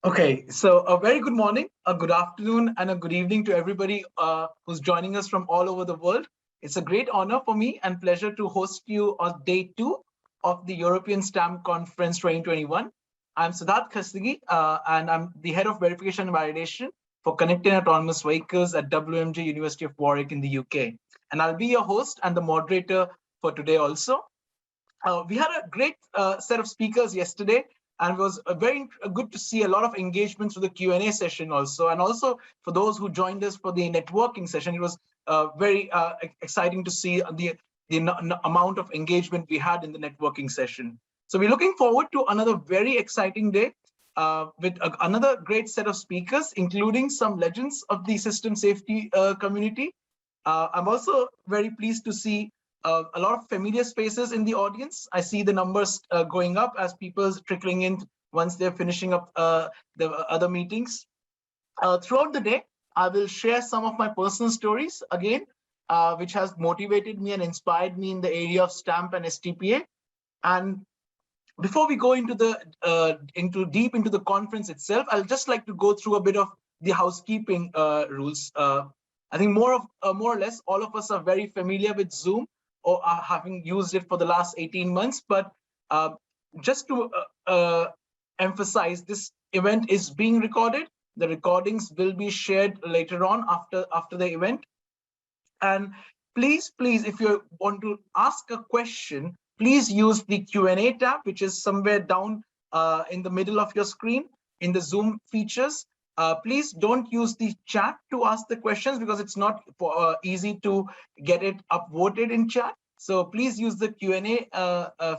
Okay, so a very good morning, a good afternoon, and a good evening to everybody who's joining us from all over the world. It's a great honor for me and pleasure to host you on day 2 of the European Stamp Conference 2021. I'm Siddartha Khastgir, and I'm the head of verification and validation for connected autonomous vehicles at WMG University of Warwick in the UK. And I'll be your host and the moderator for today also. We had a great set of speakers yesterday, and it was very good to see a lot of engagements for the Q&A session also. And also for those who joined us for the networking session, it was very exciting to see the amount of engagement we had in the networking session. So we're looking forward to another very exciting day with another great set of speakers, including some legends of the system safety community. I'm also very pleased to see a lot of familiar faces in the audience. I see the numbers going up as people trickling in once they're finishing up the other meetings. Throughout the day, I will share some of my personal stories again, which has motivated me and inspired me in the area of stamp and STPA. And before we go into deep into the conference itself, I'll just like to go through a bit of the housekeeping rules. I think more or less all of us are very familiar with Zoom or are having used it for the last 18 months. But just to emphasize, this event is being recorded. The recordings will be shared later on after the event. And please, if you want to ask a question, please use the Q&A tab, which is somewhere down in the middle of your screen in the Zoom features. Please don't use the chat to ask the questions because it's not easy to get it upvoted in chat. So please use the Q&A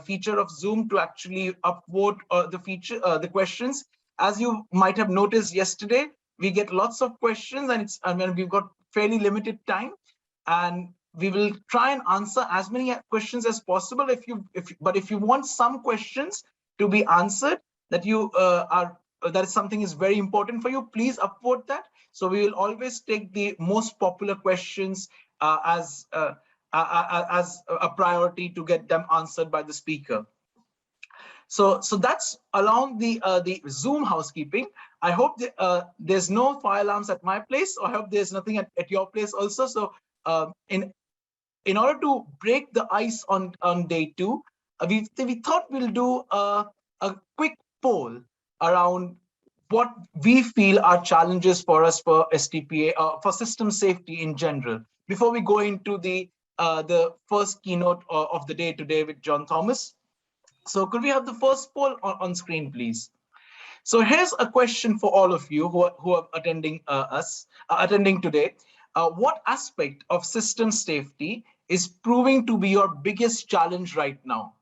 feature of Zoom to actually upvote the questions. As you might have noticed yesterday, we get lots of questions, and we've got fairly limited time, and we will try and answer as many questions as possible. But if you want some questions to be answered that that is something is very important for you, please upvote that. So we will always take the most popular questions as a priority to get them answered by the speaker. So that's along the Zoom housekeeping. I hope there's no fire alarms at my place, or I hope there's nothing at your place also. So in order to break the ice on day 2, we thought we'll do a quick poll around what we feel are challenges for us for STPA, for system safety in general, before we go into the first keynote of the day today with John Thomas. So could we have the first poll on screen, please? So here's a question for all of you who are attending attending today. What aspect of system safety is proving to be your biggest challenge right now?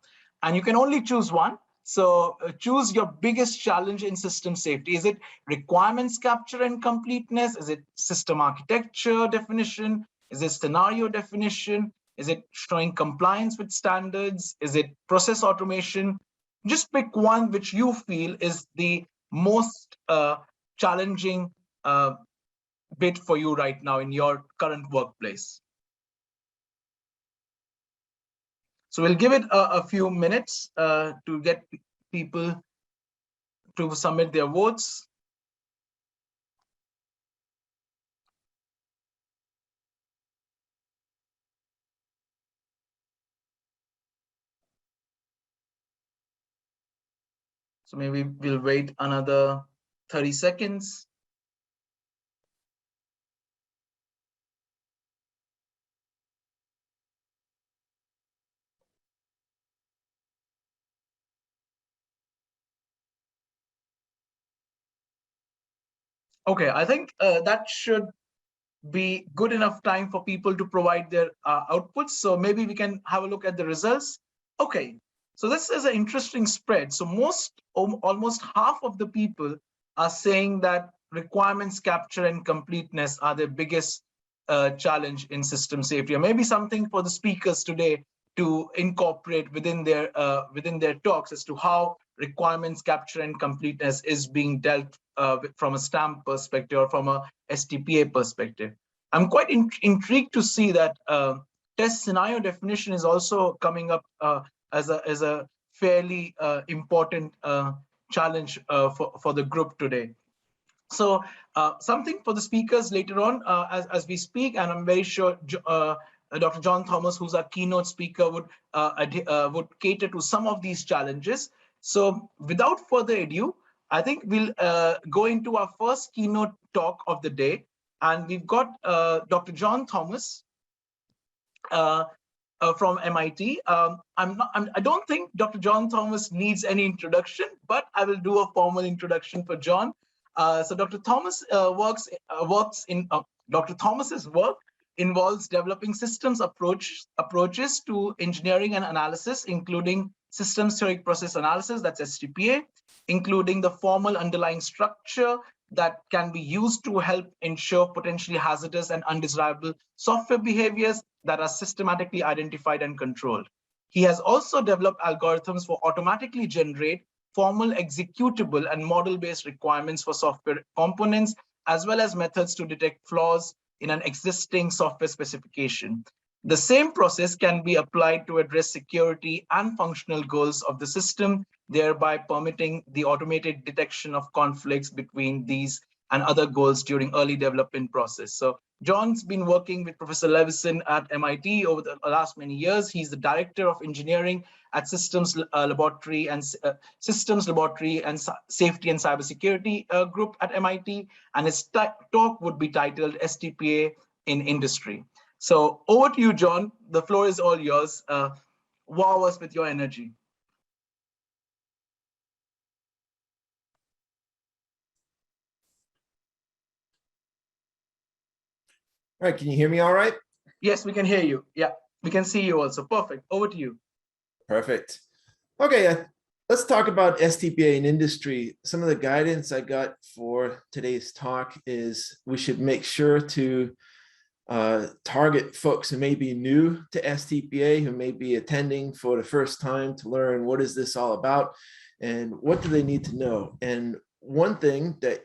And you can only choose one. So choose your biggest challenge in system safety. Is it requirements capture and completeness? Is it system architecture definition? Is it scenario definition? Is it showing compliance with standards? Is it process automation? Just pick one which you feel is the most challenging bit for you right now in your current workplace. So we'll give it a few minutes to get people to submit their votes. So maybe we'll wait another 30 seconds. Okay, I think that should be good enough time for people to provide their outputs. So maybe we can have a look at the results. Okay, so this is an interesting spread. So almost half of the people are saying that requirements capture and completeness are the biggest challenge in system safety, or maybe something for the speakers today to incorporate within their talks as to how requirements capture and completeness is being dealt from a stamp perspective or from a STPA perspective. I'm quite intrigued to see that test scenario definition is also coming up as a fairly important challenge for the group today. So something for the speakers later on as we speak, and I'm very sure Dr. John Thomas, who's our keynote speaker, would cater to some of these challenges. So without further ado, I think we'll go into our first keynote talk of the day. And we've got Dr. John Thomas from MIT. I don't think Dr. John Thomas needs any introduction, but I will do a formal introduction for John. So Dr. Thomas Dr. Thomas's work involves developing systems approaches to engineering and analysis, including systems theoretic process analysis, that's STPA, including the formal underlying structure that can be used to help ensure potentially hazardous and undesirable software behaviors that are systematically identified and controlled. He has also developed algorithms for automatically generate formal executable and model-based requirements for software components, as well as methods to detect flaws in an existing software specification. The same process can be applied to address security and functional goals of the system, thereby permitting the automated detection of conflicts between these and other goals during early development process. So John's been working with Professor Levison at MIT over the last many years. He's the Director of Engineering at Systems Laboratory and Safety and Cybersecurity Group at MIT, and his talk would be titled STPA in Industry. So over to you, John. The floor is all yours. Wow us with your energy. All right, can you hear me all right? Yes, we can hear you. Yeah, we can see you also. Perfect. Over to you. Perfect. Okay, let's talk about STPA in industry. Some of the guidance I got for today's talk is we should make sure to target folks who may be new to STPA, who may be attending for the first time to learn what is this all about and what do they need to know. And one thing that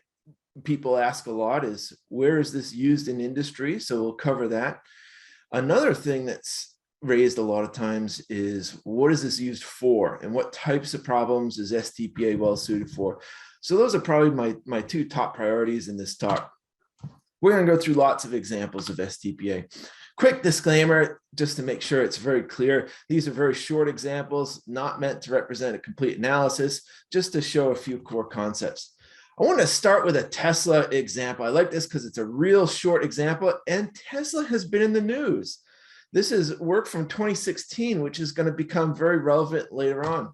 people ask a lot is, where is this used in industry? So we'll cover that. Another thing that's raised a lot of times is, what is this used for? And what types of problems is STPA well suited for? So those are probably my two top priorities in this talk. We're going to go through lots of examples of STPA. Quick disclaimer, just to make sure it's very clear. These are very short examples, not meant to represent a complete analysis, just to show a few core concepts. I want to start with a Tesla example. I like this because it's a real short example, and Tesla has been in the news. This is work from 2016, which is going to become very relevant later on.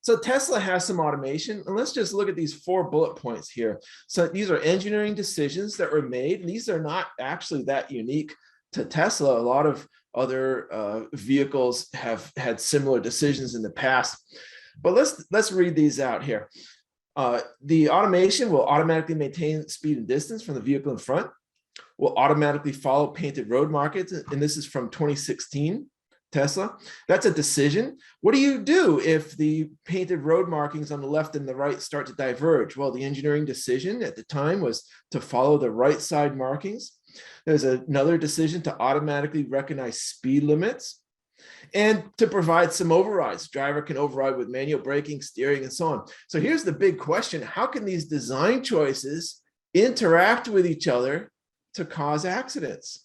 So Tesla has some automation, and let's just look at these 4 bullet points here. So these are engineering decisions that were made, and these are not actually that unique to Tesla. A lot of other vehicles have had similar decisions in the past. But let's read these out here. The automation will automatically maintain speed and distance from the vehicle in front, will automatically follow painted road markings, and this is from 2016 Tesla. That's a decision. What do you do if the painted road markings on the left and the right start to diverge? Well, the engineering decision at the time was to follow the right side markings. There's another decision to automatically recognize speed limits and to provide some overrides. Driver can override with manual braking, steering, and so on. So here's the big question. How can these design choices interact with each other to cause accidents?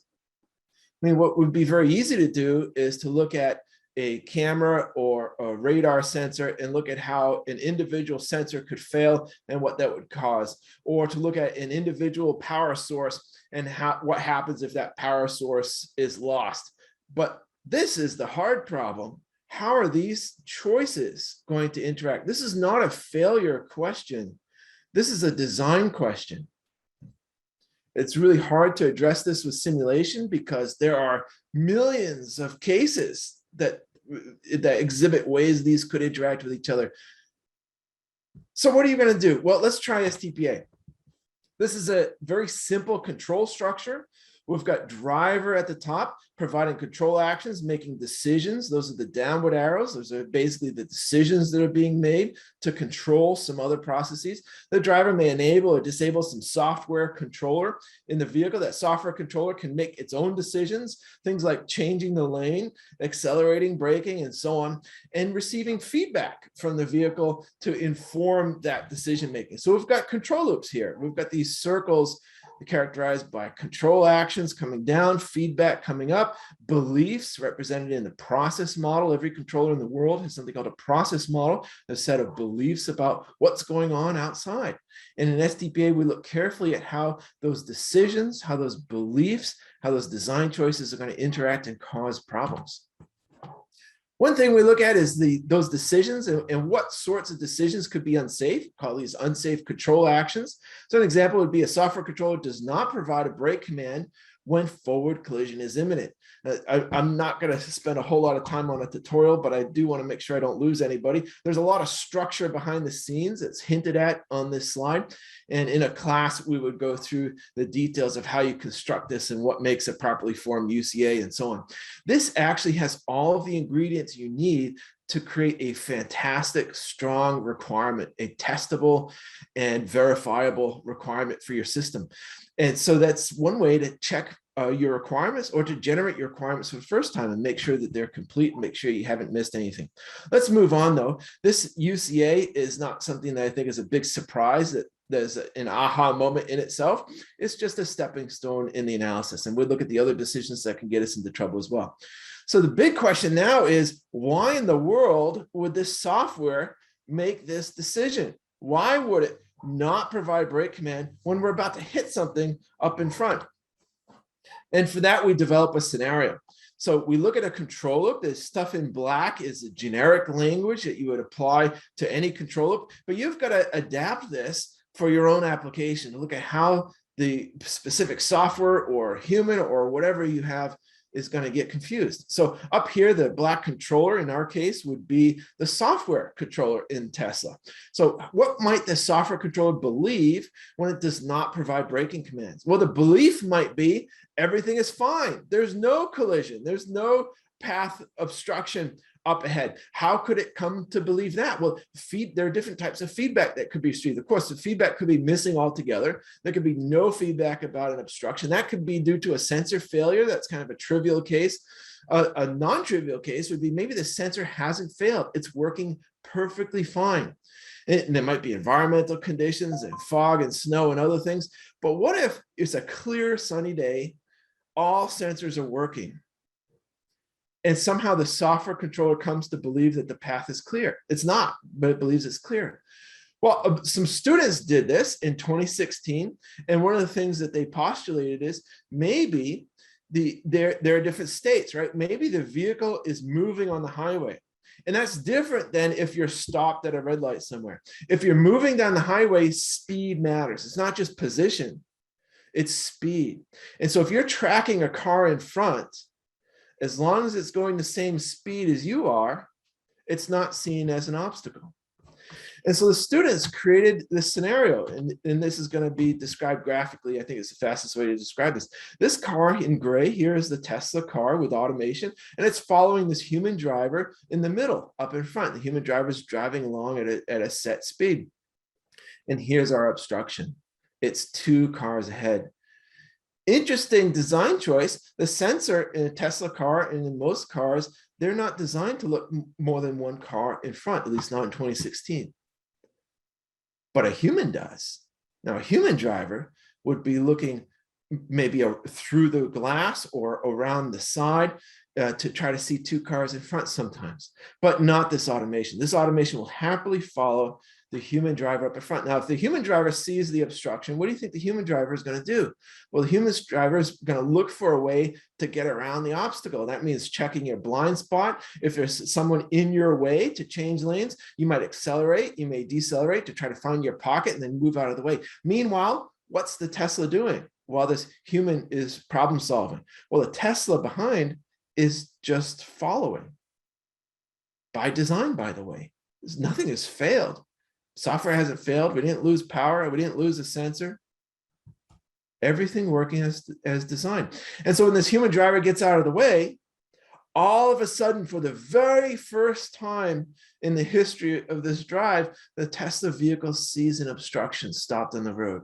I mean, what would be very easy to do is to look at a camera or a radar sensor and look at how an individual sensor could fail and what that would cause, or to look at an individual power source and what happens if that power source is lost. But this is the hard problem. How are these choices going to interact? This is not a failure question. This is a design question. It's really hard to address this with simulation because there are millions of cases that exhibit ways these could interact with each other. So what are you going to do? Well, let's try STPA. This is a very simple control structure We've got driver at the top, providing control actions, making decisions. Those are the downward arrows. Those are basically the decisions that are being made to control some other processes. The driver may enable or disable some software controller in the vehicle. That software controller can make its own decisions, things like changing the lane, accelerating, braking, and so on, and receiving feedback from the vehicle to inform that decision making. So we've got control loops here. We've got these circles characterized by control actions coming down, feedback coming up, beliefs represented in the process model. Every controller in the world has something called a process model, a set of beliefs about what's going on outside. And in STPA, we look carefully at how those decisions, how those beliefs, how those design choices are going to interact and cause problems. One thing we look at is those decisions and what sorts of decisions could be unsafe, call these unsafe control actions. So an example would be a software controller does not provide a brake command when forward collision is imminent. I'm not going to spend a whole lot of time on a tutorial, but I do want to make sure I don't lose anybody. There's a lot of structure behind the scenes that's hinted at on this slide. And in a class, we would go through the details of how you construct this and what makes a properly formed UCA and so on. This actually has all of the ingredients you need to create a fantastic, strong requirement, a testable and verifiable requirement for your system. And so that's one way to check your requirements or to generate your requirements for the first time and make sure that they're complete and make sure you haven't missed anything. Let's move on though. This UCA is not something that I think is a big surprise that there's an aha moment in itself. It's just a stepping stone in the analysis. And we'll look at the other decisions that can get us into trouble as well. So the big question now is, why in the world would this software make this decision? Why would it not provide brake command when we're about to hit something up in front? And for that, we develop a scenario. So we look at a control loop. This stuff in black is a generic language that you would apply to any control loop, but you've got to adapt this for your own application to look at how the specific software or human or whatever you have is going to get confused. So up here, the black controller in our case would be the software controller in Tesla. So what might the software controller believe when it does not provide braking commands? Well, the belief might be everything is fine. There's no collision. There's no path obstruction up ahead. How could it come to believe that? Well, there are different types of feedback that could be received. Of course, the feedback could be missing altogether. There could be no feedback about an obstruction. That could be due to a sensor failure. That's kind of a trivial case. A non-trivial case would be maybe the sensor hasn't failed. It's working perfectly fine. And there might be environmental conditions and fog and snow and other things. But what if it's a clear sunny day, all sensors are working, and somehow the software controller comes to believe that the path is clear? It's not, but it believes it's clear. Well, some students did this in 2016. And one of the things that they postulated is maybe there are different states, right? Maybe the vehicle is moving on the highway. And that's different than if you're stopped at a red light somewhere. If you're moving down the highway, speed matters. It's not just position, it's speed. And so if you're tracking a car in front, as long as it's going the same speed as you are, it's not seen as an obstacle. And so the students created this scenario, and this is going to be described graphically. I think it's the fastest way to describe this. This car in gray here is the Tesla car with automation, and it's following this human driver in the middle, up in front. The human driver is driving along at a set speed. And here's our obstruction. It's 2 cars ahead. Interesting design choice. The sensor in a Tesla car and in most cars, they're not designed to look more than 1 car in front, at least not in 2016. But a human does. Now, a human driver would be looking maybe through the glass or around the side to try to see 2 cars in front sometimes, but not this automation. This automation will happily follow the human driver up in front. Now, if the human driver sees the obstruction, what do you think the human driver is going to do? Well, the human driver is going to look for a way to get around the obstacle. That means checking your blind spot. If there's someone in your way to change lanes, you might accelerate, you may decelerate to try to find your pocket and then move out of the way. Meanwhile, what's the Tesla doing while this human is problem solving? Well, the Tesla behind is just following. By design, by the way. Nothing has failed. Software hasn't failed. We didn't lose power. We didn't lose a sensor. everything working as designed. And so when this human driver gets out of the way, all of a sudden, for the very first time in the history of this drive, the Tesla vehicle sees an obstruction stopped on the road.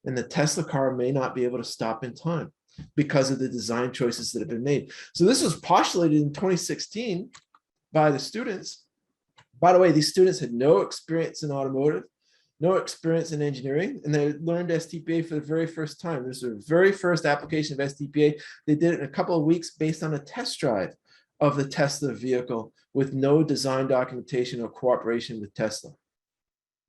And the Tesla car may not be able to stop in time because of the design choices that have been made. So this was postulated in 2016 by the students. By the way, these students had no experience in automotive, no experience in engineering, and they learned STPA for the very first time. This was the very first application of STPA. They did it in a couple of weeks based on a test drive of the Tesla vehicle with no design documentation or cooperation with Tesla.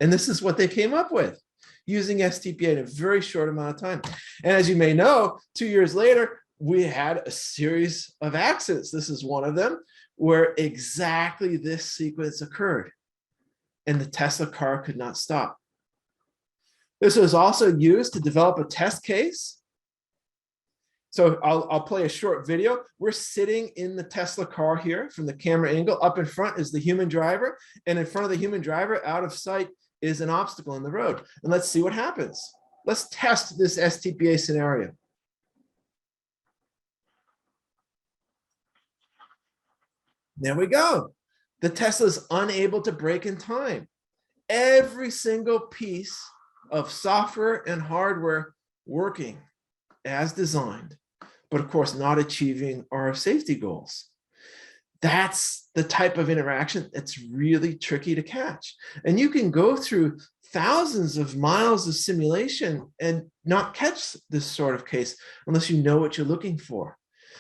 And this is what they came up with using STPA in a very short amount of time. And as you may know, 2 years later, we had a series of accidents. This is one of them where exactly this sequence occurred and the Tesla car could not stop. This was also used to develop a test case. So I'll play a short video. We're sitting in the Tesla car here from the camera angle. Up in front is the human driver, and in front of the human driver, out of sight, is an obstacle in the road. And let's see what happens. Let's test this STPA scenario. There we go. The Tesla is unable to brake in time. Every single piece of software and hardware working as designed, but of course not achieving our safety goals. That's the type of interaction that's really tricky to catch. And you can go through thousands of miles of simulation and not catch this sort of case unless you know what you're looking for.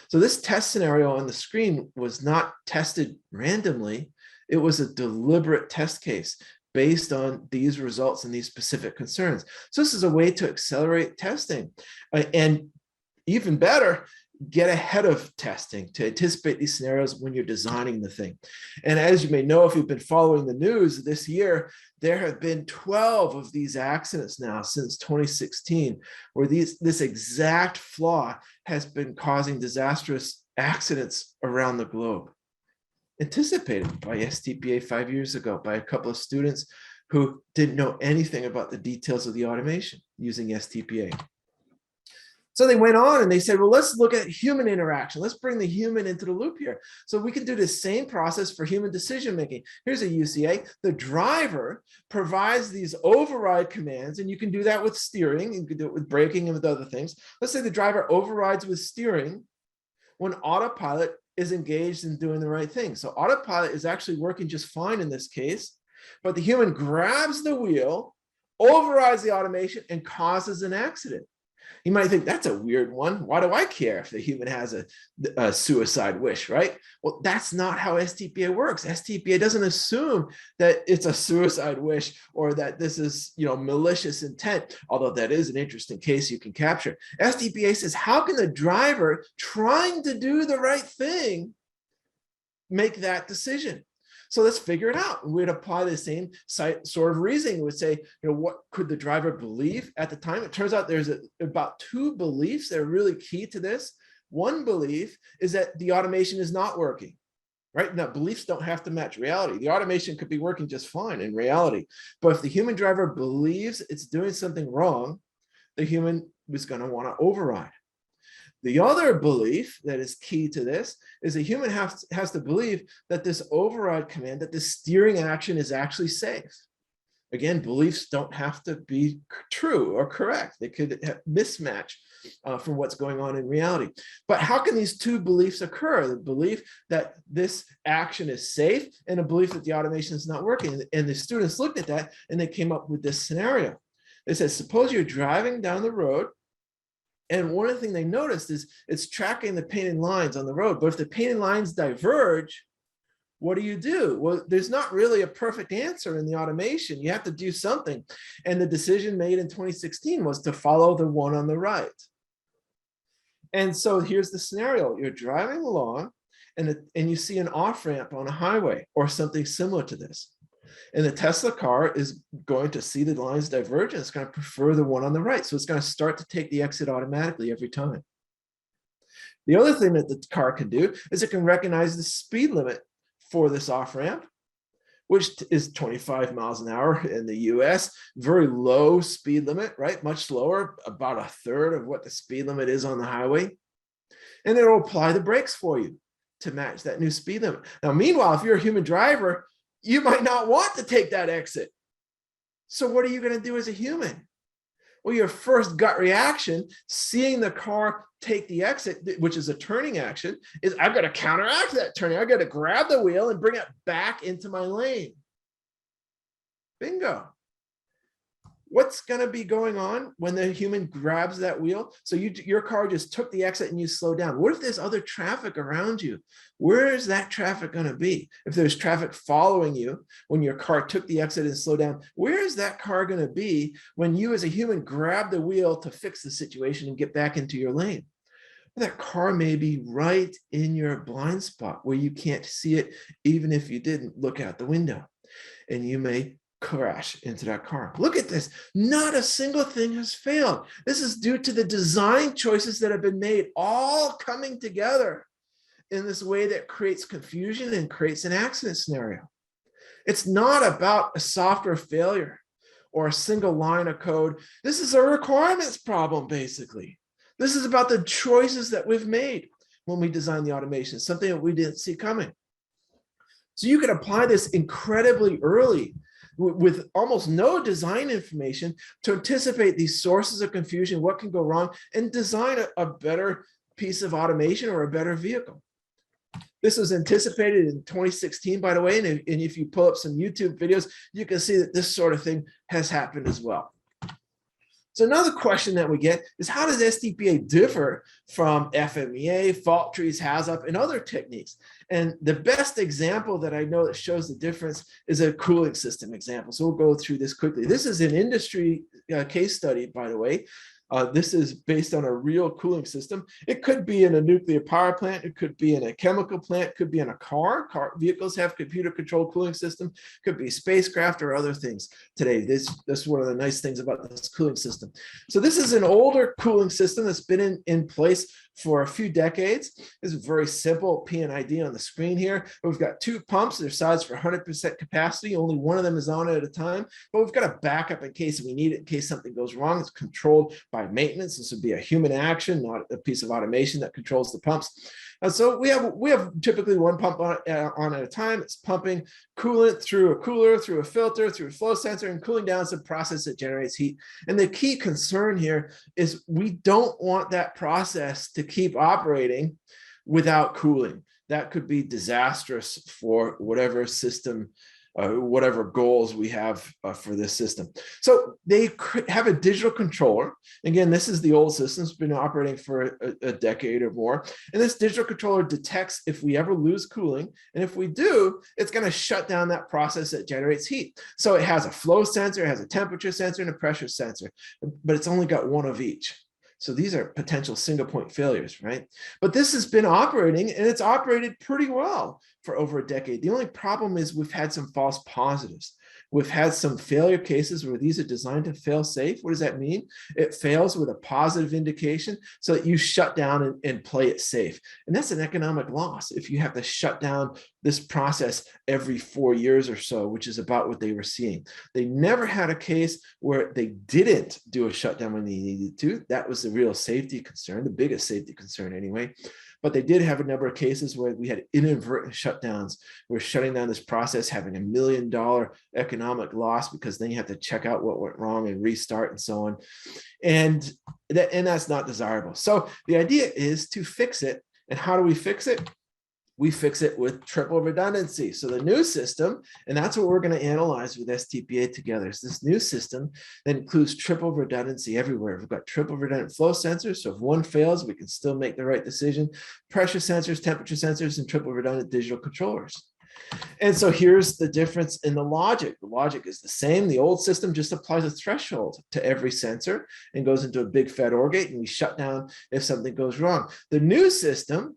So this test scenario on the screen was not tested randomly. It was a deliberate test case based on these results and these specific concerns. So this is a way to accelerate testing and even better, get ahead of testing to anticipate these scenarios when you're designing the thing. And as you may know, if you've been following the news this year, there have been 12 of these accidents now since 2016, where this exact flaw has been causing disastrous accidents around the globe. Anticipated by STPA 5 years ago by a couple of students who didn't know anything about the details of the automation using STPA. So they went on and they said, well, let's look at human interaction. Let's bring the human into the loop here. So we can do the same process for human decision-making. Here's a UCA. The driver provides these override commands, and you can do that with steering. You can do it with braking and with other things. Let's say the driver overrides with steering when autopilot is engaged in doing the right thing. So autopilot is actually working just fine in this case, but the human grabs the wheel, overrides the automation, and causes an accident. You might think that's a weird one. Why do I care if the human has a suicide wish, right? Well, that's not how STPA works. STPA doesn't assume that it's a suicide wish or that this is, malicious intent, although that is an interesting case you can capture. STPA says, how can the driver trying to do the right thing make that decision? So let's figure it out. We'd apply the same sort of reasoning. We'd say, what could the driver believe at the time? It turns out there's about 2 beliefs that are really key to this. One belief is that the automation is not working, right? Now, beliefs don't have to match reality. The automation could be working just fine in reality. But if the human driver believes it's doing something wrong, the human is going to want to override. The other belief that is key to this is a human has to believe that this override command, that this steering action is actually safe. Again, beliefs don't have to be true or correct. They could mismatch from what's going on in reality. But how can these 2 beliefs occur? The belief that this action is safe and a belief that the automation is not working. And the students looked at that and they came up with this scenario. They said, suppose you're driving down the road, and one of the things they noticed is it's tracking the painted lines on the road. But if the painted lines diverge, what do? Well, there's not really a perfect answer in the automation. You have to do something. And the decision made in 2016 was to follow the one on the right. And so here's the scenario. You're driving along and you see an off-ramp on a highway or something similar to this. And the Tesla car is going to see the lines diverge and it's going to prefer the one on the right. So it's going to start to take the exit automatically every time. The other thing that the car can do is it can recognize the speed limit for this off-ramp, which is 25 miles an hour in the US, very low speed limit, right? Much lower, about a third of what the speed limit is on the highway. And it'll apply the brakes for you to match that new speed limit. Now, meanwhile, if you're a human driver, you might not want to take that exit. So what are you going to do as a human? Well, your first gut reaction, seeing the car take the exit, which is a turning action, is I've got to counteract that turning. I've got to grab the wheel and bring it back into my lane. Bingo. What's going to be going on when the human grabs that wheel? So your car just took the exit and you slow down. What if there's other traffic around you? Where is that traffic going to be? If there's traffic following you when your car took the exit and slowed down, where is that car going to be when you as a human grab the wheel to fix the situation and get back into your lane? That car may be right in your blind spot where you can't see it, even if you didn't look out the window, and you may crash into that car. Look at this. Not a single thing has failed. This is due to the design choices that have been made, all coming together in this way that creates confusion and creates an accident scenario. It's not about a software failure or a single line of code. This is a requirements problem, basically. This is about the choices that we've made when we designed the automation, something that we didn't see coming. So you can apply this incredibly early with almost no design information to anticipate these sources of confusion, what can go wrong, and design a better piece of automation or a better vehicle. This was anticipated in 2016, by the way, and if you pull up some YouTube videos, you can see that this sort of thing has happened as well. So another question that we get is, how does STPA differ from FMEA, fault trees, HAZOP, and other techniques? And the best example that I know that shows the difference is a cooling system example. So we'll go through this quickly. This is an industry case study, by the way. This is based on a real cooling system. It could be in a nuclear power plant. It could be in a chemical plant. It could be in a car. Vehicles have computer-controlled cooling system. It could be spacecraft or other things today. This is one of the nice things about this cooling system. So this is an older cooling system that's been in place for a few decades. This is very simple P&ID on the screen here. We've got two pumps. They're sized for 100% capacity. Only one of them is on at a time, but we've got a backup in case we need it, in case something goes wrong. It's controlled by maintenance. This would be a human action, not a piece of automation that controls the pumps. And so we have typically one pump on at a time. It's pumping coolant through a cooler, through a filter, through a flow sensor, and cooling down some process that generates heat. And the key concern here is we don't want that process to keep operating without cooling. That could be disastrous for whatever system, whatever goals we have for this system. So they have a digital controller. Again, this is the old system. It's been operating for a decade or more. And this digital controller detects if we ever lose cooling. And if we do, it's going to shut down that process that generates heat. So it has a flow sensor, it has a temperature sensor, and a pressure sensor, but it's only got one of each. So these are potential single point failures, right? But this has been operating, and it's operated pretty well for over a decade. The only problem is we've had some false positives. We've had some failure cases where these are designed to fail safe. What does that mean? It fails with a positive indication so that you shut down and play it safe. And that's an economic loss if you have to shut down this process every 4 years or so, which is about what they were seeing. They never had a case where they didn't do a shutdown when they needed to. That was the real safety concern, the biggest safety concern anyway. But they did have a number of cases where we had inadvertent shutdowns. We're shutting down this process, having $1 million economic loss because then you have to check out what went wrong and restart and so on. And that's not desirable. So the idea is to fix it. And how do we fix it? We fix it with triple redundancy. So the new system, and that's what we're going to analyze with STPA together, is this new system that includes triple redundancy everywhere. We've got triple redundant flow sensors. So if one fails, we can still make the right decision. Pressure sensors, temperature sensors, and triple redundant digital controllers. And so here's the difference in the logic. The logic is the same. The old system just applies a threshold to every sensor and goes into a big fat OR gate, and we shut down if something goes wrong. The new system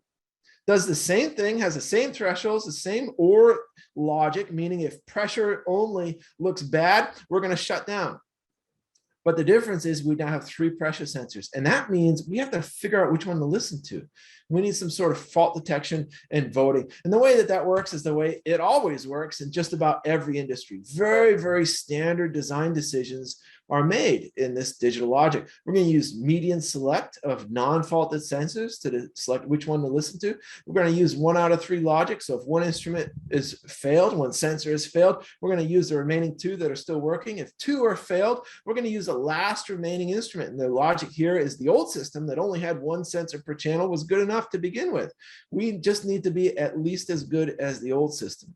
does the same thing, has the same thresholds, the same OR logic, meaning if pressure only looks bad, we're going to shut down. But the difference is we now have 3 pressure sensors. And that means we have to figure out which one to listen to. We need some sort of fault detection and voting. And the way that that works is the way it always works in just about every industry. Very, very standard design decisions are made in this digital logic. We're going to use median select of non-faulted sensors to select which one to listen to. We're going to use 1 out of 3 logic. So if one instrument is failed, one sensor is failed, we're going to use the remaining 2 that are still working. If 2 are failed, we're going to use the last remaining instrument. And the logic here is the old system that only had 1 sensor per channel was good enough to begin with. We just need to be at least as good as the old system.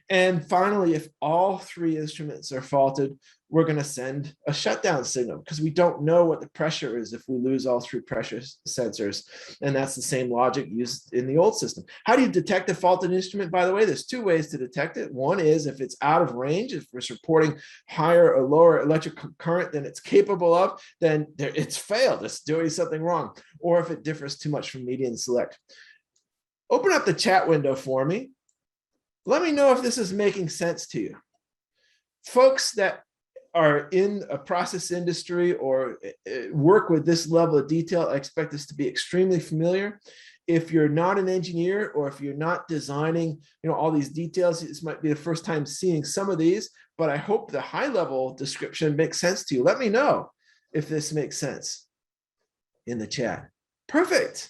And finally, if all 3 instruments are faulted, we're going to send a shutdown signal because we don't know what the pressure is if we lose all 3 pressure sensors. And that's the same logic used in the old system. How do you detect a faulted instrument? By the way, there's 2 ways to detect it. One is if it's out of range, if it's reporting higher or lower electric current than it's capable of, then it's failed. It's doing something wrong. Or if it differs too much from median select. Open up the chat window for me. Let me know if this is making sense to you. Folks that are in a process industry or work with this level of detail, I expect this to be extremely familiar. If you're not an engineer or if you're not designing, all these details, this might be the first time seeing some of these, but I hope the high level description makes sense to you. Let me know if this makes sense in the chat. Perfect.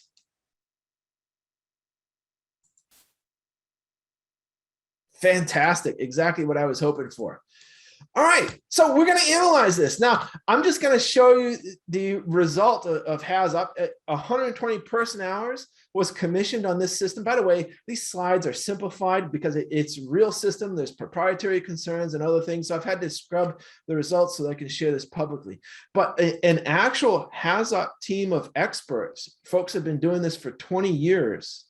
Fantastic. Exactly what I was hoping for. All right, so we're going to analyze this. Now, I'm just going to show you the result of HAZOP. 120 person hours was commissioned on this system. By the way, these slides are simplified because it's a real system. There's proprietary concerns and other things. So I've had to scrub the results so that I can share this publicly. But an actual HAZOP team of experts, folks have been doing this for 20 years,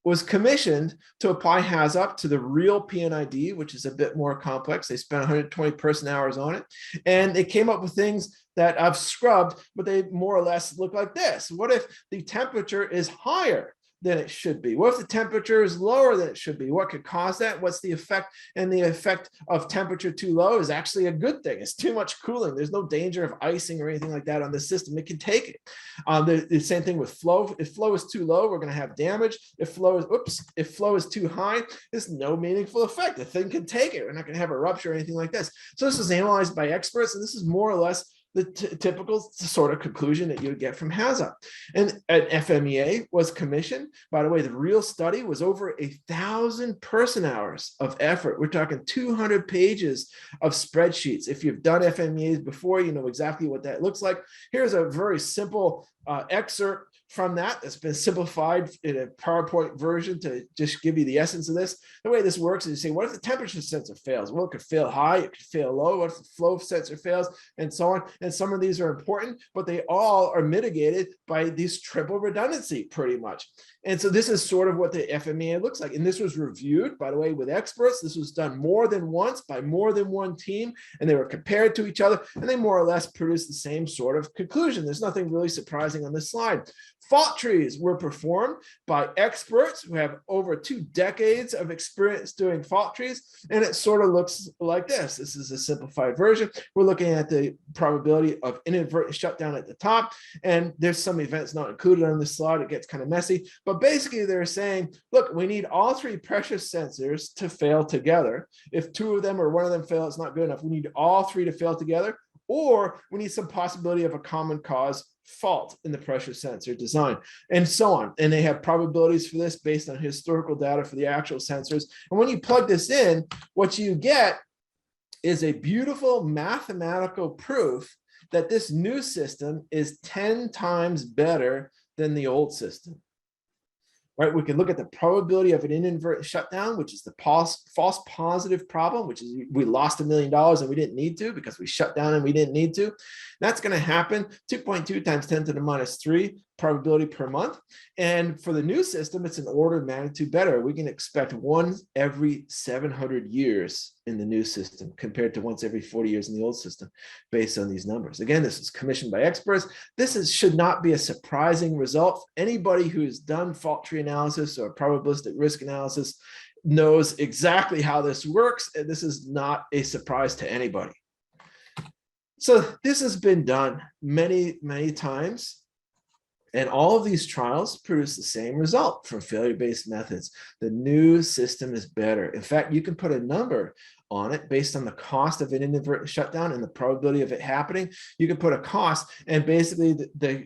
was commissioned to apply HAZOP to the real PNID, which is a bit more complex. They spent 120 person hours on it. And they came up with things that I've scrubbed, but they more or less look like this. What if the temperature is higher than it should be? What if the temperature is lower than it should be? What could cause that? What's the effect? And the effect of temperature too low is actually a good thing. It's too much cooling. There's no danger of icing or anything like that on the system. It can take it. The same thing with flow. If flow is too low, we're going to have damage. If flow is too high, there's no meaningful effect. The thing can take it. We're not going to have a rupture or anything like this. So this is analyzed by experts, and this is more or less the typical sort of conclusion that you would get from HAZOP. And an FMEA was commissioned. By the way, the real study was over 1,000 person hours of effort. We're talking 200 pages of spreadsheets. If you've done FMEAs before, you know exactly what that looks like. Here's a very simple excerpt from that that's been simplified in a PowerPoint version to just give you the essence of this. The way this works is you say, what if the temperature sensor fails? Well, it could fail high, it could fail low. What if the flow sensor fails, and so on? And some of these are important, but they all are mitigated by this triple redundancy pretty much. And so this is sort of what the FMEA looks like. And this was reviewed, by the way, with experts. This was done more than once by more than one team, and they were compared to each other, and they more or less produced the same sort of conclusion. There's nothing really surprising on this slide. Fault trees were performed by experts who have over 2 decades of experience doing fault trees, and it sort of looks like this. This is a simplified version. We're looking at the probability of inadvertent shutdown at the top, and there's some events not included on this slide. It gets kind of messy, but basically they're saying, look, we need all 3 pressure sensors to fail together. If 2 of them or 1 of them fail, it's not good enough. We need all 3 to fail together, or we need some possibility of a common cause fault in the pressure sensor design, and so on. And they have probabilities for this based on historical data for the actual sensors. And when you plug this in, what you get is a beautiful mathematical proof that this new system is 10 times better than the old system. Right, we can look at the probability of an inadvertent shutdown, which is the false positive problem, which is we lost $1 million and we didn't need to because we shut down and we didn't need to. That's going to happen 2.2 times 10 to the minus 3 probability per month. And for the new system, it's an order of magnitude better. We can expect 1 every 700 years in the new system compared to once every 40 years in the old system based on these numbers. Again, this is commissioned by experts. This should not be a surprising result. Anybody who's done fault tree analysis or probabilistic risk analysis knows exactly how this works, and this is not a surprise to anybody. So this has been done many, many times. And all of these trials produce the same result for failure-based methods. The new system is better. In fact, you can put a number on it based on the cost of an inadvertent shutdown and the probability of it happening. You can put a cost, and basically the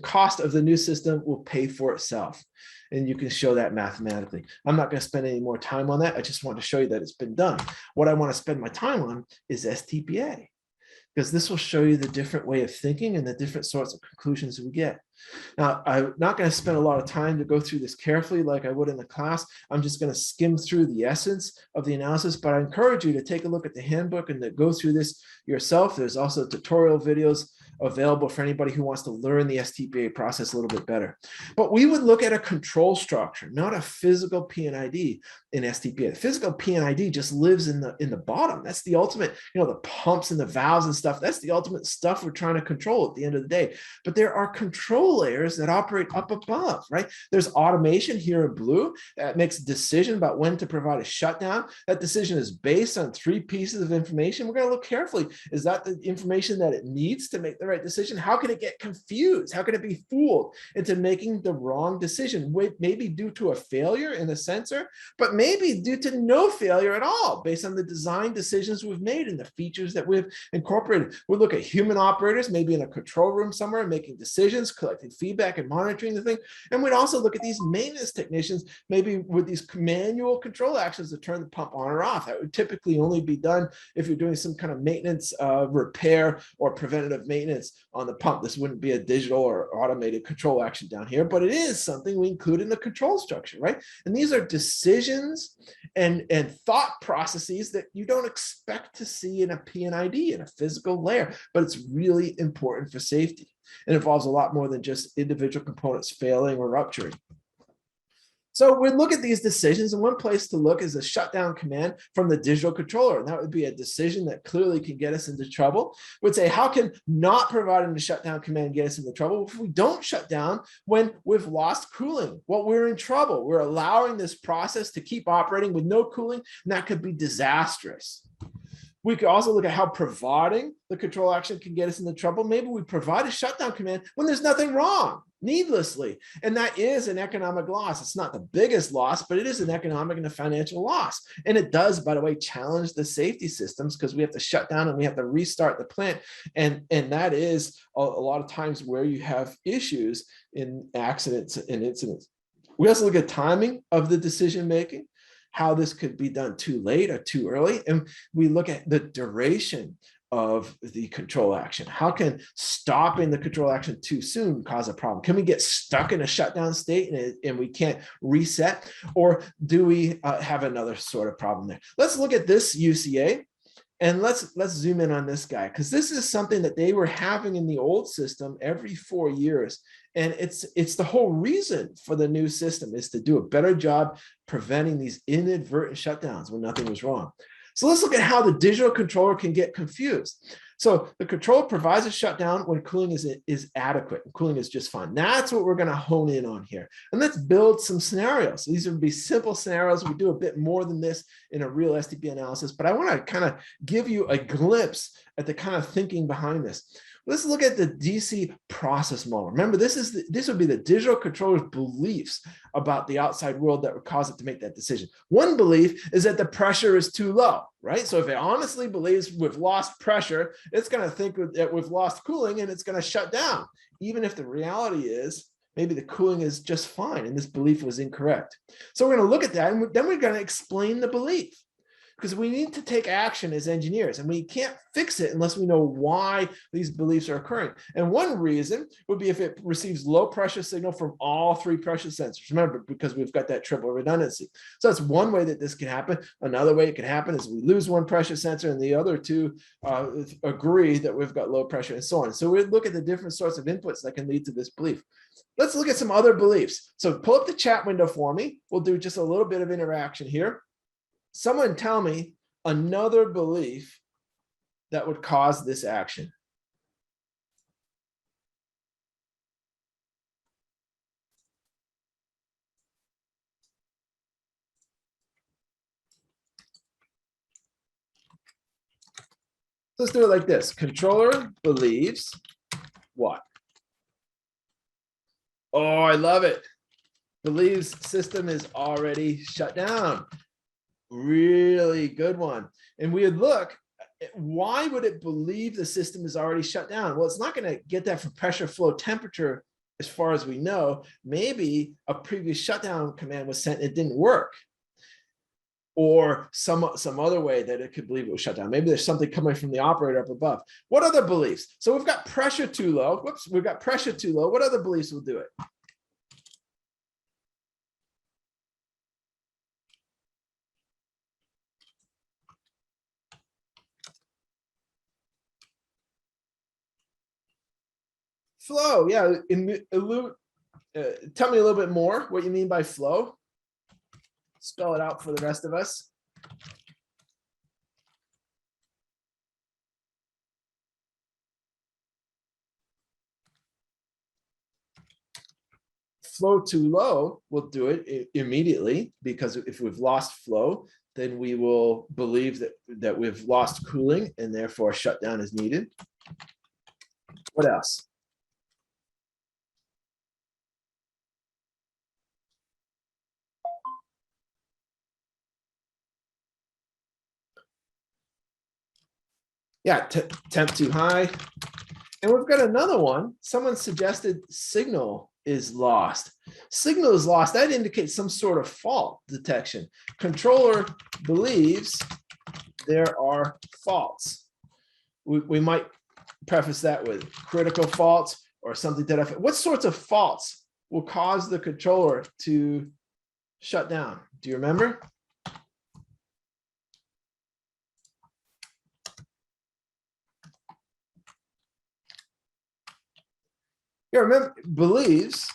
cost of the new system will pay for itself. And you can show that mathematically. I'm not going to spend any more time on that. I just want to show you that it's been done. What I want to spend my time on is STPA, because this will show you the different way of thinking and the different sorts of conclusions we get. Now, I'm not going to spend a lot of time to go through this carefully like I would in the class. I'm just going to skim through the essence of the analysis, but I encourage you to take a look at the handbook and to go through this yourself. There's also tutorial videos available for anybody who wants to learn the STPA process a little bit better. But we would look at a control structure, not a physical PNID in STPA. The physical PNID just lives in the bottom. That's the ultimate, the pumps and the valves and stuff. That's the ultimate stuff we're trying to control at the end of the day. But there are control layers that operate up above, right? There's automation here in blue that makes a decision about when to provide a shutdown. That decision is based on 3 pieces of information. We're going to look carefully. Is that the information that it needs to make the right decision? How can it get confused? How can it be fooled into making the wrong decision? Maybe due to a failure in the sensor, but maybe due to no failure at all, based on the design decisions we've made and the features that we've incorporated. We'll look at human operators, maybe in a control room somewhere, making decisions, collecting feedback and monitoring the thing. And we'd also look at these maintenance technicians, maybe with these manual control actions to turn the pump on or off. That would typically only be done if you're doing some kind of maintenance, repair, or preventative maintenance on the pump. This wouldn't be a digital or automated control action down here, but it is something we include in the control structure, right? And these are decisions and thought processes that you don't expect to see in a PNID, in a physical layer, but it's really important for safety. It involves a lot more than just individual components failing or rupturing. So we look at these decisions, and one place to look is a shutdown command from the digital controller. And that would be a decision that clearly can get us into trouble. We'd say, how can not providing the shutdown command get us into trouble? If we don't shut down when we've lost cooling, well, we're in trouble. We're allowing this process to keep operating with no cooling, and that could be disastrous. We could also look at how providing the control action can get us into trouble. Maybe we provide a shutdown command when there's nothing wrong, needlessly. And that is an economic loss. It's not the biggest loss, but it is an economic and a financial loss. And it does, by the way, challenge the safety systems, because we have to shut down and we have to restart the plant. And that is a lot of times where you have issues in accidents and incidents. We also look at timing of the decision making, how this could be done too late or too early. And we look at the duration of the control action. How can stopping the control action too soon cause a problem? Can we get stuck in a shutdown state and we can't reset? Or do we have another sort of problem there? Let's look at this UCA. And let's zoom in on this guy, because this is something that they were having in the old system every 4 years. And it's the whole reason for the new system is to do a better job preventing these inadvertent shutdowns when nothing was wrong. So let's look at how the digital controller can get confused. So the controller provides a shutdown when cooling is adequate, and cooling is just fine. That's what we're going to hone in on here. And let's build some scenarios. These would be simple scenarios. We do a bit more than this in a real STP analysis, but I want to kind of give you a glimpse at the kind of thinking behind this. Let's look at the DC process model. Remember, this would be the digital controller's beliefs about the outside world that would cause it to make that decision. One belief is that the pressure is too low, right? So if it honestly believes we've lost pressure, it's going to think that we've lost cooling and it's going to shut down, even if the reality is maybe the cooling is just fine and this belief was incorrect. So we're going to look at that, and then we're going to explain the belief, because we need to take action as engineers, and we can't fix it unless we know why these beliefs are occurring. And one reason would be if it receives low pressure signal from all 3 pressure sensors. Remember, because we've got that triple redundancy. So that's one way that this can happen. Another way it can happen is we lose one pressure sensor and the other 2 agree that we've got low pressure, and so on. So we look at the different sorts of inputs that can lead to this belief. Let's look at some other beliefs. So pull up the chat window for me. We'll do just a little bit of interaction here. Someone tell me another belief that would cause this action. Let's do it like this. Controller believes what? Oh, I love it. Believes system is already shut down. Really good one. And we would look, why would it believe the system is already shut down? Well, it's not going to get that from pressure, flow, temperature, as far as we know. Maybe a previous shutdown command was sent, it didn't work. Or some other way that it could believe it was shut down. Maybe there's something coming from the operator up above. What other beliefs? So we've got pressure too low. Whoops, we've got pressure too low. What other beliefs will do it? Flow, yeah. Tell me a little bit more what you mean by flow. Spell it out for the rest of us. Flow too low will do it immediately, because if we've lost flow, then we will believe that we've lost cooling and therefore shutdown is needed. What else? Yeah, temp too high. And we've got another one. Someone suggested signal is lost. Signal is lost. That indicates some sort of fault detection. Controller believes there are faults. We might preface that with critical faults or something to that effect. What sorts of faults will cause the controller to shut down? Do you remember? Yeah, remember, believes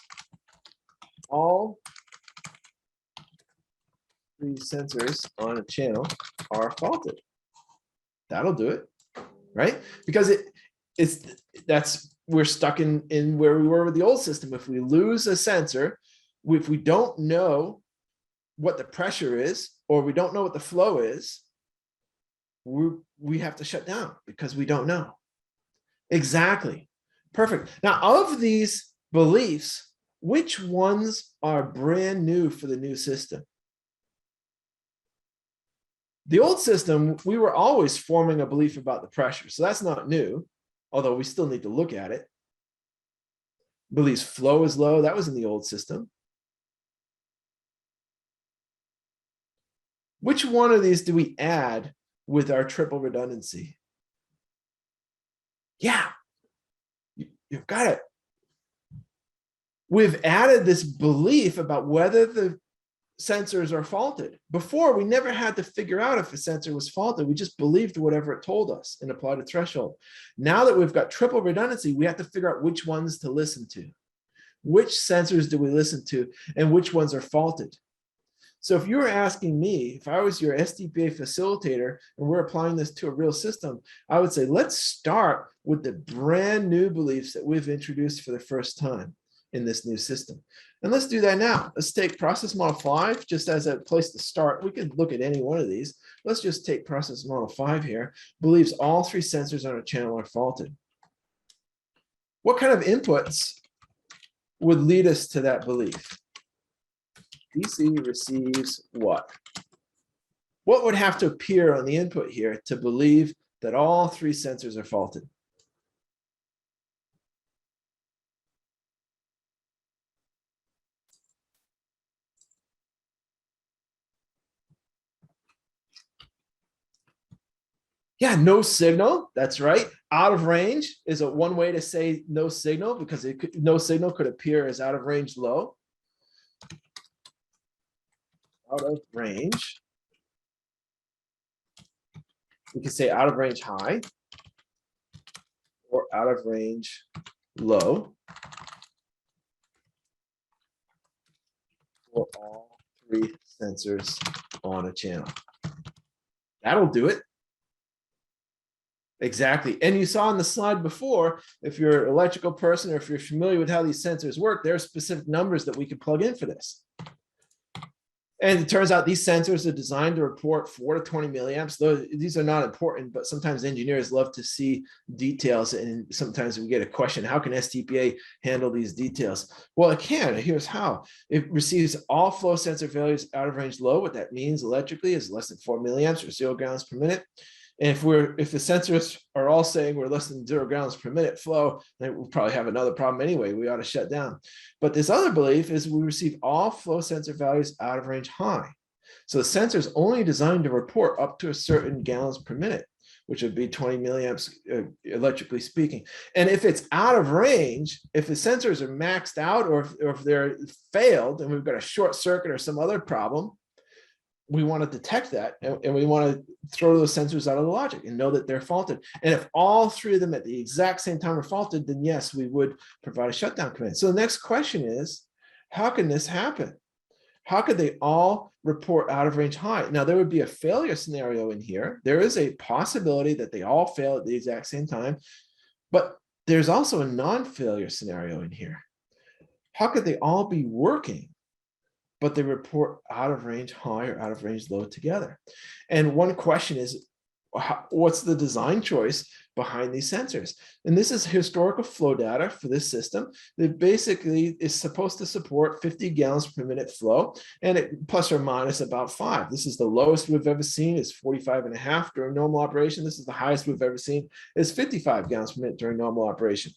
all three sensors on a channel are faulted. That'll do it, right? Because we're stuck in where we were with the old system. If we lose a sensor, if we don't know what the pressure is, or we don't know what the flow is, we have to shut down because we don't know. Exactly. Perfect. Now, of these beliefs, which ones are brand new for the new system? The old system, we were always forming a belief about the pressure, so that's not new, although we still need to look at it. Believes flow is low, that was in the old system. Which one of these do we add with our triple redundancy? Yeah. You've got it. We've added this belief about whether the sensors are faulted. Before, we never had to figure out if a sensor was faulted. We just believed whatever it told us and applied a threshold. Now that we've got triple redundancy, we have to figure out which ones to listen to. Which sensors do we listen to and which ones are faulted? So if you were asking me, if I was your SDPA facilitator and we're applying this to a real system, I would say, let's start with the brand new beliefs that we've introduced for the first time in this new system. And let's do that now. Let's take process model 5 just as a place to start. We could look at any one of these. Let's just take process model 5 here. Believes all three sensors on a channel are faulted. What kind of inputs would lead us to that belief? DC receives what? What would have to appear on the input here to believe that all three sensors are faulted? Yeah, no signal. That's right. Out of range is one way to say no signal, because no signal could appear as out of range low. Out of range. We can say out of range high or out of range low for all three sensors on a channel. That'll do it. Exactly. And you saw on the slide before, if you're an electrical person or if you're familiar with how these sensors work, there are specific numbers that we can plug in for this. And it turns out these sensors are designed to report 4 to 20 milliamps. These are not important, but sometimes engineers love to see details. And sometimes we get a question, how can STPA handle these details? Well, it can. Here's how. It receives all flow sensor values out of range low. What that means electrically is less than 4 milliamps or 0 gallons per minute. And if the sensors are all saying we're less than 0 gallons per minute flow, then we'll probably have another problem anyway. We ought to shut down. But this other belief is we receive all flow sensor values out of range high. So the sensor is only designed to report up to a certain gallons per minute, which would be 20 milliamps electrically speaking. And if it's out of range, if the sensors are maxed out or if they're failed and we've got a short circuit or some other problem, we want to detect that and we want to throw those sensors out of the logic and know that they're faulted. And if all three of them at the exact same time are faulted, then yes, we would provide a shutdown command. So the next question is, how can this happen? How could they all report out of range high? Now, there would be a failure scenario in here. There is a possibility that they all fail at the exact same time, but there's also a non-failure scenario in here. How could they all be working, but they report out of range high or out of range low together? And one question is, what's the design choice behind these sensors? And this is historical flow data for this system that basically is supposed to support 50 gallons per minute flow, and it plus or minus about 5. This is the lowest we've ever seen, is 45.5 during normal operation. This is the highest we've ever seen, is 55 gallons per minute during normal operation.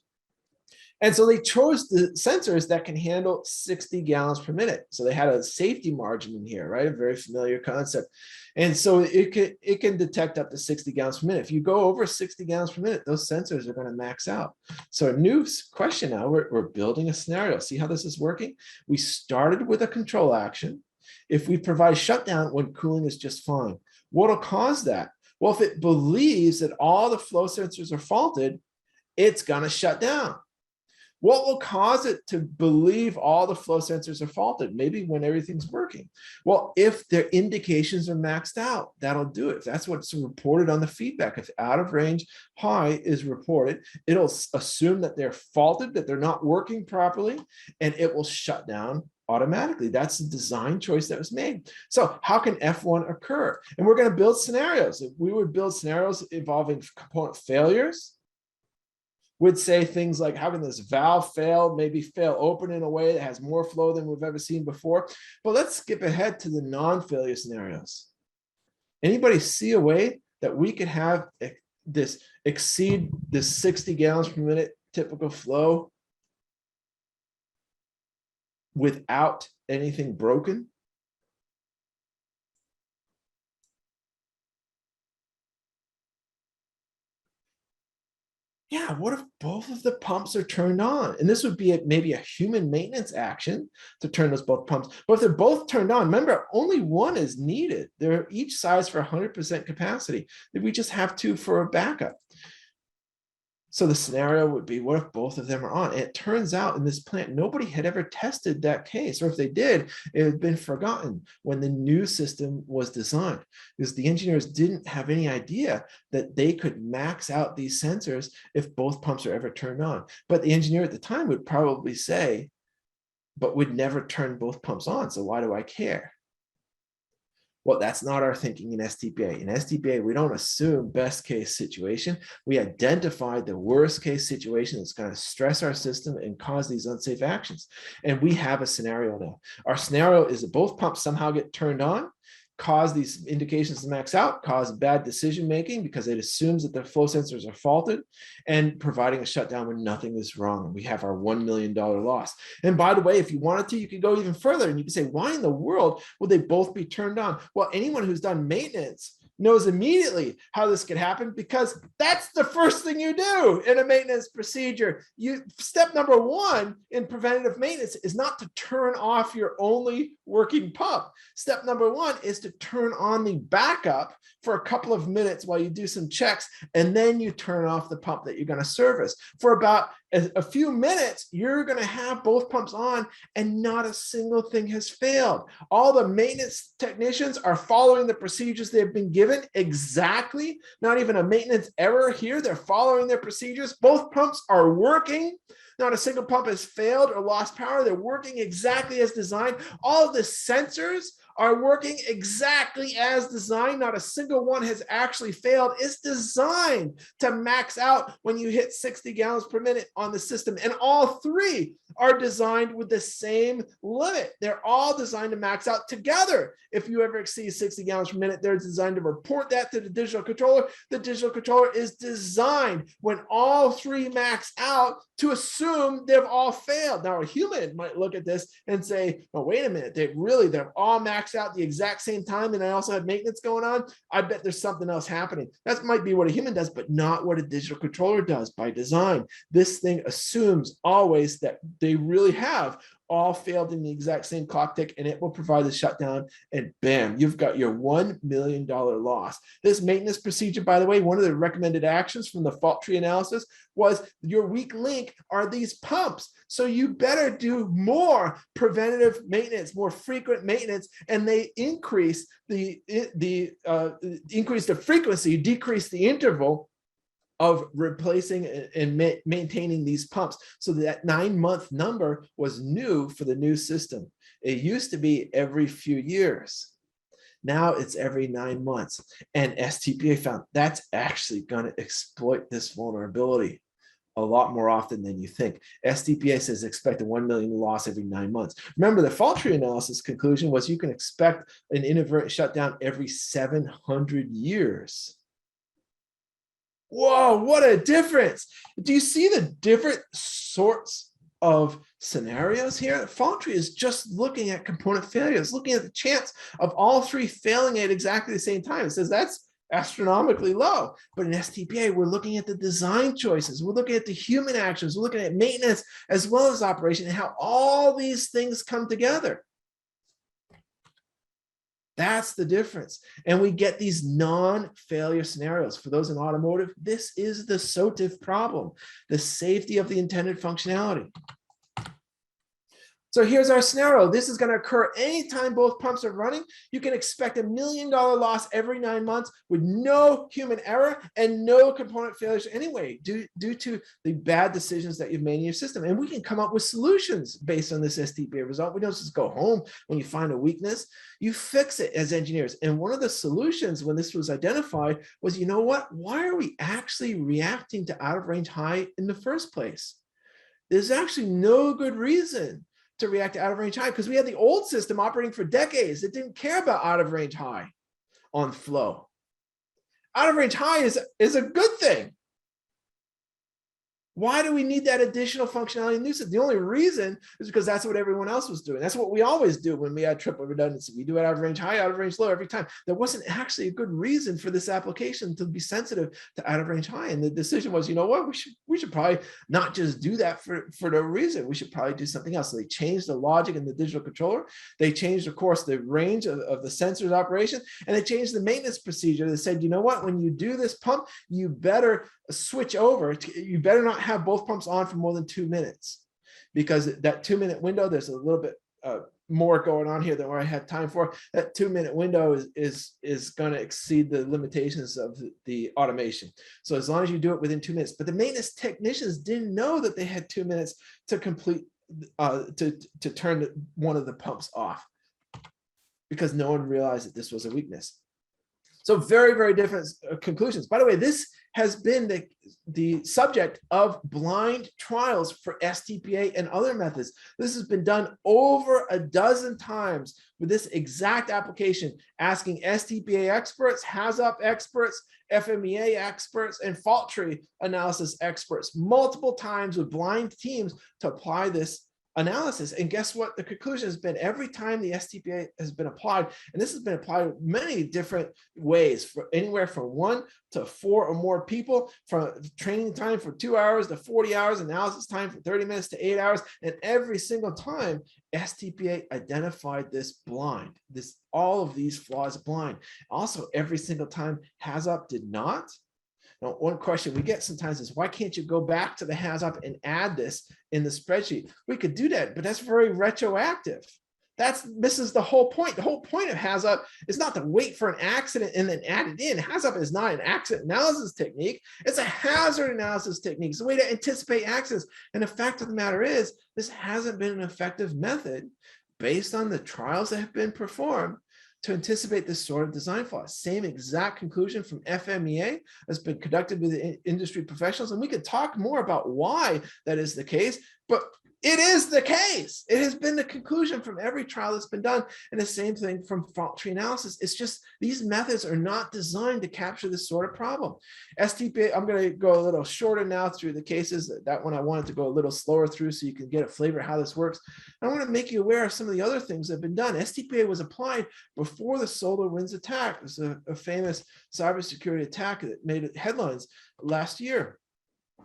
And so they chose the sensors that can handle 60 gallons per minute. So they had a safety margin in here, right? A very familiar concept. And so it can detect up to 60 gallons per minute. If you go over 60 gallons per minute, those sensors are going to max out. So a new question now, we're building a scenario. See how this is working? We started with a control action. If we provide shutdown when cooling is just fine, what will cause that? Well, if it believes that all the flow sensors are faulted, it's going to shut down. What will cause it to believe all the flow sensors are faulted? Maybe when everything's working. Well, if their indications are maxed out, that'll do it. If that's what's reported on the feedback, if out of range high is reported, it'll assume that they're faulted, that they're not working properly, and it will shut down automatically. That's the design choice that was made. So how can F1 occur? And we're going to build scenarios. If we would build scenarios involving component failures, would say things like, how can this valve fail, maybe fail open in a way that has more flow than we've ever seen before. But let's skip ahead to the non-failure scenarios. Anybody see a way that we could have this exceed this 60 gallons per minute typical flow without anything broken? Yeah, what if both of the pumps are turned on? And this would be maybe a human maintenance action to turn those both pumps. But if they're both turned on, remember, only one is needed. They're each sized for 100% capacity. We just have two for a backup. So the scenario would be, what if both of them are on? And it turns out in this plant, nobody had ever tested that case, or if they did, it had been forgotten when the new system was designed, because the engineers didn't have any idea that they could max out these sensors if both pumps are ever turned on. But the engineer at the time would probably say, but we'd never turn both pumps on, so why do I care? Well, that's not our thinking in STPA. In STPA, we don't assume best case situation. We identify the worst case situation that's going to stress our system and cause these unsafe actions. And we have a scenario now. Our scenario is that both pumps somehow get turned on, cause these indications to max out, cause bad decision making because it assumes that the flow sensors are faulted, and providing a shutdown when nothing is wrong. We have our $1 million loss. And by the way, if you wanted to, you could go even further and you could say, why in the world would they both be turned on? Well, anyone who's done maintenance knows immediately how this could happen, because that's the first thing you do in a maintenance procedure. Step number one in preventative maintenance is not to turn off your only working pump. Step number one is to turn on the backup for a couple of minutes while you do some checks, and then you turn off the pump that you're going to service. For about a few minutes, you're going to have both pumps on and not a single thing has failed. All the maintenance technicians are following the procedures they've been given exactly. Not even a maintenance error here. They're following their procedures. Both pumps are working. Not a single pump has failed or lost power. They're working exactly as designed. All of the sensors are working exactly as designed. Not a single one has actually failed. It's designed to max out when you hit 60 gallons per minute on the system. And all three are designed with the same limit. They're all designed to max out together. If you ever exceed 60 gallons per minute, they're designed to report that to the digital controller. The digital controller is designed when all three max out to assume they've all failed. Now, a human might look at this and say, oh, wait a minute, they're all maxed out at the exact same time, and I also have maintenance going on. I bet there's something else happening. That might be what a human does, but not what a digital controller does by design. This thing assumes always that they really have all failed in the exact same clock tick, and it will provide the shutdown, and bam, you've got your $1 million loss. This maintenance procedure, by the way, one of the recommended actions from the fault tree analysis was your weak link are these pumps. So you better do more preventative maintenance, more frequent maintenance, and they increase the frequency, decrease the interval of replacing and maintaining these pumps. So that 9-month number was new for the new system. It used to be every few years. Now it's every 9 months. And STPA found that's actually going to exploit this vulnerability a lot more often than you think. STPA says expect a 1 million loss every 9 months. Remember, the fault tree analysis conclusion was you can expect an inadvertent shutdown every 700 years. Whoa, what a difference. Do you see the different sorts of scenarios here? The fault tree is just looking at component failures, looking at the chance of all three failing at exactly the same time. It says that's astronomically low. But in STPA, we're looking at the design choices. We're looking at the human actions. We're looking at maintenance as well as operation and how all these things come together. That's the difference. And we get these non-failure scenarios. For those in automotive, this is the SOTIF problem, the safety of the intended functionality. So here's our scenario. This is going to occur anytime both pumps are running. You can expect $1 million loss every 9 months with no human error and no component failures anyway, due to the bad decisions that you've made in your system. And we can come up with solutions based on this STPA result. We don't just go home when you find a weakness. You fix it as engineers. And one of the solutions when this was identified was, you know what? Why are we actually reacting to out-of-range high in the first place? There's actually no good reason to react to out-of-range high because we had the old system operating for decades that didn't care about out-of-range high on flow. Out-of-range high is a good thing. Why do we need that additional functionality in the new system? The only reason is because that's what everyone else was doing. That's what we always do when we had triple redundancy. We do it out of range high, out of range low every time. There wasn't actually a good reason for this application to be sensitive to out of range high. And the decision was, you know what, we should probably not just do that for no reason. We should probably do something else. So they changed the logic in the digital controller. They changed, of course, the range of the sensor's operation, and they changed the maintenance procedure. They said, you know what, when you do this pump, you better switch over. You better not have both pumps on for more than 2 minutes, because that 2-minute window, there's a little bit more going on here than what I had time for. That 2-minute window is going to exceed the limitations of the automation. So as long as you do it within 2 minutes, but the maintenance technicians didn't know that they had 2 minutes to complete to turn one of the pumps off, because no one realized that this was a weakness. So very, very different conclusions. By the way, this has been the subject of blind trials for STPA and other methods. This has been done over a dozen times with this exact application, asking STPA experts, HAZOP experts, FMEA experts, and fault tree analysis experts multiple times with blind teams to apply this analysis. And guess what? The conclusion has been every time the STPA has been applied, and this has been applied many different ways, for anywhere from 1 to 4 or more people, from training time for 2 hours to 40 hours, analysis time from 30 minutes to 8 hours. And every single time STPA identified this blind, all of these flaws blind. Also, every single time HAZOP did not. Now, one question we get sometimes is, why can't you go back to the HAZOP and add this in the spreadsheet? We could do that, but that's very retroactive. That misses the whole point. The whole point of HAZOP is not to wait for an accident and then add it in. HAZOP is not an accident analysis technique. It's a hazard analysis technique. It's a way to anticipate accidents. And the fact of the matter is, this hasn't been an effective method based on the trials that have been performed to anticipate this sort of design flaw. Same exact conclusion from FMEA has been conducted with industry professionals, and we could talk more about why that is the case, but it is the case. It has been the conclusion from every trial that's been done, and the same thing from fault tree analysis. It's just these methods are not designed to capture this sort of problem. STPA, I'm going to go a little shorter now through the cases. That one I wanted to go a little slower through so you can get a flavor of how this works. I want to make you aware of some of the other things that have been done. STPA was applied before the SolarWinds attack. It was a famous cybersecurity attack that made headlines last year.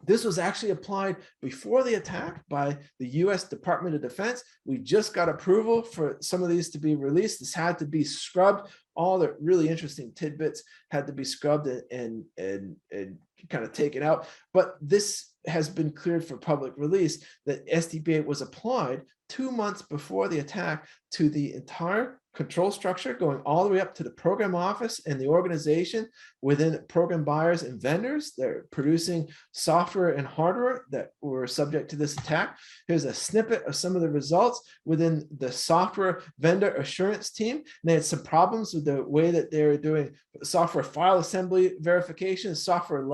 This was actually applied before the attack by the US Department of Defense. We just got approval for some of these to be released. This had to be scrubbed. All the really interesting tidbits had to be scrubbed and kind of taken out. But this has been cleared for public release that STPA was applied 2 months before the attack to the entire control structure, going all the way up to the program office and the organization within program buyers and vendors. They're producing software and hardware that were subject to this attack. Here's a snippet of some of the results within the software vendor assurance team. And they had some problems with the way that they were doing software file assembly verification, software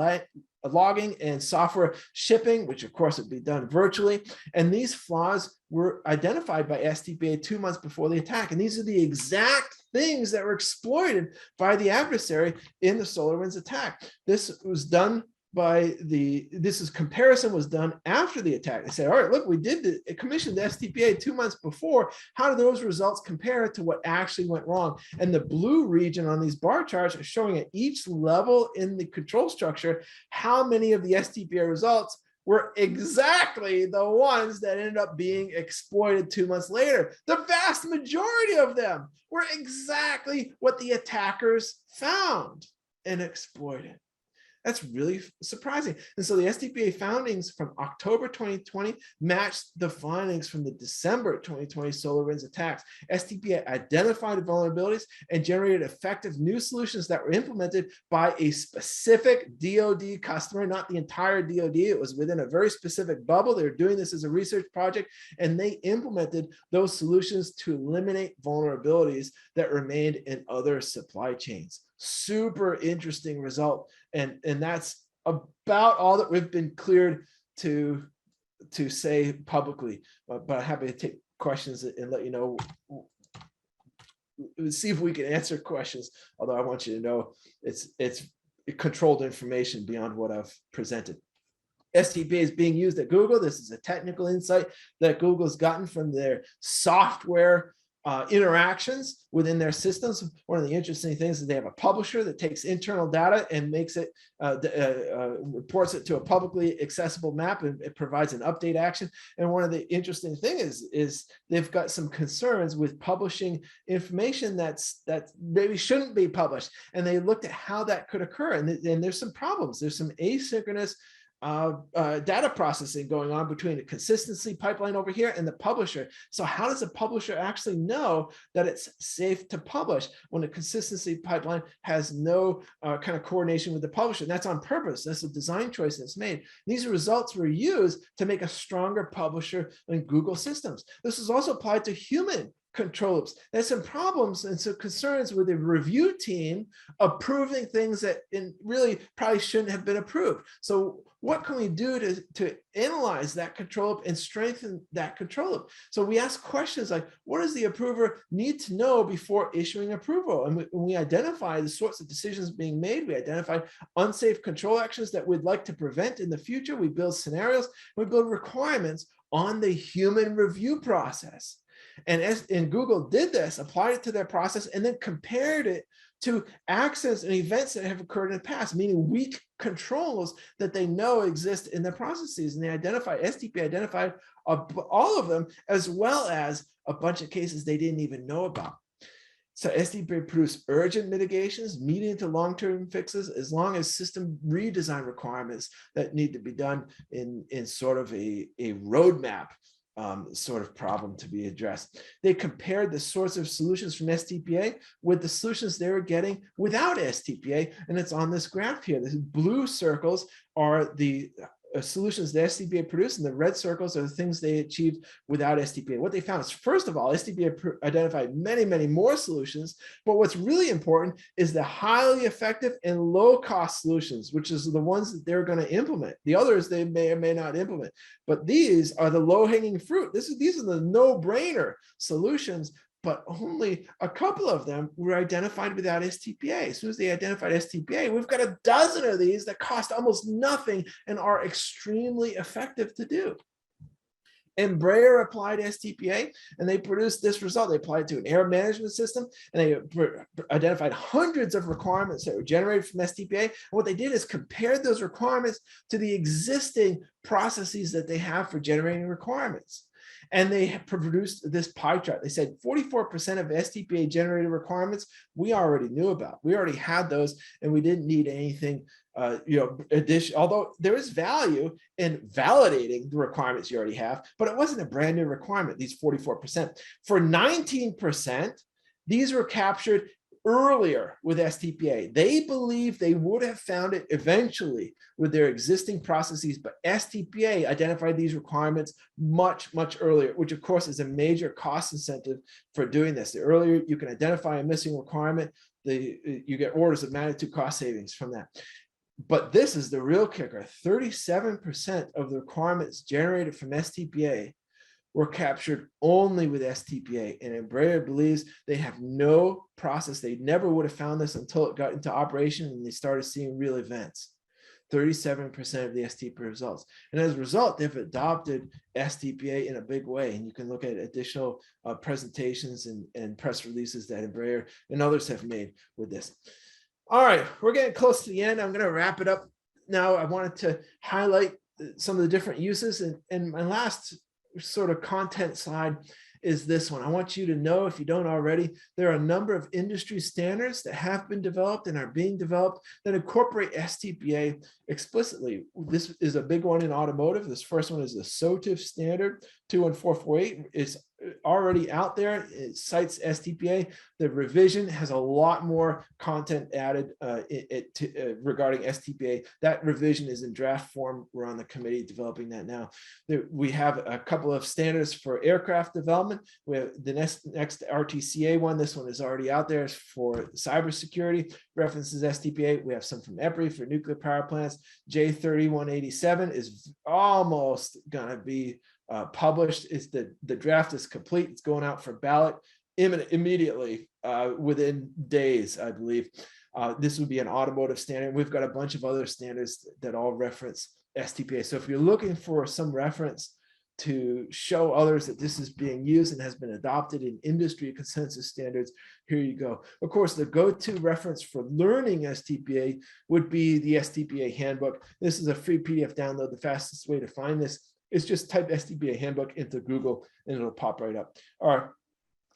logging, and software shipping, which of course would be done virtually. And these flaws were identified by STPA 2 months before the attack. And these are the exact things that were exploited by the adversary in the SolarWinds attack. This was done by comparison was done after the attack. They said, all right, look, we commissioned the STPA 2 months before. How do those results compare to what actually went wrong? And the blue region on these bar charts are showing at each level in the control structure how many of the STPA results were exactly the ones that ended up being exploited 2 months later. The vast majority of them were exactly what the attackers found and exploited. That's really surprising. And so the STPA findings from October 2020 matched the findings from the December 2020 SolarWinds attacks. STPA identified vulnerabilities and generated effective new solutions that were implemented by a specific DoD customer, not the entire DoD. It was within a very specific bubble. They were doing this as a research project, and they implemented those solutions to eliminate vulnerabilities that remained in other supply chains. Super interesting result, and that's about all that we've been cleared to say publicly. But I'm happy to take questions and let you know. Let's see if we can answer questions. Although I want you to know it's controlled information beyond what I've presented. STPA is being used at Google. This is a technical insight that Google's gotten from their software interactions within their systems. One of the interesting things is they have a publisher that takes internal data and makes it, reports it to a publicly accessible map, and it provides an update action. And one of the interesting things is they've got some concerns with publishing information that maybe shouldn't be published. And they looked at how that could occur. And there's some problems. There's some asynchronous data processing going on between a consistency pipeline over here and the publisher. So how does a publisher actually know that it's safe to publish when the consistency pipeline has no kind of coordination with the publisher? And that's on purpose. That's a design choice that's made. These results were used to make a stronger publisher in Google systems. This is also applied to human control loops. There's some problems and some concerns with the review team approving things that really probably shouldn't have been approved. So what can we do to analyze that control loop and strengthen that control loop? So we ask questions like, what does the approver need to know before issuing approval? And when we identify the sorts of decisions being made, we identify unsafe control actions that we'd like to prevent in the future. We build scenarios, we build requirements on the human review process. And Google did this, applied it to their process, and then compared it to accidents and events that have occurred in the past, meaning weak controls that they know exist in their processes. And STPA identified all of them, as well as a bunch of cases they didn't even know about. So STPA produced urgent mitigations, medium to long-term fixes, as long as system redesign requirements that need to be done in sort of a roadmap sort of problem to be addressed. They compared the sorts of solutions from STPA with the solutions they were getting without STPA, and it's on this graph here. The blue circles are the solutions the STPA produced, and the red circles are the things they achieved without STPA. What they found is, first of all, STPA identified many, many more solutions, but what's really important is the highly effective and low-cost solutions, which is the ones that they're going to implement. The others they may or may not implement, but these are the low-hanging fruit. These are the no-brainer solutions, but only a couple of them were identified without STPA. As soon as they identified STPA, we've got a dozen of these that cost almost nothing and are extremely effective to do. Embraer applied STPA and they produced this result. They applied it to an error management system and they identified hundreds of requirements that were generated from STPA. And what they did is compared those requirements to the existing processes that they have for generating requirements. And they produced this pie chart. They said 44% of STPA generated requirements we already knew about. We already had those, and we didn't need anything, additional. Although there is value in validating the requirements you already have, but it wasn't a brand new requirement. These 44%. For 19%, these were captured earlier with STPA. They believe they would have found it eventually with their existing processes, but STPA identified these requirements much, much earlier, which of course is a major cost incentive for doing this. The earlier you can identify a missing requirement, you get orders of magnitude cost savings from that. But this is the real kicker. 37% of the requirements generated from STPA were captured only with STPA, and Embraer believes they have no process. They never would have found this until it got into operation and they started seeing real events. 37% of the STPA results. And as a result, they've adopted STPA in a big way. And you can look at additional presentations and press releases that Embraer and others have made with this. All right, we're getting close to the end. I'm going to wrap it up now. I wanted to highlight some of the different uses, and my last sort of content slide is this one. I want you to know, if you don't already, there are a number of industry standards that have been developed and are being developed that incorporate STPA explicitly. This is a big one in automotive. This first one is the SOTIF standard 21448. It's already out there. It cites STPA. The revision has a lot more content added regarding STPA. That revision is in draft form. We're on the committee developing that now. We have a couple of standards for aircraft development. We have the next RTCA one. This one is already out there for cybersecurity, references STPA. We have some from EPRI for nuclear power plants. J3187 is almost going to be published. Is the draft is complete. It's going out for ballot immediately within days, I believe. This would be an automotive standard. We've got a bunch of other standards that all reference STPA. So if you're looking for some reference to show others that this is being used and has been adopted in industry consensus standards, here you go. Of course, the go-to reference for learning STPA would be the STPA handbook. This is a free PDF download. The fastest way to find this is just type STPA handbook into Google and it'll pop right up. Our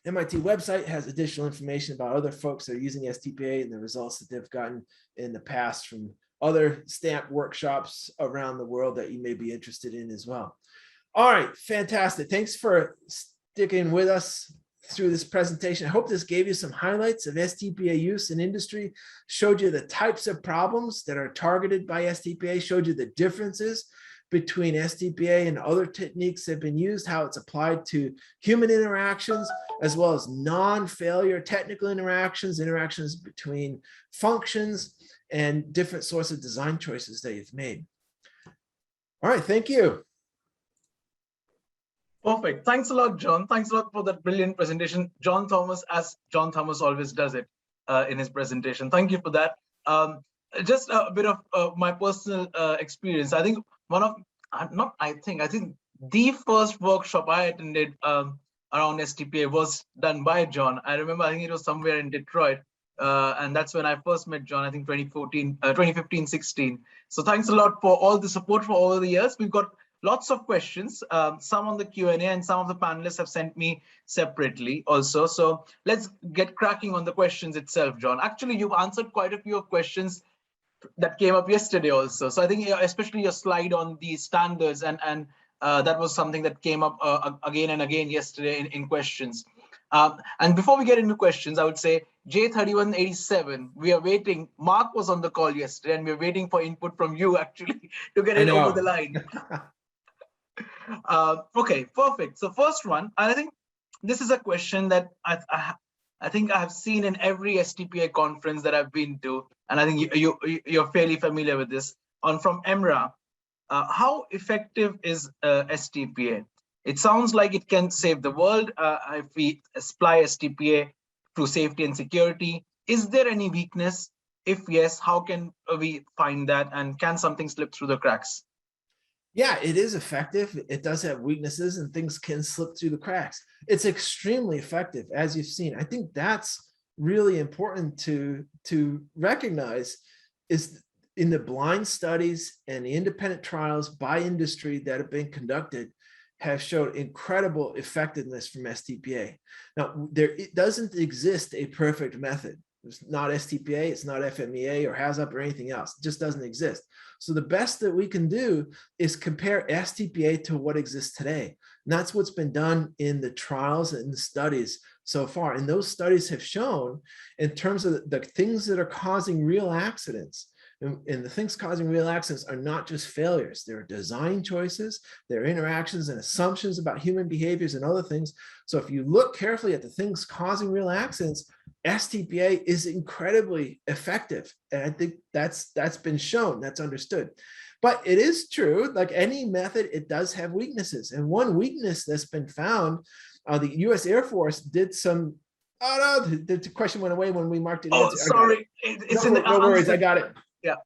MIT website has additional information about other folks that are using STPA and the results that they've gotten in the past from other stamp workshops around the world that you may be interested in as well. All right, fantastic. Thanks for sticking with us through this presentation. I hope this gave you some highlights of STPA use in industry, showed you the types of problems that are targeted by STPA, showed you the differences between STPA and other techniques that have been used, how it's applied to human interactions, as well as non-failure technical interactions, interactions between functions, and different sorts of design choices that you've made. All right, thank you. Perfect. Thanks a lot, John. Thanks a lot for that brilliant presentation. John Thomas, as John Thomas always does it in his presentation. Thank you for that. Just a bit of my personal experience. I think I think the first workshop I attended around STPA was done by John. I remember, I think it was somewhere in Detroit. And that's when I first met John, I think 2015, 16. So thanks a lot for all the support for all the years. We've got lots of questions, some on the Q&A, and some of the panelists have sent me separately also. So let's get cracking on the questions itself, John. Actually, you've answered quite a few of questions that came up yesterday also. So I think especially your slide on the standards, and that was something that came up again and again yesterday in questions. And before we get into questions, I would say J3187, we are waiting. Mark was on the call yesterday, and we're waiting for input from you actually to get it over the line. Okay, perfect. So first one, I think this is a question that I think I have seen in every STPA conference that I've been to, and I think you're fairly familiar with this. From Emra, how effective is STPA? It sounds like it can save the world if we apply STPA to safety and security. Is there any weakness? If yes, how can we find that? And can something slip through the cracks? Yeah, it is effective. It does have weaknesses and things can slip through the cracks. It's extremely effective, as you've seen. I think that's really important to recognize is in the blind studies and the independent trials by industry that have been conducted have showed incredible effectiveness from STPA. Now, it doesn't exist a perfect method. It's not STPA, it's not FMEA or HAZOP or anything else. It just doesn't exist. So the best that we can do is compare STPA to what exists today. And that's what's been done in the trials and the studies so far. And those studies have shown in terms of the things that are causing real accidents, and the things causing real accidents are not just failures. There are design choices, there are interactions and assumptions about human behaviors and other things. So if you look carefully at the things causing real accidents, STPA is incredibly effective. And I think that's been shown, that's understood. But it is true, like any method, it does have weaknesses. And one weakness that's been found, the US Air Force did some, oh no, the question went away when we marked it. Oh, sorry. It's no worries, I got it. Yeah.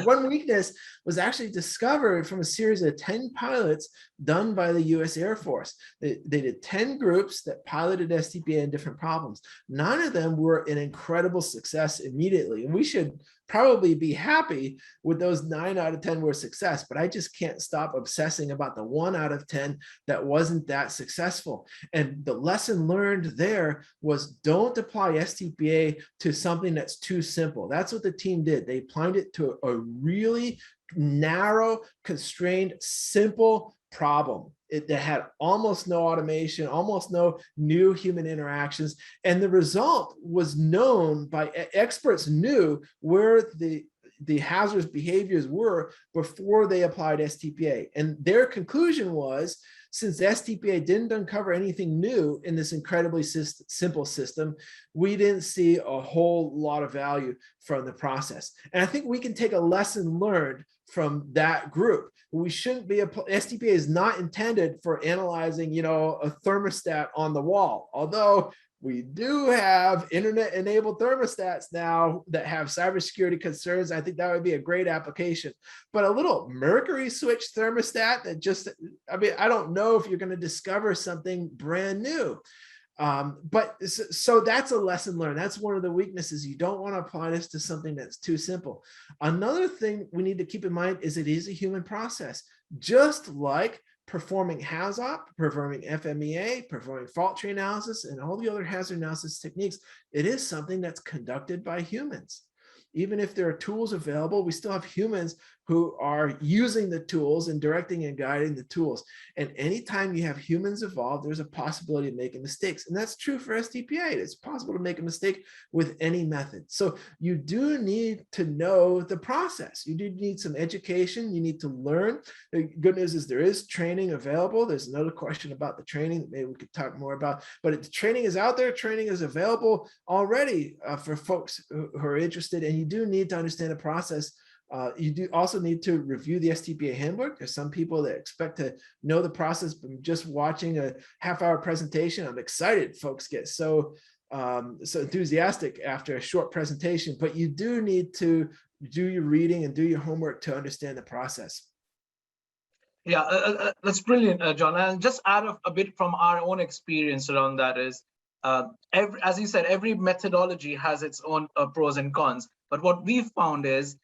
One weakness was actually discovered from a series of 10 pilots done by the US Air Force. They did 10 groups that piloted STPA and different problems. 9 of them were an incredible success immediately. And we should probably be happy with those 9 out of 10 were success, but I just can't stop obsessing about the 1 out of 10 that wasn't that successful. And the lesson learned there was don't apply STPA to something that's too simple. That's what the team did. They applied it to a really narrow, constrained, simple problem. It had almost no automation, almost no new human interactions. And the result was known by experts, knew where the hazardous behaviors were before they applied STPA. And their conclusion was, since STPA didn't uncover anything new in this incredibly simple system, we didn't see a whole lot of value from the process. And I think we can take a lesson learned from that group. We shouldn't be, STPA is not intended for analyzing, a thermostat on the wall, although we do have internet-enabled thermostats now that have cybersecurity concerns. I think that would be a great application. But a little mercury switch thermostat that just, I don't know if you're going to discover something brand new. So that's a lesson learned. That's one of the weaknesses. You don't want to apply this to something that's too simple. Another thing we need to keep in mind is it is a human process, just like performing HAZOP, performing FMEA, performing fault tree analysis, and all the other hazard analysis techniques. It is something that's conducted by humans. Even if there are tools available, we still have humans who are using the tools and directing and guiding the tools. And anytime you have humans involved, there's a possibility of making mistakes. And that's true for STPA. It's possible to make a mistake with any method. So you do need to know the process. You do need some education. You need to learn. The good news is there is training available. There's another question about the training that maybe we could talk more about, but the training is out there. Training is available already for folks who are interested, and you do need to understand the process. You do also need to review the STPA handbook. There's some people that expect to know the process from just watching a half-hour presentation. I'm excited folks get so enthusiastic after a short presentation, but you do need to do your reading and do your homework to understand the process. Yeah, that's brilliant, John. And just add a bit from our own experience around that is, as you said, every methodology has its own pros and cons. But what we've found is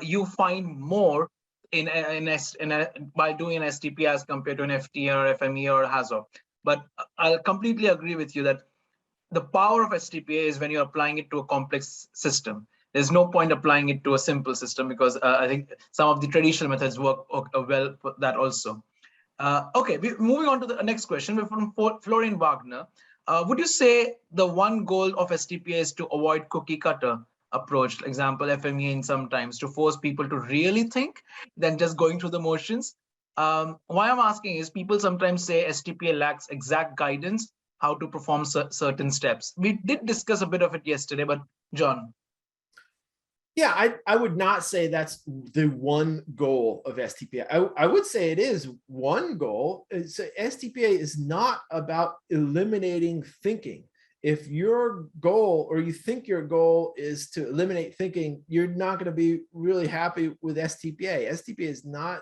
you find more by doing an STP as compared to an FT or FME or HAZOP. But I'll completely agree with you that the power of STPA is when you're applying it to a complex system. There's no point applying it to a simple system because I think some of the traditional methods work well for that also. Okay, moving on to the next question. We're from Florian Wagner. Would you say the one goal of STPA is to avoid cookie cutter approach, for example, FMEA in sometimes, to force people to really think than just going through the motions? Why I'm asking is people sometimes say STPA lacks exact guidance how to perform certain steps. We did discuss a bit of it yesterday, but John. Yeah, I would not say that's the one goal of STPA. I would say it is one goal. So STPA is not about eliminating thinking. If your goal, or you think your goal, is to eliminate thinking, you're not going to be really happy with STPA. STPA is not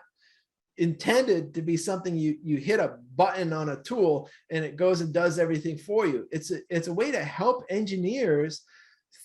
intended to be something you hit a button on a tool and it goes and does everything for you. It's a way to help engineers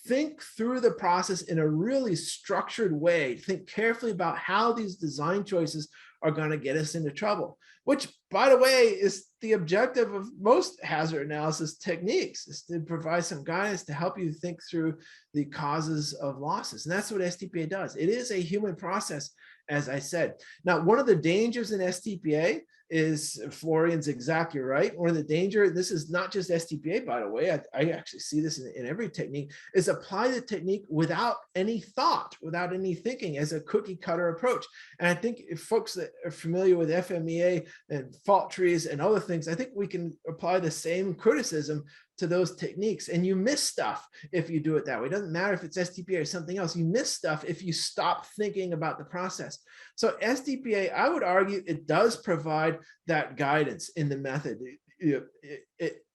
think through the process in a really structured way, think carefully about how these design choices are going to get us into trouble, which, by the way, is the objective of most hazard analysis techniques, is to provide some guidance to help you think through the causes of losses. And that's what STPA does. It is a human process, as I said. Now, one of the dangers in STPA is, Florian's exactly right. One of the danger, this is not just STPA, by the way, I actually see this in every technique, is apply the technique without any thought, without any thinking, as a cookie cutter approach. And I think if folks that are familiar with FMEA and fault trees and other things, I think we can apply the same criticism to those techniques. And you miss stuff if you do it that way. It doesn't matter if it's STPA or something else. You miss stuff if you stop thinking about the process. So STPA, I would argue, it does provide that guidance in the method.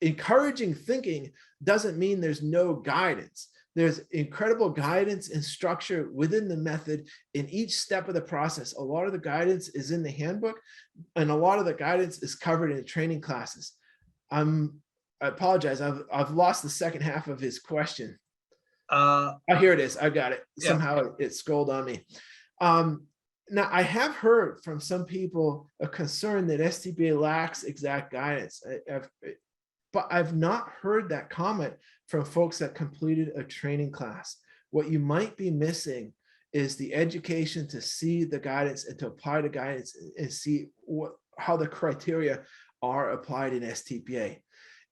Encouraging thinking doesn't mean there's no guidance. There's incredible guidance and structure within the method in each step of the process. A lot of the guidance is in the handbook, and a lot of the guidance is covered in training classes. I apologize. I've lost the second half of his question. Oh, here it is. I got it. Yeah. Somehow it scrolled on me. Now, I have heard from some people a concern that STPA lacks exact guidance, but I've not heard that comment from folks that completed a training class. What you might be missing is the education to see the guidance and to apply the guidance and see how the criteria are applied in STPA.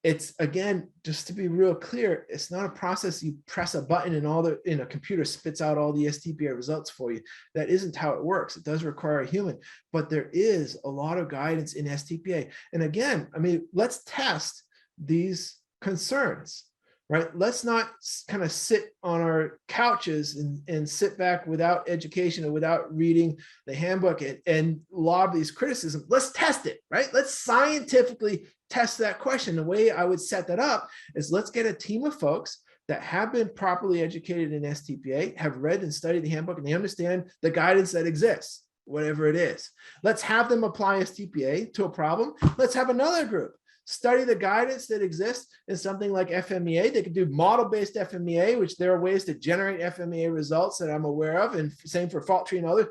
It's, again, just to be real clear, it's not a process you press a button and a computer spits out all the STPA results for you. That isn't how it works. It does require a human, but there is a lot of guidance in STPA. And again, I mean, let's test these concerns, right? Let's not kind of sit on our couches and sit back without education and without reading the handbook and lob these criticisms. Let's test it, right? Let's scientifically test that question. The way I would set that up is, let's get a team of folks that have been properly educated in STPA, have read and studied the handbook, and they understand the guidance that exists, whatever it is. Let's have them apply STPA to a problem. Let's have another group study the guidance that exists in something like FMEA. They could do model-based FMEA, which there are ways to generate FMEA results that I'm aware of, and same for fault tree and others.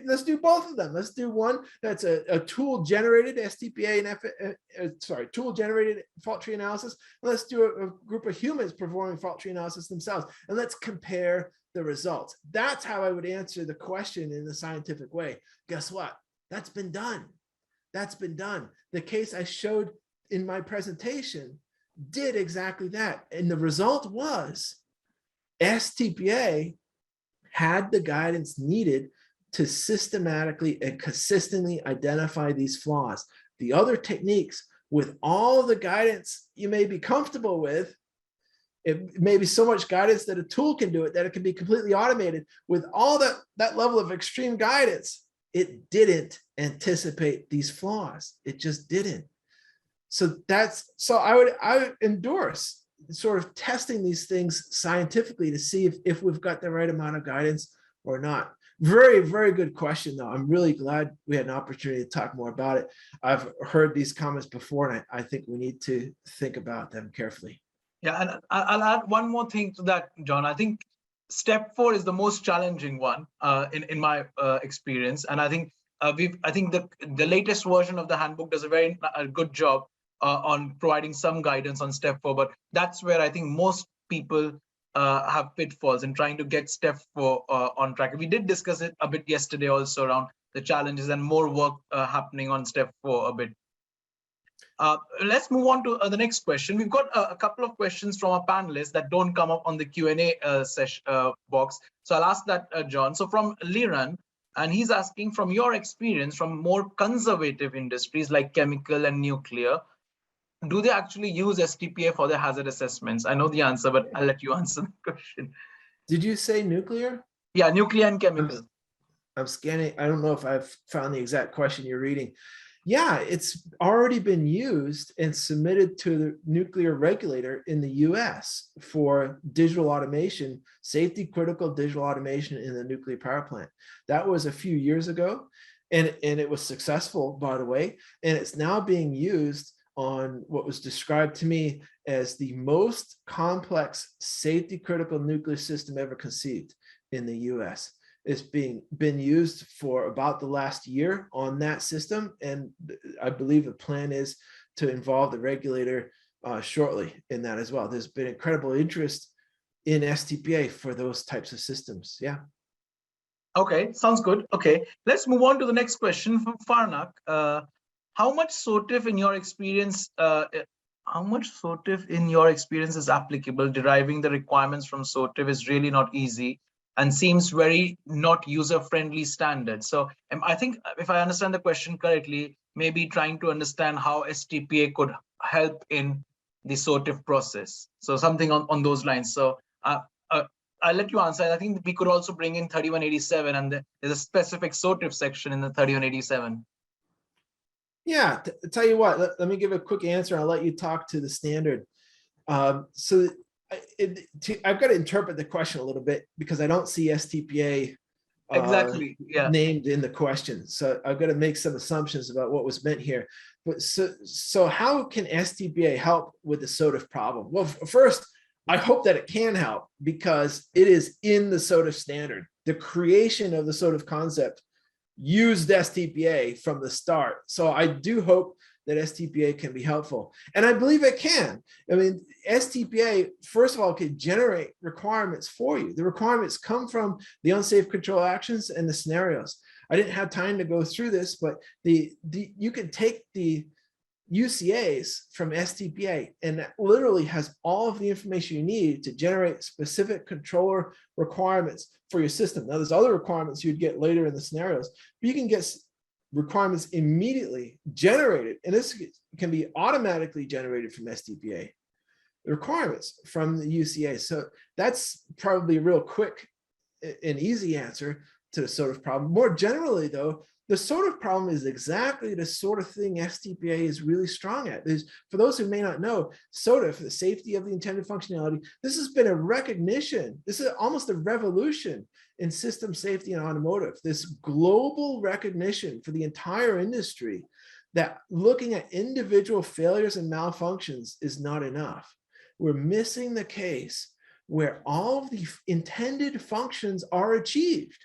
Let's do both of them. Let's do one that's a tool-generated STPA and tool-generated fault tree analysis. And let's do a group of humans performing fault tree analysis themselves, and let's compare the results. That's how I would answer the question in the scientific way. Guess what? That's been done. That's been done. The case I showed in my presentation did exactly that. And the result was STPA had the guidance needed to systematically and consistently identify these flaws. The other techniques, with all the guidance you may be comfortable with, it may be so much guidance that a tool can do it, that it can be completely automated. With all that level of extreme guidance, it didn't anticipate these flaws. It just didn't. So I would endorse sort of testing these things scientifically to see if we've got the right amount of guidance or not. Very, very good question, though. I'm really glad we had an opportunity to talk more about it. I've heard these comments before, and I think we need to think about them carefully. Yeah, and I'll add one more thing to that, John. I think step 4 is the most challenging one in my experience, and I think the latest version of the handbook does a very good job on providing some guidance on step 4, but that's where I think most people have pitfalls in trying to get step 4 on track. We did discuss it a bit yesterday also around the challenges and more work happening on step 4 a bit. Let's move on to the next question. We've got a couple of questions from our panelists that don't come up on the Q&A session box. So I'll ask that, John. So from Liran, and he's asking, from your experience from more conservative industries like chemical and nuclear, do they actually use STPA for their hazard assessments? I know the answer, but I'll let you answer the question. Did you say nuclear? Yeah, nuclear and chemical. I'm scanning. I don't know if I've found the exact question you're reading. Yeah, it's already been used and submitted to the nuclear regulator in the US for digital automation, safety critical digital automation in the nuclear power plant. That was a few years ago, and it was successful, by the way, and it's now being used on what was described to me as the most complex safety critical nuclear system ever conceived in the US. It's been used for about the last year on that system, and I believe the plan is to involve the regulator shortly in that as well. There's been incredible interest in STPA for those types of systems. Yeah. Okay, sounds good. Okay, let's move on to the next question from Farnak. How much SOTIF in your experience? Is applicable? Deriving the requirements from SOTIF is really not easy and seems very not user-friendly standard. So I think if I understand the question correctly, maybe trying to understand how STPA could help in the SOTIF process. So something on those lines. So I'll let you answer. I think we could also bring in 3187, and there's a specific SOTIF section in the 3187. Yeah, tell you what, let me give a quick answer. I'll let you talk to the standard. So I've got to interpret the question a little bit because I don't see STPA exactly named in the question. So I've got to make some assumptions about what was meant here. But so how can STPA help with the SOTIF problem? Well, first, I hope that it can help because it is in the SOTIF standard. The creation of the SOTIF concept used STPA from the start. So I do hope that STPA can be helpful. And I believe it can. I mean, STPA, first of all, can generate requirements for you. The requirements come from the unsafe control actions and the scenarios. I didn't have time to go through this, but you can take the UCAs from STPA, and that literally has all of the information you need to generate specific controller requirements for your system. Now, there's other requirements you'd get later in the scenarios, but you can get requirements immediately generated, and this can be automatically generated from STPA, the requirements from the UCA. So that's probably a real quick and easy answer to the SOTIF problem. More generally, though, the SOTIF problem is exactly the sort of thing STPA is really strong at. For those who may not know, SOTIF, the safety of the intended functionality, this has been a recognition. This is almost a revolution in system safety and automotive. This global recognition for the entire industry that looking at individual failures and malfunctions is not enough. We're missing the case where all of the intended functions are achieved.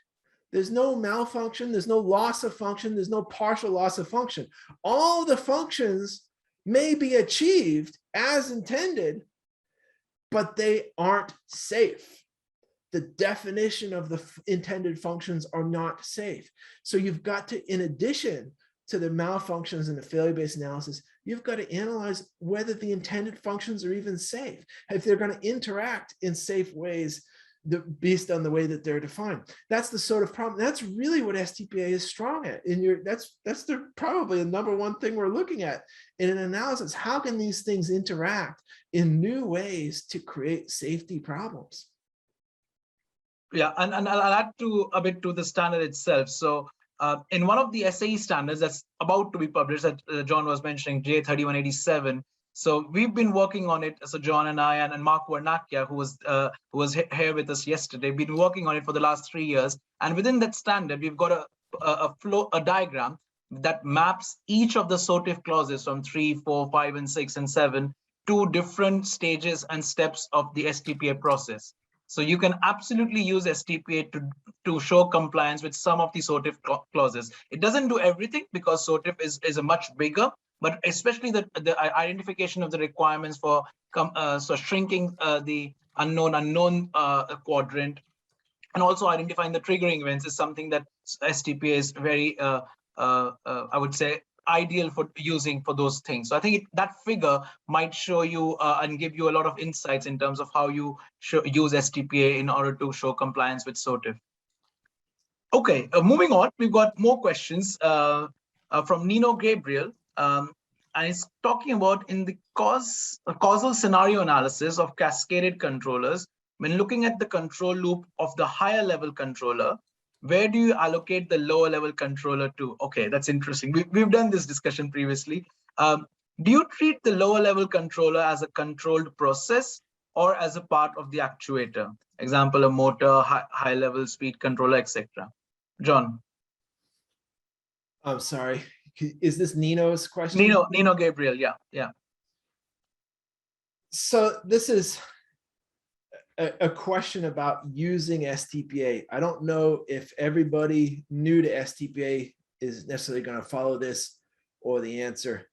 There's no malfunction, there's no loss of function, there's no partial loss of function. All the functions may be achieved as intended, but they aren't safe. The definition of the intended functions are not safe. So you've got to, in addition to the malfunctions and the failure-based analysis, you've got to analyze whether the intended functions are even safe, if they're going to interact in safe ways based on the way that they're defined. That's the sort of problem. That's really what STPA is strong at. That's probably the number one thing we're looking at in an analysis. How can these things interact in new ways to create safety problems? Yeah, and I'll add to a bit to the standard itself. So in one of the SAE standards that's about to be published that John was mentioning, J3187, so we've been working on it. So John and I and Mark Warnakia, who was here with us yesterday, been working on it for the last 3 years. And within that standard, we've got a diagram that maps each of the SOTIF clauses from 3, 4, 5, and 6, and 7 to different stages and steps of the STPA process. So you can absolutely use STPA to show compliance with some of the SOTIF clauses. It doesn't do everything because SOTIF is a much bigger, but especially the identification of the requirements for so shrinking the unknown quadrant, and also identifying the triggering events is something that STPA is very, I would say, ideal for using for those things. So I think that figure might show you and give you a lot of insights in terms of how you use STPA in order to show compliance with SOTIF. Okay, moving on, we've got more questions from Nino Gabriel. And it's talking about in the causal scenario analysis of cascaded controllers, when looking at the control loop of the higher level controller, where do you allocate the lower level controller to? Okay, that's interesting. We've done this discussion previously. Do you treat the lower level controller as a controlled process or as a part of the actuator? Example, a motor, high level speed controller, etc. John. I'm sorry. Is this Nino's question? Nino Gabriel, yeah. So this is a question about using STPA. I don't know if everybody new to STPA is necessarily going to follow this or the answer.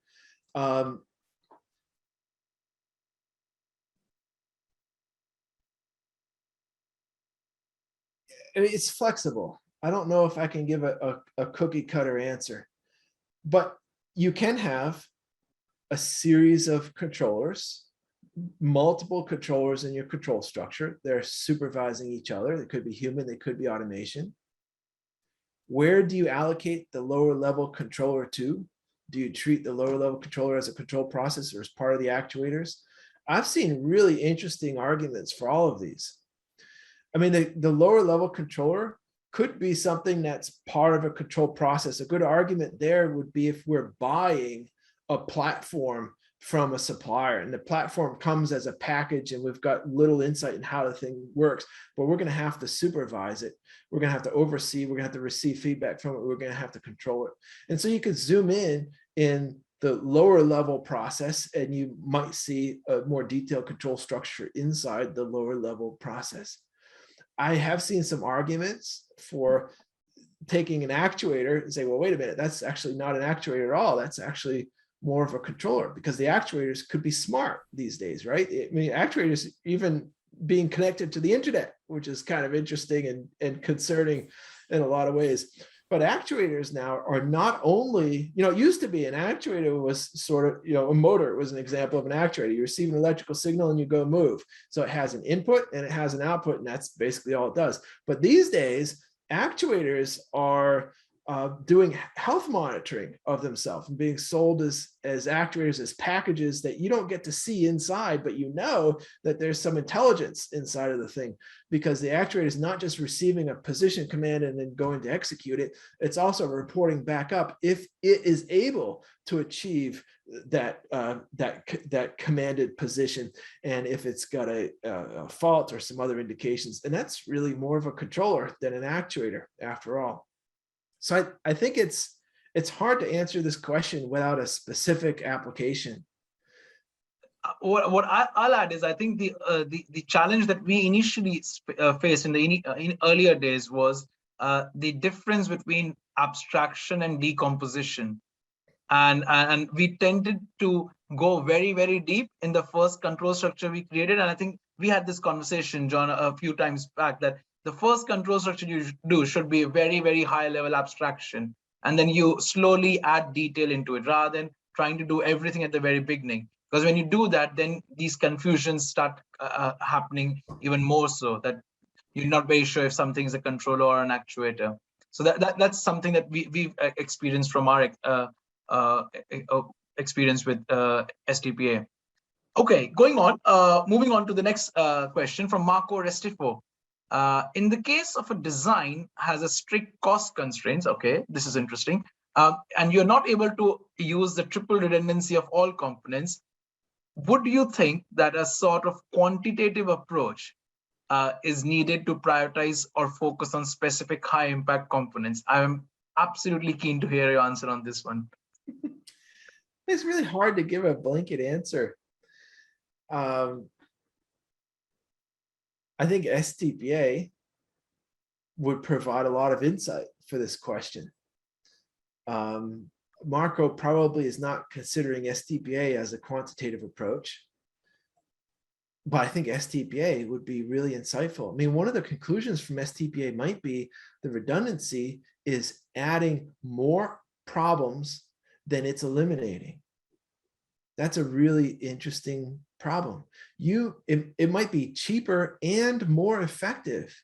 It's flexible. I don't know if I can give a cookie cutter answer, but you can have a series of controllers, multiple controllers in your control structure. They're supervising each other. They could be human, they could be automation. Where do you allocate the lower level controller to? Do you treat the lower level controller as a control process or as part of the actuators? I've seen really interesting arguments for all of these. I mean, the lower level controller could be something that's part of a control process. A good argument there would be if we're buying a platform from a supplier and the platform comes as a package and we've got little insight in how the thing works, but we're going to have to supervise it. We're going to have to oversee, we're going to have to receive feedback from it. We're going to have to control it. And so you could zoom in the lower level process and you might see a more detailed control structure inside the lower level process. I have seen some arguments for taking an actuator and say, well, wait a minute, that's actually not an actuator at all. That's actually more of a controller, because the actuators could be smart these days, right? I mean, actuators even being connected to the internet, which is kind of interesting and concerning in a lot of ways. But actuators now are not only, it used to be an actuator was sort of, a motor was an example of an actuator. You receive an electrical signal and you go move. So it has an input and it has an output, and that's basically all it does. But these days, actuators are doing health monitoring of themselves and being sold as actuators, as packages that you don't get to see inside, but you know that there's some intelligence inside of the thing, because the actuator is not just receiving a position command and then going to execute it. It's also reporting back up if it is able to achieve that commanded position, and if it's got a fault or some other indications. And that's really more of a controller than an actuator after all. So I think it's hard to answer this question without a specific application. What I'll add is I think the challenge that we initially faced in earlier days was the difference between abstraction and decomposition, and we tended to go very, very deep in the first control structure we created. And I think we had this conversation, John, a few times back, that the first control structure you do should be a very, very high level abstraction. And then you slowly add detail into it rather than trying to do everything at the very beginning. Because when you do that, then these confusions start happening even more, so that you're not very sure if something is a controller or an actuator. So that's something that we've experienced from our experience with STPA. Okay, going on, moving on to the next question from Marco Restifo. In the case of a design has a strict cost constraints, okay, this is interesting, and you're not able to use the triple redundancy of all components, would you think that a sort of quantitative approach is needed to prioritize or focus on specific high impact components? I'm absolutely keen to hear your answer on this one. It's really hard to give a blanket answer. I think STPA would provide a lot of insight for this question. Marco probably is not considering STPA as a quantitative approach, but I think STPA would be really insightful. I mean, one of the conclusions from STPA might be the redundancy is adding more problems then it's eliminating. That's a really interesting problem. It might be cheaper and more effective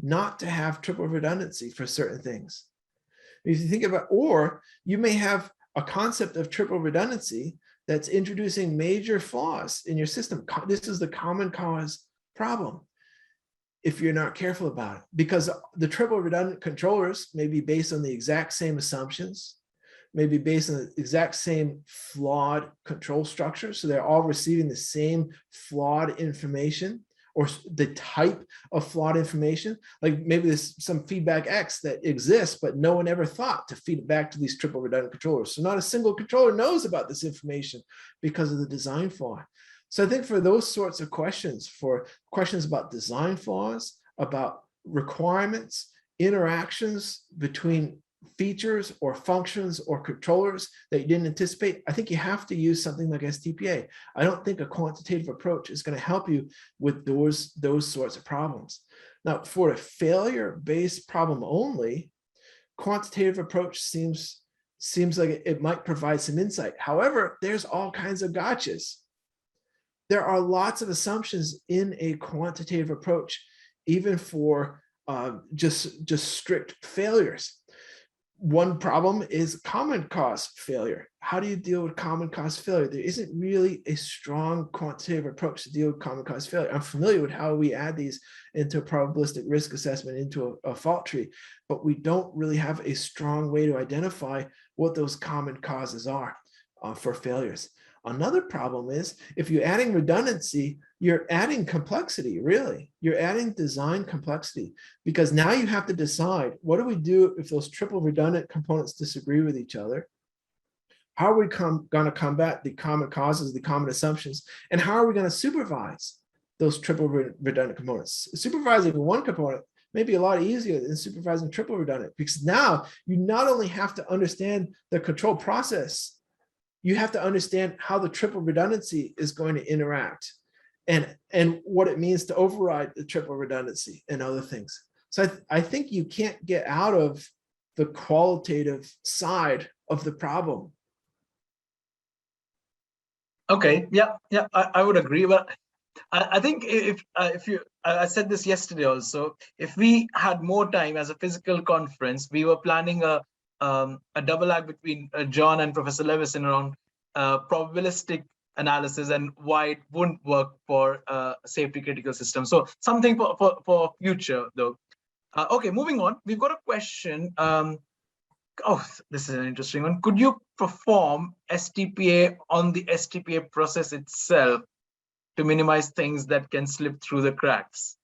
not to have triple redundancy for certain things. If you think about, or you may have a concept of triple redundancy that's introducing major flaws in your system. This is the common cause problem if you're not careful about it, because the triple redundant controllers may be based on the exact same assumptions, may be based on the exact same flawed control structure. So they're all receiving the same flawed information, or the type of flawed information. Like maybe there's some feedback X that exists, but no one ever thought to feed it back to these triple redundant controllers. So not a single controller knows about this information because of the design flaw. So I think for those sorts of questions, for questions about design flaws, about requirements, interactions between features or functions or controllers that you didn't anticipate, I think you have to use something like STPA. I don't think a quantitative approach is going to help you with those sorts of problems. Now, for a failure-based problem only, quantitative approach seems like it might provide some insight. However, there's all kinds of gotchas. There are lots of assumptions in a quantitative approach, even for just strict failures. One problem is common cause failure. How do you deal with common cause failure? There isn't really a strong quantitative approach to deal with common cause failure. I'm familiar with how we add these into a probabilistic risk assessment into a fault tree, but we don't really have a strong way to identify what those common causes are for failures. Another problem is if you're adding redundancy, you're adding complexity, really. You're adding design complexity, because now you have to decide, what do we do if those triple redundant components disagree with each other? How are we going to combat the common causes, the common assumptions, and how are we going to supervise those triple redundant components? Supervising one component may be a lot easier than supervising triple redundant, because now you not only have to understand the control process, you have to understand how the triple redundancy is going to interact and what it means to override the triple redundancy and other things. So I think you can't get out of the qualitative side of the problem. Okay, yeah, I would agree, but I think if you, I said this yesterday also, if we had more time as a physical conference, we were planning a double act between John and Professor Levison around probabilistic analysis and why it wouldn't work for a safety critical system. So something for future though. Okay, moving on. We've got a question. Oh, this is an interesting one. Could you perform STPA on the STPA process itself to minimize things that can slip through the cracks?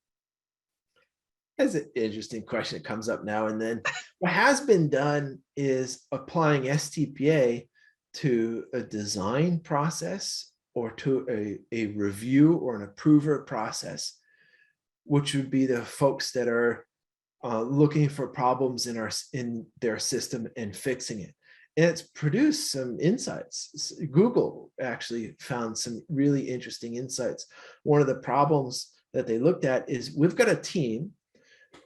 That's an interesting question. It comes up now and then. What has been done is applying STPA to a design process or to a review or an approver process, which would be the folks that are looking for problems in their system and fixing it. And it's produced some insights. Google actually found some really interesting insights. One of the problems that they looked at is we've got a team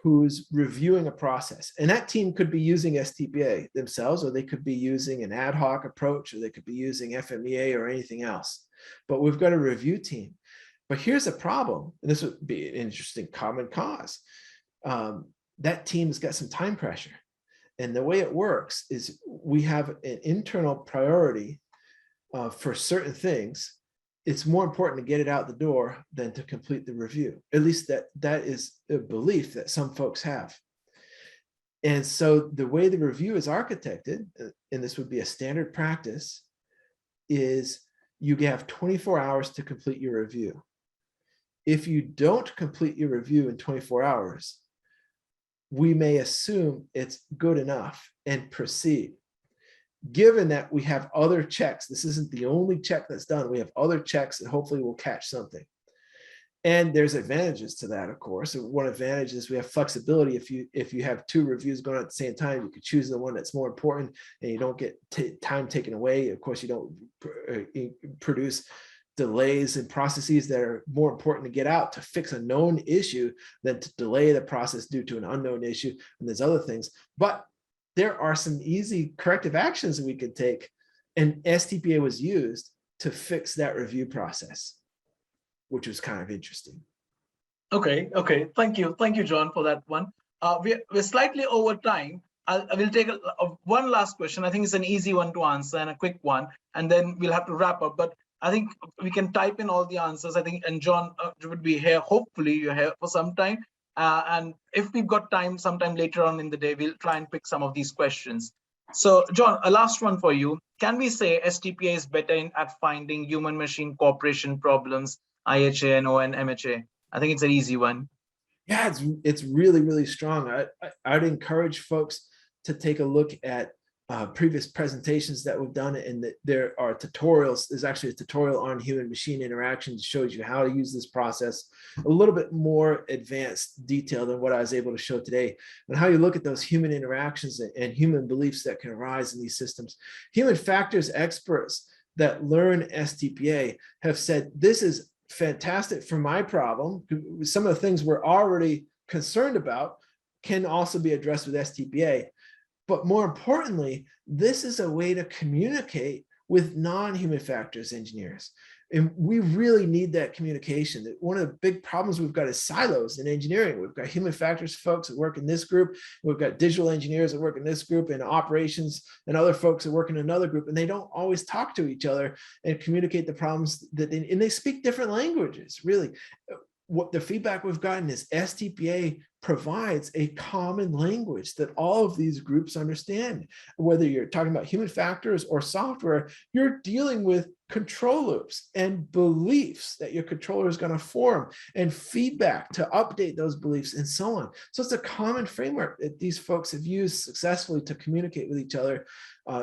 who's reviewing a process, and that team could be using STPA themselves, or they could be using an ad hoc approach, or they could be using FMEA or anything else. But we've got a review team. But here's a problem, and this would be an interesting common cause. That team's got some time pressure. And the way it works is we have an internal priority for certain things. It's more important to get it out the door than to complete the review. At least that is a belief that some folks have. And so the way the review is architected, and this would be a standard practice, is you have 24 hours to complete your review. If you don't complete your review in 24 hours, we may assume it's good enough and proceed. Given that we have other checks, this isn't the only check that's done. We have other checks that hopefully will catch something. And there's advantages to that, of course. One advantage is we have flexibility. If you have two reviews going on at the same time, you could choose the one that's more important and you don't get time taken away. Of course, you don't produce delays and processes that are more important to get out to fix a known issue than to delay the process due to an unknown issue. And there's other things. But there are some easy corrective actions that we could take And STPA was used to fix that review process, which was kind of interesting. Okay. Thank you, John, for that one. We're slightly over time. I will take one last question. I think it's an easy one to answer and a quick one, and then we'll have to wrap up. But I think we can type in all the answers. I think, and John would be here. Hopefully, you're here for some time. And if we've got time, sometime later on in the day, we'll try and pick some of these questions. So, John, a last one for you. Can we say STPA is better at finding human-machine cooperation problems, IHA, NO, and MHA? I think it's an easy one. Yeah, it's really, really strong. I'd encourage folks to take a look at previous presentations that we've done, and that there are tutorials. There's actually a tutorial on human machine interactions that shows you how to use this process, a little bit more advanced detail than what I was able to show today, and how you look at those human interactions and human beliefs that can arise in these systems. Human factors experts that learn STPA have said, this is fantastic for my problem. Some of the things we're already concerned about can also be addressed with STPA. But more importantly, this is a way to communicate with non-human factors engineers. And we really need that communication. One of the big problems we've got is silos in engineering. We've got human factors folks that work in this group. We've got digital engineers that work in this group, and operations and other folks that work in another group. And they don't always talk to each other and communicate the problems and they speak different languages, really. What the feedback we've gotten is STPA provides a common language that all of these groups understand. Whether you're talking about human factors or software, you're dealing with control loops and beliefs that your controller is going to form, and feedback to update those beliefs, and so on. So it's a common framework that these folks have used successfully to communicate with each other,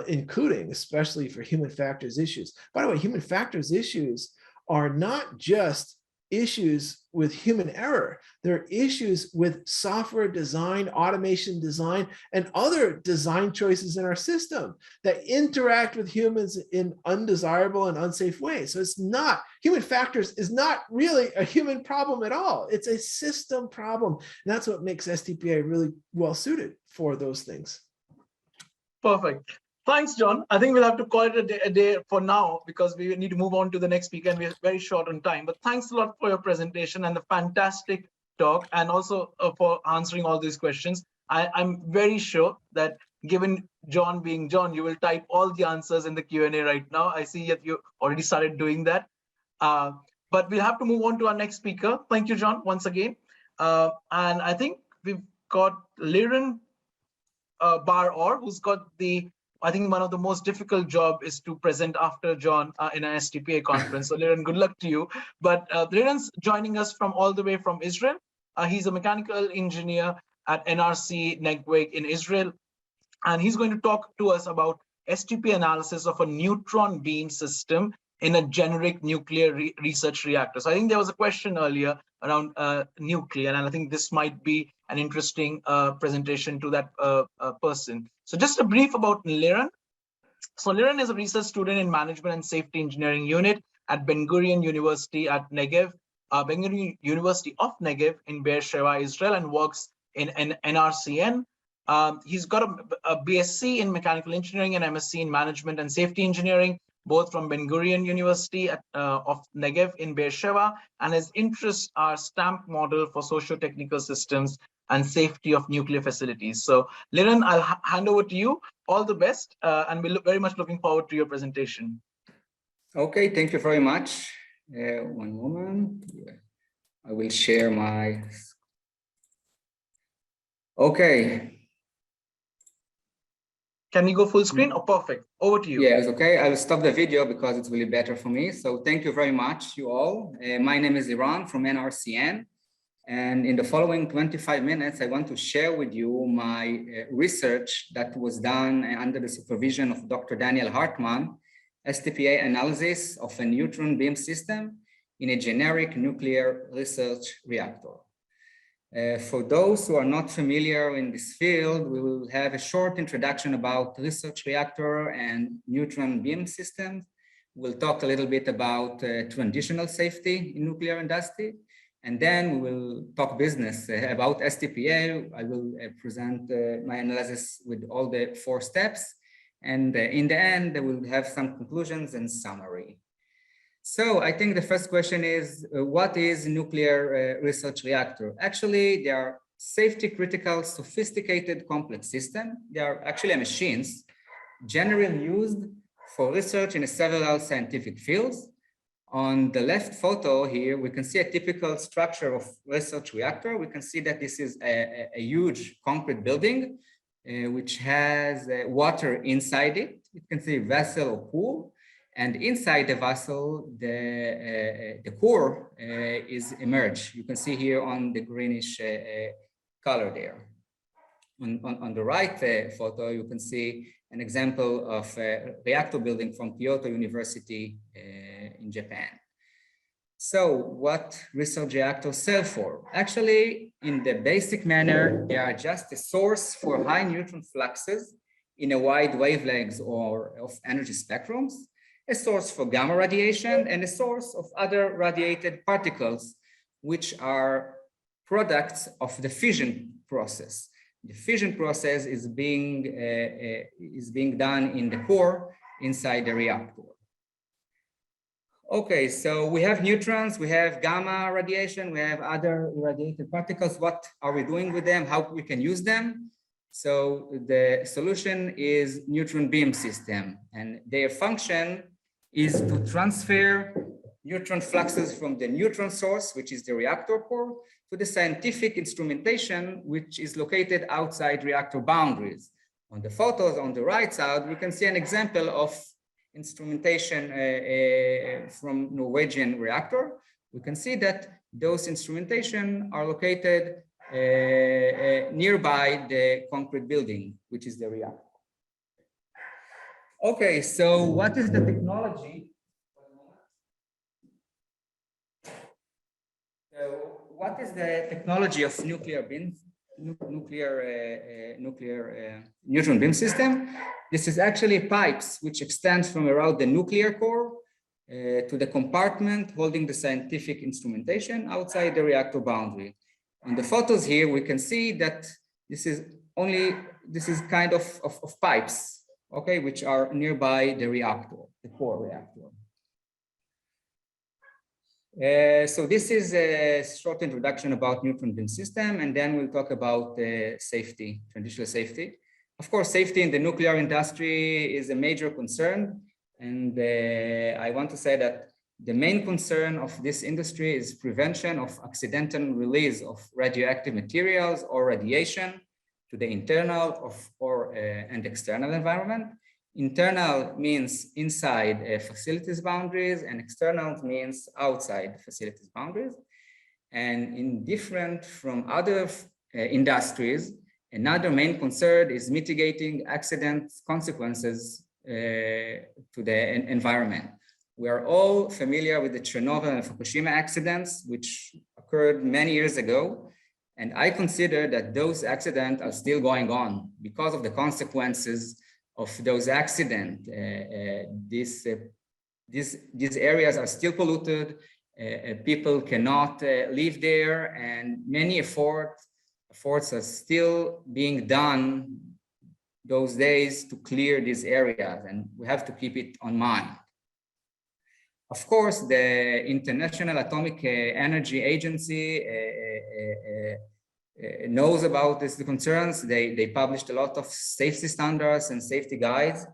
including especially for human factors issues. By the way, human factors issues are not just issues with human error. There are issues with software design, automation design, and other design choices in our system that interact with humans in undesirable and unsafe ways. So it's not, human factors is not really a human problem at all. It's a system problem. And that's what makes STPA really well suited for those things. Perfect. Thanks, John. I think we'll have to call it a day for now, because we need to move on to the next speaker and we're very short on time. But thanks a lot for your presentation and the fantastic talk, and also for answering all these questions. I'm very sure that, given John being John, you will type all the answers in the Q&A right now. I see that you already started doing that. But we'll have to move on to our next speaker. Thank you, John, once again. And I think we've got Liran Bar-Or, who's got I think one of the most difficult job is to present after John in an STPA conference. So Liran, good luck to you. But Liran's joining us from all the way from Israel. He's a mechanical engineer at NRC-Negev in Israel. And he's going to talk to us about STPA analysis of a neutron beam system in a generic nuclear research reactor. So I think there was a question earlier around nuclear, and I think this might be an interesting presentation to that person. So just a brief about Liran. So Liran is a research student in Management and Safety Engineering Unit at Ben-Gurion University at Negev, Ben-Gurion University of Negev in Beersheba, Israel, and works in NRCN. He's got a BSc in Mechanical Engineering and MSc in Management and Safety Engineering, both from Ben-Gurion University of Negev in Beersheba, and his interests are stamp model for socio-technical systems and safety of nuclear facilities. So Liran, I'll hand over to you. All the best, and we're very much looking forward to your presentation. Okay, thank you very much. One moment. I will share my... Okay. Can we go full screen? Oh, perfect. Over to you. Yes, okay. I'll stop the video because it's really better for me. So thank you very much, you all. My name is Liran from NRCN. And in the following 25 minutes, I want to share with you my research that was done under the supervision of Dr. Daniel Hartmann, STPA analysis of a neutron beam system in a generic nuclear research reactor. For those who are not familiar in this field, we will have a short introduction about research reactor and neutron beam systems. We'll talk a little bit about transitional safety in nuclear industry. And then we will talk business about STPA. I will present my analysis with all the 4 steps. And in the end, we'll have some conclusions and summary. So I think the first question is, what is nuclear research reactor? Actually, they are safety critical, sophisticated, complex system. They are actually machines generally used for research in several scientific fields. On the left photo here, we can see a typical structure of research reactor. We can see that this is a huge concrete building, which has water inside it. You can see a vessel or pool. And inside the vessel, the core is emerged. You can see here on the greenish color there. On the right photo, you can see an example of a reactor building from Kyoto University in Japan. So what research reactors serve for? Actually, in the basic manner, they are just a source for high neutron fluxes in a wide wavelengths or of energy spectrums, a source for gamma radiation, and a source of other radiated particles, which are products of the fission process. The fission process is being done in the core inside the reactor. Okay, so we have neutrons, we have gamma radiation, we have other radiated particles. What are we doing with them? How we can use them? So the solution is neutron beam system, and their function is to transfer neutron fluxes from the neutron source, which is the reactor core, to the scientific instrumentation, which is located outside reactor boundaries. On the photos on the right side, we can see an example of instrumentation from Norwegian reactor. We can see that those instrumentation are located nearby the concrete building, which is the reactor. Okay, so what is the technology? So what is the technology of nuclear beam, neutron beam system? This is actually pipes which extend from around the nuclear core to the compartment holding the scientific instrumentation outside the reactor boundary. On the photos here, we can see that this is kind of pipes, okay, which are nearby the reactor, the core reactor. So this is a short introduction about neutron beam system, and then we'll talk about safety, traditional safety. Of course, safety in the nuclear industry is a major concern, and I want to say that the main concern of this industry is prevention of accidental release of radioactive materials or radiation to the internal and external environment. Internal means inside facilities boundaries, and external means outside facilities boundaries. And in different from other industries, another main concern is mitigating accident consequences to the environment. We are all familiar with the Chernobyl and Fukushima accidents, which occurred many years ago. And I consider that those accidents are still going on because of the consequences of those accidents. These areas are still polluted. People cannot live there, and many efforts are still being done those days to clear these areas, and we have to keep it on mind. Of course, the International Atomic Energy Agency knows about the concerns. They published a lot of safety standards and safety guides.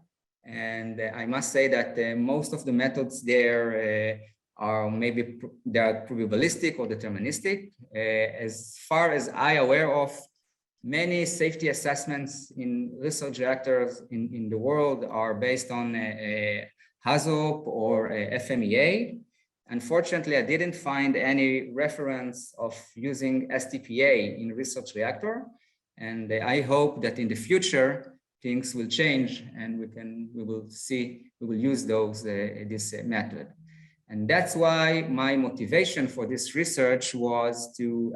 And I must say that most of the methods there are they are probabilistic or deterministic. As far as I'm aware of, many safety assessments in research reactors in the world are based on HAZOP or FMEA. Unfortunately, I didn't find any reference of using STPA in research reactor. And I hope that in the future, things will change and we will use this method. And that's why my motivation for this research was to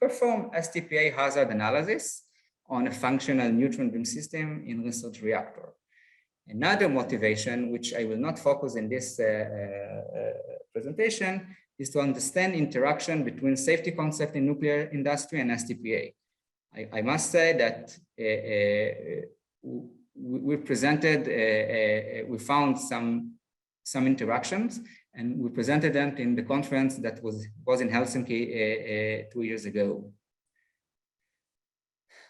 perform STPA hazard analysis on a functional neutron beam system in research reactor. Another motivation, which I will not focus in this presentation, is to understand interaction between safety concept in nuclear industry and STPA. I must say that we presented, we found some interactions, and we presented them in the conference that was in Helsinki 2 years ago.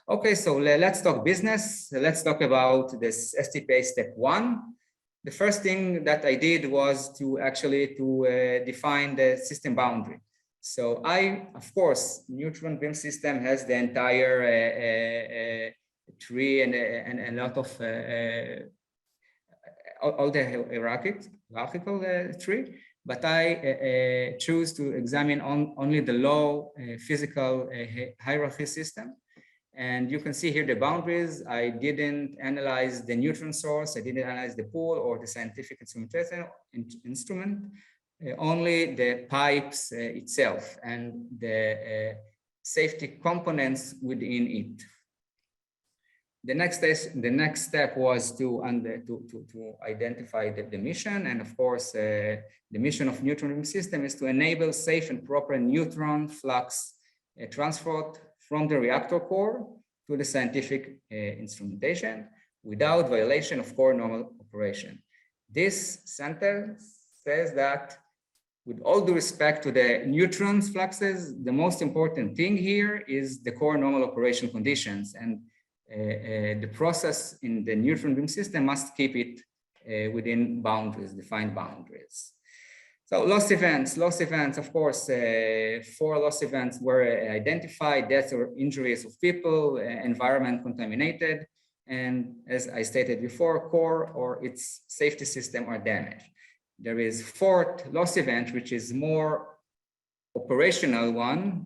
Okay, so let's talk business. Let's talk about this STPA step 1. The first thing that I did was to define the system boundary. So of course, neutron beam system has the entire tree and a lot of all the hierarchical tree, but I choose to examine only the low physical hierarchy system. And you can see here the boundaries. I didn't analyze the neutron source. I didn't analyze the pool or the scientific instrument, only the pipes itself and the safety components within it. The next step was to identify the mission. And of course, the mission of neutron beam system is to enable safe and proper neutron flux transport from the reactor core to the scientific instrumentation without violation of core normal operation. This sentence says that with all due respect to the neutron fluxes, the most important thing here is the core normal operation conditions, and the process in the neutron beam system must keep it within boundaries, defined boundaries. So loss events, of course, 4 loss events were identified: deaths or injuries of people, environment contaminated, and as I stated before, core or its safety system are damaged. There is 4th loss event, which is more operational one,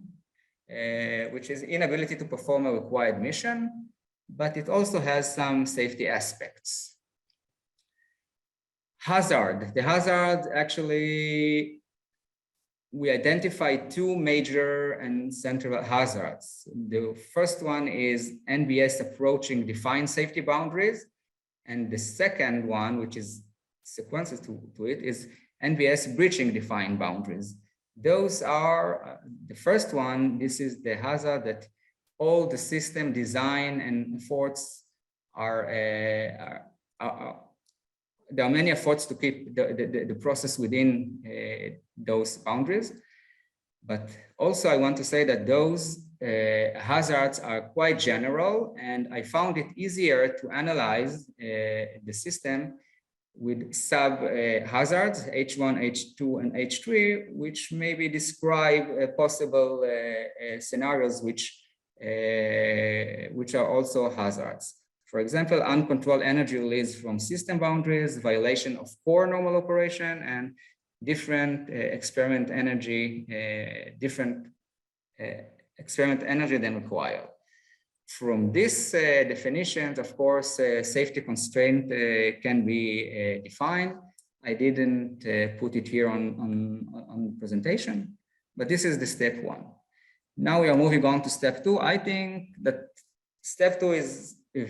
which is inability to perform a required mission, but it also has some safety aspects. Hazard. The hazard, actually, we identified 2 major and central hazards. The first one is NBS approaching defined safety boundaries. And the second one, which is sequences to it, is NBS breaching defined boundaries. Those are, the first one, this is the hazard that all the system design and efforts there are many efforts to keep the process within those boundaries. But also I want to say that those hazards are quite general, and I found it easier to analyze the system with sub-hazards, H1, H2, and H3, which maybe describe possible scenarios which are also hazards. For example, uncontrolled energy release from system boundaries, violation of core normal operation, and different experiment energy than required. From this definitions, of course, safety constraint can be defined. I didn't put it here on presentation, but this is the step 1. Now we are moving on to step 2. I think that step 2 is I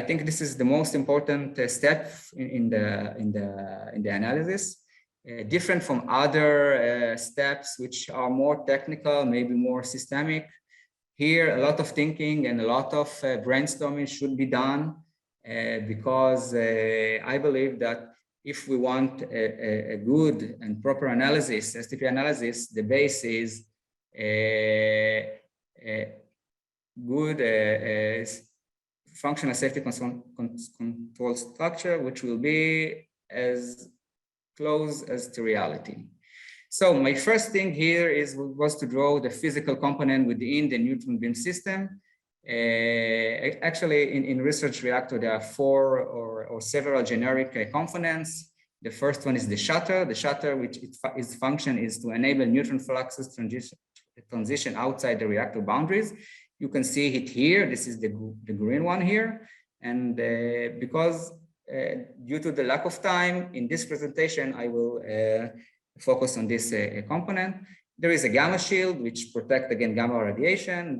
think this is the most important step in the analysis, different from other steps which are more technical, maybe more systemic. Here, a lot of thinking and a lot of brainstorming should be done because I believe that if we want a good and proper analysis, STP analysis, the base is good functional safety control structure, which will be as close as to reality. So my first thing here was to draw the physical component within the neutron beam system. Actually, in research reactor, there are 4 or several generic components. The first one is the shutter. The shutter, which its function is to enable neutron fluxes transition outside the reactor boundaries. You can see it here. This is the green one here. And because due to the lack of time in this presentation, I will focus on this component. There is a gamma shield, which protects against gamma radiation.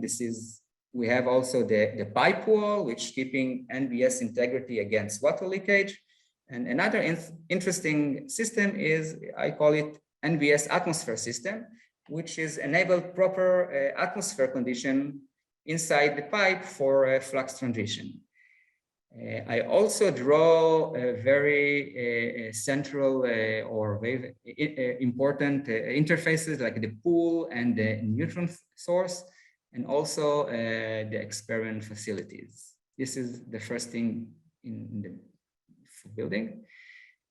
We have also the pipe wall, which keeping NBS integrity against water leakage. And another interesting system is, I call it NBS atmosphere system, which is enabled proper atmosphere condition inside the pipe for a flux transition. I also draw a very central or very important interfaces like the pool and the neutron source, and also the experiment facilities. This is the first thing in the building.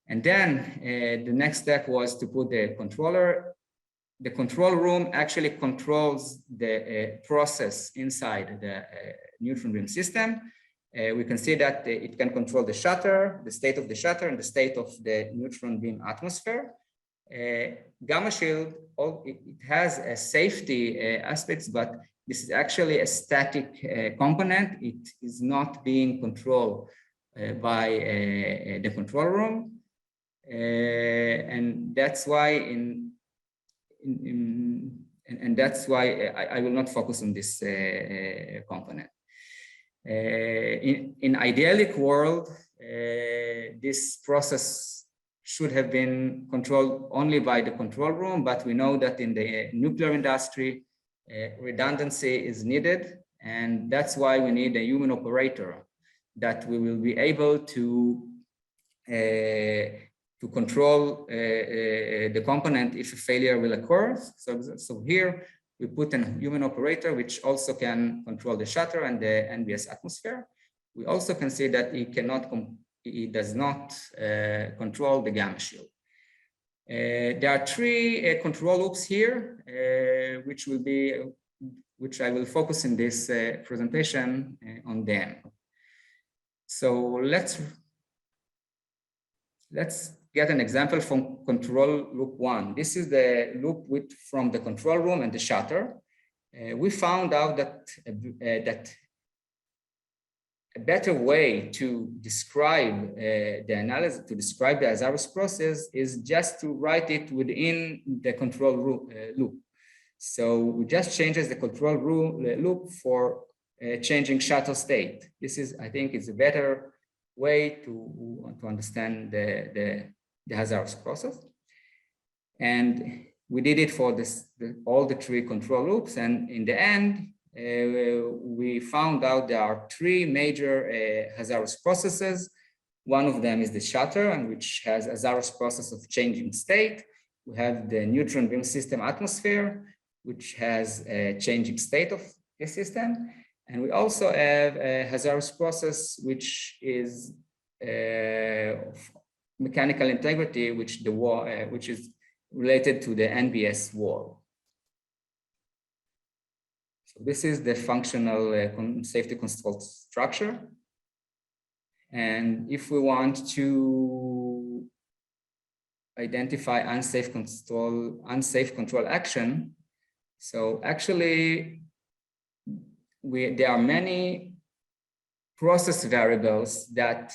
And then the next step was to put the controller. The control room actually controls the process inside the neutron beam system. We can see that it can control the shutter, the state of the shutter, and the state of the neutron beam atmosphere. Gamma shield, it has a safety aspects, but this is actually a static component. It is not being controlled by the control room. And that's why that's why I will not focus on this component. In idealic world, this process should have been controlled only by the control room, but we know that in the nuclear industry, redundancy is needed, and that's why we need a human operator that we will be able to control the component if a failure will occur. So here we put a human operator which also can control the shutter and the NBS atmosphere. We also can see that it does not control the gamma shield. There are three control loops here, which I will focus in this presentation on them. So let's get an example from control loop 1. This is the loop from the control room and the shutter. We found out that a better way to describe the analysis, to describe the Lazarus process, is just to write it within the control loop. So we just changes the control loop for changing shutter state. This is, I think, is a better way to understand the Lazarus process. And we did it for all the three control loops. And in the end, we found out there are three major Lazarus processes. One of them is the shutter, and which has Lazarus process of changing state. We have the neutron beam system atmosphere, which has a changing state of the system. And we also have a Lazarus process, which is mechanical integrity, which is related to the NBS wall. So this is the functional safety control structure. And if we want to identify unsafe control action, so actually there are many process variables that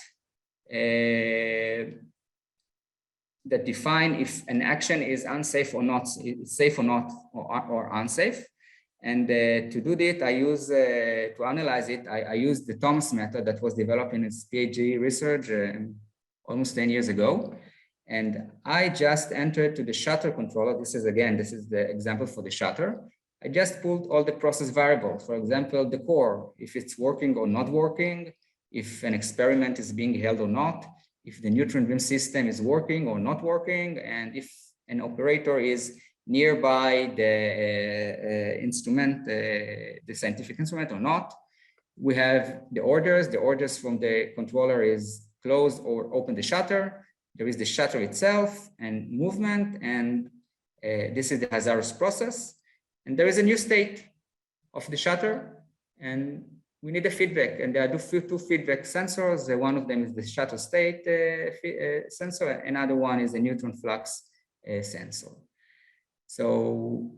define if an action is unsafe or not, safe or not, or unsafe. And to do that, I use, to analyze it, I use the Thomas method that was developed in its PhD research almost 10 years ago. And I just entered to the shutter controller. This is the example for the shutter. I just pulled all the process variables. For example, the core, if it's working or not working, if an experiment is being held or not, if the neutron beam system is working or not working, and if an operator is nearby the instrument, the scientific instrument or not. We have the orders. The orders from the controller is close or open the shutter. There is the shutter itself and movement, and this is the Lazarus process. And there is a new state of the shutter, and we need a feedback. And there are two feedback sensors. One of them is the shutter state sensor. Another one is the neutron flux sensor. So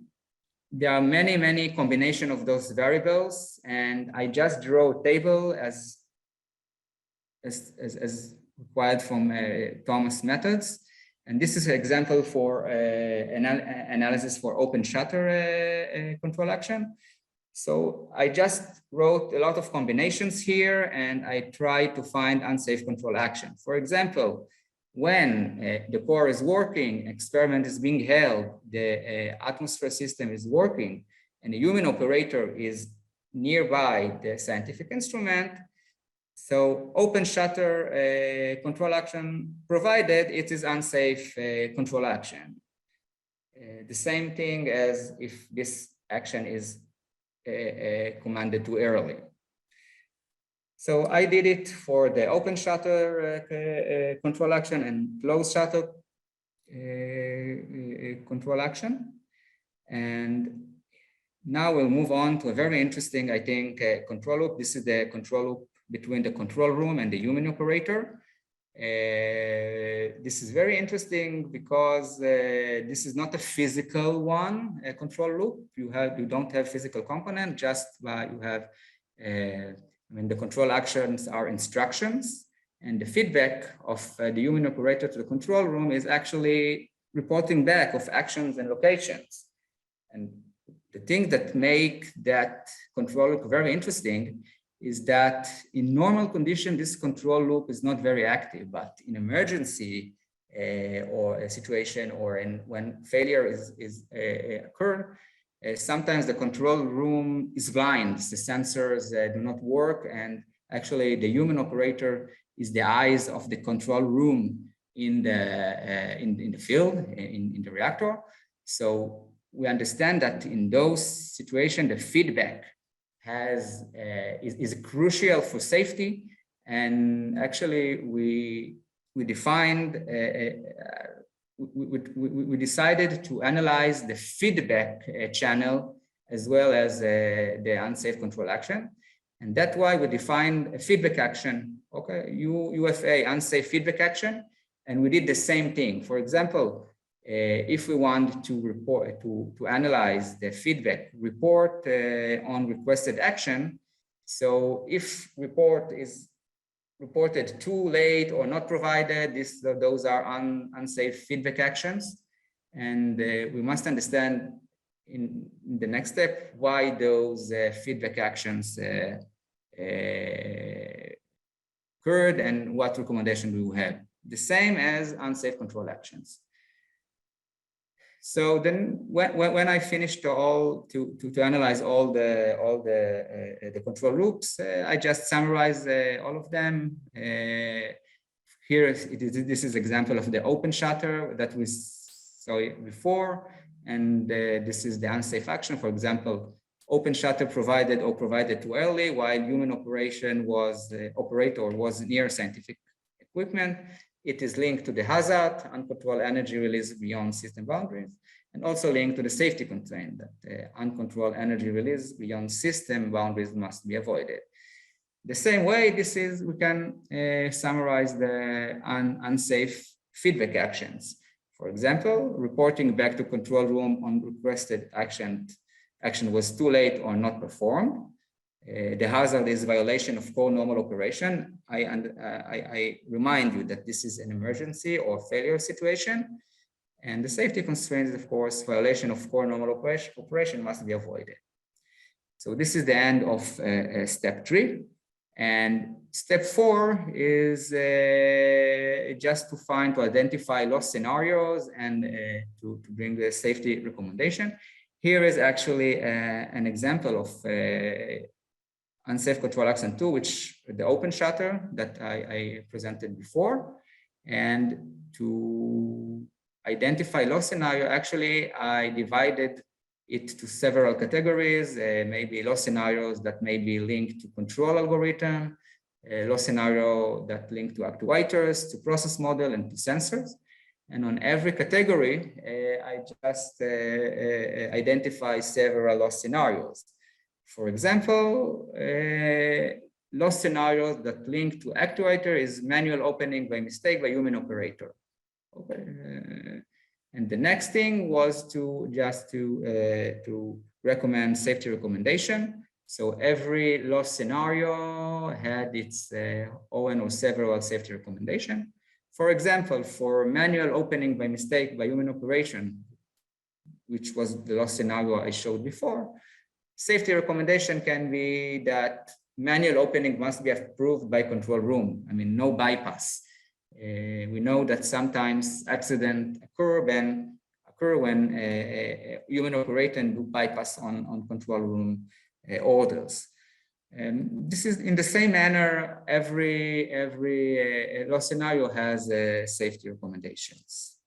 there are many, many combinations of those variables, and I just draw a table as required from Thomas methods. And this is an example for analysis for open shutter control action. So I just wrote a lot of combinations here, and I tried to find unsafe control action. For example, when the core is working, experiment is being held, the atmosphere system is working, and the human operator is nearby the scientific instrument. So open shutter control action, provided it is unsafe control action. The same thing as if this action is commanded too early. So I did it for the open shutter control action and closed shutter control action. And now we'll move on to a very interesting, I think, control loop. This is the control loop between the control room and the human operator. This is very interesting because this is not a physical one, a control loop. You don't have physical component, just you have, the control actions are instructions, and the feedback of the human operator to the control room is actually reporting back of actions and locations. And the thing that make that control loop very interesting is that in normal condition, this control loop is not very active, but in emergency or a situation or when failure is occur, sometimes the control room is blind. The sensors do not work, and actually the human operator is the eyes of the control room in the field, in the reactor. So we understand that in those situations, the feedback is crucial for safety, and actually we defined we decided to analyze the feedback channel as well as the unsafe control action, and that's why we defined a feedback action. Okay, UFA unsafe feedback action, and we did the same thing. For example, if we want to report to analyze the feedback report on requested action, so if report is reported too late or not provided, those are unsafe feedback actions, and we must understand in the next step why those feedback actions occurred and what recommendation we will have. The same as unsafe control actions. So then, when I finished to analyze all the control loops, I just summarize all of them. Here this is example of the open shutter that we saw before, and this is the unsafe action. For example, open shutter provided too early, while human operator was near scientific equipment. It is linked to the hazard, uncontrolled energy release beyond system boundaries, and also linked to the safety constraint that uncontrolled energy release beyond system boundaries must be avoided. The same way, we can summarize the unsafe feedback actions. For example, reporting back to control room on requested action was too late or not performed. The hazard is violation of core normal operation. I remind you that this is an emergency or failure situation, and the safety constraints, of course, violation of core normal operation must be avoided. So this is the end of step 3, and step 4 is just to identify loss scenarios and to bring the safety recommendation. Here is actually an example of unsafe control action 2, which the open shutter that I presented before. And to identify loss scenario, actually, I divided it to several categories, maybe loss scenarios that may be linked to control algorithm, loss scenario that link to actuators, to process model, and to sensors. And on every category, I just identify several loss scenarios. For example, loss scenarios that link to actuator is manual opening by mistake by human operator. Okay, and the next thing was to recommend safety recommendation. So every loss scenario had its own or several safety recommendation. For example, for manual opening by mistake by human operation, which was the loss scenario I showed before, safety recommendation can be that manual opening must be approved by control room. I mean, no bypass. We know that sometimes accidents occur when human operator do bypass on control room orders. And this is in the same manner, every loss scenario has safety recommendations.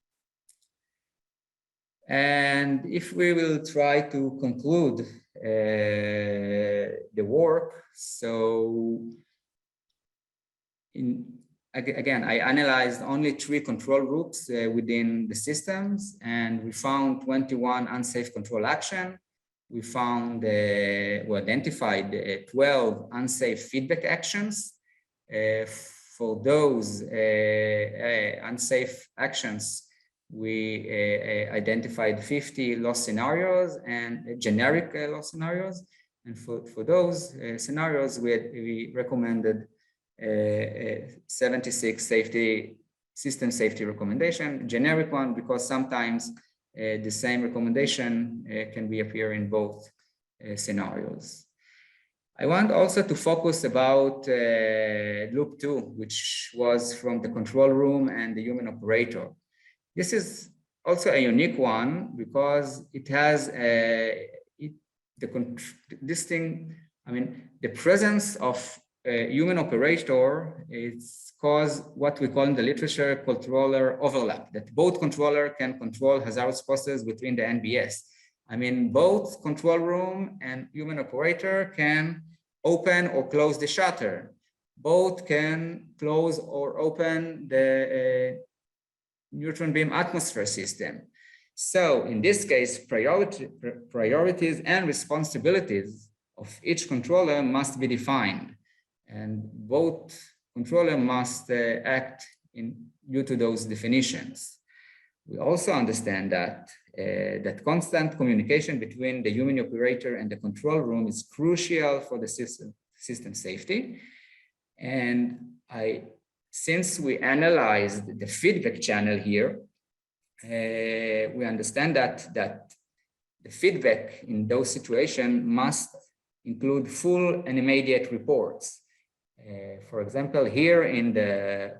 And if we will try to conclude the work, so again, I analyzed only 3 control groups within the systems, and we found 21 unsafe control action. We found, we identified 12 unsafe feedback actions. For those unsafe actions, we identified 50 loss scenarios and generic loss scenarios. And for those scenarios, we recommended 76 system safety recommendation, generic one, because sometimes the same recommendation can be appear in both scenarios. I want also to focus about loop 2, which was from the control room and the human operator. This is also a unique one because it has the presence of a human operator is cause what we call in the literature controller overlap, that both controller can control hazardous processes within the NBS. Both control room and human operator can open or close the shutter. Both can close or open the neutron beam atmosphere system. So in this case, priorities and responsibilities of each controller must be defined, and both controller must act due to those definitions. We also understand that that constant communication between the human operator and the control room is crucial for the system safety. And since we analyzed the feedback channel here, we understand that the feedback in those situations must include full and immediate reports. For example, here in the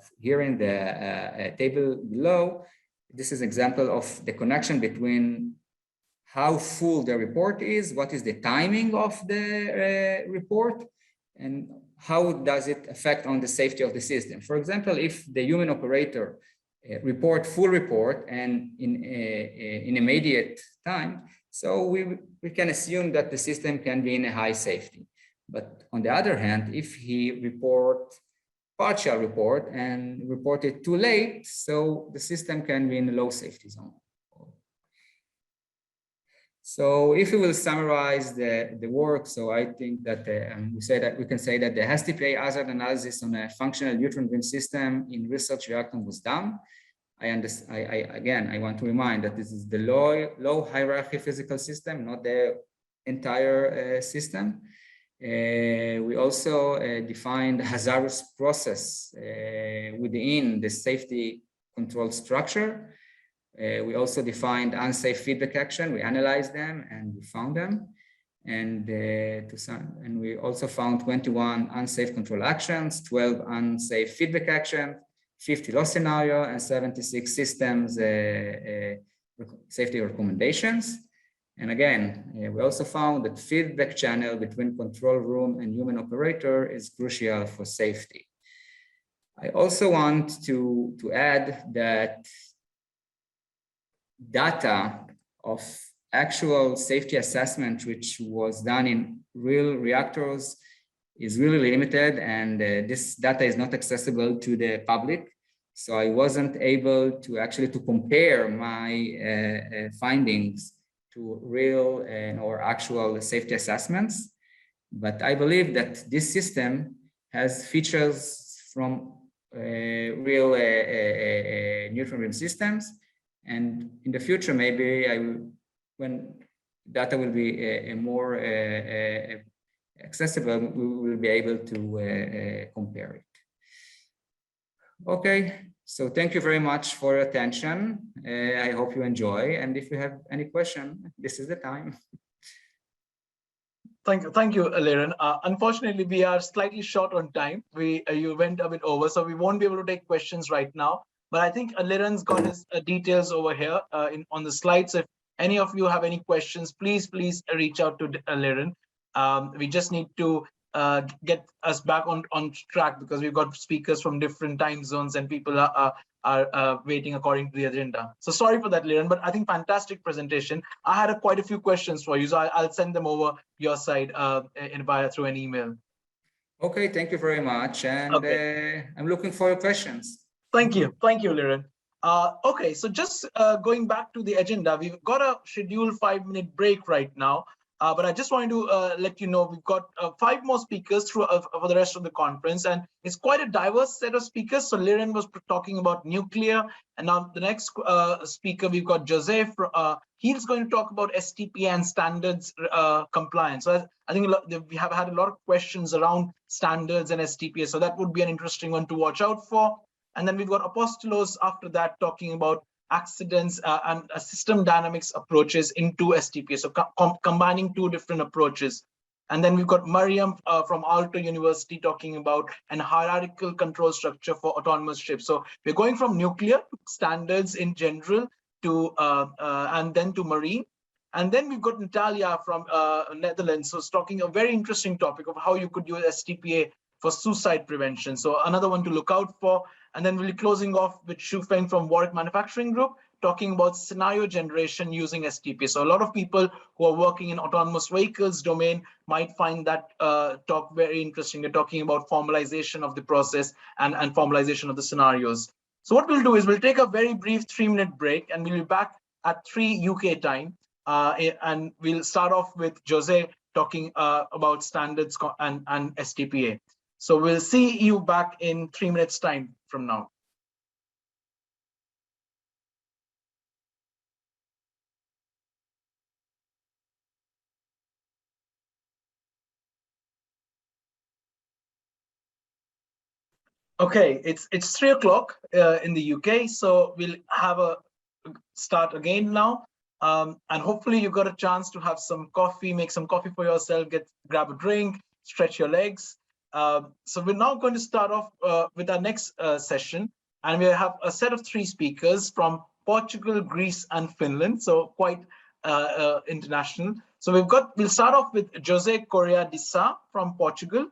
table below, this is an example of the connection between how full the report is, what is the timing of the report, and how does it affect on the safety of the system. For example, if the human operator full report and in immediate time, so we can assume that the system can be in a high safety. But on the other hand, if he partial report and report it too late, so the system can be in a low safety zone. So if we will summarize the work, so I think that we can say that the HASTPA hazard analysis on a functional neutron beam system in research reactor was done. Again, I want to remind that this is the low hierarchy physical system, not the entire system. We also defined hazardous process within the safety control structure. We also defined unsafe feedback action. We analyzed them and we found them. And we also found 21 unsafe control actions, 12 unsafe feedback actions, 50 loss scenario, and 76 systems safety recommendations. And again, we also found that feedback channel between control room and human operator is crucial for safety. I also want to add that data of actual safety assessment, which was done in real reactors, is really limited, and this data is not accessible to the public. So I wasn't able to actually compare my findings to real or actual safety assessments. But I believe that this system has features from real neutron beam systems. And in the future, maybe when data will be more accessible, we will be able to compare it. Okay, so thank you very much for your attention. I hope you enjoy. And if you have any question, this is the time. Thank you, Liran. Unfortunately, we are slightly short on time. You went a bit over, so we won't be able to take questions right now. But I think Liran's got his details over here on the slides. If any of you have any questions, please reach out to Liran. We just need to get us back on track because we've got speakers from different time zones and people are waiting according to the agenda. So sorry for that, Liran, but I think fantastic presentation. I had quite a few questions for you, so I'll send them over your side through an email. Okay, thank you very much. And I'm looking for your questions. Thank you, Liran. Okay, so just going back to the agenda, we've got a scheduled 5-minute break right now. But I just wanted to let you know we've got 5 more speakers for the rest of the conference, and it's quite a diverse set of speakers. So Liran was talking about nuclear, and now the next speaker we've got José. He's going to talk about STPA and standards compliance. So I think we have had a lot of questions around standards and STPA, so that would be an interesting one to watch out for. And then we've got Apostolos after that talking about accidents and system dynamics approaches into STPA, so combining 2 different approaches. And then we've got Meriam from Aalto University talking about an hierarchical control structure for autonomous ships. So we're going from nuclear to standards in general to and then to marine. And then we've got Natalia from Netherlands, who's talking a very interesting topic of how you could use STPA for suicide prevention. So another one to look out for. And then we'll be closing off with Shufeng from Warwick Manufacturing Group, talking about scenario generation using STPA. So a lot of people who are working in autonomous vehicles domain might find that talk very interesting. They're talking about formalization of the process and formalization of the scenarios. So what we'll do is we'll take a very brief 3-minute break, and we'll be back at 3 UK time. And we'll start off with José talking about standards and STPA. So we'll see you back in 3 minutes time from now. Okay, it's 3 o'clock in the UK, so we'll have a start again now. And hopefully you got a chance to have some coffee, make some coffee for yourself, grab a drink, stretch your legs. So we're now going to start off with our next session, and we have a set of 3 speakers from Portugal, Greece, and Finland, so quite international. So we'll start off with José Corrêa de Sá from Portugal,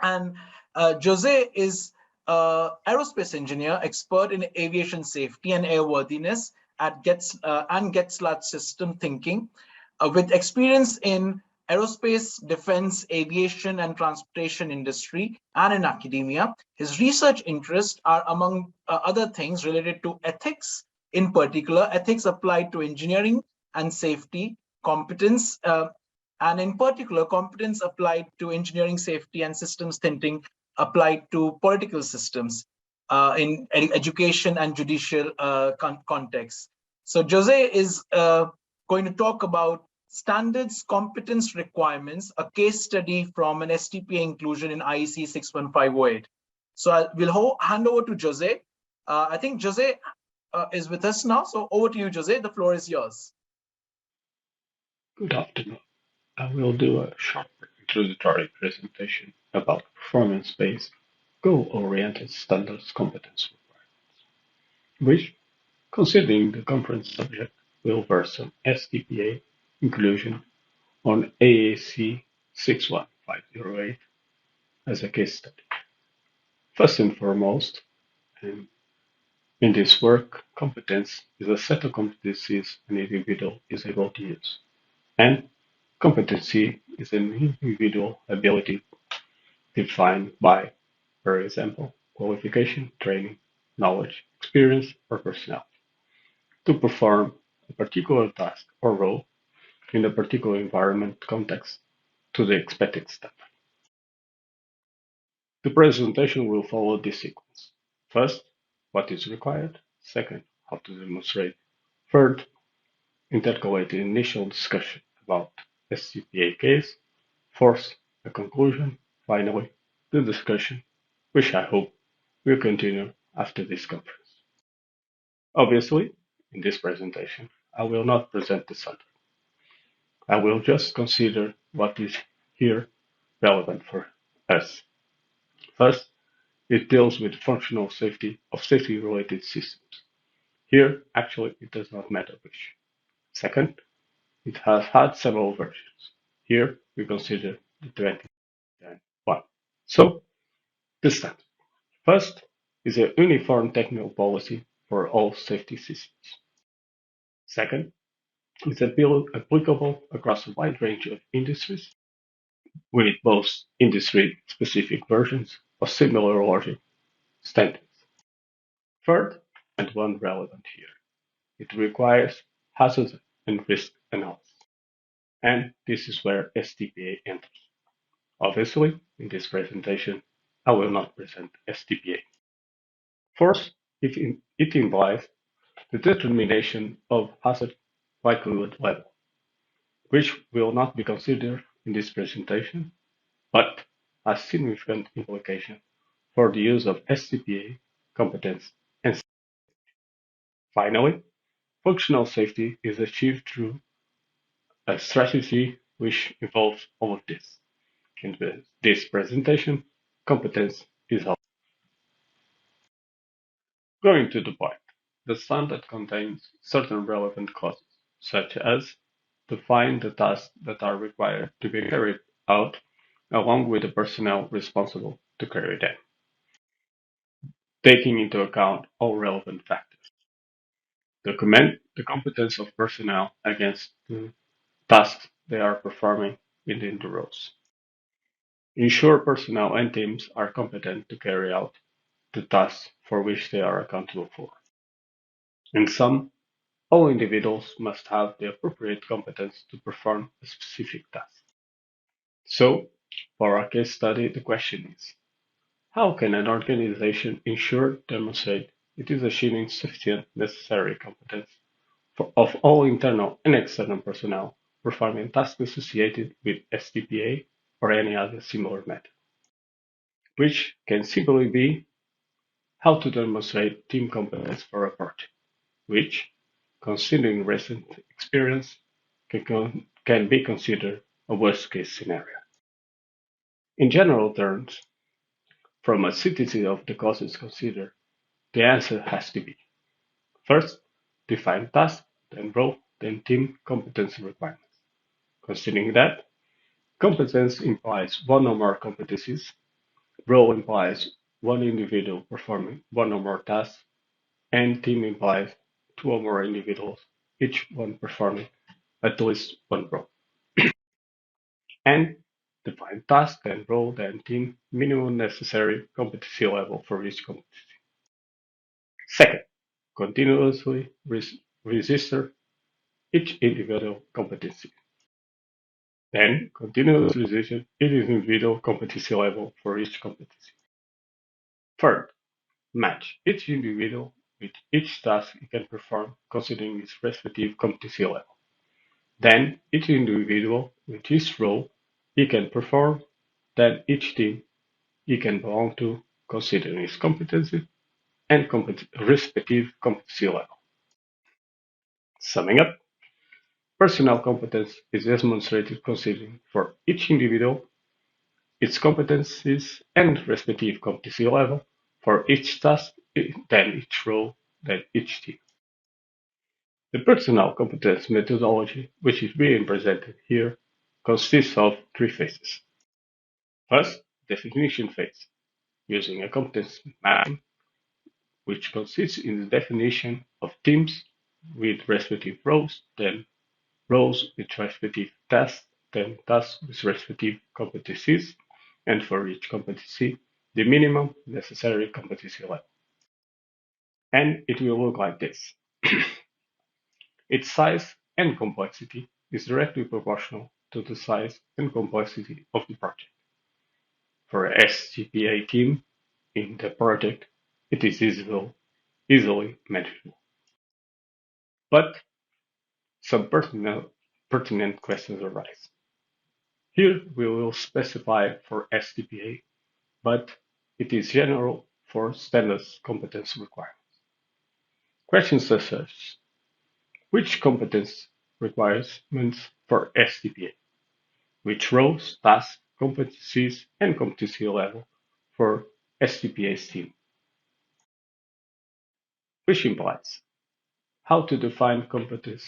and José is an aerospace engineer, expert in aviation safety and airworthiness at Getzlath System Thinking, with experience in aerospace, defense, aviation, and transportation industry, and in academia. His research interests are, among other things, related to ethics, in particular, ethics applied to engineering and safety, competence, and in particular, competence applied to engineering, safety, and systems thinking applied to political systems in education and judicial context. So José is going to talk about standards competence requirements, a case study from an STPA inclusion in IEC 61508. So we'll hand over to José. I think José is with us now. So over to you, José. The floor is yours. Good afternoon. I will do a short introductory presentation about performance-based, goal-oriented standards competence requirements, which, considering the conference subject, will bear some STPA inclusion on AAC 61508 as a case study. First and foremost, in this work, competence is a set of competencies an individual is able to use, and competency is an individual ability defined by, for example, qualification, training, knowledge, experience, or personality, to perform a particular task or role in a particular environment context to the expected standard. The presentation will follow this sequence. First, what is required. Second, how to demonstrate. Third, intercalate the initial discussion about SCPA case. Fourth, a conclusion. Finally, the discussion, which I hope will continue after this conference. Obviously, in this presentation, I will not present the subject. I will just consider what is here relevant for us. First, it deals with functional safety of safety-related systems. Here, actually, it does not matter which. Second, it has had several versions. Here we consider the 2010 So, the steps. First is a uniform technical policy for all safety systems. Second is applicable across a wide range of industries, with both industry-specific versions of similar logic standards. Third, and one relevant here, it requires hazard and risk analysis. And this is where STPA enters. Obviously, in this presentation, I will not present STPA. Fourth, it implies the determination of hazard likelihood level, which will not be considered in this presentation, but has significant implication for the use of STPA competence and safety. Finally, functional safety is achieved through a strategy which involves all of this. In this presentation, competence is all. Going to the point, the standard contains certain relevant clauses, such as define the tasks that are required to be carried out along with the personnel responsible to carry them, taking into account all relevant factors. Document the competence of personnel against the tasks they are performing within the roles. Ensure personnel and teams are competent to carry out the tasks for which they are accountable for. In sum, all individuals must have the appropriate competence to perform a specific task. So, for our case study, the question is, how can an organization demonstrate it is achieving sufficient necessary competence of all internal and external personnel performing tasks associated with STPA or any other similar method? Which can simply be how to demonstrate team competence for a project, which, considering recent experience, can be considered a worst-case scenario. In general terms, from a synthesis of the causes considered, the answer has to be: first, define task, then role, then team competence requirements. Considering that, competence implies one or more competencies, role implies one individual performing one or more tasks, and team implies two or more individuals, each one performing at least one role. And define task, then role, then team, minimum necessary competency level for each competency. Second, continuously register each individual competency. Then continuously register each individual competency level for each competency. Third, match each individual with each task he can perform considering its respective competency level. Then each individual with each role he can perform, then each team he can belong to considering his competency and respective competency level. Summing up, personnel competence is demonstrated considering for each individual its competencies and respective competency level for each task, then each role, then each team. The personnel competence methodology, which is being presented here, consists of three phases. First, definition phase, using a competence mapping, which consists in the definition of teams with respective roles, then roles with respective tasks, then tasks with respective competencies, and for each competency, the minimum necessary competency level. And it will look like this. Its size and complexity is directly proportional to the size and complexity of the project. For a STPA team in the project, it is easily manageable. But some pertinent questions arise. Here we will specify for STPA, but it is general for standard competence requirements. Questions such as which competence requirements for STPA? Which roles, tasks, competencies, and competency level for STPA's team? Which implies how to define competence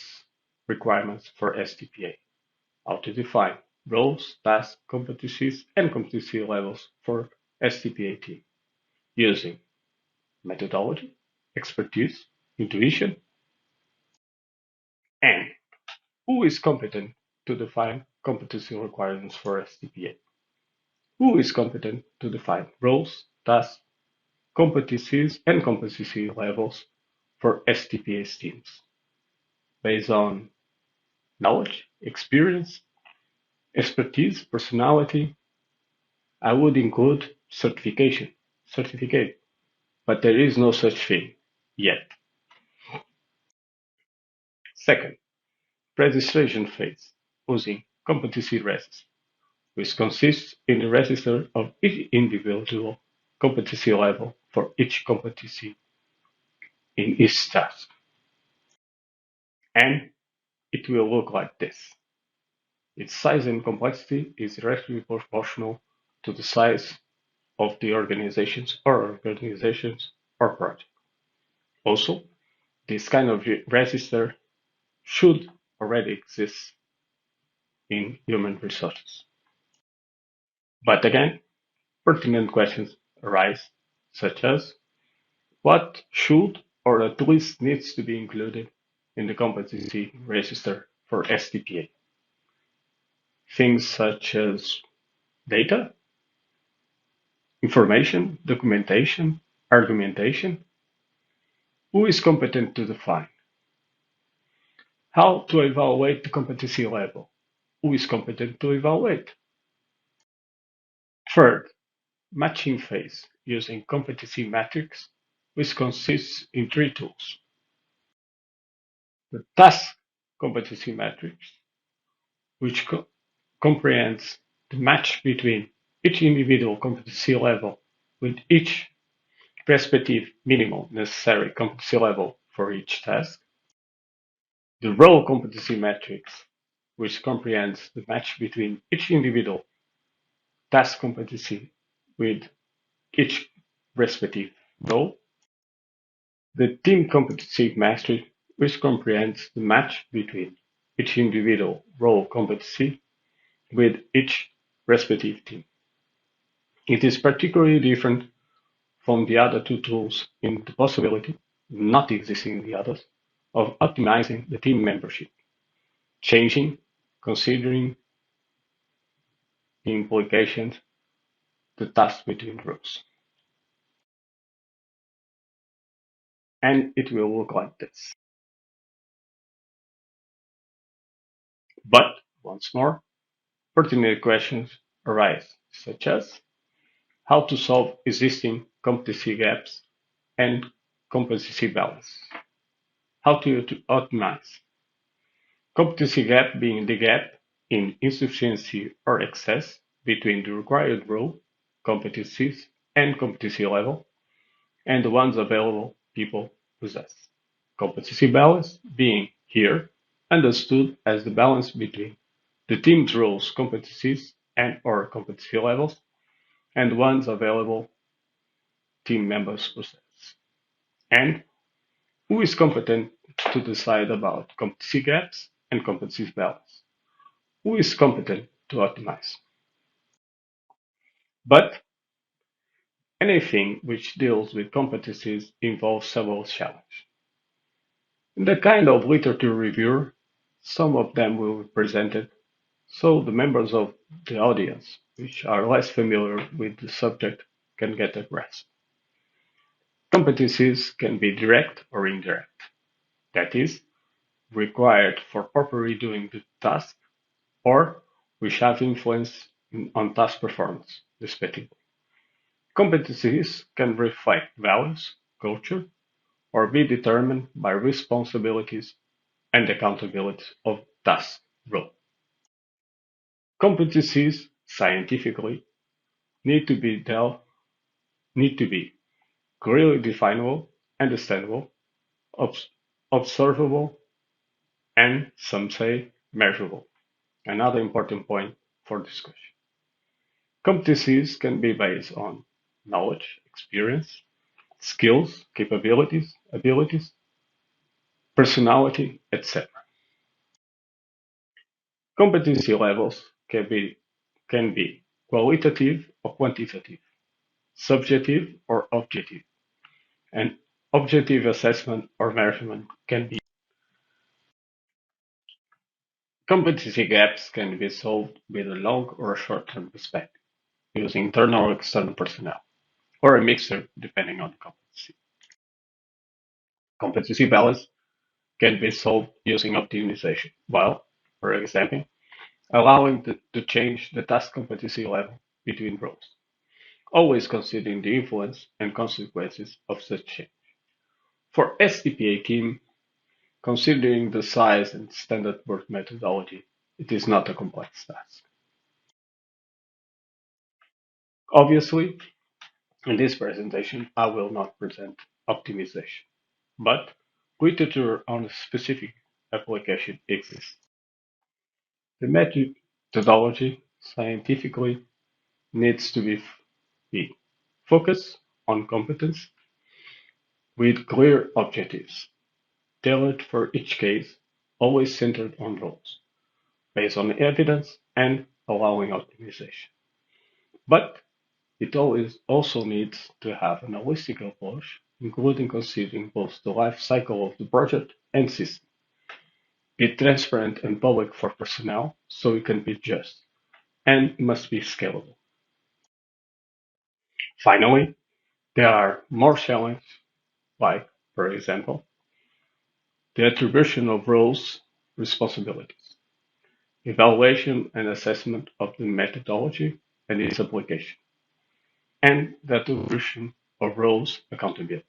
requirements for STPA, how to define roles, tasks, competencies, and competency levels for STPA team using methodology, expertise, intuition, and who is competent to define competency requirements for STPA? Who is competent to define roles, tasks, competencies, and competency levels for STPA teams based on knowledge, experience, expertise, personality? I would include certificate, but there is no such thing yet. Second, registration phase using competency register, which consists in the register of each individual competency level for each competency in each task. And it will look like this. Its size and complexity is directly proportional to the size of the organizations or project. Also, this kind of register should already exist in human resources. But again, pertinent questions arise, such as what should or at least needs to be included in the competency register for STPA? Things such as data, information, documentation, argumentation. Who is competent to define? How to evaluate the competency level? Who is competent to evaluate? Third, matching phase using competency matrix, which consists in three tools. The task competency matrix, which comprehends the match between each individual competency level with each respective minimum necessary competency level for each task. The role competency matrix, which comprehends the match between each individual task competency with each respective role. The team competency matrix, which comprehends the match between each individual role competency with each respective team. It is particularly different from the other two tools in the possibility, not existing in the others, of optimizing the team membership, changing, considering the implications, the task between groups. And it will look like this. But, once more, pertinent questions arise, such as how to solve existing competency gaps and competency balance, how to optimize. Competency gap being the gap in insufficiency or excess between the required role, competencies, and competency level, and the ones available people possess. Competency balance being here understood as the balance between the team's roles, competencies, and/or competency levels, and ones available team members possess. And who is competent to decide about competency gaps and competency balance? Who is competent to optimize? But anything which deals with competencies involves several challenges. In the kind of literature review, some of them will be presented, so the members of the audience, which are less familiar with the subject, can get a grasp. Competencies can be direct or indirect, that is, required for properly doing the task, or which have influence on task performance, respectively. Competencies can reflect values, culture, or be determined by responsibilities and accountability of task role. Competencies, scientifically, need to be clearly definable, understandable, observable, and some say measurable. Another important point for discussion. Competencies can be based on knowledge, experience, skills, capabilities, abilities, personality, etc. Competency levels can be qualitative or quantitative, subjective or objective, and objective assessment or measurement can be. Competency gaps can be solved with a long or a short-term perspective, using internal or external personnel, or a mixture depending on the competency. Competency balance can be solved using optimization, while, for example, allowing to change the task competency level between roles, always considering the influence and consequences of such change. For STPA team, considering the size and standard work methodology, it is not a complex task. Obviously, in this presentation, I will not present optimization, but literature on a specific application exists. The methodology scientifically needs to be focused on competence with clear objectives, tailored for each case, always centered on roles, based on evidence and allowing optimization. But it always also needs to have an holistic approach, including considering both the life cycle of the project and system. Be transparent and public for personnel so it can be just, and must be scalable. Finally, there are more challenges, like, for example, the attribution of roles, responsibilities, evaluation and assessment of the methodology and its application, and the attribution of roles accountability.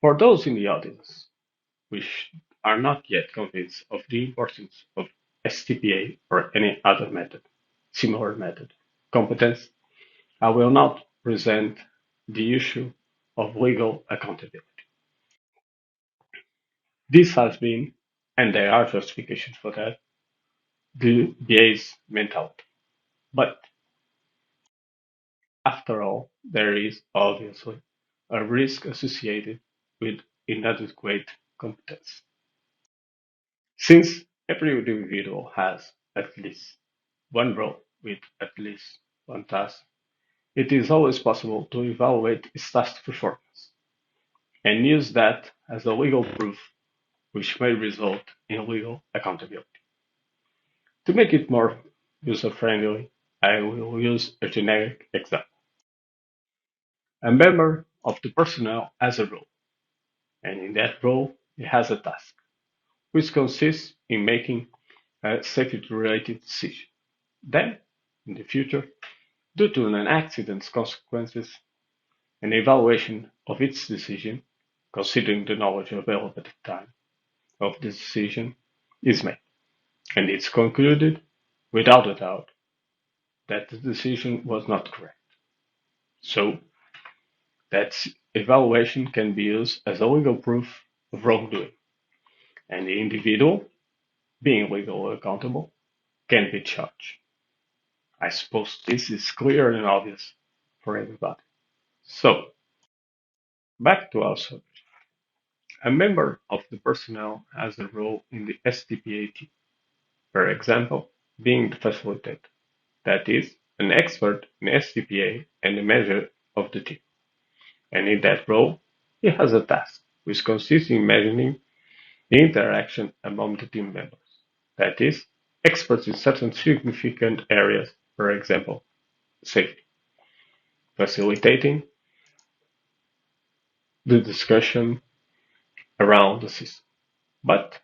For those in the audience which are not yet convinced of the importance of STPA or any other method, similar method, competence, I will not present the issue of legal accountability. This has been, and there are justifications for that, the BA's mentality. But after all, there is obviously a risk associated with inadequate competence. Since every individual has at least one role with at least one task, it is always possible to evaluate its task performance and use that as a legal proof which may result in legal accountability. To make it more user-friendly, I will use a generic example. A member of the personnel has a role, and in that role he has a task, which consists in making a safety-related decision. Then, in the future, due to an accident's consequences, an evaluation of its decision, considering the knowledge available at the time of the decision, is made, and it's concluded, without a doubt, that the decision was not correct. So, that evaluation can be used as a legal proof of wrongdoing, and the individual, being legally accountable, can be charged. I suppose this is clear and obvious for everybody. So, back to our subject. A member of the personnel has a role in the STPA team, for example, being the facilitator, that is, an expert in STPA and the measure of the team. And in that role, he has a task, which consists in measuring the interaction among the team members, that is, experts in certain significant areas, for example, safety, facilitating the discussion around the system. But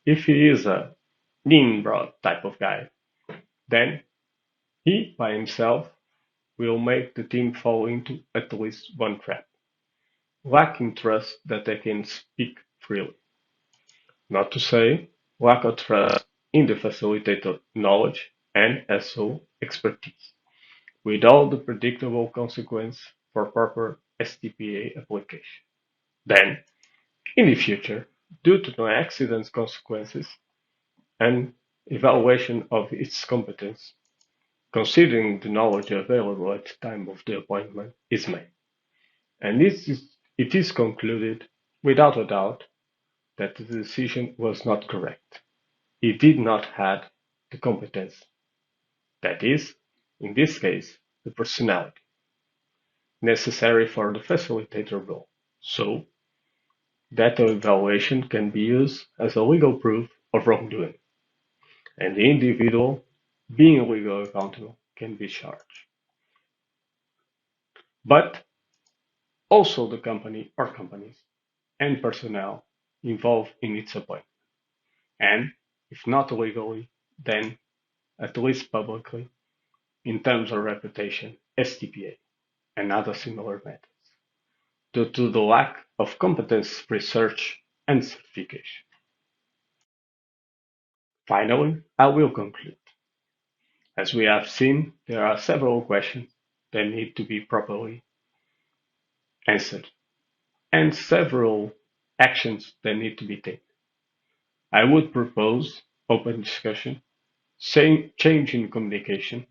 if he is a Nimrod type of guy, then he, by himself, will make the team fall into at least one trap, lacking trust that they can speak freely. Not to say lack of trust in the facilitator knowledge and SO expertise, with all the predictable consequence for proper STPA application. Then, in the future, due to the accident's consequences, an evaluation of its competence, considering the knowledge available at the time of the appointment, is made. And it is concluded, without a doubt, that the decision was not correct. He did not have the competence, that is, in this case, the personality, necessary for the facilitator role. So, data evaluation can be used as a legal proof of wrongdoing, and the individual, being legally accountable, can be charged. But also the company or companies and personnel involved in its appointment, and, if not legally, then at least publicly, in terms of reputation, STPA, and other similar methods, due to the lack of competence research and certification. Finally, I will conclude. As we have seen, there are several questions that need to be properly answered, and several actions that need to be taken. I would propose open discussion, change in communication,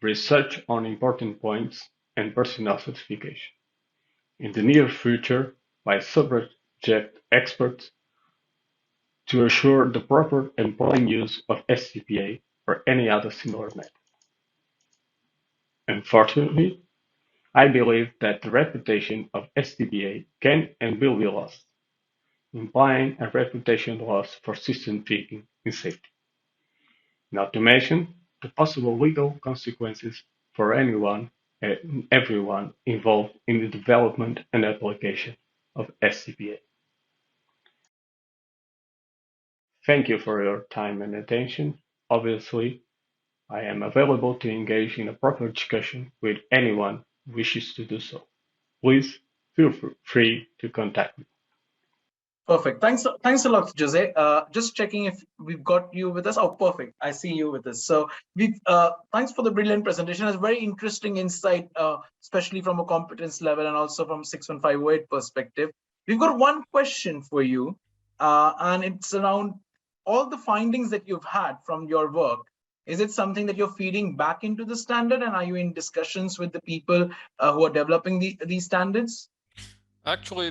research on important points, and personnel certification. In the near future, by subject experts to assure the proper and plain use of SCPA or any other similar method. Unfortunately, I believe that the reputation of SCPA can and will be lost, implying a reputation loss for system thinking in safety. Not to mention the possible legal consequences for anyone and everyone involved in the development and application of SCPA. Thank you for your time and attention. Obviously, I am available to engage in a proper discussion with anyone who wishes to do so. Please feel free to contact me. Perfect. Thanks a lot, Jose. Just checking if we've got you with us. Oh, perfect. I see you with us. So thanks for the brilliant presentation. It's very interesting insight, especially from a competence level and also from 61508 perspective. We've got one question for you, and it's around all the findings that you've had from your work. Is it something that you're feeding back into the standard, and are you in discussions with the people who are developing these standards? Actually,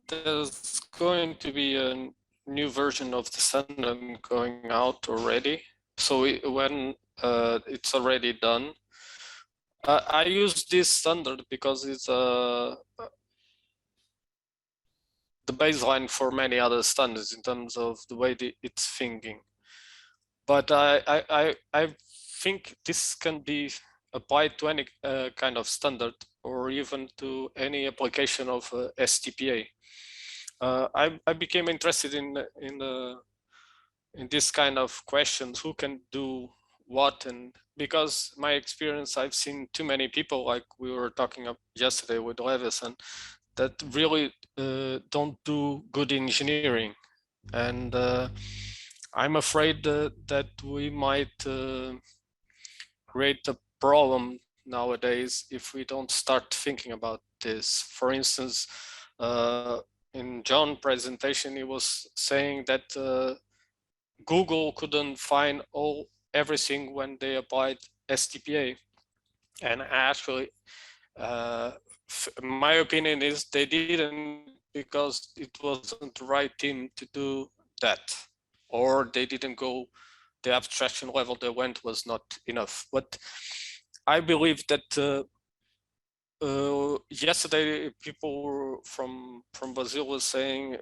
there's going to be a new version of the standard going out already. So when it's already done, I use this standard because it's the baseline for many other standards in terms of the way it's thinking. But I think this can be applied to any kind of standard or even to any application of STPA. I became interested in this kind of questions, who can do what, and because my experience, I've seen too many people, like we were talking yesterday with Levison, that really don't do good engineering, and I'm afraid that we might create a problem nowadays if we don't start thinking about this. For instance, in John's presentation, he was saying that Google couldn't find everything when they applied STPA, and actually, my opinion is they didn't, because it wasn't the right team to do that, or they didn't go, the abstraction level they went was not enough. But I believe that yesterday people from Brazil was saying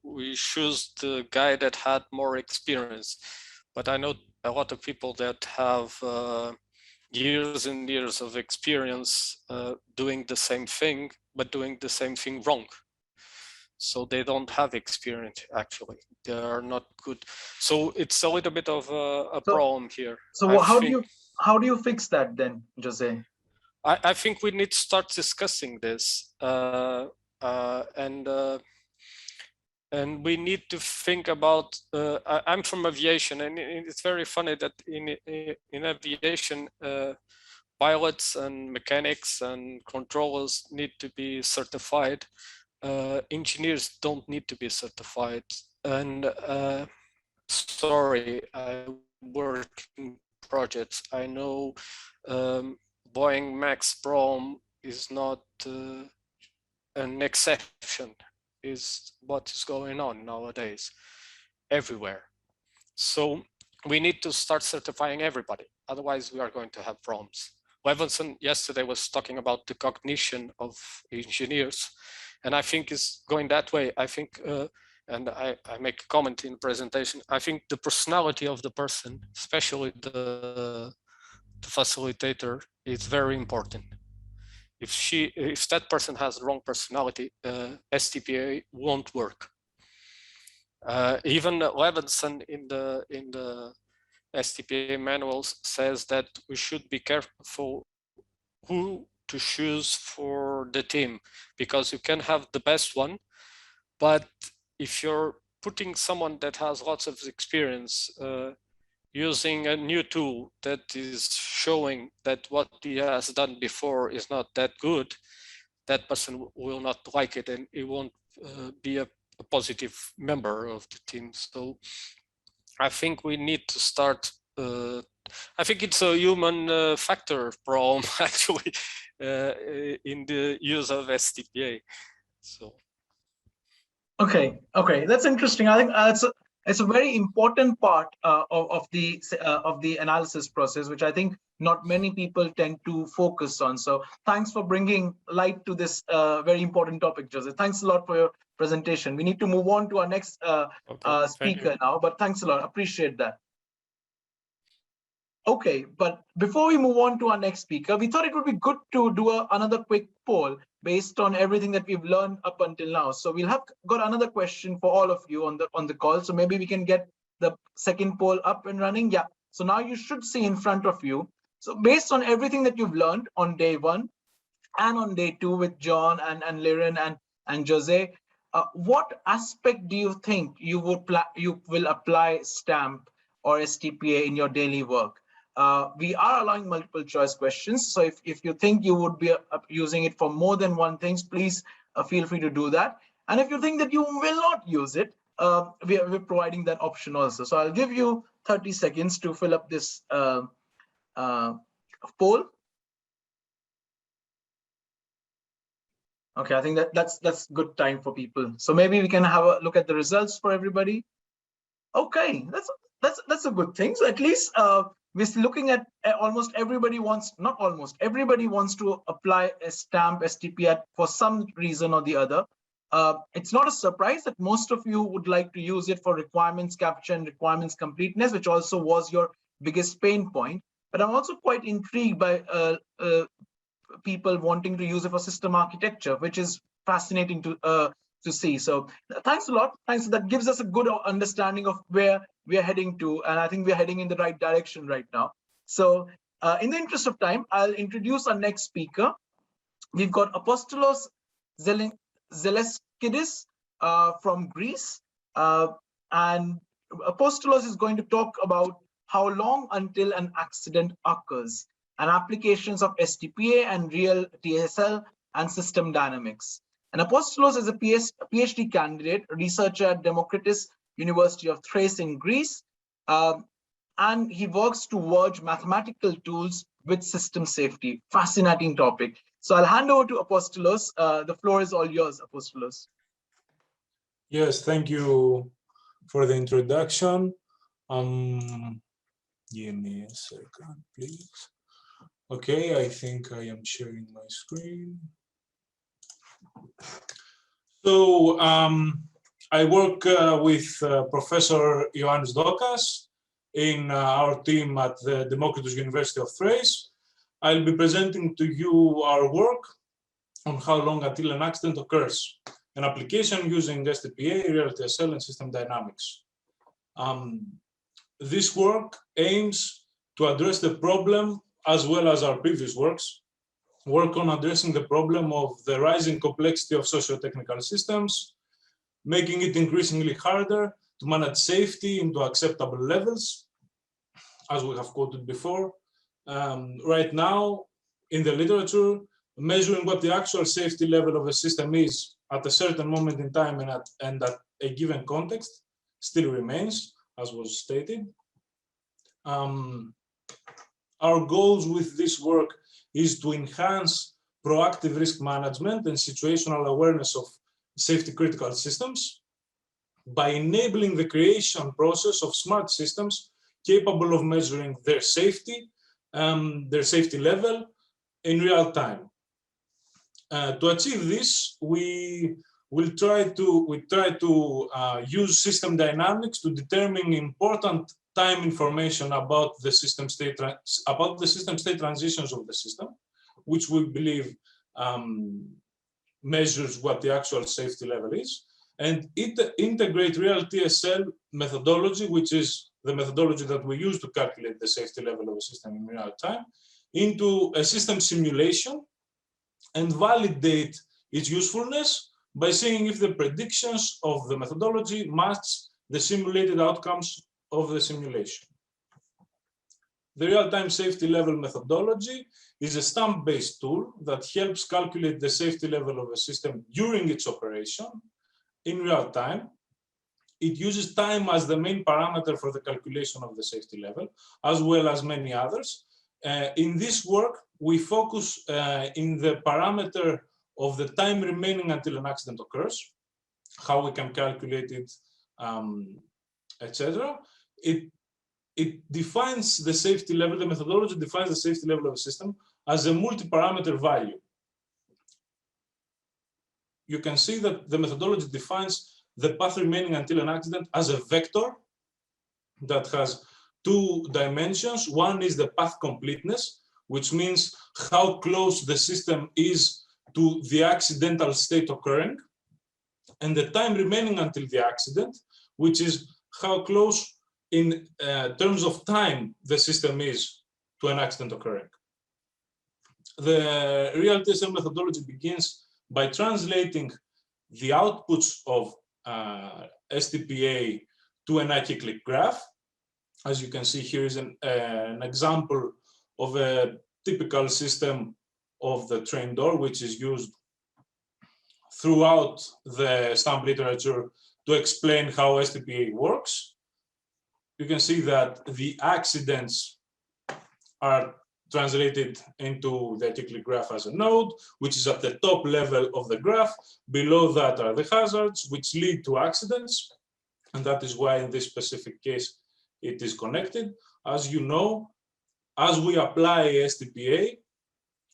we choose the guy that had more experience, but I know a lot of people that have years and years of experience doing the same thing, but doing the same thing wrong. So they don't have experience, actually. They are not good. So it's a little bit of a problem here. So how do you fix that then, Jose? I think we need to start discussing this, and we need to think about. I'm from aviation, and it's very funny that in aviation, pilots and mechanics and controllers need to be certified. Engineers don't need to be certified. And sorry, I work in projects. I know Boeing Max Prom is not an exception, is what is going on nowadays everywhere. So we need to start certifying everybody. Otherwise, we are going to have problems. Levinson yesterday was talking about the cognition of engineers, and I think it's going that way. I think, and I make a comment in the presentation, I think the personality of the person, especially the facilitator, is very important. If that person has the wrong personality, STPA won't work. Even Levinson in the STPA manuals says that we should be careful who to choose for the team, because you can have the best one, but if you're putting someone that has lots of experience using a new tool that is showing that what he has done before is not that good, that person will not like it, and it won't be a positive member of the team. So I think we need to start, I think it's a human factor problem actually in the use of STPA. So. Okay, that's interesting. I think it's a very important part of the analysis process, which I think not many people tend to focus on. So thanks for bringing light to this very important topic, José. Thanks a lot for your presentation. We need to move on to our next speaker now, but thanks a lot. Appreciate that. Okay, but before we move on to our next speaker, we thought it would be good to do another quick poll based on everything that we've learned up until now. So we'll have got another question for all of you on the call. So maybe we can get the second poll up and running. Yeah. So now you should see in front of you. So based on everything that you've learned on day 1 and on day 2 with John and Liran and José, what aspect do you think you will apply STAMP or STPA in your daily work? We are allowing multiple choice questions. So if you think you would be using it for more than one thing, please feel free to do that. And if you think that you will not use it, we're providing that option also. So I'll give you 30 seconds to fill up this poll. Okay, I think that's good time for people. So maybe we can have a look at the results for everybody. Okay, that's a good thing. So at least we're looking at almost everybody wants, not almost, everybody wants to apply a STAMP STPA for some reason or the other. It's not a surprise that most of you would like to use it for requirements capture and requirements completeness, which also was your biggest pain point. But I'm also quite intrigued by people wanting to use it for system architecture, which is fascinating to see. So thanks a lot. Thanks. That gives us a good understanding of where we are heading to, and I think we're heading in the right direction right now. So in the interest of time, I'll introduce our next speaker. We've got Apostolos Zeleskidis from Greece, and Apostolos is going to talk about how long until an accident occurs, and applications of STPA and real TSL and system dynamics. And Apostolos is a PhD candidate, researcher at Democritus, University of Thrace in Greece, and he works to merge mathematical tools with system safety. Fascinating topic. So I'll hand over to Apostolos. The floor is all yours, Apostolos. Yes, thank you for the introduction. Give me a second, please. Okay, I think I am sharing my screen. So I work with Professor Ioannis Dokas in our team at the Democritus University of Thrace. I'll be presenting to you our work on how long until an accident occurs, an application using STPA, real TSL, and system dynamics. This work aims to address the problem, as well as our previous work on addressing the problem of the rising complexity of socio-technical systems, making it increasingly harder to manage safety into acceptable levels, as we have quoted before. Right now, in the literature, measuring what the actual safety level of a system is at a certain moment in time and at a given context still remains, as was stated. Our goals with this work is to enhance proactive risk management and situational awareness of safety critical systems by enabling the creation process of smart systems capable of measuring their safety level in real time. To achieve this, we try to use system dynamics to determine important time information about the system state transitions of the system, which we believe measures what the actual safety level is, and integrate real TSL methodology, which is the methodology that we use to calculate the safety level of a system in real time, into a system simulation and validate its usefulness by seeing if the predictions of the methodology match the simulated outcomes of the simulation. The real-time safety level methodology is a stamp-based tool that helps calculate the safety level of a system during its operation in real time. It uses time as the main parameter for the calculation of the safety level, as well as many others. In this work, we focus in the parameter of the time remaining until an accident occurs, how we can calculate it, etc. It defines the safety level, the methodology defines the safety level of a system as a multi-parameter value. You can see that the methodology defines the path remaining until an accident as a vector that has two dimensions. One is the path completeness, which means how close the system is to the accidental state occurring, and the time remaining until the accident, which is how close in terms of time the system is to an accident occurring. The real TSL methodology begins by translating the outputs of STPA to an acyclic graph. As you can see, here is an example of a typical system of the train door, which is used throughout the stamp literature to explain how STPA works. You can see that the accidents are translated into the acyclic graph as a node, which is at the top level of the graph. Below that are the hazards, which lead to accidents. And that is why in this specific case, it is connected. As you know, as we apply STPA,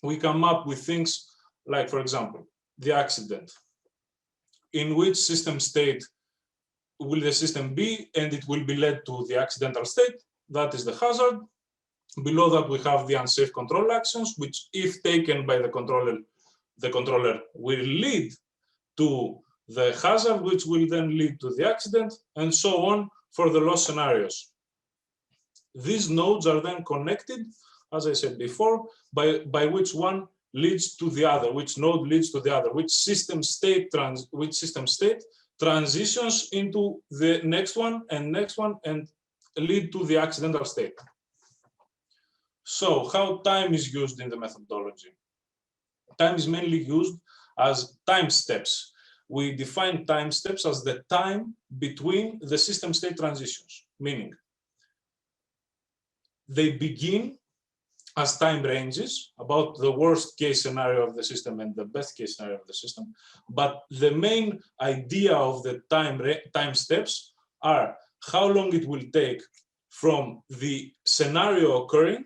we come up with things like, for example, the accident. In which system state will the system be, and it will be led to the accidental state? That is the hazard. Below that, we have the unsafe control actions, which, if taken by the controller will lead to the hazard, which will then lead to the accident, and so on for the loss scenarios. These nodes are then connected, as I said before, by which one leads to the other, which node leads to the other, which system state transitions into the next one and lead to the accidental state. So how time is used in the methodology? Time is mainly used as time steps. We define time steps as the time between the system state transitions, meaning they begin as time ranges about the worst case scenario of the system and the best case scenario of the system. But the main idea of the time steps are how long it will take from the scenario occurring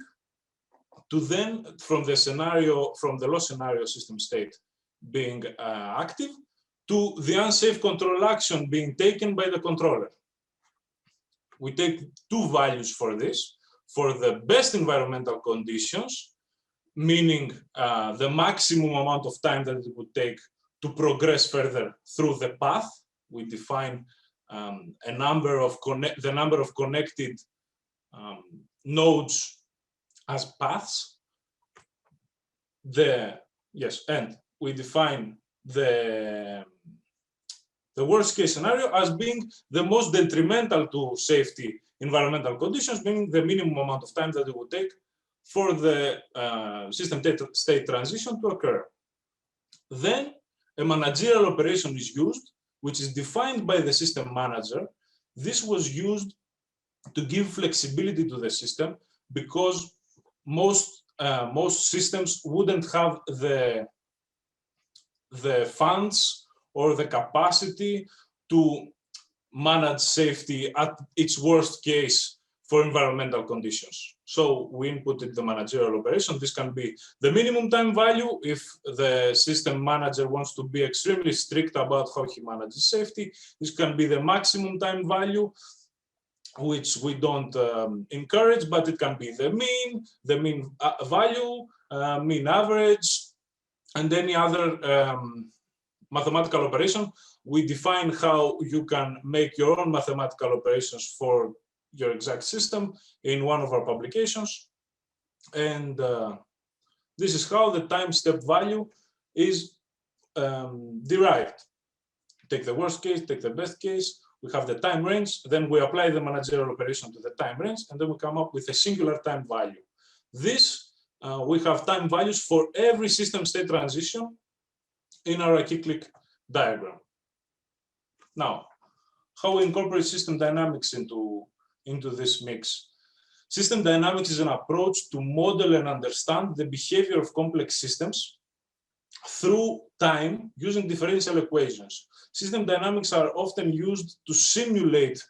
to then from the loss scenario system state being active to the unsafe control action being taken by the controller. We take two values for this. For the best environmental conditions, meaning the maximum amount of time that it would take to progress further through the path, we define the number of connected nodes as paths. And we define the worst case scenario as being the most detrimental to safety environmental conditions, meaning the minimum amount of time that it would take for the system state transition to occur. Then a managerial operation is used, which is defined by the system manager. This was used to give flexibility to the system because most systems wouldn't have the funds or the capacity to manage safety at its worst case for environmental conditions. So we inputted the managerial operation. This can be the minimum time value if the system manager wants to be extremely strict about how he manages safety. This can be the maximum time value, which we don't encourage, but it can be the mean value, mean average, and any other mathematical operation. We define how you can make your own mathematical operations for your exact system in one of our publications. And this is how the time step value is derived. Take the worst case, take the best case, we have the time range, then we apply the managerial operation to the time range, and then we come up with a singular time value. This, we have time values for every system state transition in our acyclic diagram. Now, how we incorporate system dynamics into this mix. System dynamics is an approach to model and understand the behavior of complex systems through time using differential equations. System dynamics are often used to simulate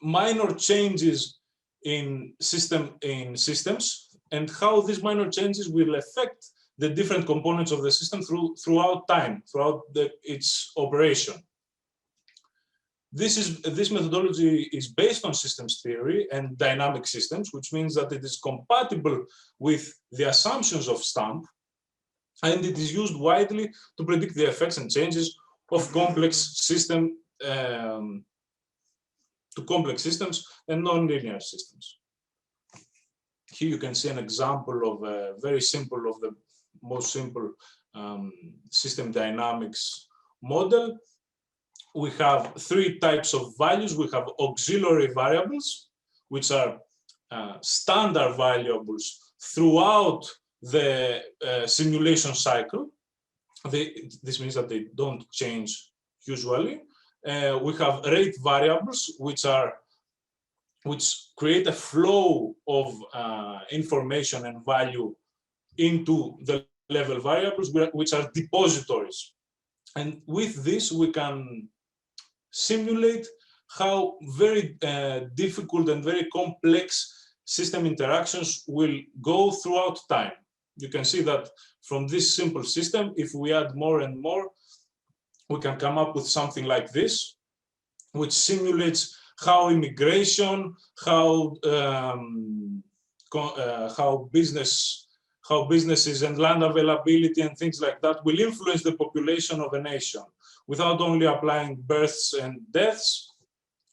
minor changes in systems and how these minor changes will affect the different components of the system throughout time, throughout its operation. This methodology is based on systems theory and dynamic systems, which means that it is compatible with the assumptions of STAMP, and it is used widely to predict the effects and changes of complex systems and nonlinear systems. Here you can see an example of a very simple, of the most simple system dynamics model. We have three types of values. We have auxiliary variables, which are standard variables throughout the simulation cycle. This means that they don't change usually. We have rate variables, which create a flow of information and value into the level variables, which are depositories. And with this, we can simulate how very difficult and very complex system interactions will go throughout time. You can see that from this simple system, if we add more and more, we can come up with something like this, which simulates how immigration, how businesses and land availability and things like that will influence the population of a nation. Without only applying births and deaths,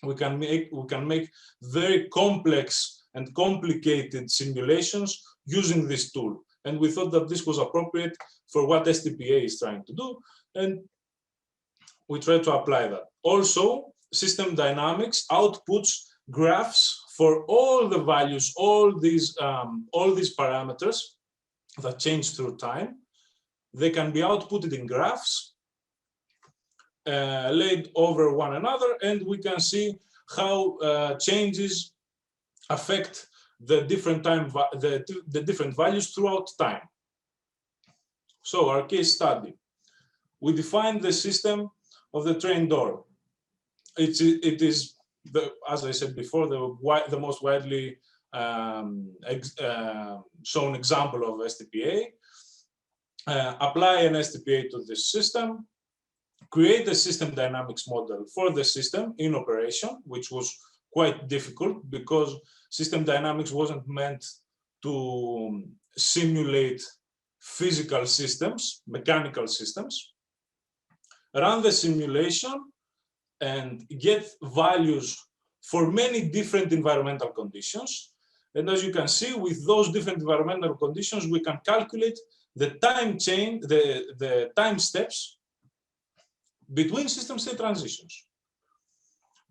we can make very complex and complicated simulations using this tool. And we thought that this was appropriate for what STPA is trying to do, and we try to apply that. Also, system dynamics outputs graphs for all the values, all these parameters that change through time. They can be outputted in graphs laid over one another, and we can see how changes affect the different values throughout time. So our case study, we define the system of the train door. It is as I said before, the most widely shown example of STPA. Apply an STPA to this system, create a system dynamics model for the system in operation, which was quite difficult because system dynamics wasn't meant to simulate physical systems, mechanical systems. Run the simulation and get values for many different environmental conditions. And as you can see, with those different environmental conditions, we can calculate the time chain, the time steps between system state transitions.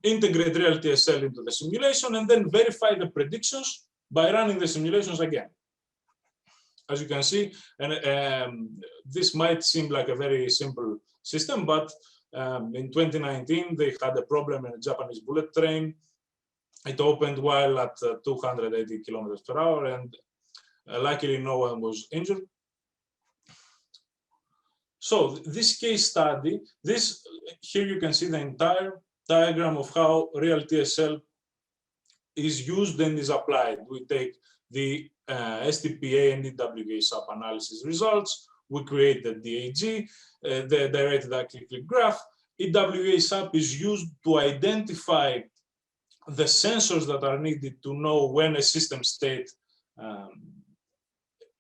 Integrate real TSL into the simulation and then verify the predictions by running the simulations again. As you can see, and this might seem like a very simple system, but in 2019, they had a problem in a Japanese bullet train. It opened while at 280 kilometers per hour, and luckily no one was injured. So this case study, here you can see the entire diagram of how real TSL is used and is applied. We take the STPA and DWA sub analysis results. We create the DAG, the directed acyclic graph. EWA sub is used to identify the sensors that are needed to know when a system state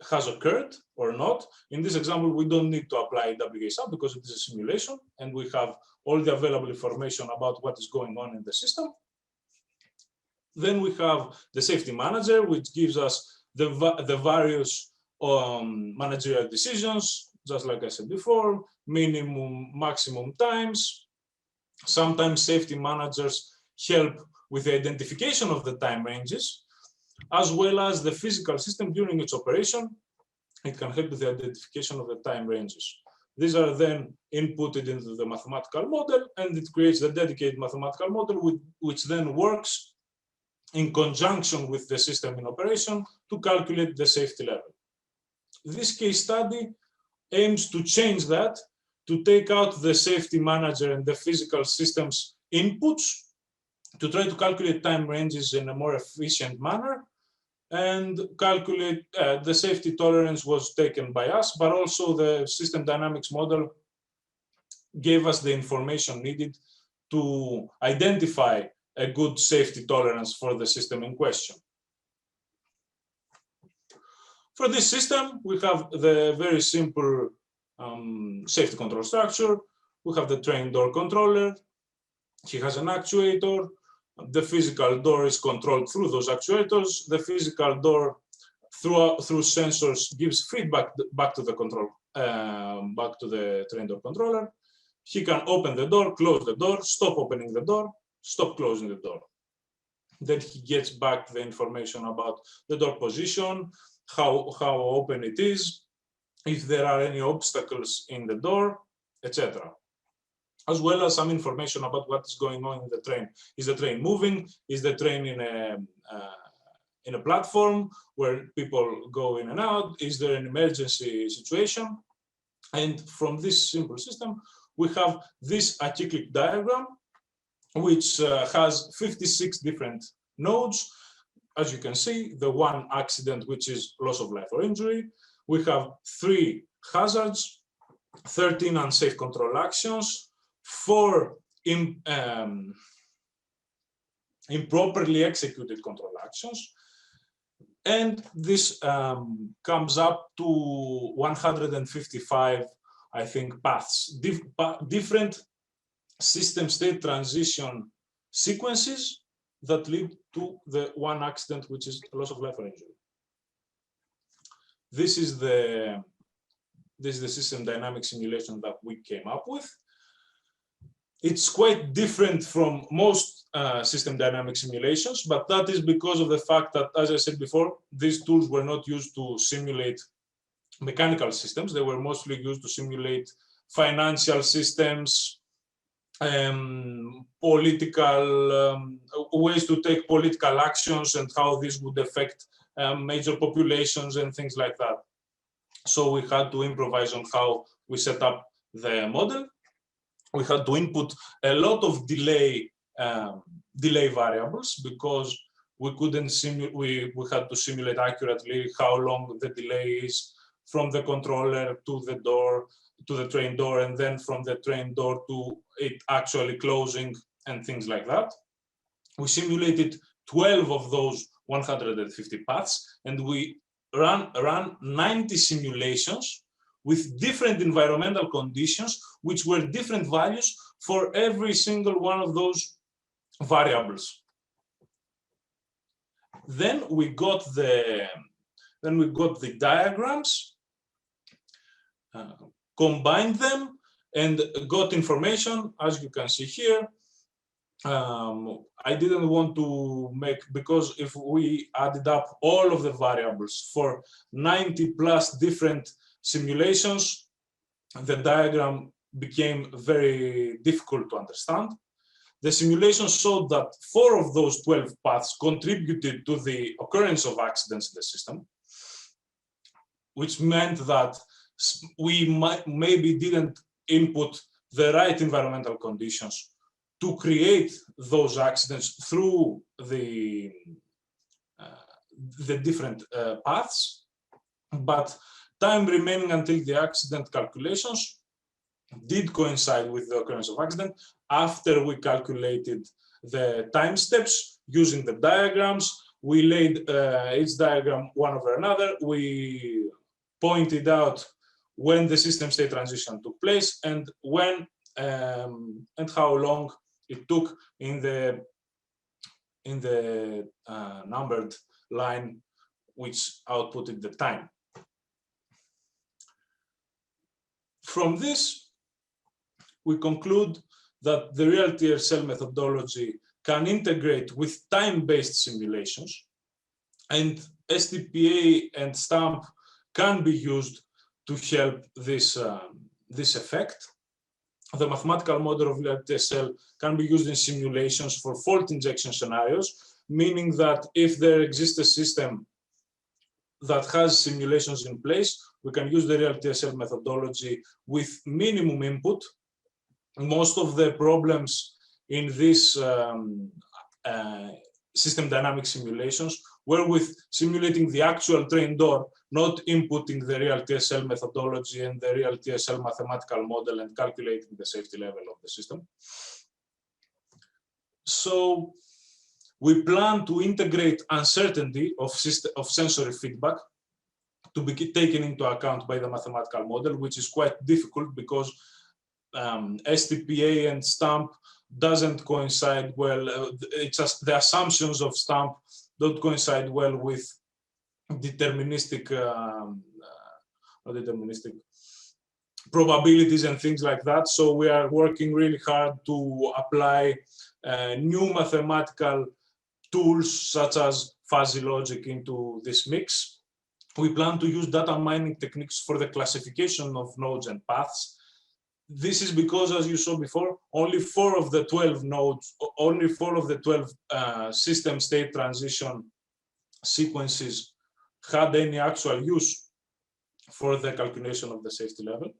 has occurred or not. In this example, we don't need to apply EWA sub because it is a simulation and we have all the available information about what is going on in the system. Then we have the safety manager, which gives us the various managerial decisions, just like I said before, minimum, maximum times. Sometimes safety managers help with the identification of the time ranges, as well as the physical system during its operation. It can help with the identification of the time ranges. These are then inputted into the mathematical model, and it creates the dedicated mathematical model, which then works in conjunction with the system in operation to calculate the safety level. This case study aims to change that, to take out the safety manager and the physical systems inputs, to try to calculate time ranges in a more efficient manner, and calculate the safety tolerance was taken by us, but also the system dynamics model gave us the information needed to identify a good safety tolerance for the system in question. For this system, we have the very simple safety control structure. We have the train door controller. He has an actuator. The physical door is controlled through those actuators. The physical door, through sensors, gives feedback back to the control, back to the train door controller. He can open the door, close the door, stop opening the door, stop closing the door. Then he gets back the information about the door position, how open it is, if there are any obstacles in the door, etc. As well as some information about what is going on in the train. Is the train moving? Is the train in a platform where people go in and out? Is there an emergency situation? And from this simple system, we have this acyclic diagram, which has 56 different nodes. As you can see, the one accident, which is loss of life or injury. We have 3 hazards, 13 unsafe control actions, 4 improperly executed control actions. And this comes up to 155, I think, paths, different system state transition sequences that lead to the one accident, which is loss of life or injury. This is the system dynamic simulation that we came up with. It's quite different from most system dynamic simulations, but that is because of the fact that, as I said before, these tools were not used to simulate mechanical systems. They were mostly used to simulate financial systems, political ways to take political actions and how this would affect major populations and things like that. So we had to improvise on how we set up the model. We had to input a lot of delay variables because we couldn't simulate. We had to simulate accurately how long the delay is from the controller to the door, to the train door, and then from the train door to it actually closing and things like that. We simulated 12 of those 150 paths, and we ran 90 simulations with different environmental conditions, which were different values for every single one of those variables. Then we got the diagrams, combined them, and got information, as you can see here. I didn't want to make, because if we added up all of the variables for 90 plus different simulations, the diagram became very difficult to understand. The simulation showed that 4 of those 12 paths contributed to the occurrence of accidents in the system, which meant that we maybe didn't input the right environmental conditions to create those accidents through the different paths, but time remaining until the accident calculations did coincide with the occurrence of accident after we calculated the time steps using the diagrams. We laid each diagram one over another. We pointed out when the system state transition took place and when and how long it took in the numbered line which outputted the time. From this, we conclude that the real TSL methodology can integrate with time-based simulations, and STPA and STAMP can be used to help this, this effect. The mathematical model of real TSL can be used in simulations for fault injection scenarios, meaning that if there exists a system that has simulations in place, we can use the real TSL methodology with minimum input. Most of the problems in this system dynamic simulations were with simulating the actual train door, not inputting the real TSL methodology and the real TSL mathematical model and calculating the safety level of the system. So we plan to integrate uncertainty of sensory feedback to be taken into account by the mathematical model, which is quite difficult because STPA and STAMP doesn't coincide well. It's just the assumptions of STAMP don't coincide well with deterministic, not deterministic, probabilities and things like that. So we are working really hard to apply new mathematical tools such as fuzzy logic into this mix. We plan to use data mining techniques for the classification of nodes and paths. This is because, as you saw before, only 4 of the 12 nodes, only 4 of the 12 system state transition sequences had any actual use for the calculation of the safety level.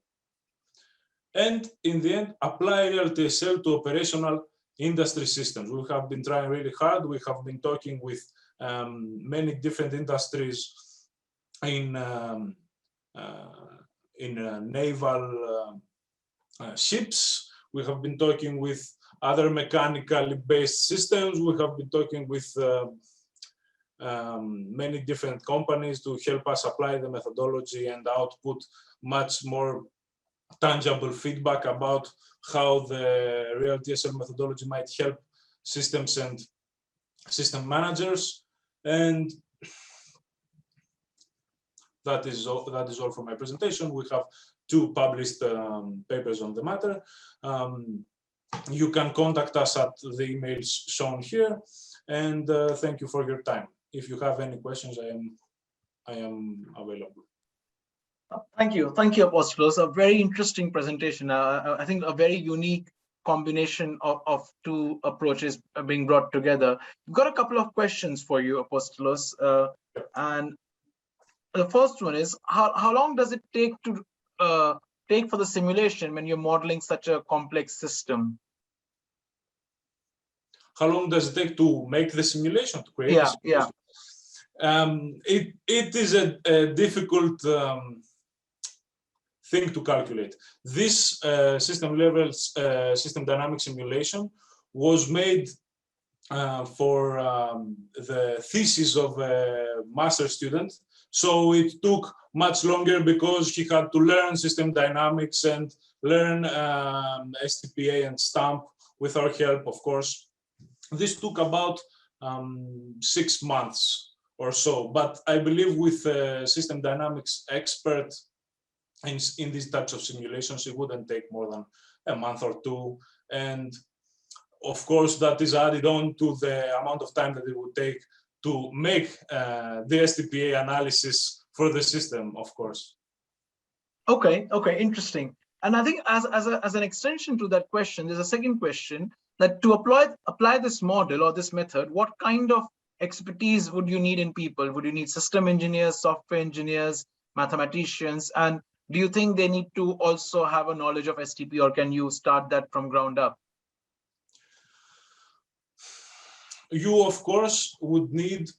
And in the end, apply real TSL to operational industry systems. We have been trying really hard. We have been talking with many different industries in naval ships. We have been talking with other mechanically based systems. We have been talking with many different companies to help us apply the methodology and output much more tangible feedback about how the real TSL methodology might help systems and system managers. And that is all for my presentation. We have 2 published papers on the matter. You can contact us at the emails shown here, and thank you for your time. If you have any questions, I am available. Thank you, Apostolos. A very interesting presentation. I think a very unique combination of 2 approaches being brought together. We've got a couple of questions for you, Apostolos, and the first one is, how long does it take to take for the simulation when you're modeling such a complex system? How long does it take to make the simulation, to create the simulation? It is a difficult thing to calculate. This system dynamic simulation was made for the thesis of a master student. So it took much longer because he had to learn system dynamics and learn STPA and STAMP with our help, of course. This took about 6 months or so, but I believe with a system dynamics expert in these types of simulations, it wouldn't take more than a month or 2. And of course, that is added on to the amount of time that it would take to make the STPA analysis for the system, of course. Okay, interesting. And I think as an extension to that question, there's a second question, that to apply this model or this method, what kind of expertise would you need in people? Would you need system engineers, software engineers, mathematicians? And do you think they need to also have a knowledge of STP, or can you start that from ground up? you, of course, would need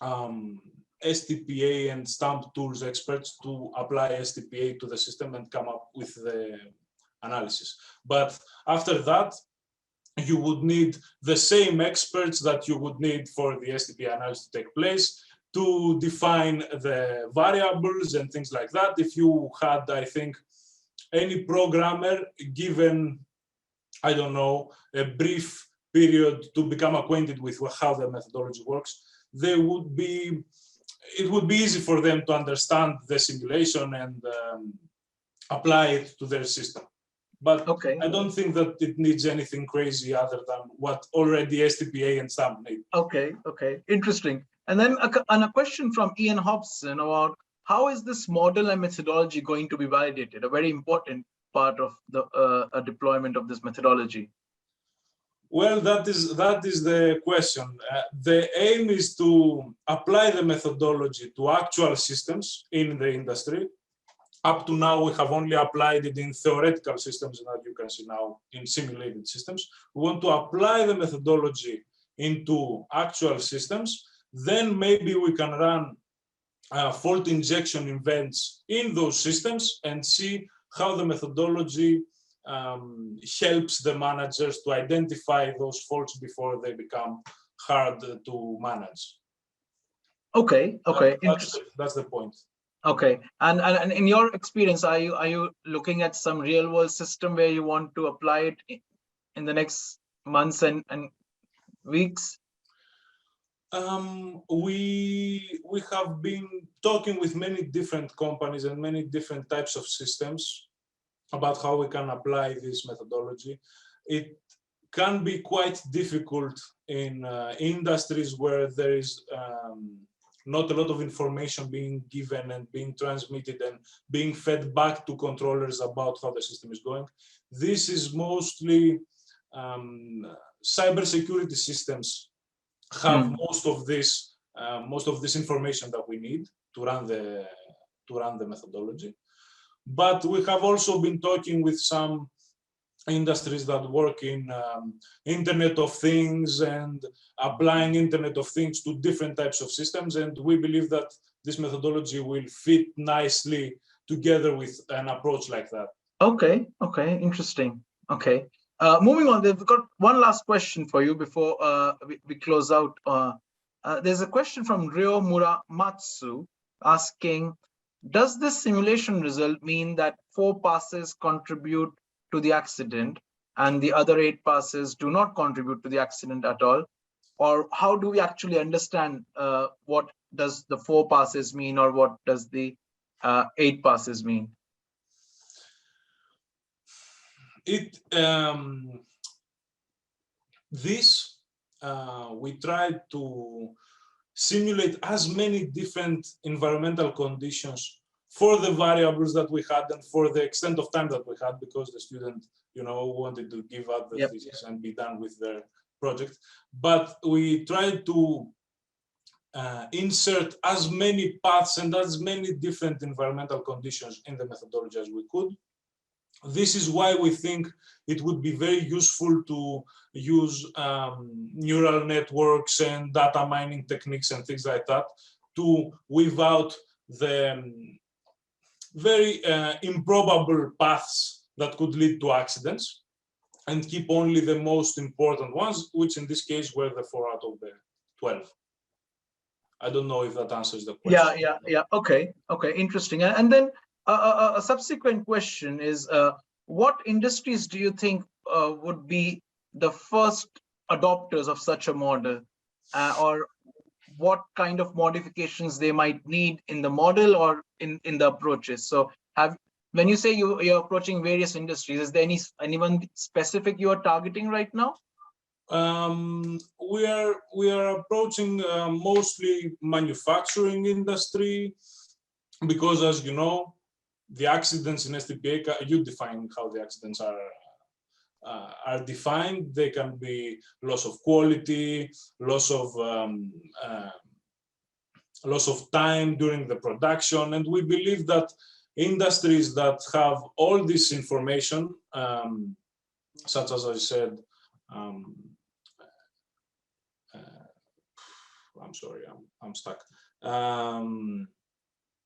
STPA and stamp tools experts to apply STPA to the system and come up with the analysis. But after that, you would need the same experts that you would need for the STPA analysis to take place to define the variables and things like that. If you had, I think, any programmer given, I don't know, a brief period to become acquainted with how the methodology works, it would be easy for them to understand the simulation and apply it to their system. But okay. I don't think that it needs anything crazy other than what already STPA and STAMP need. Okay, okay, interesting. And then a question from Ian Hobson about how is this model and methodology going to be validated? A very important part of the deployment of this methodology. Well, that is the question. The aim is to apply the methodology to actual systems in the industry. Up to now, we have only applied it in theoretical systems, and as you can see now, in simulated systems. We want to apply the methodology into actual systems. Then maybe we can run fault injection events in those systems and see how the methodology helps the managers to identify those faults before they become hard to manage. Okay, okay. That's the point. Okay, and in your experience, are you looking at some real world system where you want to apply it in the next months and weeks? We have been talking with many different companies and many different types of systems about how we can apply this methodology. It can be quite difficult in industries where there is not a lot of information being given and being transmitted and being fed back to controllers about how the system is going. This is mostly cybersecurity systems have most of this information that we need to run the methodology. But we have also been talking with some industries that work in Internet of Things and applying Internet of Things to different types of systems. And we believe that this methodology will fit nicely together with an approach like that. Okay, okay, interesting. Okay. Moving on, we've got one last question for you before we close out. There's a question from Ryo Muramatsu asking, does this simulation result mean that 4 passes contribute to the accident and the other 8 passes do not contribute to the accident at all? Or how do we actually understand what does the 4 passes mean, or what does the 8 passes mean? We tried to simulate as many different environmental conditions for the variables that we had and for the extent of time that we had, because the student, wanted to give up the thesis and be done with their project. But we tried to insert as many paths and as many different environmental conditions in the methodology as we could. This is why we think it would be very useful to use neural networks and data mining techniques and things like that to weave out the very improbable paths that could lead to accidents and keep only the most important ones, which in this case were the 4 out of the 12. I don't know if that answers the question. Yeah. Okay, interesting. And then a subsequent question is, what industries do you think would be the first adopters of such a model, or what kind of modifications they might need in the model or in the approaches? So when you say you're approaching various industries, is there anyone specific you are targeting right now? We are approaching mostly manufacturing industry, because as you know, the accidents in STPA, you define how the accidents are defined. They can be loss of quality, loss of time during the production, and we believe that industries that have all this information, such as I said, I'm sorry, I'm stuck.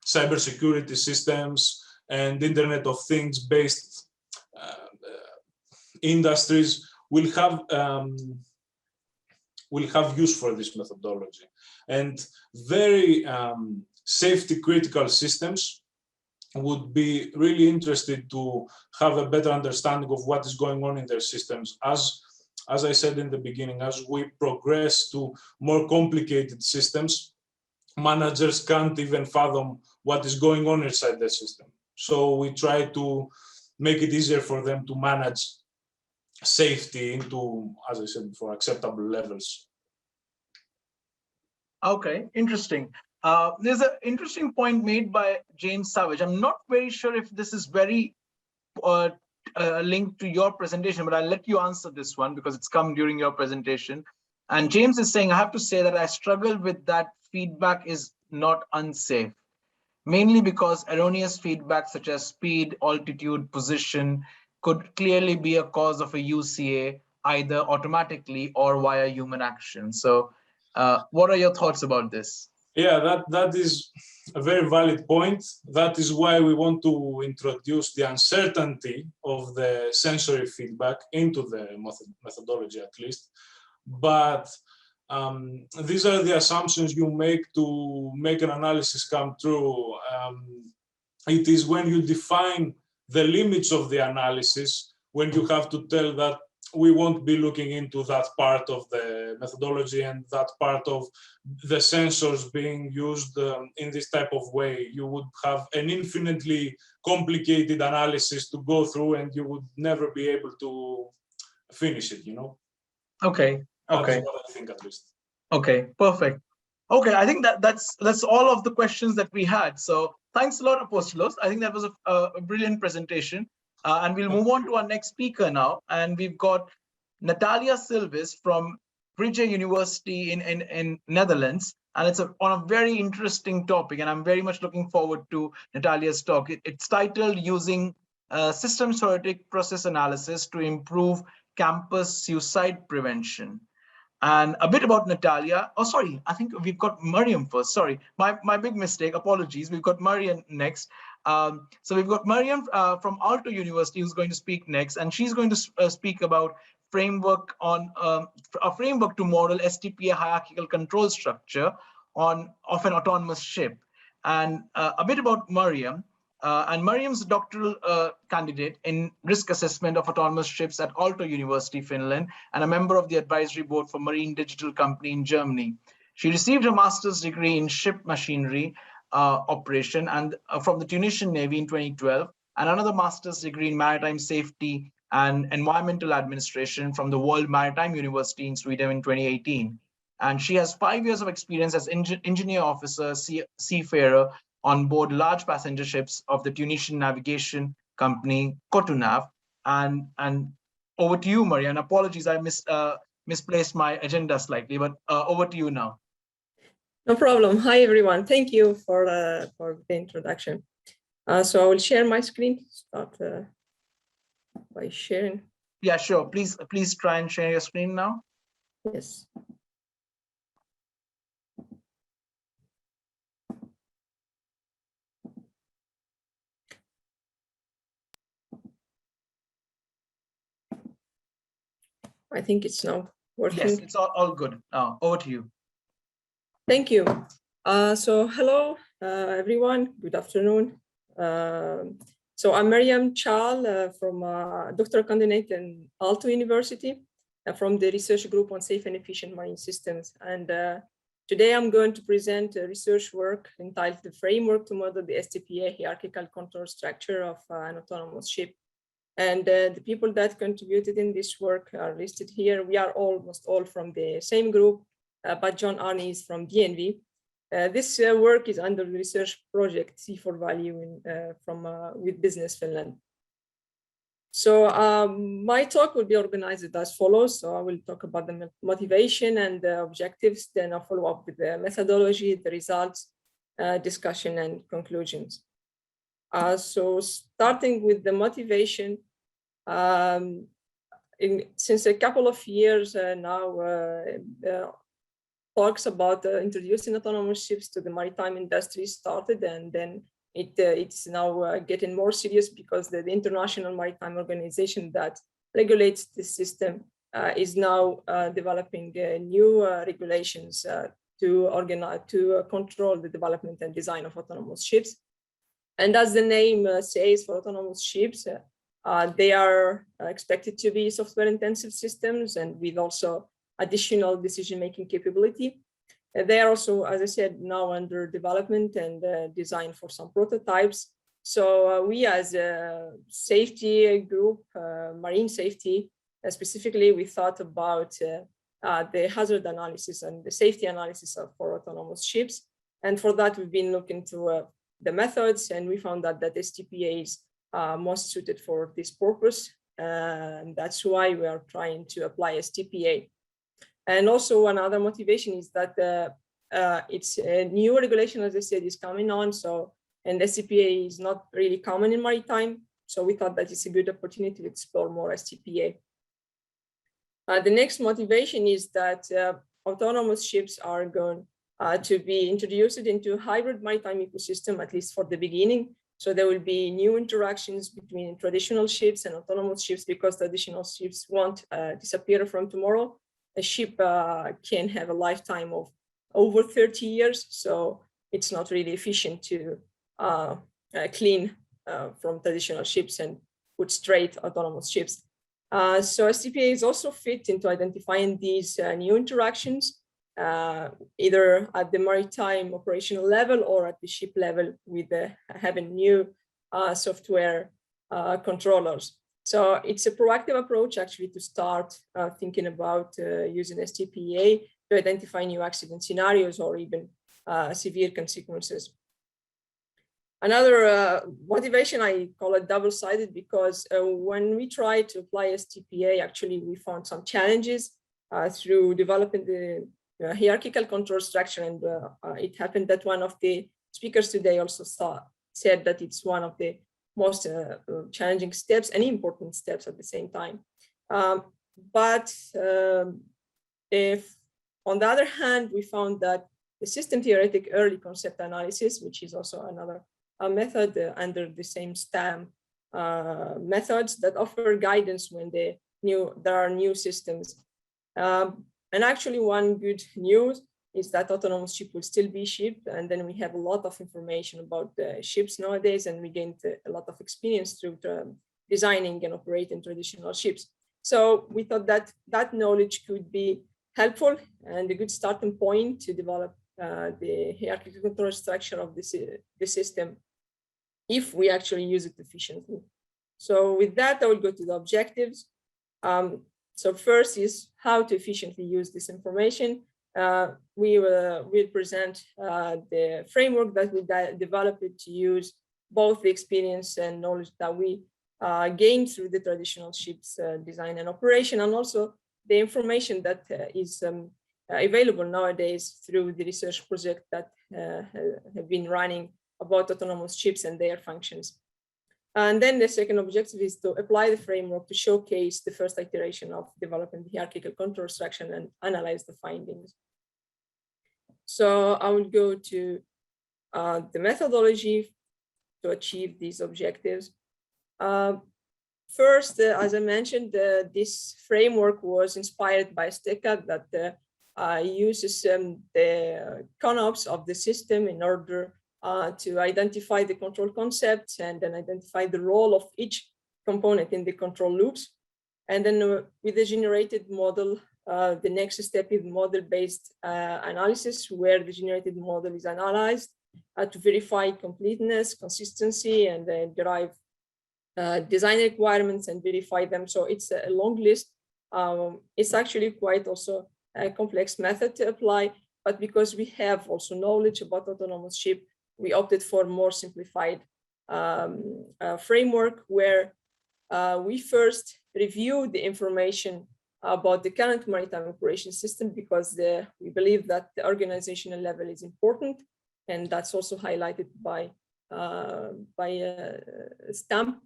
Cybersecurity systems and Internet of Things based industries will have use for this methodology. And very safety critical systems would be really interested to have a better understanding of what is going on in their systems. As I said in the beginning, as we progress to more complicated systems, managers can't even fathom what is going on inside the system. So we try to make it easier for them to manage safety into, as I said before, acceptable levels. Okay, interesting. There's an interesting point made by James Savage. I'm not very sure if this is very linked to your presentation, but I'll let you answer this one because it's come during your presentation. And James is saying, I have to say that I struggle with that feedback is not unsafe, mainly because erroneous feedback such as speed, altitude, position could clearly be a cause of a UCA, either automatically or via human action. So what are your thoughts about this? Yeah, that is a very valid point. That is why we want to introduce the uncertainty of the sensory feedback into the methodology, at least. But these are the assumptions you make to make an analysis come true. It is when you define the limits of the analysis, when you have to tell that we won't be looking into that part of the methodology and that part of the sensors being used in this type of way. You would have an infinitely complicated analysis to go through and you would never be able to finish it, you know? Okay. Okay. That's what I think, at least. Okay, perfect. Okay, I think that's all of the questions that we had. So thanks a lot, Apostolos. I think that was a brilliant presentation. And we'll move on to our next speaker now. And we've got Natalia Silvis from Vrije University in Netherlands. And it's on a very interesting topic. And I'm very much looking forward to Natalia's talk. It's titled Using System Theoretic Process Analysis to Improve Campus Suicide Prevention. And a bit about Natalia. Oh, sorry, I think we've got Meriam first. Sorry, my big mistake. Apologies. We've got Meriam next. So we've got Meriam from Aalto University who's going to speak next, and she's going to speak about framework on a framework to model STPA hierarchical control structure of an autonomous ship. And a bit about Meriam. And Meriam's a doctoral candidate in risk assessment of autonomous ships at Aalto University, Finland, and a member of the advisory board for Marine Digital Company in Germany. She received her master's degree in ship machinery operation and from the Tunisian Navy in 2012, and another master's degree in maritime safety and environmental administration from the World Maritime University in Sweden in 2018. And she has 5 years of experience as engineer officer, seafarer, on board large passenger ships of the Tunisian navigation company Cotunav. And over to you, Maria. And apologies, I misplaced my agenda slightly, but over to you now. No problem. Hi, everyone. Thank you for the introduction. So I will share my screen. Start by sharing. Yeah, sure. Please try and share your screen now. Yes. I think it's now working. Yes, it's all good. Now, over to you. Thank you. So hello, everyone. Good afternoon. So I'm Meriam Chaal from doctoral candidate in Aalto University from the research group on safe and efficient marine systems. And today I'm going to present a research work entitled The Framework to Model the STPA Hierarchical Control Structure of an Autonomous Ship. And the people that contributed in this work are listed here. We are almost all from the same group, but John Arne is from DNV. This work is under the research project C4 Value with Business Finland. So my talk will be organized as follows. So I will talk about the motivation and the objectives, then I'll follow up with the methodology, the results, discussion and conclusions. So starting with the motivation, since a couple of years now, talks about introducing autonomous ships to the maritime industry started, and then it's now getting more serious because the International Maritime Organization that regulates this system is now developing new regulations to control the development and design of autonomous ships. And as the name says, for autonomous ships, they are expected to be software-intensive systems and with also additional decision-making capability. They are also, as I said, now under development and design for some prototypes. So we as a safety group, marine safety, specifically, we thought about the hazard analysis and the safety analysis for autonomous ships. And for that, we've been looking to the methods, and we found that STPA is most suited for this purpose. And that's why we are trying to apply STPA. And also another motivation is that it's a new regulation, as I said, is coming on. So, and STPA is not really common in maritime. So we thought that it's a good opportunity to explore more STPA. The next motivation is that autonomous ships are going to be introduced into hybrid maritime ecosystem, at least for the beginning. So there will be new interactions between traditional ships and autonomous ships, because traditional ships won't disappear from tomorrow. A ship can have a lifetime of over 30 years, so it's not really efficient to clean from traditional ships and put straight autonomous ships. So STPA is also fit into identifying these new interactions, either at the maritime operational level or at the ship level, with having new software controllers. So it's a proactive approach actually to start thinking about using STPA to identify new accident scenarios or even severe consequences. Another motivation, I call it double-sided, because when we try to apply STPA, actually we found some challenges through developing the hierarchical control structure. And it happened that one of the speakers today also said that it's one of the most challenging steps and important steps at the same time. But if, on the other hand, we found that the system theoretic early concept analysis, which is also another method under the same STAM methods that offer guidance when there are new systems. And actually, one good news is that autonomous ship will still be shipped, and then we have a lot of information about the ships nowadays, and we gained a lot of experience through designing and operating traditional ships. So we thought that that knowledge could be helpful and a good starting point to develop the hierarchical control structure of the system, if we actually use it efficiently. So with that, I will go to the objectives. So first is how to efficiently use this information. We will present the framework that we developed to use both the experience and knowledge that we gained through the traditional ships design and operation, and also the information that is available nowadays through the research project that have been running about autonomous ships and their functions. And then the second objective is to apply the framework to showcase the first iteration of developing the hierarchical control structure and analyze the findings. So I will go to the methodology to achieve these objectives. First, as I mentioned, this framework was inspired by STECA that uses the CONOPS of the system in order to identify the control concepts and then identify the role of each component in the control loops. And then with the generated model, the next step is model-based analysis, where the generated model is analyzed to verify completeness, consistency, and then derive design requirements and verify them. So it's a long list. It's actually quite also a complex method to apply, but because we have also knowledge about autonomous ship, we opted for more simplified framework, where we first review the information about the current maritime operation system, because we believe that the organizational level is important, and that's also highlighted by STAM.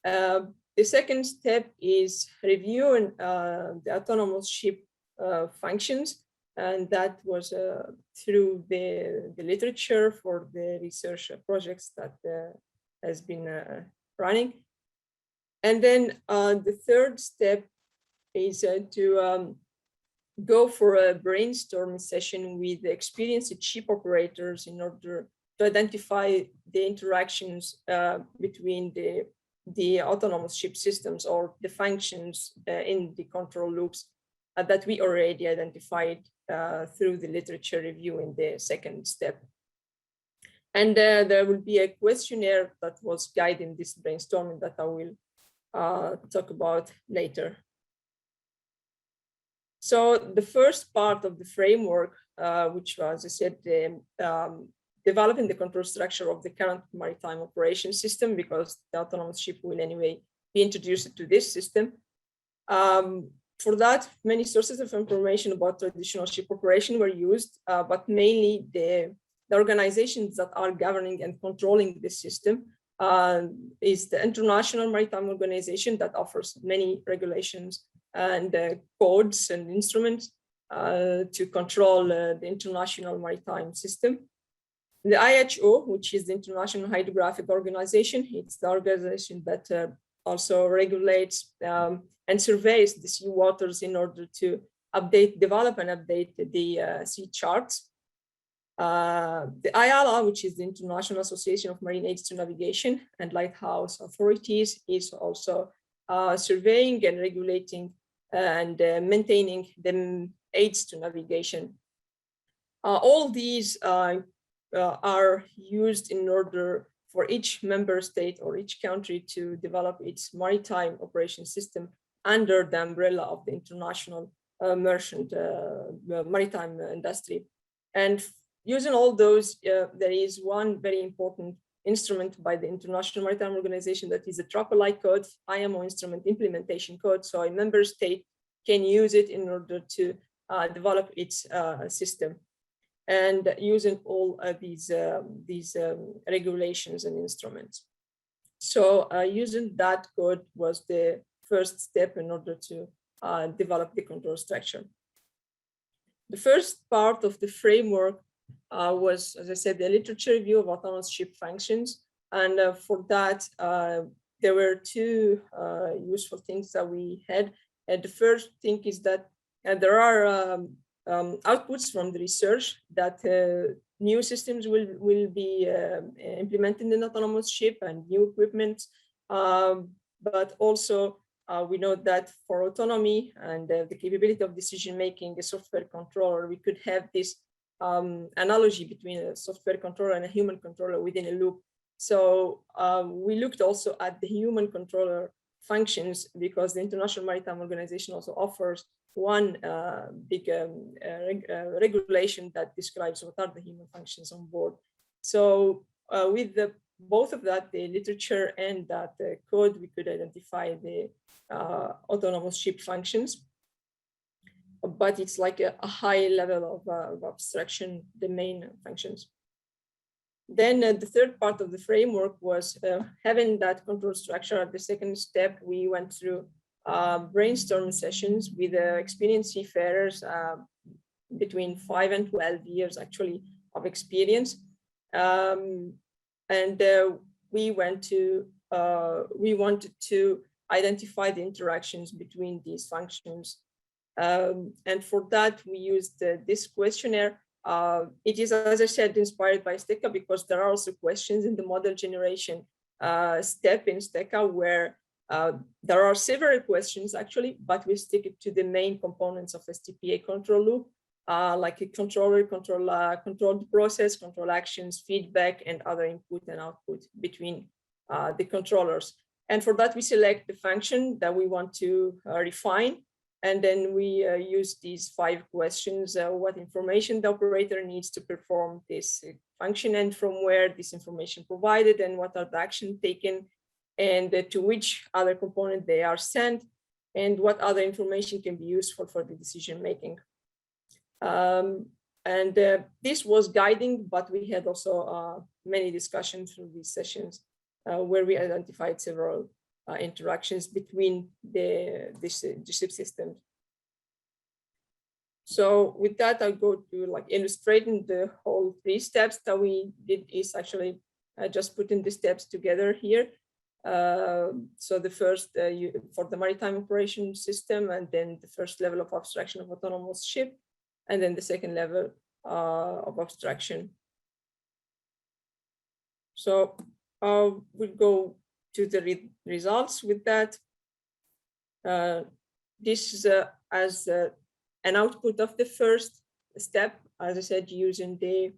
The second step is reviewing the autonomous ship functions and that was through the literature for the research projects that has been running. And then the third step is to go for a brainstorming session with the experienced chip operators in order to identify the interactions between the autonomous chip systems or the functions in the control loops that we already identified through the literature review in the second step. And there will be a questionnaire that was guiding this brainstorming that I will talk about later. So the first part of the framework, which was, as I said, developing the control structure of the current maritime operation system, because the autonomous ship will anyway be introduced to this system. For that, many sources of information about traditional ship operation were used, but mainly the organizations that are governing and controlling this system is the International Maritime Organization that offers many regulations and codes and instruments to control the international maritime system. The IHO, which is the International Hydrographic Organization, it's the organization that also regulates and surveys the sea waters in order to develop and update the sea charts. The IALA, which is the International Association of Marine Aids to Navigation and Lighthouse Authorities, is also surveying and regulating and maintaining the aids to navigation. All these are used in order for each member state or each country to develop its maritime operation system under the umbrella of the international merchant maritime industry. And using all those, there is one very important instrument by the International Maritime Organization that is a Tropoli code, IMO instrument implementation code. So a member state can use it in order to develop its system, and using all these regulations and instruments. So using that code was the first step in order to develop the control structure. The first part of the framework was, as I said, the literature review of autonomous ship functions. And for that, there were two useful things that we had. And the first thing is that there are outputs from the research that new systems will be implemented in autonomous ship and new equipment. But also, we know that for autonomy and the capability of decision-making, a software controller, we could have this analogy between a software controller and a human controller within a loop. So we looked also at the human controller functions, because the International Maritime Organization also offers one big regulation that describes what are the human functions on board. So with both of that, the literature and that code, we could identify the autonomous ship functions. But it's like a high level of abstraction, the main functions. Then the third part of the framework was having that control structure. At the second step, we went through brainstorming sessions with experienced seafarers between 5 and 12 years actually of experience. And we wanted to identify the interactions between these functions. And for that, we used this questionnaire. It is, as I said, inspired by STECA, because there are also questions in the model generation step in STECA where there are several questions actually, but we stick it to the main components of STPA control loop, like a controller, control the process, control actions, feedback, and other input and output between the controllers. And for that, we select the function that we want to refine. And then we use these 5 questions, what information the operator needs to perform this function, and from where this information provided, and what are the actions taken, and to which other component they are sent, and what other information can be useful for the decision making. This was guiding, but we had also many discussions through these sessions where we identified several interactions between the ship systems. So with that, I'll go to like illustrating the whole 3 steps that we did is actually just putting the steps together here. So the first for the maritime operation system, and then the first level of abstraction of autonomous ship, and then the second level of abstraction. So we'll go to the results with that. This is as an output of the first step, as I said, using the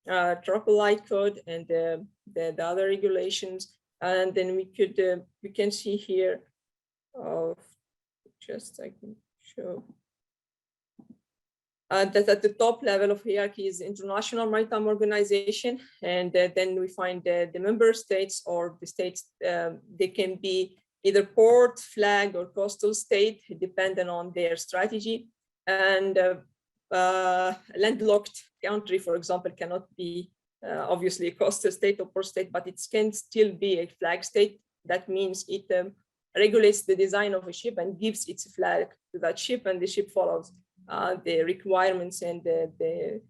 Tropolite code and the other regulations. And then we can see here, just I can show, that at the top level of hierarchy is International Maritime Organization. And then we find the member states, or the states, they can be either port, flag, or coastal state, depending on their strategy. And landlocked country, for example, cannot be obviously a coastal state or port state, but it can still be a flag state. That means it regulates the design of a ship and gives its flag to that ship, and the ship follows the requirements and the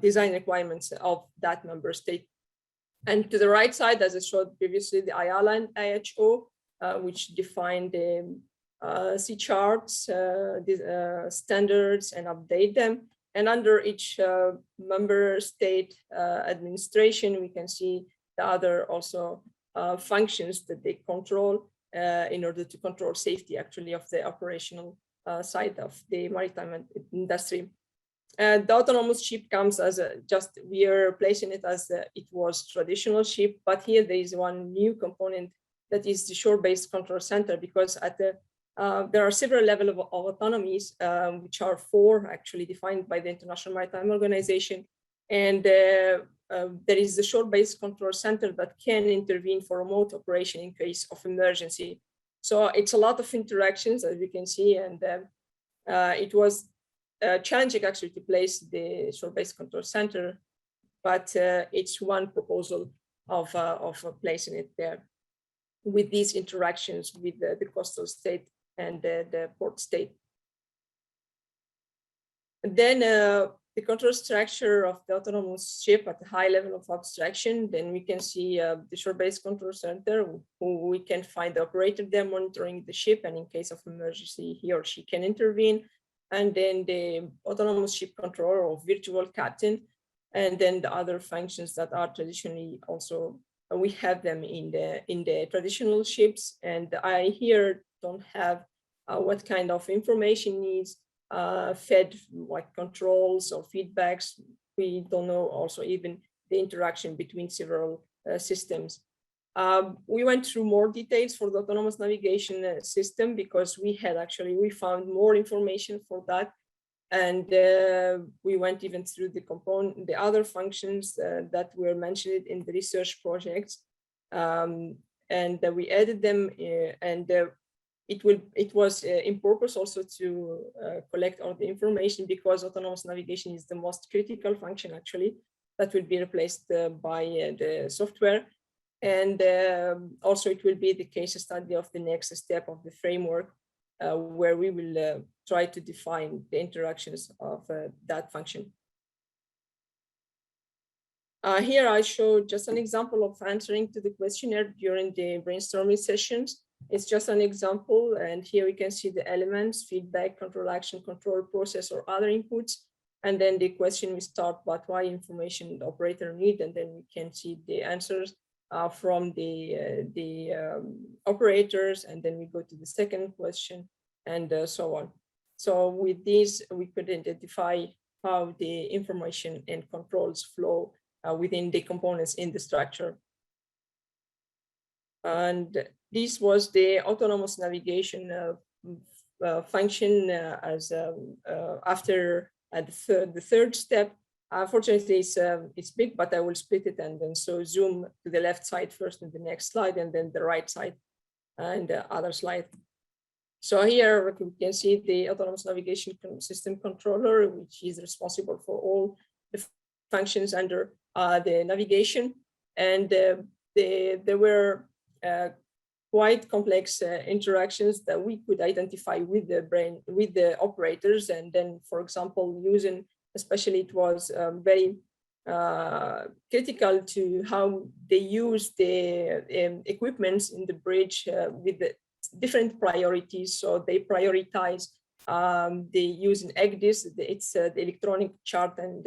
design requirements of that member state. And to the right side, as I showed previously, the IALA and IHO, which define the sea charts, standards, and update them. And under each member state administration, we can see the other also functions that they control in order to control safety, actually, of the operational side of the maritime industry. The autonomous ship comes as we are placing it as it was traditional ship, but here there is one new component that is the shore-based control center, because at the there are several levels of autonomies, which are 4 actually defined by the International Maritime Organization. And there is the shore-based control center that can intervene for remote operation in case of emergency. So it's a lot of interactions, as we can see, and it was challenging actually to place the shore-based control center, but it's one proposal of placing it there with these interactions with the coastal state and the port state. And then the control structure of the autonomous ship at a high level of abstraction, then we can see the shore-based control center, who we can find the operator there monitoring the ship, and in case of emergency, he or she can intervene. And then the autonomous ship controller or virtual captain, and then the other functions that are traditionally also, we have them in the traditional ships. And I here don't have what kind of information needs fed, like controls or feedbacks. We don't know also even the interaction between several systems. We went through more details for the autonomous navigation system, because we found more information for that. And we went even through the other functions that were mentioned in the research projects. And we added them, and it was in purpose also to collect all the information, because autonomous navigation is the most critical function actually that will be replaced by the software. And also it will be the case study of the next step of the framework, where we will try to define the interactions of that function. Here I show just an example of answering to the questionnaire during the brainstorming sessions. It's just an example, and here we can see the elements: feedback, control action, control process, or other inputs. And then the question we start, but why information the operator need, and then we can see the answers from the operators, and then we go to the second question, and so on. So with these, we could identify how the information and controls flow within the components in the structure. And this was the autonomous navigation function as after the third step. Unfortunately, it's big, but I will split it and then so zoom to the left side first in the next slide, and then the right side and the other slide. So here we can see the autonomous navigation system controller, which is responsible for all the functions under the navigation. And there were quite complex interactions that we could identify with the brain, with the operators. And then, for example, using, especially it was very critical to how they use the equipments in the bridge with the different priorities. So they prioritize they use an EGDIS, it's the electronic chart and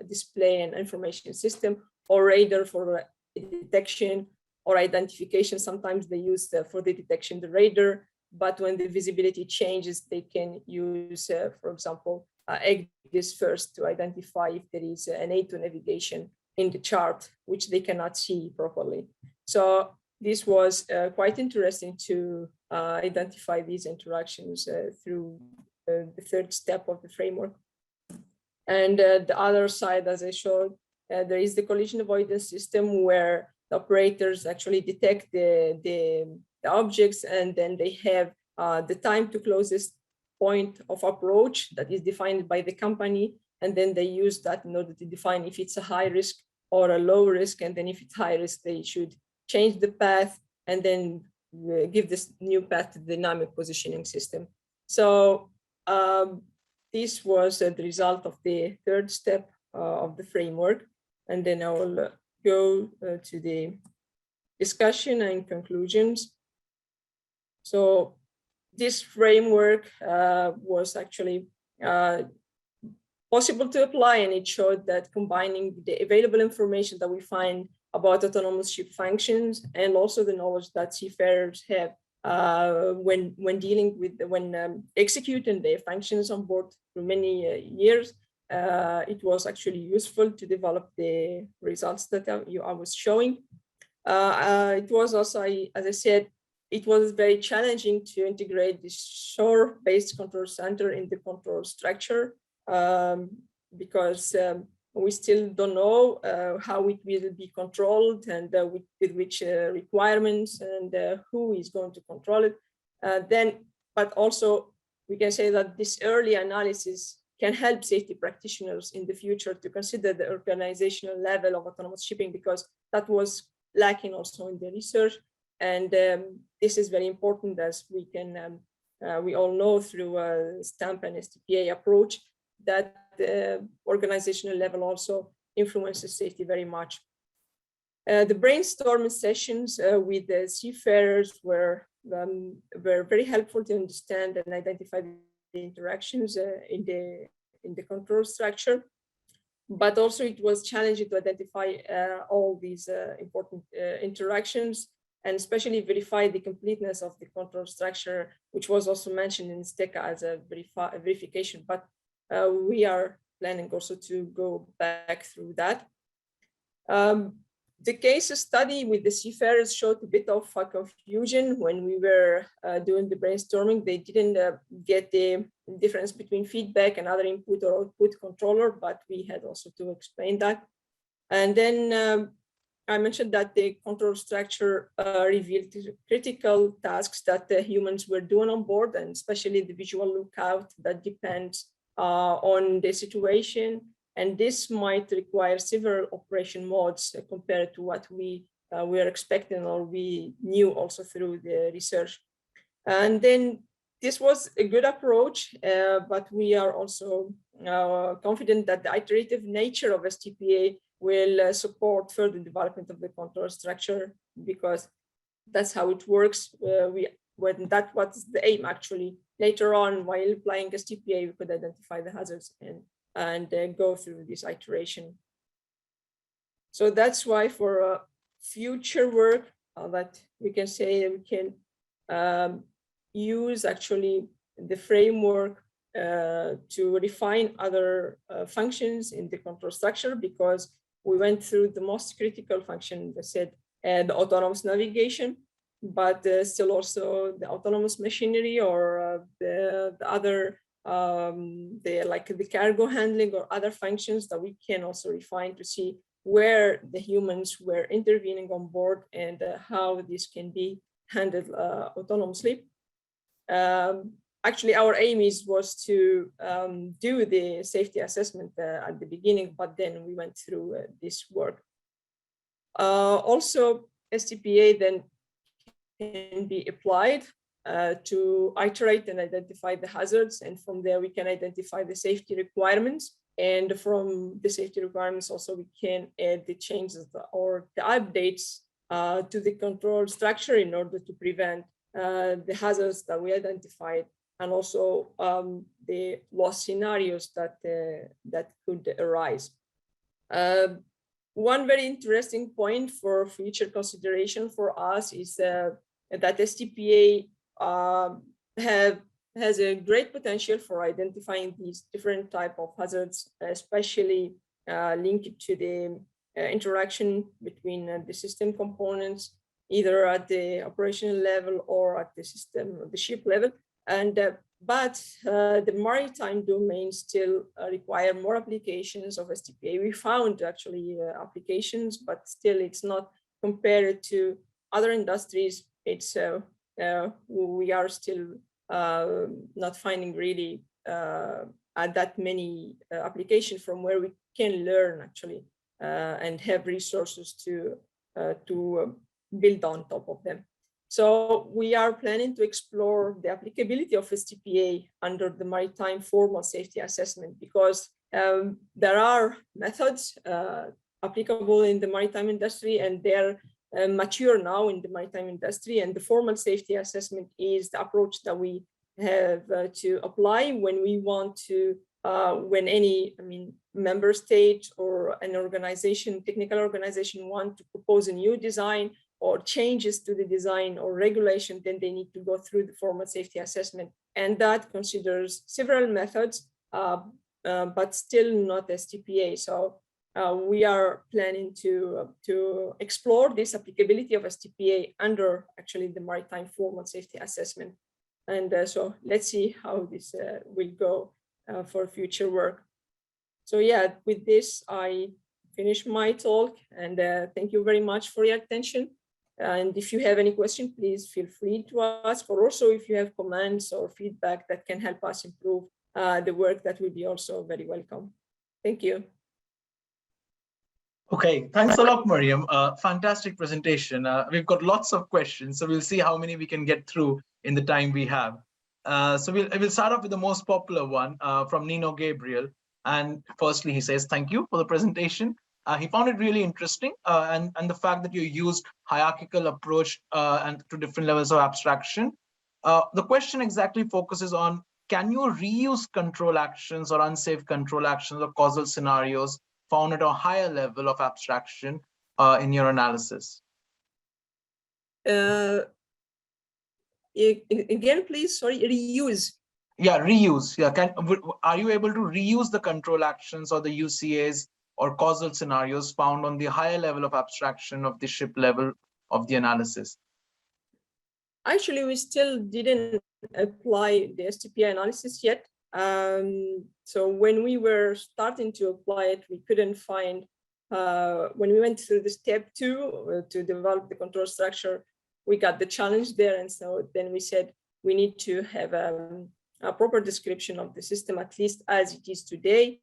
display and information system, or radar for detection or identification. Sometimes they use for the detection the radar, but when the visibility changes, they can use, for example, EGDIS first to identify if there is an A2 navigation in the chart, which they cannot see properly. So this was quite interesting to identify these interactions through the third step of the framework. And the other side, as I showed, there is the collision avoidance system where the operators actually detect the objects, and then they have the time to closest point of approach that is defined by the company. And then they use that in order to define if it's a high risk or a low risk. And then if it's high risk, they should change the path and then give this new path to the dynamic positioning system. So this was the result of the third step of the framework. And then I will go to the discussion and conclusions. So this framework was actually possible to apply, and it showed that combining the available information that we find about autonomous ship functions and also the knowledge that seafarers have when dealing with, executing their functions on board for many years, it was actually useful to develop the results that I was showing. It was also, as I said, it was very challenging to integrate the shore-based control center in the control structure because we still don't know how it will be controlled and with which requirements and who is going to control it. But also we can say that this early analysis can help safety practitioners in the future to consider the organizational level of autonomous shipping, because that was lacking also in the research. And this is very important, as we can, we all know through STAMP and STPA approach that the organizational level also influences safety very much. The brainstorming sessions with the seafarers were very helpful to understand and identify the interactions in the control structure. But also it was challenging to identify all these important interactions, and especially verify the completeness of the control structure, which was also mentioned in STECA as a verification. But we are planning also to go back through that. The case study with the seafarers showed a bit of confusion when we were doing the brainstorming. They didn't get the difference between feedback and other input or output controller, but we had also to explain that. And then I mentioned that the control structure revealed critical tasks that the humans were doing on board, and especially the visual lookout that depends on the situation. And this might require several operation modes compared to what we were expecting or we knew also through the research. And then this was a good approach, but we are also confident that the iterative nature of STPA will support further development of the control structure, because that's how it works. That was the aim actually. Later on, while applying STPA, we could identify the hazards and go through this iteration. So that's why for future work that we can say we can use actually the framework to refine other functions in the control structure, because we went through the most critical function, as I said, the autonomous navigation, but still also the autonomous machinery or the other like the cargo handling or other functions that we can also refine to see where the humans were intervening on board and how this can be handled autonomously. Actually, our aim was to do the safety assessment at the beginning, but then we went through this work. Also, STPA then can be applied to iterate and identify the hazards. And from there, we can identify the safety requirements. And from the safety requirements, also, we can add the changes or the updates to the control structure in order to prevent the hazards that we identified, and also the loss scenarios that could arise. One very interesting point for future consideration for us is that STPA has a great potential for identifying these different type of hazards, especially linked to the interaction between the system components, either at the operational level or at the ship level. And but the maritime domain still require more applications of STPA. We found actually applications, but still it's not compared to other industries. It's we are still not finding really that many applications from where we can learn actually and have resources to build on top of them. So we are planning to explore the applicability of STPA under the maritime formal safety assessment, because there are methods applicable in the maritime industry, and they're mature now in the maritime industry. And the formal safety assessment is the approach that we have to apply when we want to, when any, member state or an organization, technical organization, want to propose a new design or changes to the design or regulation, then they need to go through the formal safety assessment. And that considers several methods, but still not STPA. So we are planning to explore this applicability of STPA under actually the maritime formal safety assessment. And so let's see how this will go for future work. So yeah, with this, I finish my talk, and thank you very much for your attention. And if you have any question, please feel free to ask, or also if you have comments or feedback that can help us improve the work, that will be also very welcome. Thank you. Okay, thanks a lot, Meriam. Fantastic presentation. We've got lots of questions, so we'll see how many we can get through in the time we have. So we'll start off with the most popular one from Nino Gabriel. And firstly, he says, thank you for the presentation. He found it really interesting, and the fact that you used hierarchical approach and to different levels of abstraction. The question exactly focuses on, can you reuse control actions or unsafe control actions or causal scenarios found at a higher level of abstraction in your analysis? Again, please, sorry, reuse. Yeah, reuse. Yeah, are you able to reuse the control actions or the UCAs or causal scenarios found on the higher level of abstraction of the ship level of the analysis? Actually, we still didn't apply the STPA analysis yet. So when we were starting to apply it, we couldn't find, when we went through the step 2 to develop the control structure, we got the challenge there. And so then we said, we need to have a proper description of the system, at least as it is today.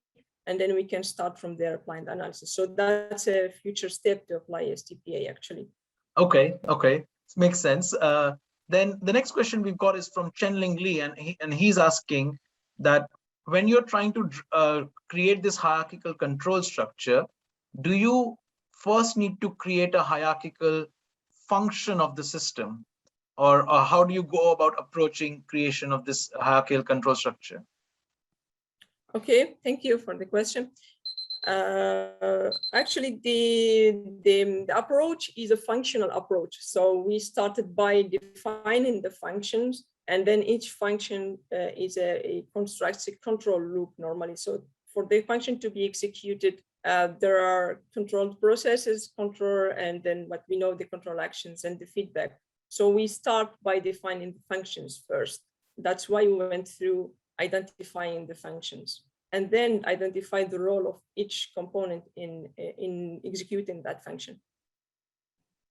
And then we can start from there applying the analysis. So that's a future step to apply STPA actually. Okay, makes sense. Then the next question we've got is from Chen Li, and he's asking that when you're trying to create this hierarchical control structure, do you first need to create a hierarchical function of the system, or how do you go about approaching creation of this hierarchical control structure? Okay, thank you for the question. Actually, the approach is a functional approach. So we started by defining the functions, and then each function constructs a control loop normally. So for the function to be executed, there are controlled processes, control, and then what we know, the control actions and the feedback. So we start by defining the functions first. That's why we went through identifying the functions, and then identify the role of each component in executing that function.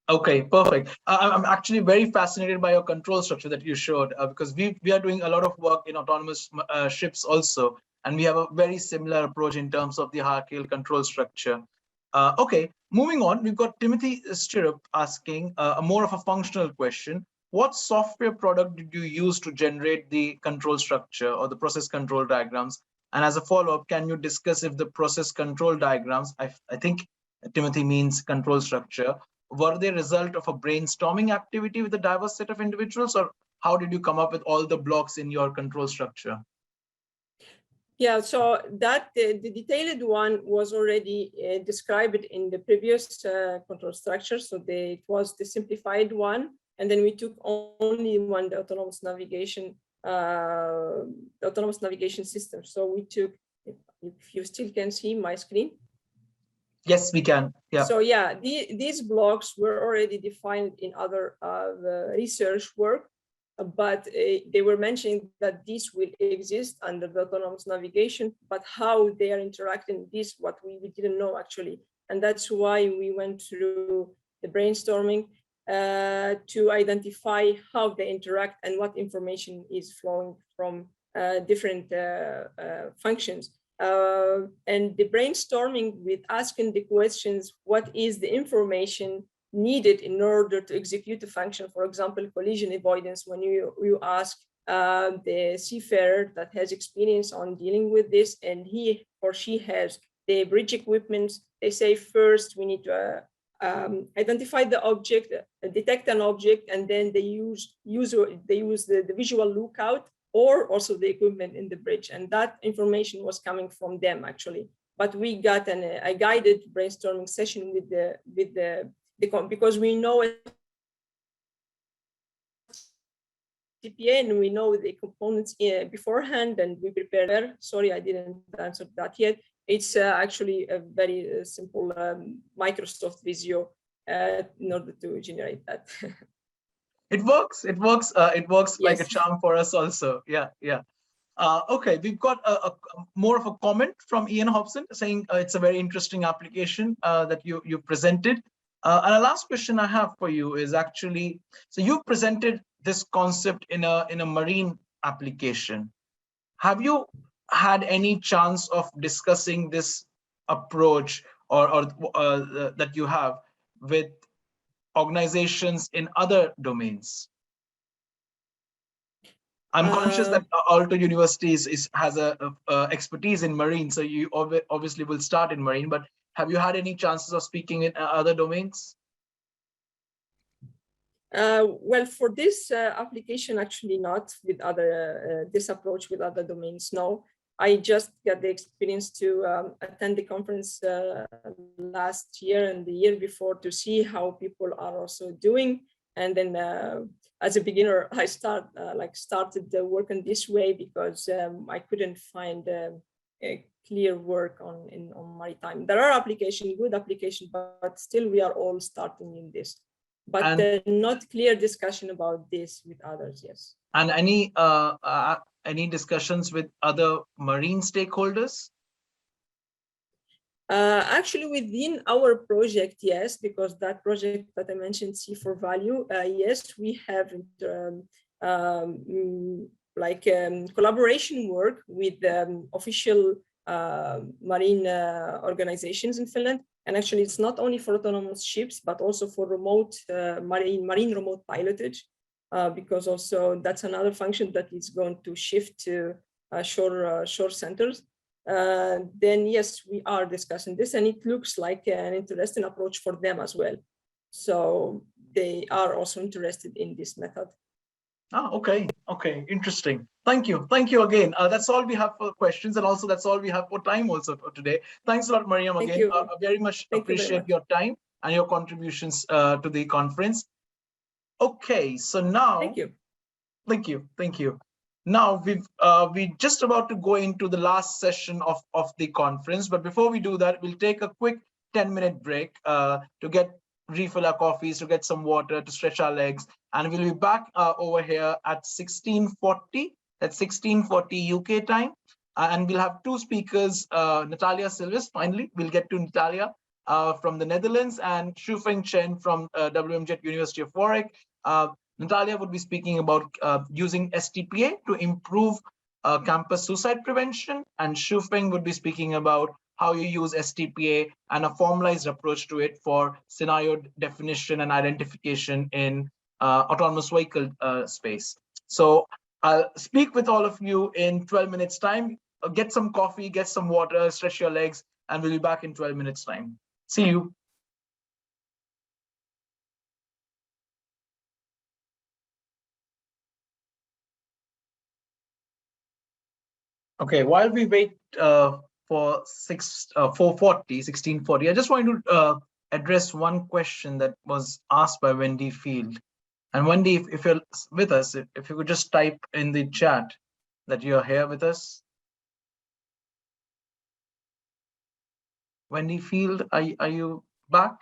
Okay, perfect. I'm actually very fascinated by your control structure that you showed, because we are doing a lot of work in autonomous ships also, and we have a very similar approach in terms of the hierarchical control structure. Okay, moving on, we've got Timothy Stirrup asking a more of a functional question. What software product did you use to generate the control structure or the process control diagrams? And as a follow-up, can you discuss if the process control diagrams, I think Timothy means control structure, were they a result of a brainstorming activity with a diverse set of individuals, or how did you come up with all the blocks in your control structure? Yeah, so that the detailed one was already described in the previous control structure. So it was the simplified one, and then we took only one, the autonomous navigation system. So we took, if you still can see my screen. Yes, we can. Yeah. So yeah, these blocks were already defined in other research work, but they were mentioning that this will exist under the autonomous navigation, but how they are interacting, this what we didn't know actually. And that's why we went through the brainstorming to identify how they interact and what information is flowing from different functions. And the brainstorming with asking the questions, what is the information needed in order to execute a function? For example, collision avoidance, when you ask the seafarer that has experience on dealing with this and he or she has the bridge equipment, they say first we need to identify the object, detect an object, and then they use the visual lookout or also the equipment in the bridge. And that information was coming from them actually. But we got a guided brainstorming session with the because we know TPA and we know the components beforehand and we prepared. Sorry, I didn't answer that yet. It's actually a very simple Microsoft Visio in order to generate that. It works. It works. It works Yes. like a charm for us also. Yeah, yeah. Okay, we've got a more of a comment from Ian Hobson saying it's a very interesting application that you presented. And a last question I have for you is actually, so you presented this concept in a marine application. Have you had any chance of discussing this approach or that you have with organizations in other domains? I'm conscious that Aalto University has a expertise in marine, so you obviously will start in marine, but have you had any chances of speaking in other domains? Well, for this application, actually not with other, this approach with other domains, no. I just got the experience to attend the conference last year and the year before to see how people are also doing. And then as a beginner, I started the work in this way because I couldn't find a clear work on maritime. There are applications, good applications, but still we are all starting in this. But not clear discussion about this with others, yes. And any discussions with other marine stakeholders? Actually, within our project, yes, because that project that I mentioned, C4Value, yes, we have collaboration work with official marine organizations in Finland. And actually, it's not only for autonomous ships, but also for remote marine remote pilotage, because also that's another function that is going to shift to shore centers. Then yes, we are discussing this, and it looks like an interesting approach for them as well. So they are also interested in this method. Oh, okay. Okay, interesting. Thank you. Thank you again. That's all we have for questions, and also that's all we have for time also for today. Thanks a lot, Meriam, again. I very much appreciate your time and your contributions to the conference. Okay, so now. Thank you. Thank you. Thank you. Now we're just about to go into the last session of the conference, but before we do that, we'll take a quick 10-minute break to refill our coffees, to get some water, to stretch our legs, and we'll be back over here at 16:40. That's 16:40 UK time, and we'll have two speakers, Natalia, Silvis. Finally, we'll get to Natalia from the Netherlands, and Shufeng, Chen from WMJ University of Warwick. Natalia would be speaking about using STPA to improve campus suicide prevention, and Shufeng would be speaking about how you use STPA, and a formalized approach to it for scenario definition and identification in autonomous vehicle space. So I'll speak with all of you in 12 minutes time. Get some coffee, get some water, stretch your legs, and we'll be back in 12 minutes time. See you. Okay, while we wait for 1640, I just wanted to address one question that was asked by Wendy Field. And Wendy, if you're with us, if you could just type in the chat that you're here with us. Wendy Field, are you back?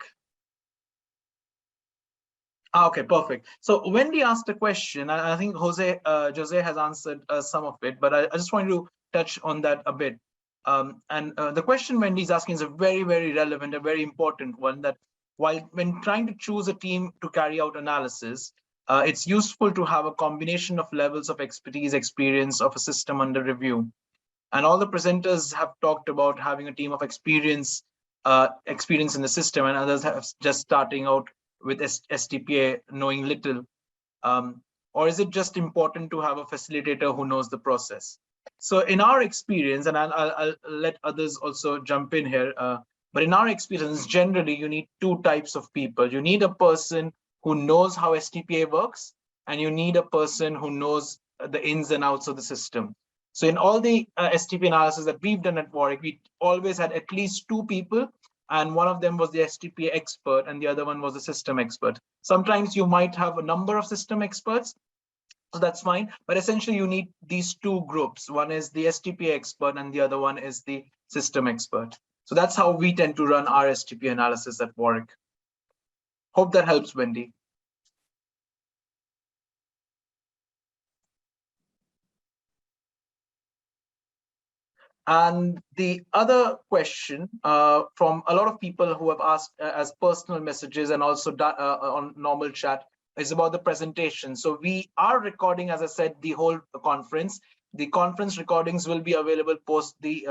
Okay, perfect. So Wendy asked a question. I think José has answered some of it, but I just wanted to touch on that a bit. The question Wendy is asking is a very, very relevant, a very important one, that when trying to choose a team to carry out analysis, it's useful to have a combination of levels of expertise, experience of a system under review. And all the presenters have talked about having a team of experience in the system, and others have just starting out with STPA knowing little. Or is it just important to have a facilitator who knows the process? So in our experience, and I'll let others also jump in here, but in our experience, generally, you need two types of people. You need a person who knows how STPA works, and you need a person who knows the ins and outs of the system. So in all the STPA analysis that we've done at Warwick, we always had at least two people, and one of them was the STPA expert, and the other one was the system expert. Sometimes you might have a number of system experts, so that's fine. But essentially, you need these two groups. One is the STPA expert, and the other one is the system expert. So that's how we tend to run our STPA analysis at Warwick. Hope that helps, Wendy. And the other question from a lot of people who have asked as personal messages and also on normal chat is about the presentation. So we are recording, as I said, the whole conference. The conference recordings will be available post the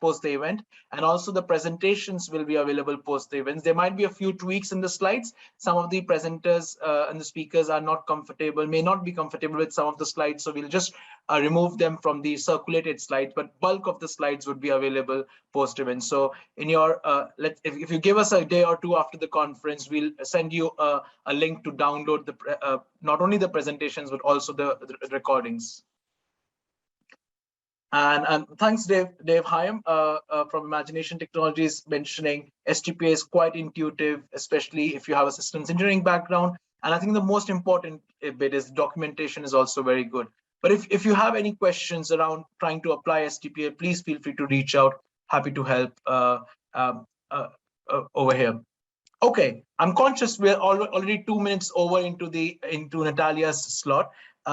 event, and also the presentations will be available post the events. There might be a few tweaks in the slides. Some of the presenters and the speakers are not comfortable, may not be comfortable with some of the slides, so we'll just remove them from the circulated slides, but bulk of the slides would be available post event. So in your if you give us a day or two after the conference, we'll send you a link to download the not only the presentations but also the recordings. And thanks, Dave Hyam from Imagination Technologies, mentioning STPA is quite intuitive, especially if you have a systems engineering background. And I think the most important bit is documentation is also very good. But if you have any questions around trying to apply STPA, please feel free to reach out. Happy to help over here. Okay, I'm conscious we're already 2 minutes over into Natalia's slot.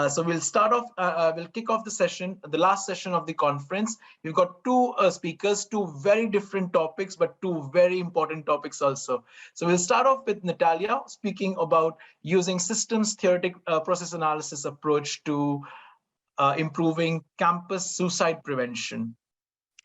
So we'll start off, we'll kick off the session, the last session of the conference. We've got two speakers, two very different topics, but two very important topics also. So we'll start off with Natalia speaking about using systems theoretic process analysis approach to improving campus suicide prevention.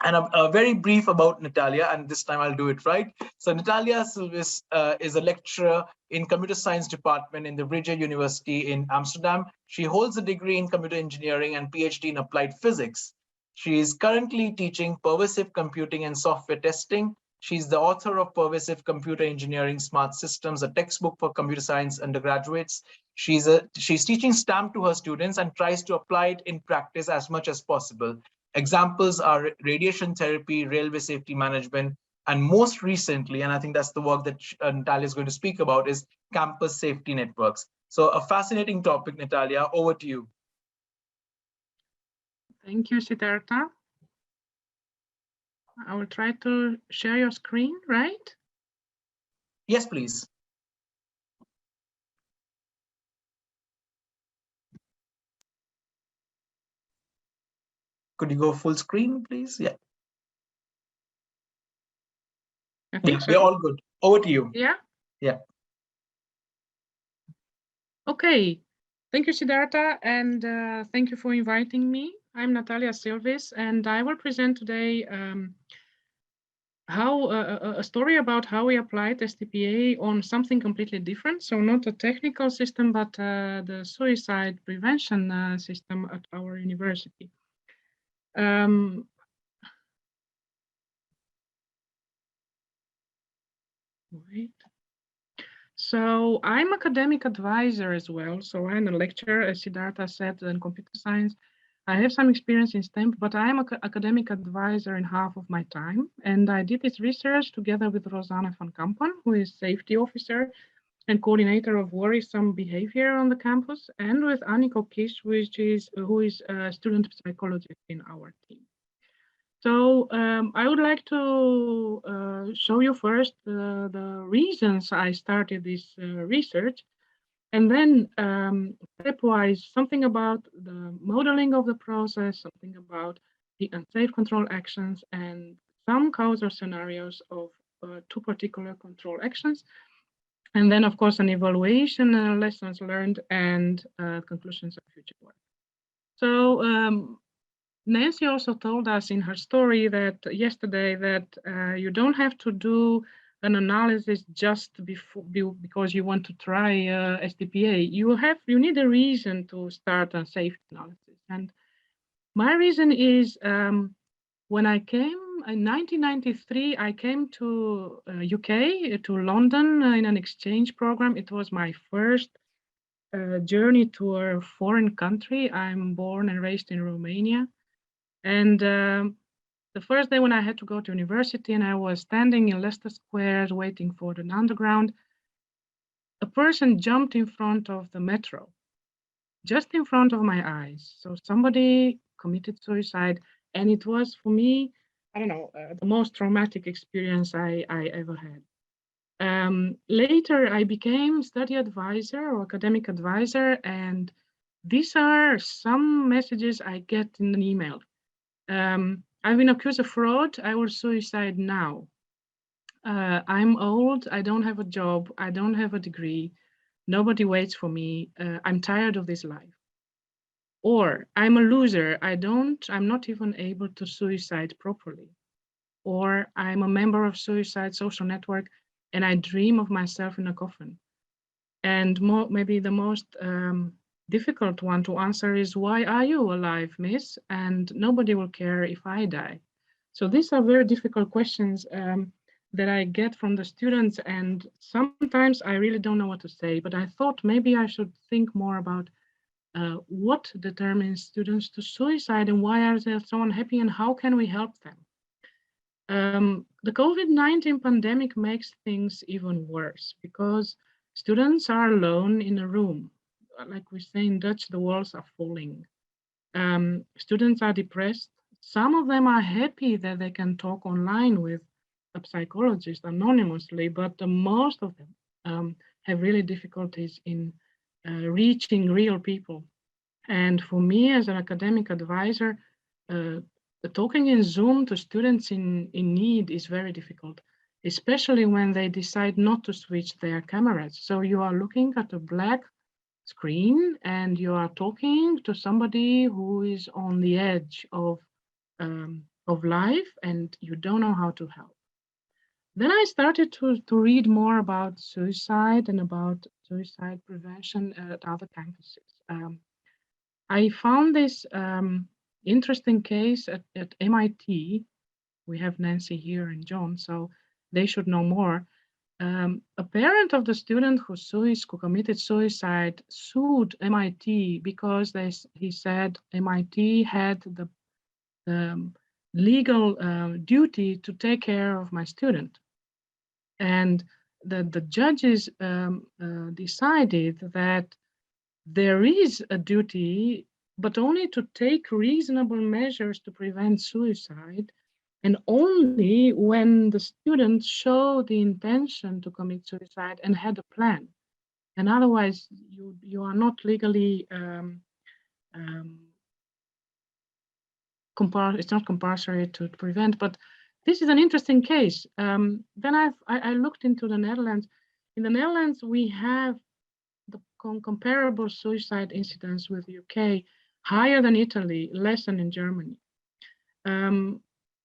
And a very brief about Natalia, and this time I'll do it right. So Natalia Silvis is a lecturer in computer science department in the Vrije University in Amsterdam. She holds a degree in computer engineering and PhD in applied physics. She is currently teaching pervasive computing and software testing. She's the author of Pervasive Computer Engineering Smart Systems, a textbook for computer science undergraduates. She's teaching STAMP to her students and tries to apply it in practice as much as possible. Examples are radiation therapy, railway safety management, and most recently, and I think that's the work that Natalia is going to speak about, is campus safety networks. So a fascinating topic, Natalia, over to you. Thank you, Siddartha. I will try to share your screen, right? Yes, please. Could you go full screen, please? Yeah. I think so. We're all good. Over to you. Yeah? Yeah. Okay. Thank you, Siddartha, and thank you for inviting me. I'm Natalia Silvis, and I will present today a story about how we applied STPA on something completely different. So not a technical system, but the suicide prevention system at our university. Wait. So I'm academic advisor as well. So I'm a lecturer, as Siddartha said, in computer science. I have some experience in STEM, but I'm an academic advisor in half of my time. And I did this research together with Rosanna van Kampen, who is safety officer and coordinator of worrisome behavior on the campus, and with Anniko Kish, who is a student psychologist in our team. So I would like to show you first the reasons I started this research, and then stepwise something about the modeling of the process, something about the unsafe control actions, and some causal scenarios of 2 particular control actions. And then, of course, an evaluation, lessons learned, and conclusions of future work. So Nancy also told us in her story that yesterday that you don't have to do an analysis just because you want to try STPA. You need a reason to start a safety analysis. And my reason is when I came in 1993, I came to UK, to London in an exchange program. It was my first journey to a foreign country. I'm born and raised in Romania. And the first day when I had to go to university and I was standing in Leicester Square waiting for the underground, a person jumped in front of the metro, just in front of my eyes. So somebody committed suicide, and it was for me, I don't know, the most traumatic experience I ever had. Later, I became study advisor or academic advisor, and these are some messages I get in an email. I've been accused of fraud. I will suicide now. I'm old. I don't have a job. I don't have a degree. Nobody waits for me. I'm tired of this life. Or I'm a loser. I'm not even able to suicide properly. Or I'm a member of suicide social network and I dream of myself in a coffin. And maybe the most difficult one to answer is, why are you alive, miss? And nobody will care if I die. So these are very difficult questions that I get from the students, and sometimes I really don't know what to say, but I thought maybe I should think more about what determines students to suicide and why are they so unhappy and how can we help them? The COVID-19 pandemic makes things even worse because students are alone in a room. Like we say in Dutch, the walls are falling. Students are depressed. Some of them are happy that they can talk online with a psychologist anonymously, but most of them have really difficulties in reaching real people. And for me as an academic advisor, talking in Zoom to students in need is very difficult, especially when they decide not to switch their cameras. So you are looking at a black screen and you are talking to somebody who is on the edge of life and you don't know how to help. Then I started to read more about suicide and about suicide prevention at other campuses. I found this interesting case at MIT. We have Nancy here and John, so they should know more. A parent of the student who committed suicide sued MIT because he said MIT had the legal duty to take care of my student. And the judges decided that there is a duty, but only to take reasonable measures to prevent suicide, and only when the students show the intention to commit suicide and had a plan. And otherwise, you are not legally, it's not compulsory to prevent, but this is an interesting case. Then I looked into the Netherlands. In the Netherlands, we have the comparable suicide incidence with the UK, higher than Italy, less than in Germany.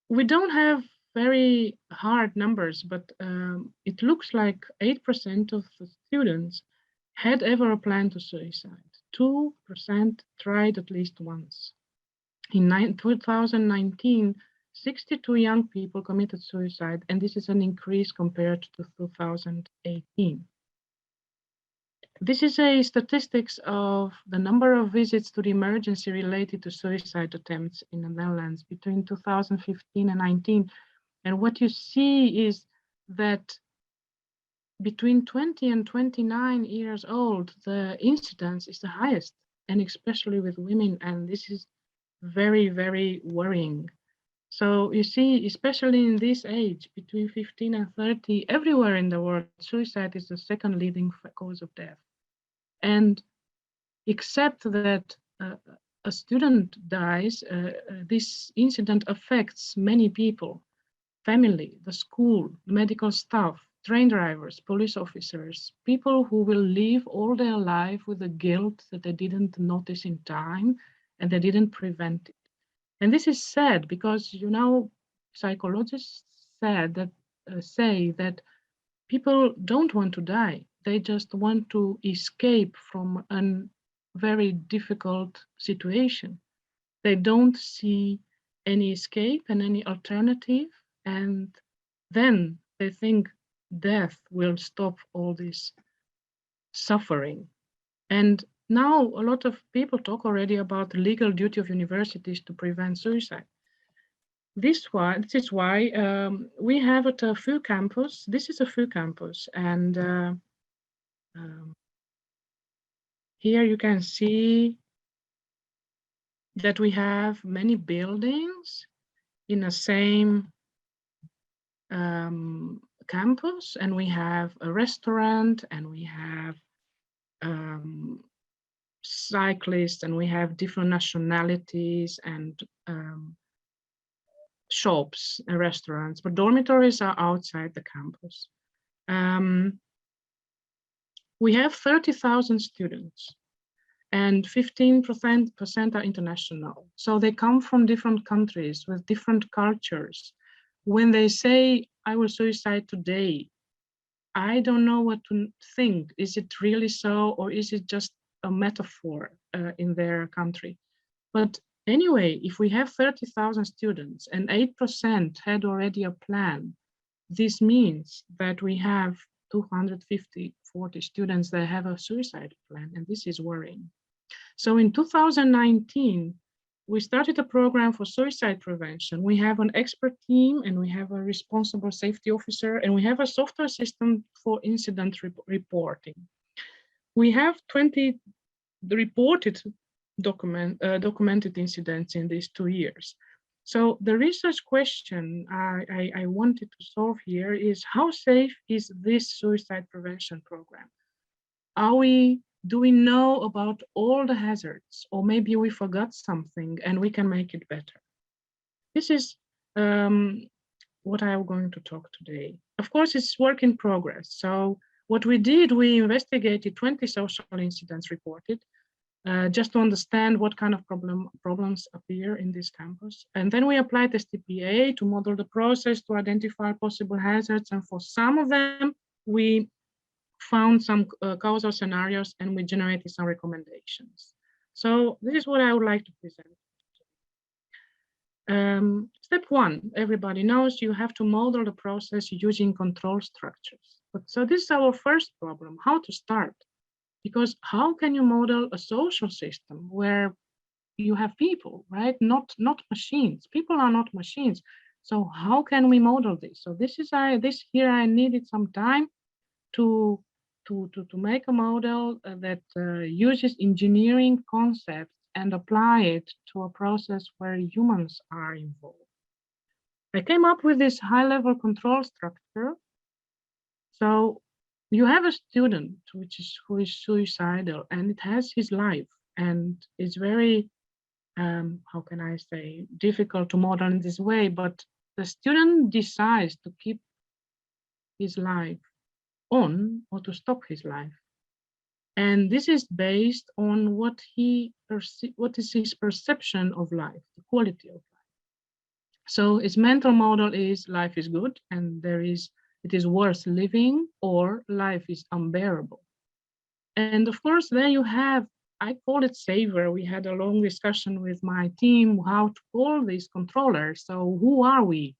We don't have very hard numbers, but it looks like 8% of the students had ever a plan to suicide. 2% tried at least once. In 2019, 62 young people committed suicide, and this is an increase compared to 2018. This is a statistics of the number of visits to the emergency related to suicide attempts in the Netherlands between 2015 and 19. And what you see is that between 20 and 29 years old, the incidence is the highest, and especially with women, and this is very, very worrying. So you see, especially in this age, between 15 and 30, everywhere in the world, suicide is the second leading cause of death. And except that a student dies, this incident affects many people, family, the school, medical staff, train drivers, police officers, people who will live all their life with the guilt that they didn't notice in time and they didn't prevent it. And this is sad because, you know, psychologists said that, say that people don't want to die. They just want to escape from a very difficult situation. They don't see any escape and any alternative. And then they think death will stop all this suffering. And now a lot of people talk already about the legal duty of universities to prevent suicide. This is why we have at a VU campus, this is a VU campus, and here you can see that we have many buildings in the same campus, and we have a restaurant, and we have cyclists, and we have different nationalities and shops and restaurants, but dormitories are outside the campus. We have 30,000 students and 15% are international. So they come from different countries with different cultures. When they say, I will suicide today, I don't know what to think. Is it really so, or is it just a metaphor in their country? But anyway, if we have 30,000 students and 8% had already a plan, this means that we have 240 students that have a suicide plan, and this is worrying. So in 2019, we started a program for suicide prevention. We have an expert team, and we have a responsible safety officer, and we have a software system for incident reporting. We have 20 reported documented incidents in these 2 years. So the research question I wanted to solve here is, how safe is this suicide prevention program? Do we know about all the hazards, or maybe we forgot something and we can make it better? This is what I'm going to talk today. Of course, it's work in progress. So what we did, we investigated 20 social incidents reported, just to understand what kind of problems appear in this campus. And then we applied STPA to model the process to identify possible hazards. And for some of them, we found some causal scenarios, and we generated some recommendations. So this is what I would like to present. Step one, everybody knows you have to model the process using control structures. So this is our first problem, how to start. Because how can you model a social system where you have people, right? Not machines. People are not machines. So how can we model this? So this here I needed some time to make a model that uses engineering concepts and apply it to a process where humans are involved. I came up with this high-level control structure. So you have a student who is suicidal, and it has his life, and it's very, how can I say, difficult to model in this way, but the student decides to keep his life on or to stop his life. And this is based on what is his perception of life, the quality of life. So its mental model is life is good and it is worth living, or life is unbearable. And of course, then you have, I call it savor. We had a long discussion with my team how to call these controllers. So who are we?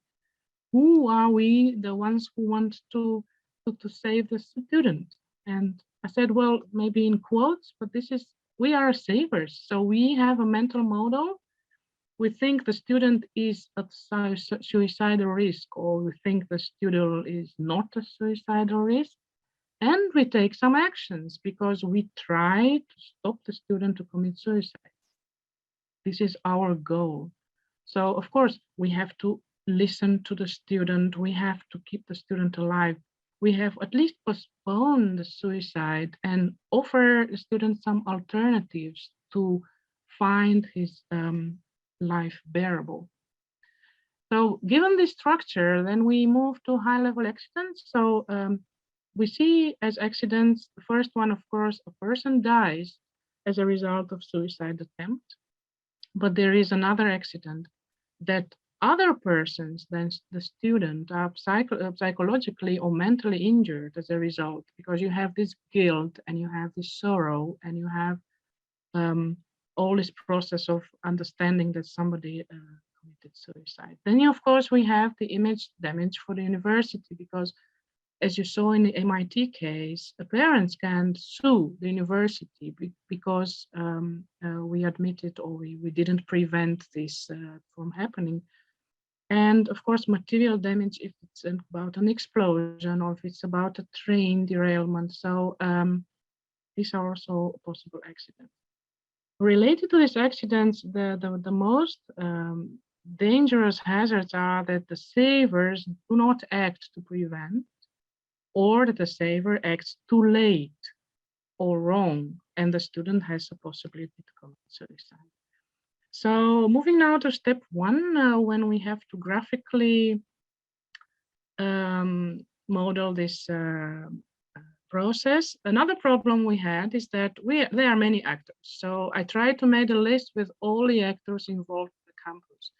Who are we, the ones who want to save the student? And I said, well, maybe in quotes, but we are savers. So we have a mental model. We think the student is at suicidal risk, or we think the student is not a suicidal risk. And we take some actions because we try to stop the student to commit suicide. This is our goal. So of course, we have to listen to the student. We have to keep the student alive. We have at least postponed the suicide and offer the student some alternatives to find his life bearable. So given this structure, then we move to high-level accidents. So we see as accidents, the first one, of course, a person dies as a result of suicide attempt. But there is another accident that other persons than the student are psychologically or mentally injured as a result, because you have this guilt and you have this sorrow and you have all this process of understanding that somebody committed suicide. Then, of course, we have the image damage for the university, because as you saw in the MIT case, the parents can sue the university because we admitted or we didn't prevent this from happening. And of course, material damage if it's about an explosion or if it's about a train derailment. So these are also possible accidents. Related to these accidents, the most dangerous hazards are that the savers do not act to prevent, or that the saver acts too late or wrong, and the student has a possibility to commit suicide. So moving now to step one, when we have to graphically model this process. Another problem we had is that there are many actors. So I tried to make a list with all the actors involved in the campus.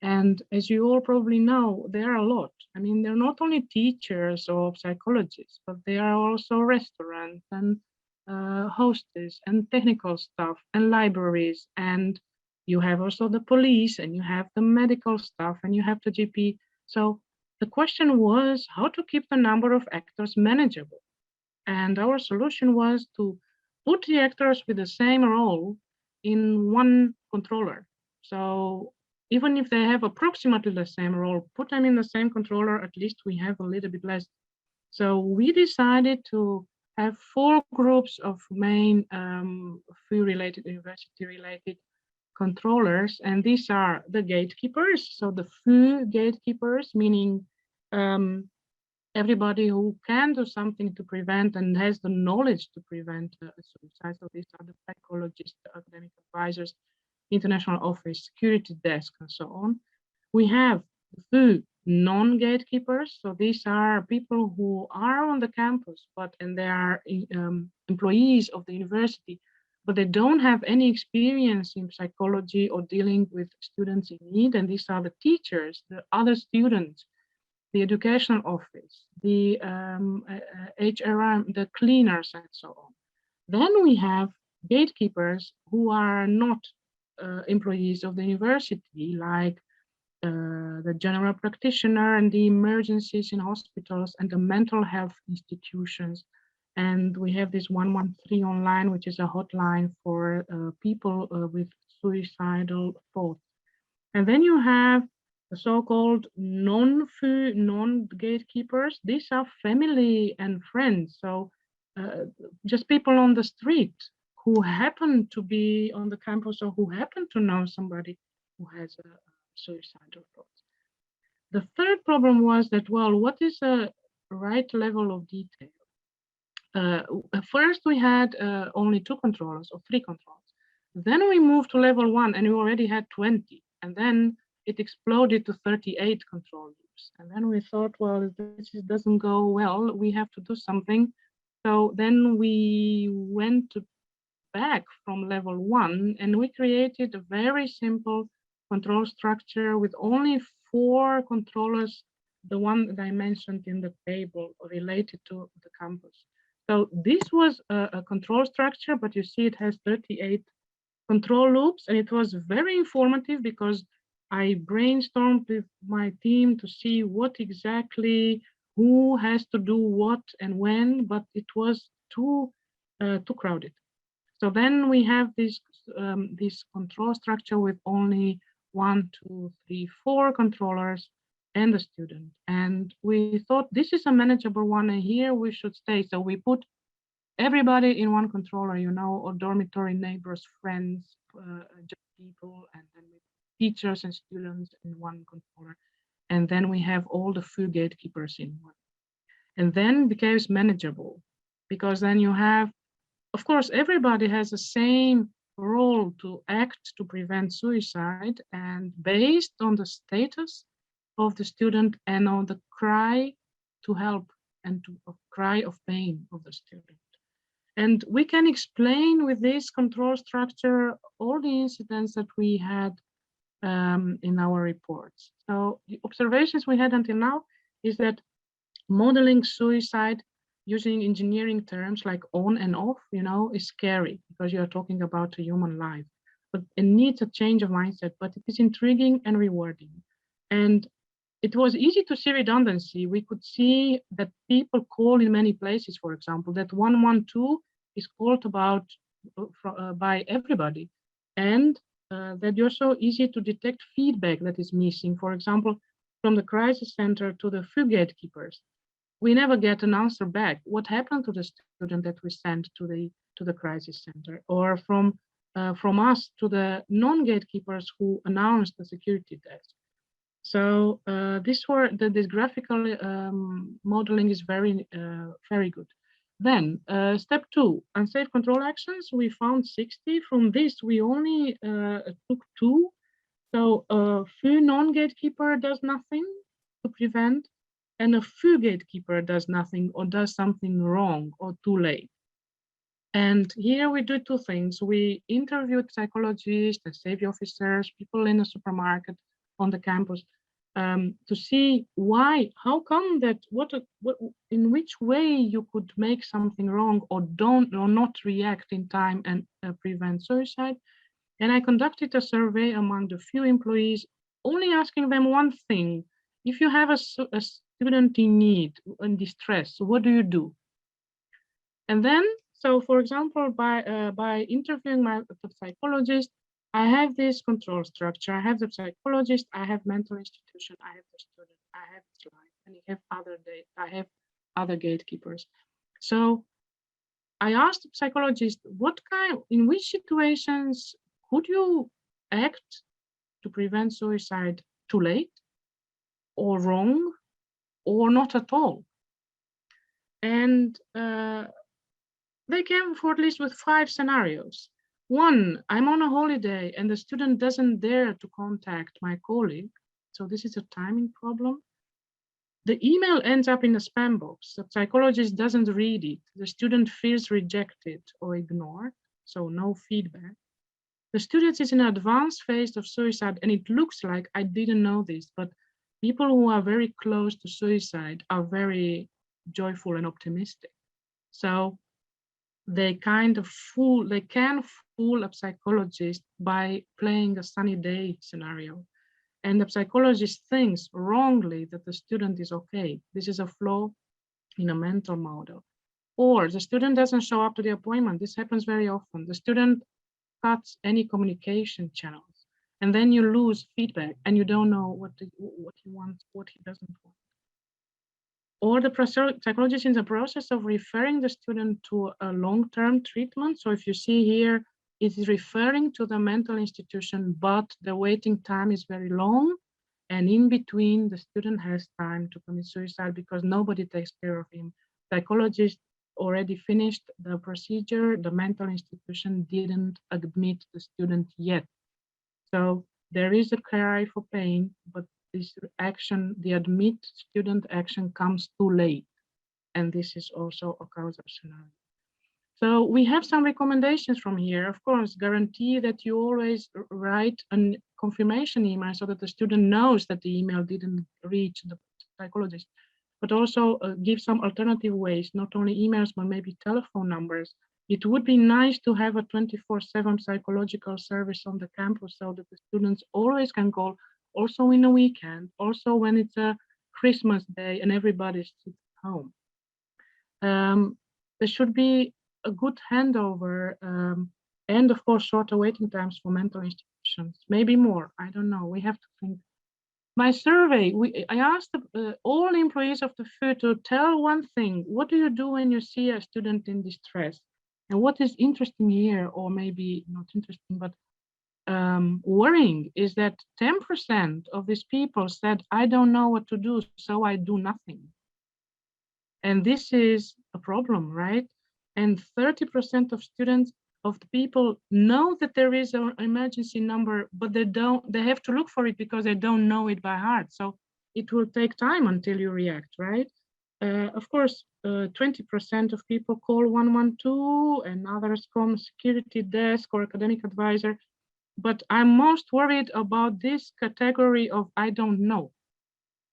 And as you all probably know, there are a lot. I mean, they're not only teachers or psychologists, but there are also restaurants and hostess and technical staff and libraries. And you have also the police, and you have the medical staff, and you have the GP. So the question was how to keep the number of actors manageable. And our solution was to put the actors with the same role in one controller. So even if they have approximately the same role, put them in the same controller, at least we have a little bit less. So we decided to have 4 groups of main FU-related, university-related controllers, and these are the gatekeepers. So the FU gatekeepers, meaning everybody who can do something to prevent and has the knowledge to prevent suicide. So these are the psychologists, the academic advisors, international office, security desk, and so on. We have the non-gatekeepers. So these are people who are on the campus, and they are employees of the university, but they don't have any experience in psychology or dealing with students in need. And these are the teachers, the other students, the educational office, the HRM, the cleaners, and so on. Then we have gatekeepers who are not employees of the university, like the general practitioner and the emergencies in hospitals and the mental health institutions. And we have this 113 online, which is a hotline for people with suicidal thoughts. And then you have the so-called non-FU, non-gatekeepers. These are family and friends. So just people on the street who happen to be on the campus or who happen to know somebody who has a suicidal thoughts. The third problem was that, well, what is a right level of detail? First, we had only 2 controllers or 3 controllers. Then we moved to level 1 and we already had 20. And then it exploded to 38 control groups. And then we thought, well, this doesn't go well. We have to do something. So then we went back from level 1 and we created a very simple control structure with only 4 controllers, the one that I mentioned in the table related to the campus. So this was a control structure, but you see it has 38 control loops, and it was very informative because I brainstormed with my team to see what exactly, who has to do what and when, but it was too crowded. So then we have this control structure with only 1, 2, 3, 4 controllers and the student. And we thought this is a manageable one, and here we should stay. So we put everybody in one controller, you know, or dormitory, neighbors, friends, just people, and then teachers and students in one controller. And then we have all the few gatekeepers in one. And then it becomes manageable, because then you have, of course, everybody has the same role to act to prevent suicide, and based on the status of the student and on the cry to help and to a cry of pain of the student. And we can explain with this control structure all the incidents that we had in our reports. So the observations we had until now is that modeling suicide using engineering terms like on and off, you know, is scary because you are talking about a human life. But it needs a change of mindset, but it is intriguing and rewarding. And it was easy to see redundancy. We could see that people call in many places, for example, that 112 is called about by everybody. And that you're so easy to detect feedback that is missing. For example, from the crisis center to the few gatekeepers, we never get an answer back. What happened to the student that we sent to the crisis center? Or from us to the non-gatekeepers who announced the security test. So this graphical modeling is very good. Then step 2, unsafe control actions. We found 60. From this, we only took 2. So a few non-gatekeeper does nothing to prevent, and a few gatekeeper does nothing or does something wrong or too late. And here we do 2 things. We interviewed psychologists and safety officers, people in the supermarket, on the campus, to see why, how come that, in which way you could make something wrong or not react in time and prevent suicide. And I conducted a survey among the few employees, only asking them one thing: if you have a student in need and distress, what do you do? And then, so for example, by interviewing the psychologist, I have this control structure. I have the psychologist, I have mental institution, I have the student, I have this life, and I have other gatekeepers. So I asked the psychologist, in which situations could you act to prevent suicide too late, or wrong, or not at all? And they came for at least with 5 scenarios. 1, I'm on a holiday and the student doesn't dare to contact my colleague. So this is a timing problem. The email ends up in a spam box. The psychologist doesn't read it. The student feels rejected or ignored, so no feedback. The student is in an advanced phase of suicide, and it looks like, I didn't know this, but people who are very close to suicide are very joyful and optimistic. So they can fool a psychologist by playing a sunny day scenario. And the psychologist thinks wrongly that the student is okay. This is a flaw in a mental model. Or the student doesn't show up to the appointment. This happens very often. The student cuts any communication channels, and then you lose feedback and you don't know what he wants, what he doesn't want. Or the psychologist in the process of referring the student to a long-term treatment. So if you see here, it is referring to the mental institution, but the waiting time is very long. And in between, the student has time to commit suicide because nobody takes care of him. Psychologist already finished the procedure. The mental institution didn't admit the student yet. So there is a cry for pain, but this action, the admit student action, comes too late. And this is also a causal scenario. So we have some recommendations from here. Of course, guarantee that you always write a confirmation email so that the student knows that the email didn't reach the psychologist, but also give some alternative ways, not only emails, but maybe telephone numbers. It would be nice to have a 24/7 psychological service on the campus so that the students always can call, also in the weekend, also when it's a Christmas day and everybody's home. There should be a good handover and of course shorter waiting times for mental institutions, maybe more, I don't know, we have to think. My survey, I asked all employees of the FU to tell one thing. What do you do when you see a student in distress? And what is interesting here, or maybe not interesting, but worrying, is that 10% of these people said, I don't know what to do, so I do nothing. And this is a problem, right? And 30% of students, of the people, know that there is an emergency number, but they have to look for it because they don't know it by heart. So it will take time until you react, right? Of course, 20% of people call 112 and others call security desk or academic advisor. But I'm most worried about this category of I don't know.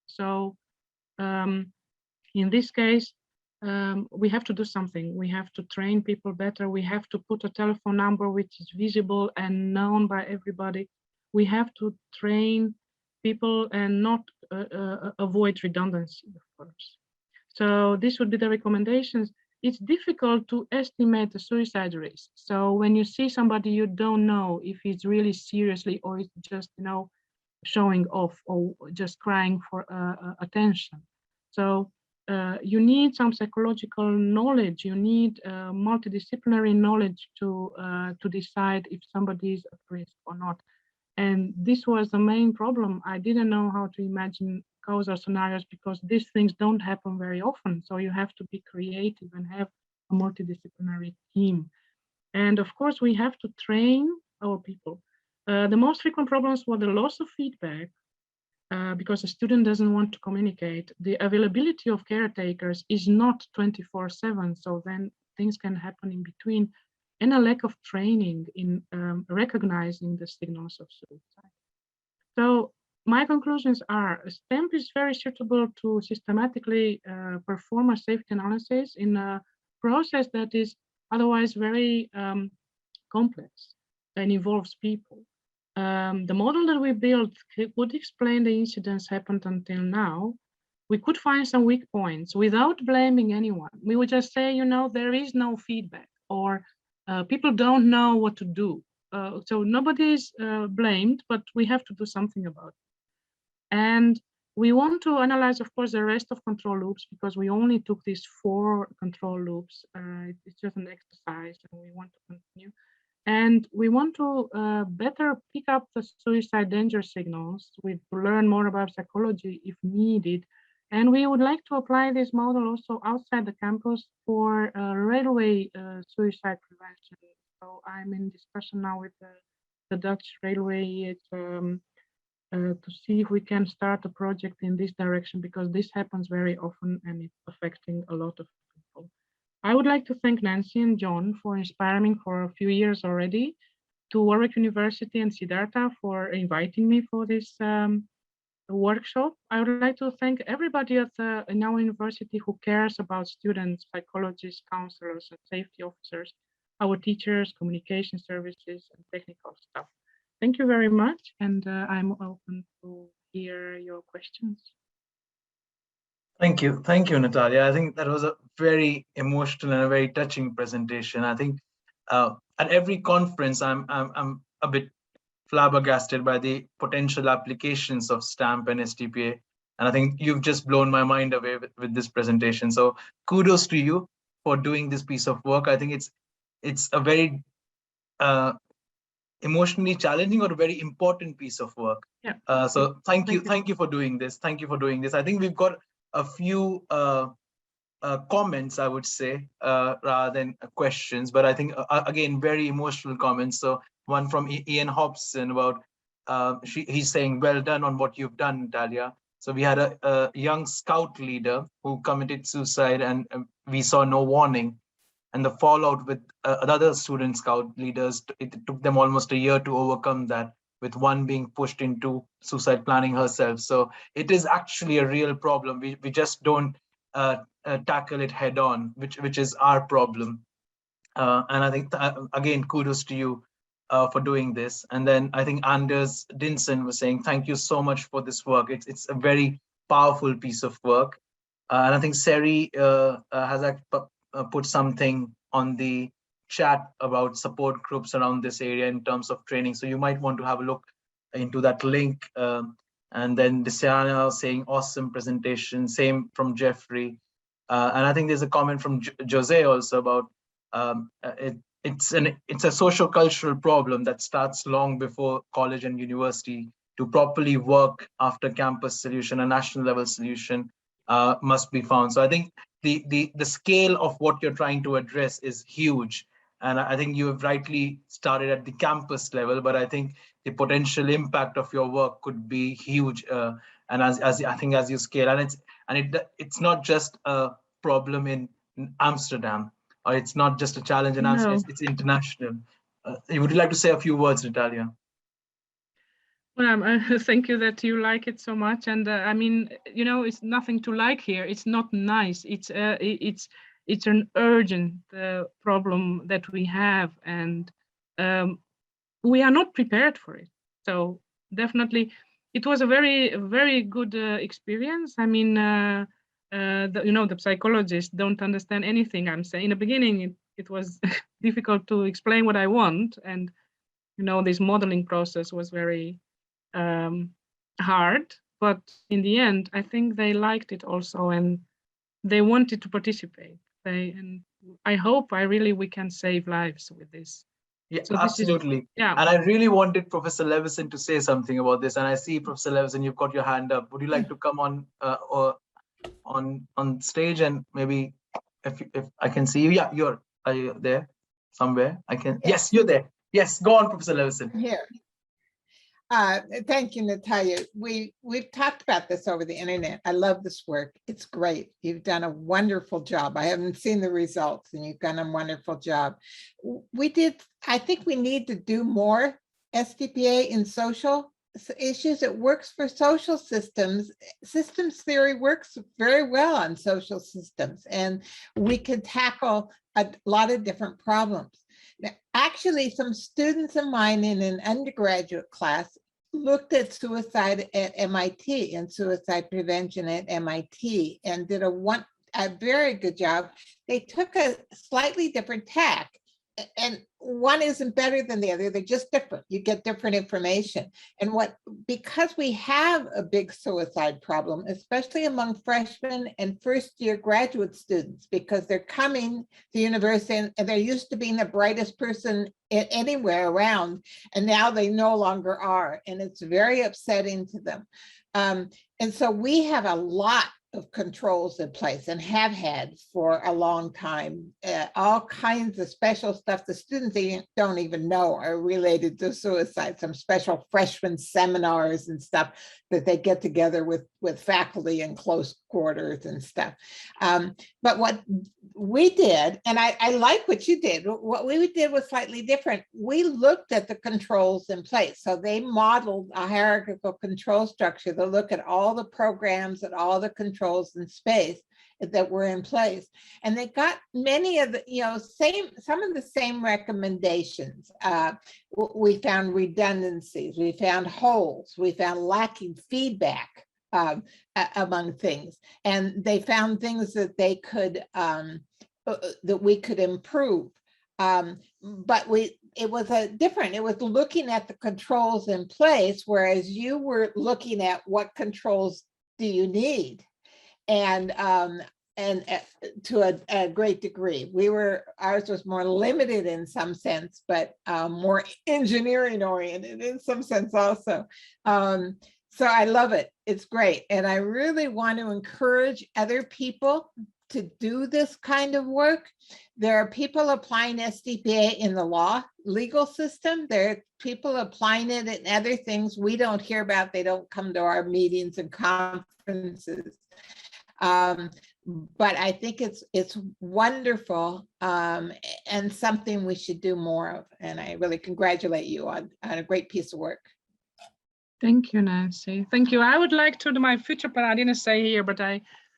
So in this case, we have to do something. We have to train people better. We have to put a telephone number which is visible and known by everybody. We have to train people and not avoid redundancy, of course. So this would be the recommendations. It's difficult to estimate the suicide risk. So when you see somebody, you don't know if he's really seriously or it's just, showing off or just crying for attention. So you need some psychological knowledge. You need multidisciplinary knowledge to decide if somebody is at risk or not. And this was the main problem. I didn't know how to imagine causal scenarios because these things don't happen very often. So you have to be creative and have a multidisciplinary team. And of course, we have to train our people. The most frequent problems were the loss of feedback because the student doesn't want to communicate. The availability of caretakers is not 24/7, so then things can happen in between, and a lack of training in recognizing the signals of suicide. So my conclusions are, STEMP is very suitable to systematically perform a safety analysis in a process that is otherwise very complex and involves people. The model that we built would explain the incidents happened until now. We could find some weak points without blaming anyone. We would just say, there is no feedback, or people don't know what to do. So nobody is blamed, but we have to do something about it. And we want to analyze, of course, the rest of control loops because we only took these 4 control loops. It's just an exercise and we want to continue. And we want to better pick up the suicide danger signals. We learn more about psychology if needed. And we would like to apply this model also outside the campus for railway suicide prevention. So I'm in discussion now with the Dutch railway to see if we can start a project in this direction because this happens very often and it's affecting a lot of people. I would like to thank Nancy and John for inspiring me for a few years already, to Warwick University and Siddartha for inviting me for this workshop. I would like to thank everybody in our university who cares about students, psychologists, counselors, and safety officers, our teachers, communication services, and technical staff. Thank you very much, and I'm open to hear your questions. Thank you, Natalia. I think that was a very emotional and a very touching presentation. I think at every conference, I'm a bit flabbergasted by the potential applications of STAMP and STPA, and I think you've just blown my mind away with this presentation. So kudos to you for doing this piece of work. I think it's a very emotionally challenging or a very important piece of work. Yeah. So thank you for doing this. Thank you for doing this. I think we've got a few comments, I would say, rather than questions, but I think again, very emotional comments. So one from Ian Hobson about, he's saying, well done on what you've done, Natalia. So we had a young scout leader who committed suicide and we saw no warning. and the fallout with other student scout leaders, it took them almost a year to overcome that, with one being pushed into suicide planning herself. So it is actually a real problem. We just don't tackle it head on, which is our problem. And I think, again, kudos to you for doing this. And then I think Anders Dinsen was saying, thank you so much for this work. It's a very powerful piece of work. And I think Seri has put something on the chat about support groups around this area in terms of training. So you might want to have a look into that link. And then Desiana saying, awesome presentation, same from Jeffrey. And I think there's a comment from José also about it's a social cultural problem that starts long before college and university. To properly work after campus solution, a national level solution must be found. So I think the scale of what you're trying to address is huge. And I think you have rightly started at the campus level, but I think the potential impact of your work could be huge. And as I think as you scale, and it's not just a problem in Amsterdam, or it's not just a challenge in Amsterdam, it's international. Would you like to say a few words, Natalia? Well, thank you that you like it so much. And I mean, you know, it's nothing to like here. It's not nice. It's an urgent problem that we have, and we are not prepared for it. So definitely, it was a very good experience. I mean, the psychologists don't understand anything I'm saying. In the beginning, it was difficult to explain what I want, and this modeling process was very hard, but in the end, I think they liked it also, and they wanted to participate. And I hope we can save lives with this. Yeah, so absolutely. And I really wanted Professor Levison to say something about this. And I see, Professor Levison, you've got your hand up. Would you like to come on on stage, and maybe if I can see you? Yeah, are you there somewhere? I can. Yes, you're there. Yes, go on, Professor Levison. Here. Thank you, Natalia. We've talked about this over the internet. I love this work. It's great. You've done a wonderful job. I haven't seen the results, and you've done a wonderful job. I think we need to do more STPA in social issues. It works for social systems. Systems theory works very well on social systems, and we can tackle a lot of different problems. Now, actually, some students of mine in an undergraduate class looked at suicide at MIT and suicide prevention at MIT and did a very good job. They took a slightly different tack, and one isn't better than the other. They're just different. You get different information. And because we have a big suicide problem, especially among freshmen and first-year graduate students, because they're coming to university and they're used to being the brightest person anywhere around, and now they no longer are, and it's very upsetting to them. And so we have a lot of controls in place and have had for a long time, all kinds of special stuff the students don't even know are related to suicide, some special freshman seminars and stuff that they get together with faculty in close quarters and stuff. But what we did, and I like what you did, what we did was slightly different. We looked at the controls in place. So they modeled a hierarchical control structure to look at all the programs and all the controls in space that were in place. And they got many of the, some of the same recommendations. We found redundancies, we found holes, we found lacking feedback among things. And they found things that they could, that we could improve. But it was different. It was looking at the controls in place, whereas you were looking at what controls do you need. And to a great degree, ours was more limited in some sense, but more engineering oriented in some sense also. So I love it. It's great. And I really want to encourage other people to do this kind of work. There are people applying STPA in the legal system. There are people applying it in other things we don't hear about. They don't come to our meetings and conferences. but I think it's wonderful and something we should do more of. And I really congratulate you on a great piece of work. Thank you, Nancy. Thank you. I would like to do my future, but I didn't say here, but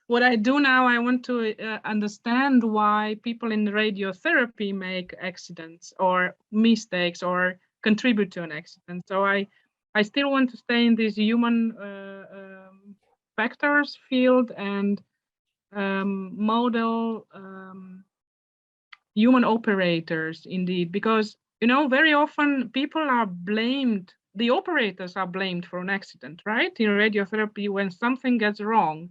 what I do now, I want to understand why people in radiotherapy make accidents or mistakes or contribute to an accident. So I still want to stay in this human factors field and model human operators indeed, because, you know, very often people are blamed, the operators are blamed for an accident, right? In radiotherapy, when something gets wrong,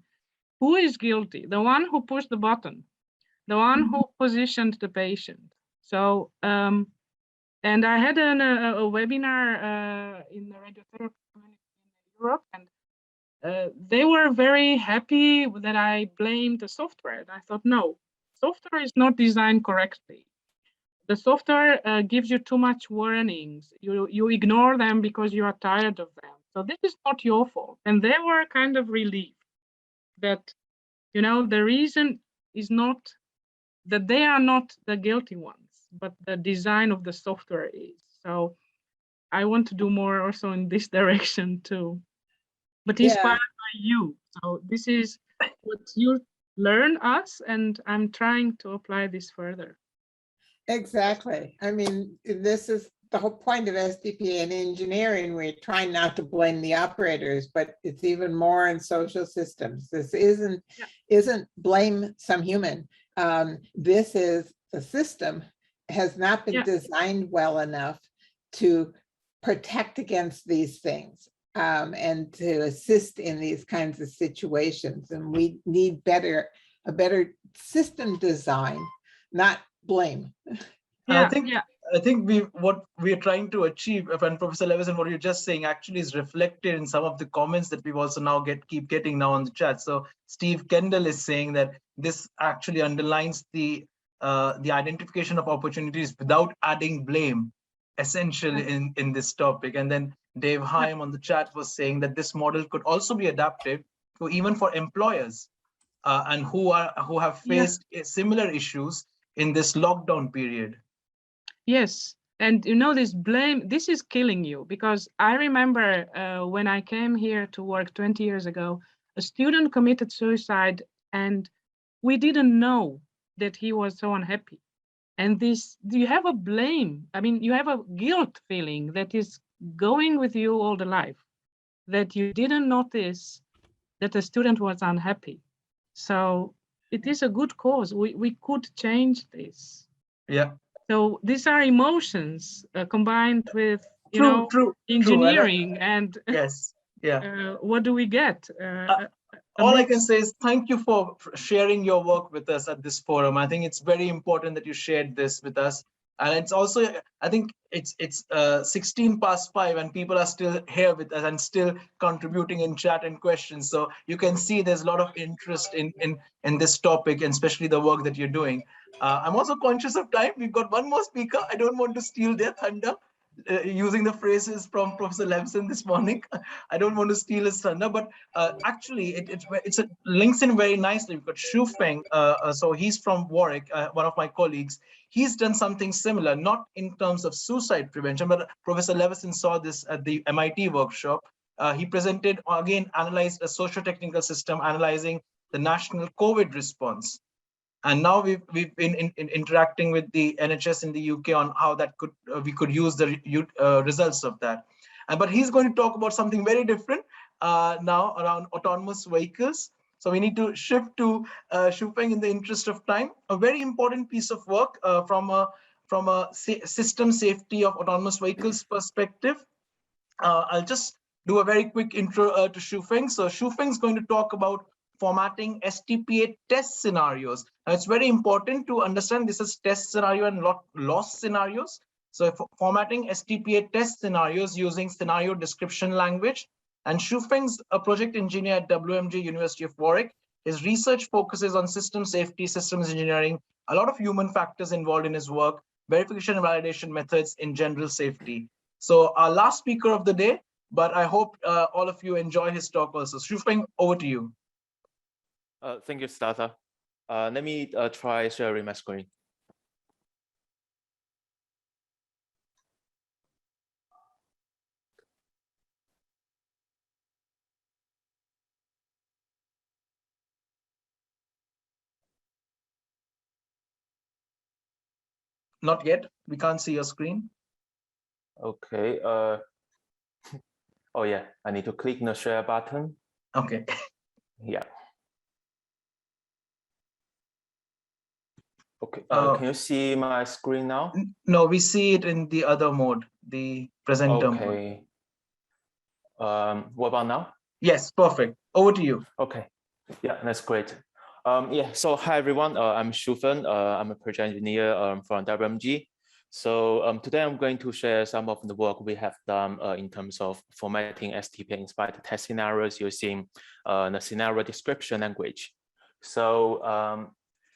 who is guilty? The one who pushed the button, the one who positioned the patient. So, and I had a webinar in the radiotherapy community in Europe, and they were very happy that I blamed the software. And I thought, no, software is not designed correctly. The software gives you too much warnings. You ignore them because you are tired of them. So this is not your fault. And they were kind of relieved that, you know, the reason is not that they are not the guilty ones, but the design of the software is. So I want to do more also in this direction too, but inspired by you. So this is what you learn us, and I'm trying to apply this further. Exactly. I mean, this is the whole point of SDPA and engineering. We're trying not to blame the operators, but it's even more in social systems. This isn't blame some human. This is the system has not been designed well enough to protect against these things and to assist in these kinds of situations. And we need a better system design, not blame. I think what we are trying to achieve, and Professor Levison, what you're just saying actually is reflected in some of the comments that we've also now keep getting now on the chat. So Steve Kendall is saying that this actually underlines the identification of opportunities without adding blame, essential in this topic. And then Dave Haim on the chat was saying that this model could also be adapted to even for employers and who have faced similar issues in this lockdown period. Yes, and you know, this blame, this is killing you, because I remember when I came here to work 20 years ago, a student committed suicide and we didn't know that he was so unhappy. And this, you have a blame, I mean, you have a guilt feeling that is going with you all the life, that you didn't notice that the student was unhappy. So it is a good cause. We could change this. Yeah. So these are emotions combined with, engineering and yes, what do we get? All I can say is thank you for sharing your work with us at this forum. I think it's very important that you shared this with us. And it's also, I think it's 5:16 and people are still here with us and still contributing in chat and questions. So you can see there's a lot of interest in this topic, and especially the work that you're doing. I'm also conscious of time. We've got one more speaker. I don't want to steal their thunder. Using the phrases from Professor Levison this morning. I don't want to steal his thunder, but actually it links in very nicely. We've got Shufeng, so he's from Warwick, one of my colleagues. He's done something similar, not in terms of suicide prevention, but Professor Levison saw this at the MIT workshop. He presented, again, analyzed a socio-technical system, analyzing the national COVID response. And now we've been interacting with the NHS in the UK on how that we could use the results of that. But he's going to talk about something very different now around autonomous vehicles. So we need to shift to Shufeng in the interest of time. A very important piece of work from a system safety of autonomous vehicles perspective. I'll just do a very quick intro to Shufeng. So Shufeng is going to talk about formatting STPA test scenarios. Now, it's very important to understand this is test scenario and loss scenarios. So formatting STPA test scenarios using scenario description language. And Shufeng's a project engineer at WMG, University of Warwick. His research focuses on system safety, systems engineering, a lot of human factors involved in his work, verification and validation methods in general safety. So our last speaker of the day, but I hope all of you enjoy his talk also. Shufeng, over to you. Thank you, Siddartha. Let me try sharing my screen. Not yet. We can't see your screen. Okay. Oh yeah, I need to click the share button. Okay. Yeah. Okay. Can you see my screen now? No, we see it in the other mode, the presenter mode. Okay. What about now? Yes, perfect. Over to you. Okay. Yeah, that's great. Yeah, so hi everyone, I'm Shufeng. I'm a project engineer from WMG. So today I'm going to share some of the work we have done in terms of formatting STP-inspired test scenarios using the scenario description language. So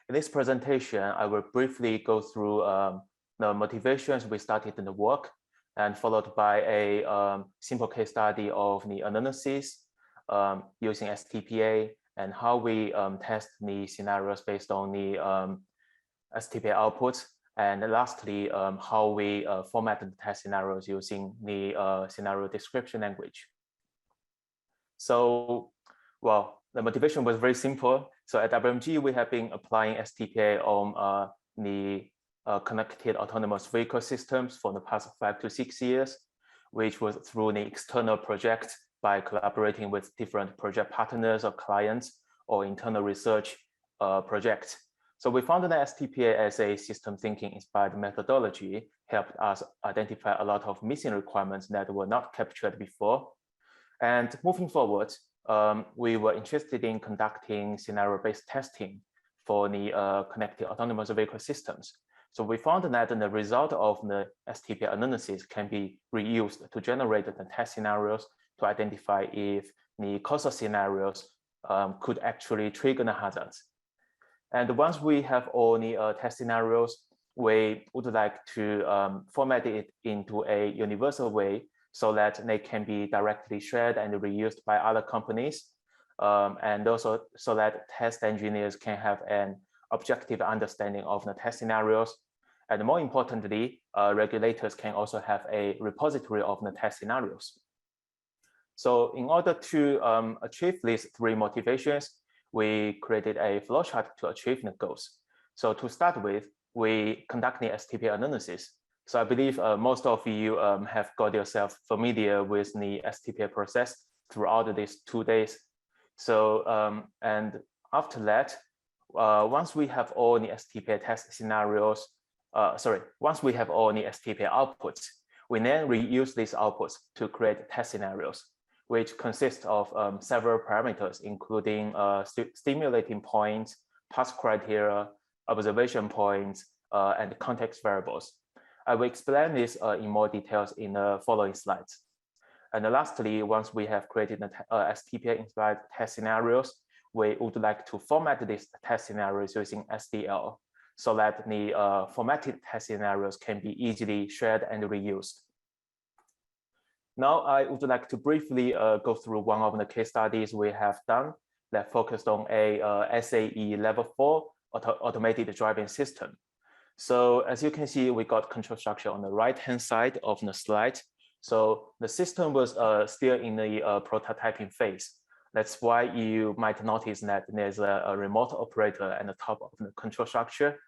in this presentation, I will briefly go through the motivations we started in the work, and followed by a simple case study of the analysis using STPA, and how we test the scenarios based on the STPA outputs. And lastly, how we format the test scenarios using the scenario description language. So, well, the motivation was very simple. So at WMG, we have been applying STPA on the connected autonomous vehicle systems for the past 5 to 6 years, which was through the external project by collaborating with different project partners or clients or internal research projects. So we found that STPA as a system thinking inspired methodology helped us identify a lot of missing requirements that were not captured before. And moving forward, we were interested in conducting scenario-based testing for the connected autonomous vehicle systems. So we found that the result of the STPA analysis can be reused to generate the test scenarios to identify if the causal scenarios could actually trigger the hazards. And once we have all the test scenarios, we would like to format it into a universal way so that they can be directly shared and reused by other companies, and also so that test engineers can have an objective understanding of the test scenarios. And more importantly, regulators can also have a repository of the test scenarios. So in order to achieve these three motivations, we created a flowchart to achieve the goals. So to start with, we conduct the STPA analysis. So I believe most of you have got yourself familiar with the STPA process throughout these 2 days. So, and after that, once we have all the STPA test scenarios, once we have all the STPA outputs, we then reuse these outputs to create test scenarios, which consist of several parameters, including stimulating points, pass criteria, observation points, and context variables. I will explain this in more details in the following slides. And lastly, once we have created the STPA-inspired test scenarios, we would like to format these test scenarios using SDL so that the formatted test scenarios can be easily shared and reused. Now, I would like to briefly go through one of the case studies we have done that focused on a SAE level 4 automated driving system. So as you can see, we got control structure on the right-hand side of the slide. So the system was still in the prototyping phase. That's why you might notice that there's a remote operator at the top of the control structure.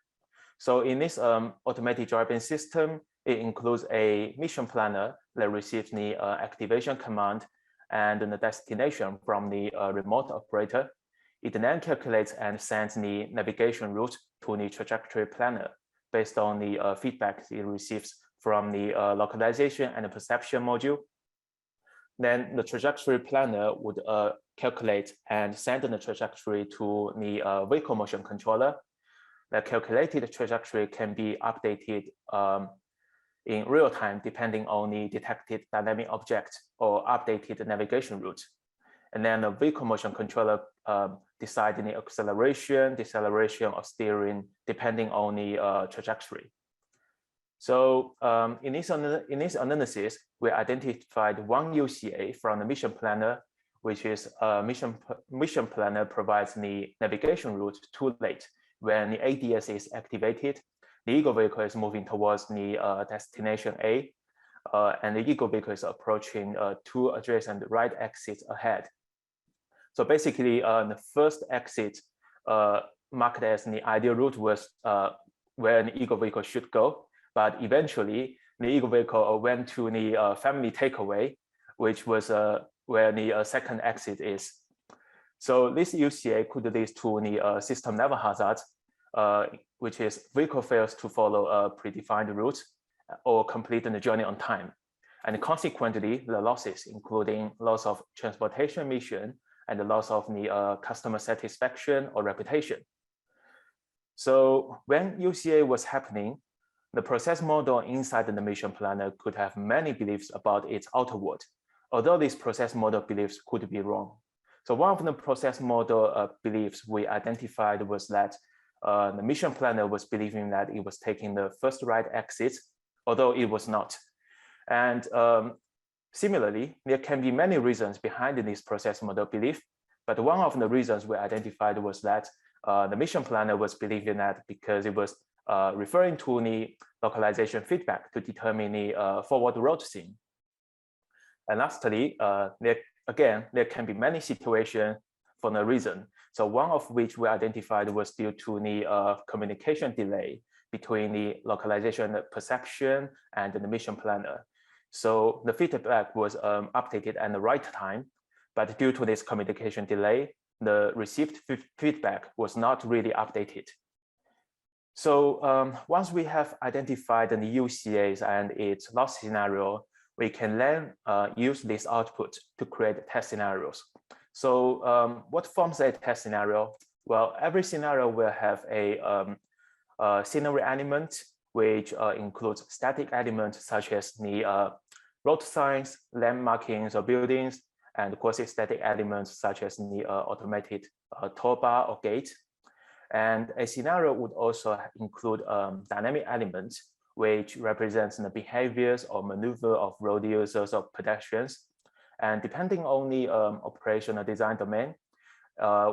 So in this automated driving system, it includes a mission planner that receives the activation command and the destination from the remote operator. It then calculates and sends the navigation route to the trajectory planner based on the feedback it receives from the localization and the perception module. Then the trajectory planner would calculate and send the trajectory to the vehicle motion controller. The calculated trajectory can be updated in real time depending on the detected dynamic object or updated navigation route. And then the vehicle motion controller decides the acceleration, deceleration, or steering depending on the trajectory. So in this analysis, we identified one UCA from the mission planner which is mission planner provides the navigation route too late. When the ADS is activated, the Eagle vehicle is moving towards the destination A, and the Eagle vehicle is approaching two adjacent right exits ahead. So basically, the first exit marked as the ideal route was where the Eagle vehicle should go, but eventually the Eagle vehicle went to the family takeaway, which was where the second exit is. So this UCA could lead to the system level hazard, which is vehicle fails to follow a predefined route or complete the journey on time. And consequently, the losses, including loss of transportation mission and the loss of the customer satisfaction or reputation. So when UCA was happening, the process model inside the mission planner could have many beliefs about its outer world, although these process model beliefs could be wrong. So one of the process model beliefs we identified was that the mission planner was believing that it was taking the first right exit, although it was not. And similarly, there can be many reasons behind this process model belief, but one of the reasons we identified was that the mission planner was believing that because it was referring to the localization feedback to determine the forward road scene. And lastly, there can be many situations for the reason. So one of which we identified was due to the communication delay between the localization perception and the mission planner. So the feedback was updated at the right time, but due to this communication delay, the received feedback was not really updated. So once we have identified the UCAs and its loss scenario, we can then use this output to create test scenarios. So what forms a test scenario? Well, every scenario will have a scenery element, which includes static elements such as the road signs, land markings or buildings, and quasi-static elements such as the automated toll bar or gate. And a scenario would also include dynamic elements, which represents the behaviors or maneuver of road users or pedestrians. And depending on the operational design domain,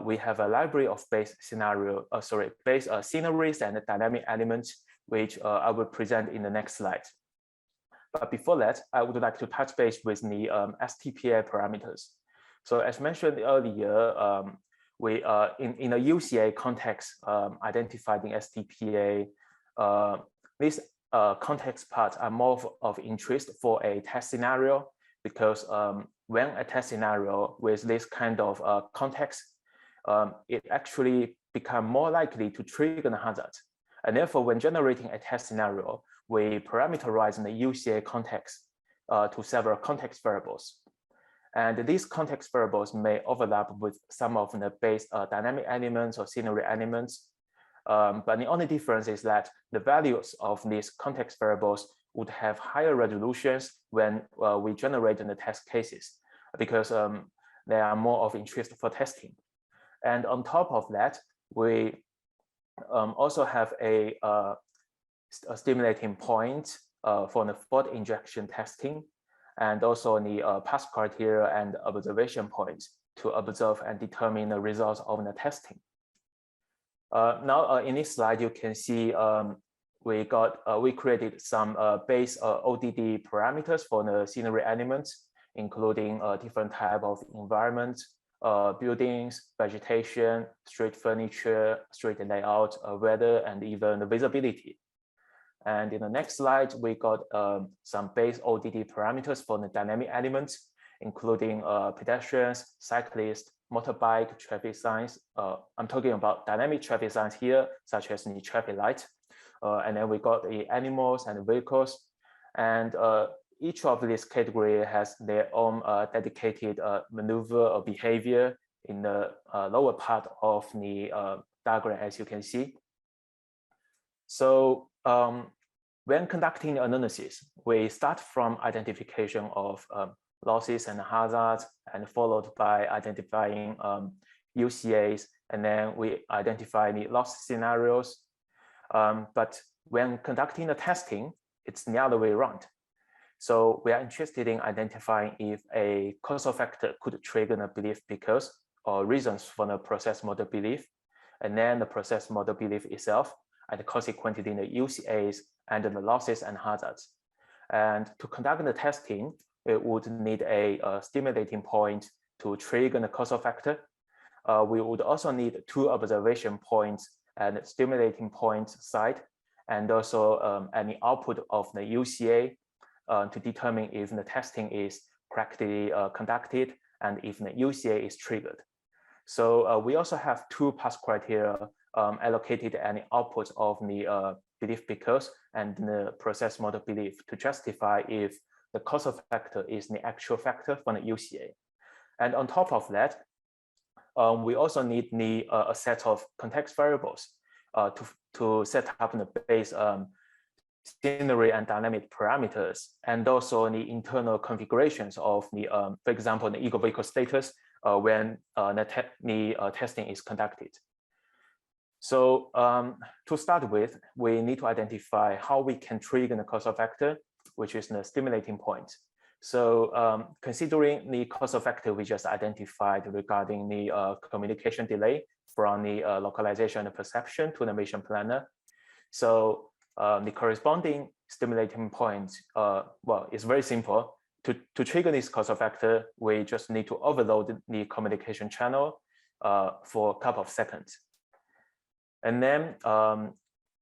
we have a library of base scenaries and dynamic elements, which I will present in the next slide. But before that, I would like to touch base with the STPA parameters. So as mentioned earlier, we in a UCA context identified in STPA, these context parts are more of interest for a test scenario, because when a test scenario with this kind of context, it actually becomes more likely to trigger the hazard. And therefore, when generating a test scenario, we parameterize the UCA context to several context variables. And these context variables may overlap with some of the base dynamic elements or scenery elements. But the only difference is that the values of these context variables would have higher resolutions when we generate the test cases, because they are more of interest for testing. And on top of that, we also have a stimulating point for the fault injection testing, and also the pass criteria and observation points to observe and determine the results of the testing. Now in this slide, you can see we created some base ODD parameters for the scenery elements, including different type of environment, buildings, vegetation, street furniture, street layout, weather, and even the visibility. And in the next slide, we got some base ODD parameters for the dynamic elements, including pedestrians, cyclists, motorbike, traffic signs. I'm talking about dynamic traffic signs here, such as the traffic light. And then we got the animals and vehicles. And each of these categories has their own dedicated maneuver or behavior in the lower part of the diagram, as you can see. So when conducting analysis, we start from identification of losses and hazards, and followed by identifying UCAs, and then we identify the loss scenarios. But when conducting the testing, it's the other way around. So we are interested in identifying if a causal factor could trigger the belief because or reasons for the process model belief, and then the process model belief itself, and consequently the UCAs and the losses and hazards. And to conduct the testing, it would need a stimulating point to trigger the causal factor. We would also need 2 observation points and stimulating point side, and also any output of the UCA to determine if the testing is correctly conducted and if the UCA is triggered. So we also have 2 pass criteria allocated any output of the belief because and the process model belief to justify if the causal factor is the actual factor for the UCA. And on top of that, we also need a set of context variables to set up the base scenery and dynamic parameters, and also the internal configurations of the, for example, the ego vehicle status when the testing is conducted. So to start with, we need to identify how we can trigger the causal factor, which is the stimulating point. So considering the causal factor we just identified regarding the communication delay from the localization and perception to the mission planner. So the corresponding stimulating point, well, it's very simple. To trigger this causal factor, we just need to overload the communication channel for a couple of seconds. And then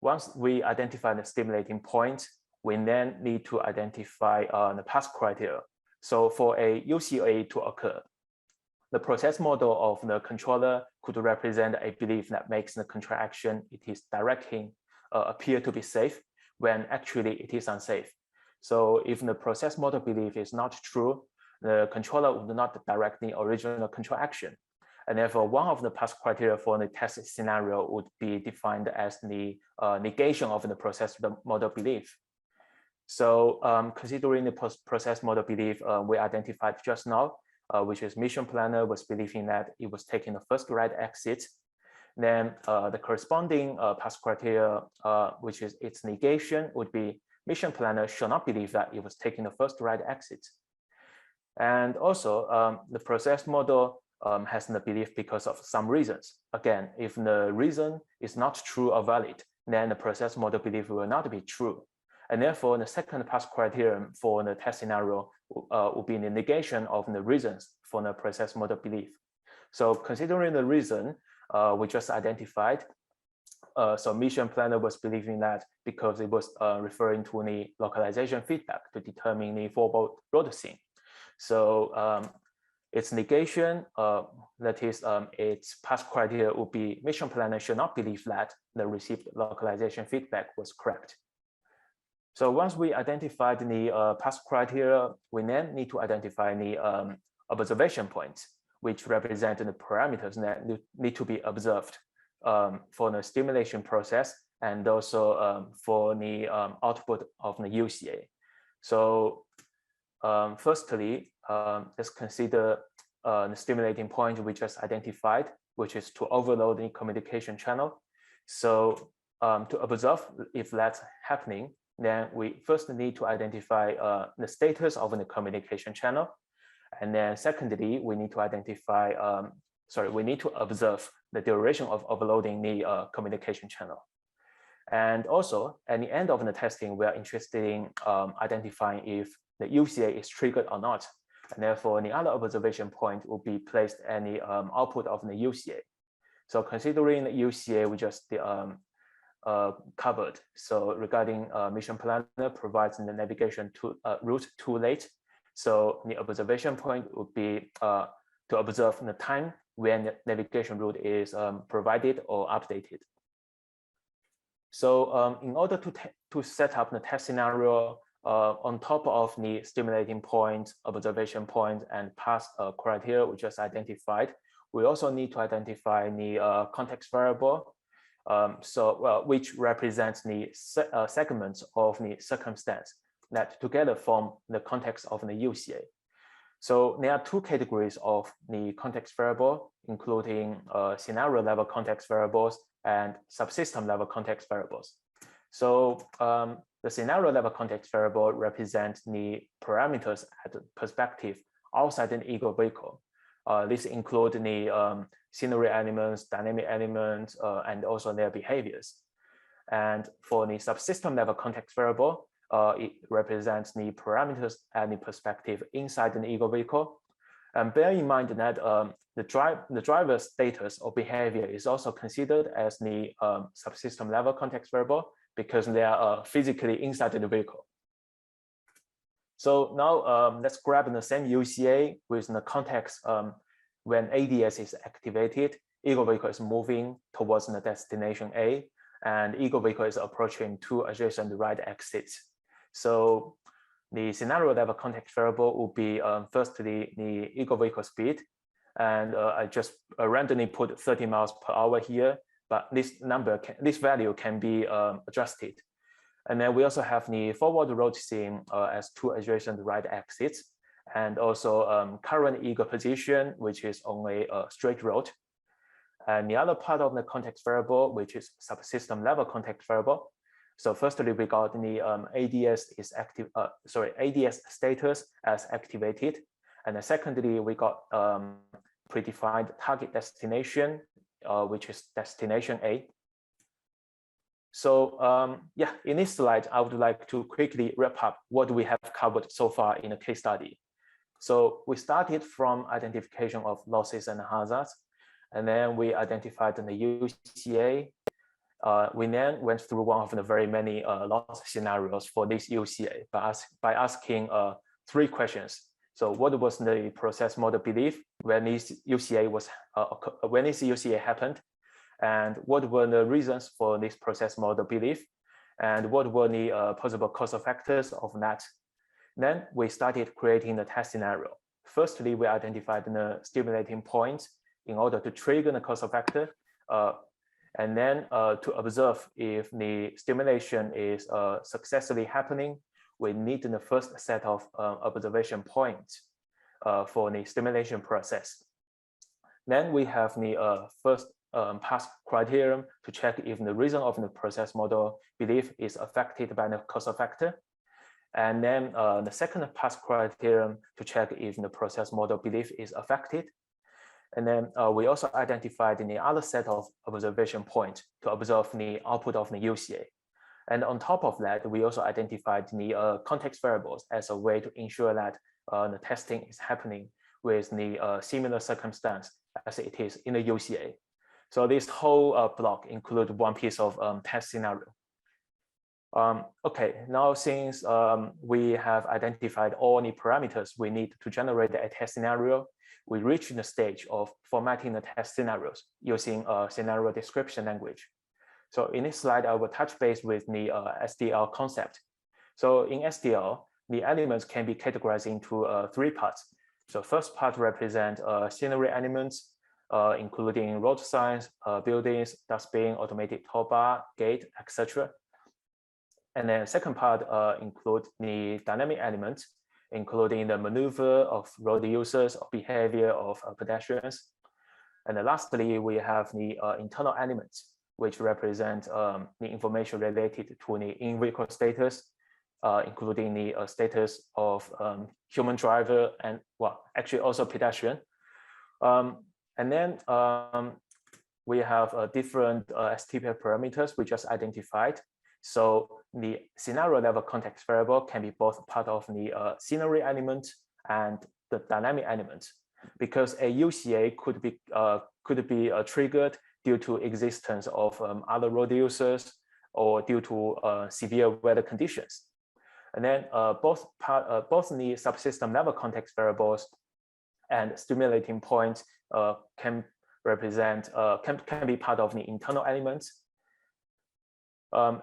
once we identify the stimulating point, we then need to identify the pass criteria. So for a UCA to occur, the process model of the controller could represent a belief that makes the control action it is directing appear to be safe when actually it is unsafe. So if the process model belief is not true, the controller would not direct the original control action. And therefore, one of the pass criteria for the test scenario would be defined as the negation of the process model belief. So considering the process model belief we identified just now, which is mission planner was believing that it was taking the first right exit, then the corresponding pass criteria, which is its negation, would be mission planner should not believe that it was taking the first right exit. And also the process model has the belief because of some reasons. Again, if the reason is not true or valid, then the process model belief will not be true. And therefore, the second pass criterion for the test scenario will be the negation of the reasons for the process model belief. So considering the reason we just identified, so mission planner was believing that because it was referring to the localization feedback to determine the forward road scene. So its negation, that is its pass criteria would be mission planner should not believe that the received localization feedback was correct. So once we identified the pass criteria, we then need to identify the observation points, which represent the parameters that need to be observed for the stimulation process and also for the output of the UCA. So firstly, let's consider the stimulating point we just identified, which is to overload the communication channel. So to observe if that's happening, then we first need to identify the status of the communication channel. And then secondly, we need to identify, we need to observe the duration of overloading the communication channel. And also at the end of the testing, we are interested in identifying if the UCA is triggered or not. And therefore, the other observation point will be placed at the output of the UCA. So considering the UCA, we just covered. So regarding mission planner provides the navigation route too late. So the observation point would be to observe the time when the navigation route is provided or updated. So in order to set up the test scenario on top of the stimulating point, observation point, and pass criteria we just identified, we also need to identify the context variable, which represents the segments of the circumstance that together form the context of the UCA. So there are 2 categories of the context variable, including scenario level context variables and subsystem level context variables. So the scenario level context variable represents the parameters at the perspective outside an ego vehicle. This includes the scenery elements, dynamic elements, and also their behaviors. And for the subsystem level context variable, it represents the parameters and the perspective inside an ego vehicle. And bear in mind that the driver status or behavior is also considered as the subsystem level context variable because they are physically inside the vehicle. So now let's grab the same UCA with the context when ADS is activated, ego vehicle is moving towards the destination A, and ego vehicle is approaching two adjacent right exits. So the scenario level context variable will be firstly the ego vehicle speed, and I just randomly put 30 miles per hour here, but this value can be adjusted. And then we also have the forward road scene as two adjacent right exits, and also current ego position, which is only a straight road. And the other part of the context variable, which is subsystem level context variable. So firstly, we got the ADS is active. ADS status as activated, and then secondly, we got predefined target destination, which is destination A. So yeah, in this slide, I would like to quickly wrap up what we have covered so far in the case study. So we started from identification of losses and hazards, and then we identified the UCA. We then went through one of the very many loss scenarios for this UCA by asking 3 questions. So what was the process model belief when this UCA happened? And what were the reasons for this process model belief? And what were the possible causal factors of that? Then we started creating the test scenario. Firstly, we identified the stimulating points in order to trigger the causal factor. And then to observe if the stimulation is successfully happening, we need the first set of observation points for the stimulation process. Then we have the first pass criterion to check if the reason of the process model belief is affected by the causal factor. And then the second pass criterion to check if the process model belief is affected. And then we also identified the other set of observation points to observe the output of the UCA. And on top of that, we also identified the context variables as a way to ensure that the testing is happening with the similar circumstance as it is in the UCA. So this whole block includes one piece of test scenario. Okay, now since we have identified all the parameters we need to generate a test scenario, we reach the stage of formatting the test scenarios using a scenario description language. So in this slide, I will touch base with the SDL concept. So in SDL, the elements can be categorized into 3 parts. So first part represents scenery elements, including road signs, buildings, dustbin, automated toll bar, gate, etc. And then second part includes the dynamic elements, including the maneuver of road users or behavior of pedestrians. And then lastly, we have the internal elements, which represent the information related to the in-vehicle status, including the status of human driver and, well, actually also pedestrian. And then we have different STP parameters we just identified. So the scenario level context variable can be both part of the scenery element and the dynamic element, because a UCA could be triggered due to existence of other road users or due to severe weather conditions. And then both the subsystem level context variables and stimulating points can represent can be part of the internal elements.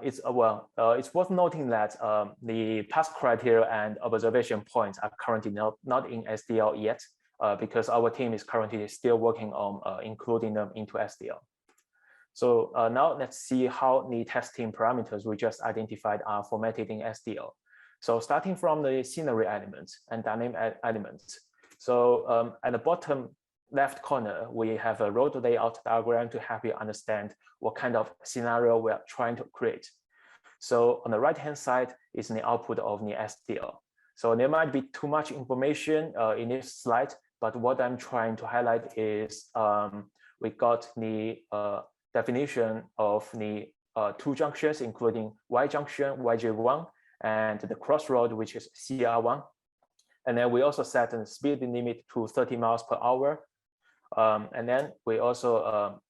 It's worth noting that the pass criteria and observation points are currently not in SDL yet, because our team is currently still working on including them into SDL. So now let's see how the testing parameters we just identified are formatted in SDL. So starting from the scenery elements and dynamic elements. So at the bottom left corner, we have a road layout diagram to help you understand what kind of scenario we are trying to create. So on the right-hand side is the output of the SDL. So there might be too much information in this slide, but what I'm trying to highlight is we got the definition of the two junctions, including Y junction, YJ1, and the crossroad, which is CR1. And then we also set the speed limit to 30 miles per hour. And then we also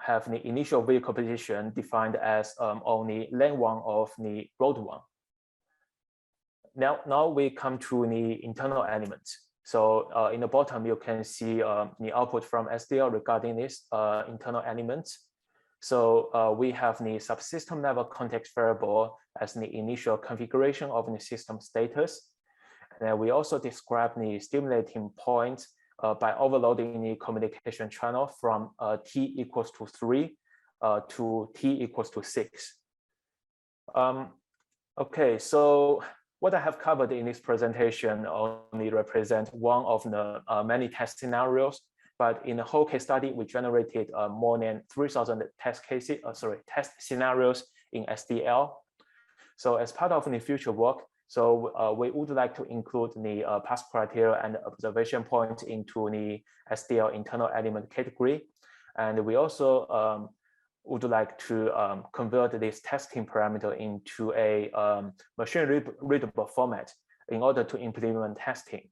have the initial vehicle position defined as only lane 1 of the road 1. Now we come to the internal elements. So in the bottom, you can see the output from SDL regarding this internal elements. So we have the subsystem level context variable as the initial configuration of the system status. And then we also describe the stimulating point by overloading the communication channel from t equals to 3 to t equals to 6. Okay, so what I have covered in this presentation only represent one of the many test scenarios, but in the whole case study, we generated more than 3,000 test scenarios in SDL. So as part of the future work, so we would like to include the pass criteria and observation point into the SDL internal element category. And we also would like to convert this testing parameter into a machine readable format in order to implement testing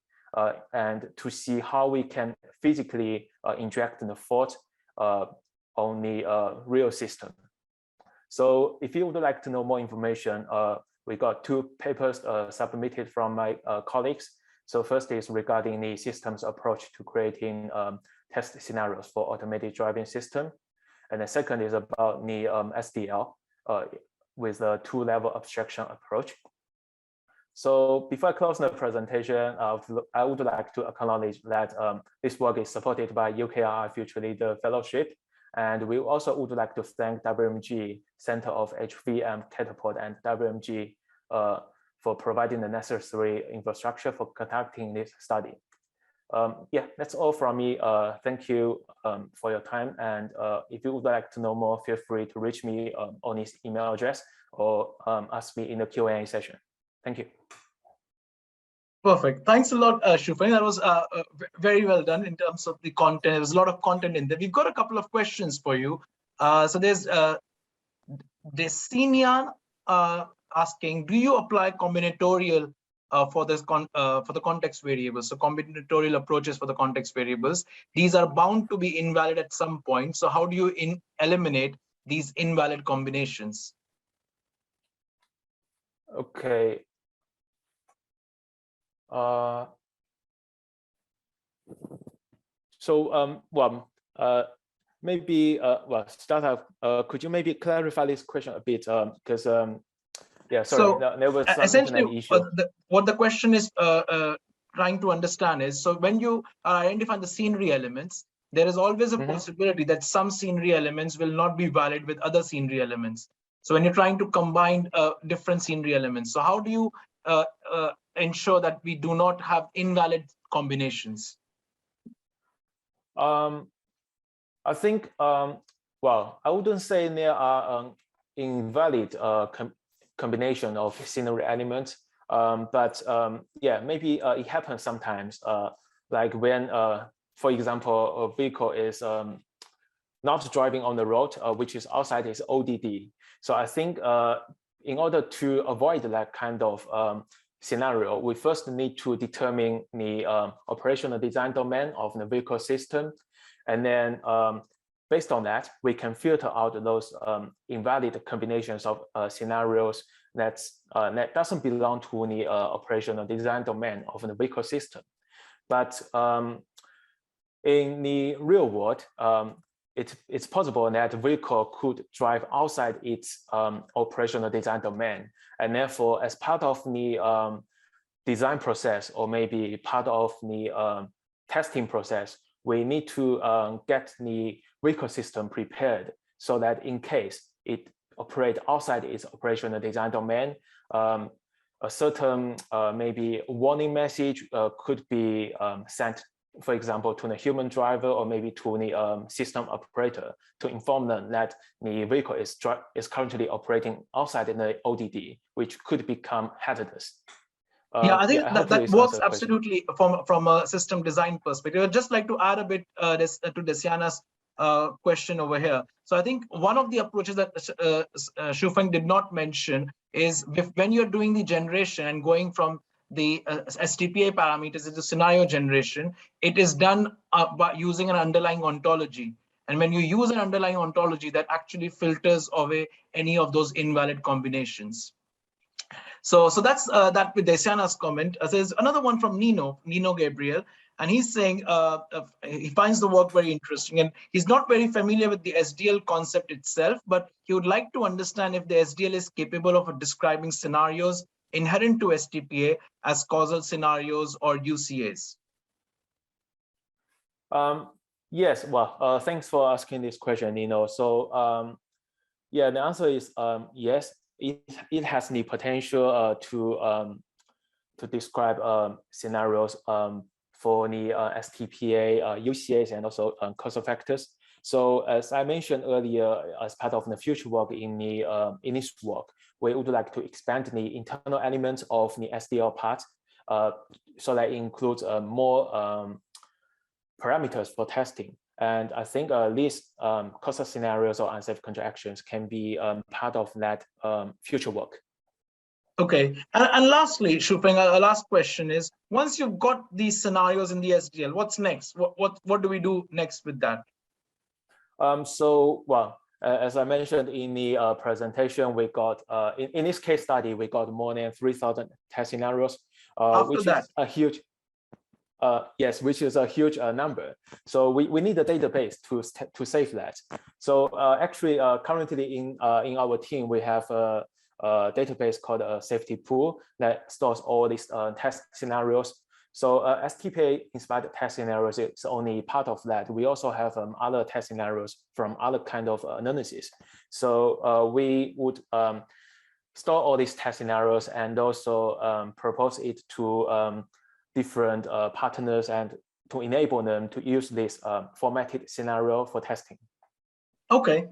and to see how we can physically inject the fault on the real system. So if you would like to know more information, we got 2 papers submitted from my colleagues. So first is regarding the system's approach to creating test scenarios for automated driving system. And the second is about the SDL with a 2-level abstraction approach. So before I close the presentation, I would like to acknowledge that this work is supported by UKRI Future Leader Fellowship. And we also would like to thank WMG Center of HVM Catapult and WMG for providing the necessary infrastructure for conducting this study. Yeah, that's all from me. Thank you for your time. And if you would like to know more, feel free to reach me on this email address or ask me in the Q&A session. Thank you. Perfect. Thanks a lot, Shufeng. That was very well done in terms of the content. There's a lot of content in there. We've got a couple of questions for you. So there's Desinian asking, do you apply combinatorial for the context variables? So combinatorial approaches for the context variables. These are bound to be invalid at some point. So how do you eliminate these invalid combinations? Okay. Maybe start off. Could you maybe clarify this question a bit? Because yeah, sorry, so there was some essentially issue. What the question is trying to understand is, so when you are identifying the scenery elements, there is always a possibility that some scenery elements will not be valid with other scenery elements. So when you're trying to combine different scenery elements, so how do you ensure that we do not have invalid combinations? I think, well, I wouldn't say there are invalid combination of scenery elements, but yeah, maybe it happens sometimes, like when, for example, a vehicle is not driving on the road, which is outside its ODD. So I think in order to avoid that kind of scenario, we first need to determine the operational design domain of the vehicle system. And then based on that, we can filter out those invalid combinations of scenarios that doesn't belong to the operational design domain of the vehicle system. But in the real world, it's possible that the vehicle could drive outside its operational design domain. And therefore, as part of the design process, or maybe part of the testing process, we need to get the vehicle system prepared so that in case it operates outside its operational design domain, a certain maybe warning message could be sent for example, to the human driver or maybe to the system operator to inform them that the vehicle is currently operating outside in the ODD, which could become hazardous. Yeah, I think that works answers absolutely from a system design perspective. I'd just like to add a bit to Desiana's question over here. So I think one of the approaches that Shufeng did not mention is when you're doing the generation and going from the STPA parameters into scenario generation, it is done by using an underlying ontology. And when you use an underlying ontology, that actually filters away any of those invalid combinations. So that's that with Desiana's comment. There's another one from Nino Gabriel, and he's saying he finds the work very interesting, and he's not very familiar with the SDL concept itself, but he would like to understand if the SDL is capable of describing scenarios inherent to STPA as causal scenarios or UCAs. Yes, well, thanks for asking this question, Nino. So yeah, the answer is yes. It has the potential to describe scenarios for the STPA, UCAs, and also causal factors. So as I mentioned earlier, as part of the future work in this work, we would like to expand the internal elements of the SDL part, so that includes more parameters for testing. And I think these causal scenarios or unsafe contractions can be part of that future work. Okay, and lastly, Shufeng, a last question is: once you've got these scenarios in the SDL, what's next? What do we do next with that? So, well, as I mentioned in the presentation, we got in this case study we got more than 3,000 test scenarios, which is a huge. Yes, which is a huge number. So we need a database to save that. So actually, currently in our team, we have a database called a safety pool that stores all these test scenarios. So STPA-inspired test scenarios is only part of that. We also have other test scenarios from other kind of analysis. So we would store all these test scenarios and also propose it to different partners and to enable them to use this formatted scenario for testing. Okay.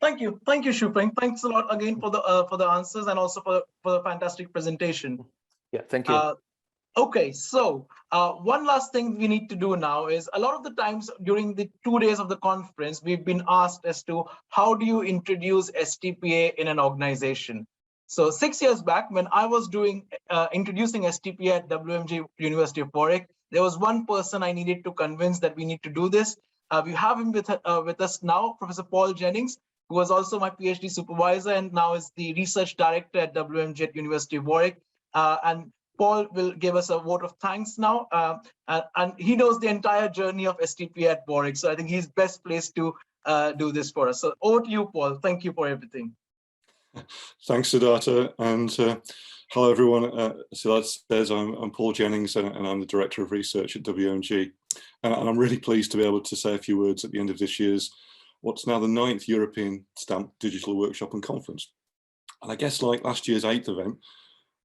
Thank you, Shufeng. Thanks a lot again for the answers and also for the fantastic presentation. Yeah, thank you. Okay, so one last thing we need to do now is a lot of the times during the 2 days of the conference, we've been asked as to how do you introduce STPA in an organization? So 6 years back, when I was introducing STPA at WMG University of Warwick, there was one person I needed to convince that we need to do this. We have him with us now, Professor Paul Jennings, who was also my PhD supervisor and now is the research director at WMG at University of Warwick. And Paul will give us a vote of thanks now. And he knows the entire journey of STPA at Warwick. So I think he's best placed to do this for us. So over to you, Paul. Thank you for everything. Thanks, Siddartha, and hello everyone. Siddartha says I'm Paul Jennings, and I'm the Director of Research at WMG. And I'm really pleased to be able to say a few words at the end of this year's, what's now the 9th European Stamp Digital Workshop and Conference. And I guess like last year's 8th event,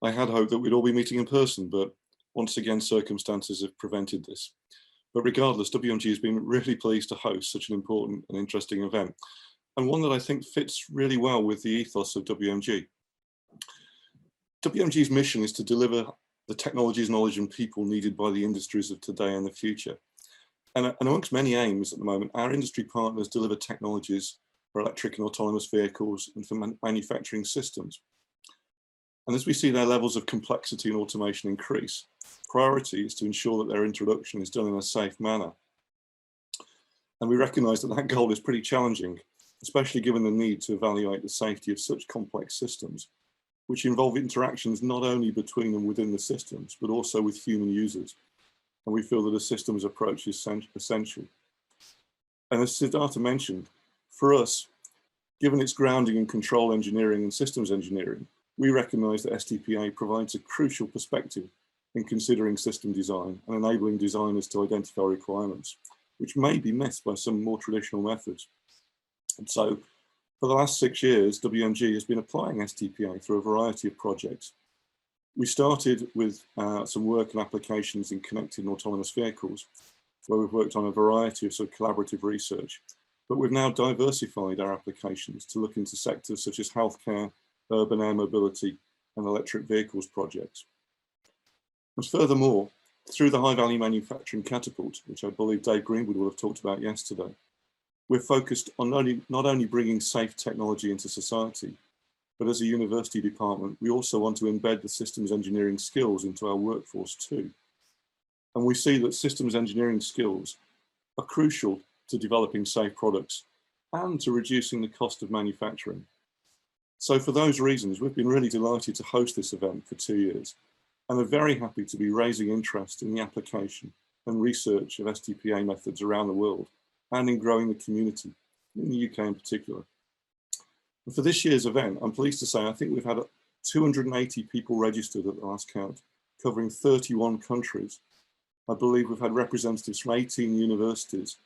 I had hoped that we'd all be meeting in person, but once again, circumstances have prevented this. But regardless, WMG has been really pleased to host such an important and interesting event, and one that I think fits really well with the ethos of WMG. WMG's mission is to deliver the technologies, knowledge and people needed by the industries of today and the future. And amongst many aims at the moment, our industry partners deliver technologies for electric and autonomous vehicles and for manufacturing systems. And as we see their levels of complexity and automation increase, priority is to ensure that their introduction is done in a safe manner. And we recognise that goal is pretty challenging, especially given the need to evaluate the safety of such complex systems, which involve interactions not only between and within the systems, but also with human users. And we feel that a systems approach is essential. And as Siddartha mentioned, for us, given its grounding in control engineering and systems engineering, we recognise that STPA provides a crucial perspective in considering system design and enabling designers to identify requirements, which may be missed by some more traditional methods. And so, for the last 6 years, WMG has been applying STPA through a variety of projects. We started with some work and applications in connected and autonomous vehicles, where we've worked on a variety of sort of collaborative research. But we've now diversified our applications to look into sectors such as healthcare, urban air mobility, and electric vehicles projects. And furthermore, through the High Value Manufacturing Catapult, which I believe Dave Greenwood will have talked about yesterday, we're focused on not only bringing safe technology into society, but as a university department, we also want to embed the systems engineering skills into our workforce too. And we see that systems engineering skills are crucial to developing safe products and to reducing the cost of manufacturing. So for those reasons, we've been really delighted to host this event for 2 years and are very happy to be raising interest in the application and research of STPA methods around the world and in growing the community, in the UK in particular. And for this year's event, I'm pleased to say I think we've had 280 people registered at the last count, covering 31 countries. I believe we've had representatives from 18 universities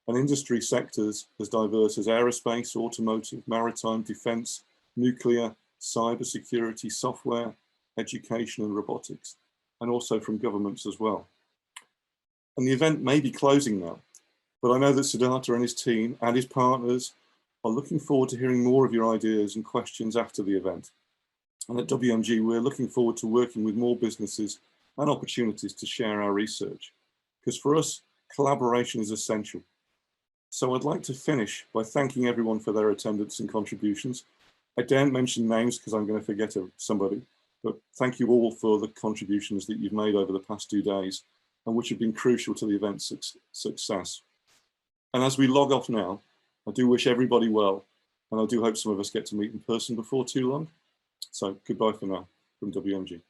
and industry sectors as diverse as aerospace, automotive, maritime, defence, nuclear, cybersecurity, software, education and robotics, and also from governments as well. And the event may be closing now, but I know that Siddartha and his team and his partners are looking forward to hearing more of your ideas and questions after the event. And at WMG, we're looking forward to working with more businesses and opportunities to share our research, because for us, collaboration is essential. So I'd like to finish by thanking everyone for their attendance and contributions. I daren't mention names because I'm going to forget somebody, but thank you all for the contributions that you've made over the past 2 days and which have been crucial to the event's success. And as we log off now, I do wish everybody well, and I do hope some of us get to meet in person before too long. So goodbye for now from WMG.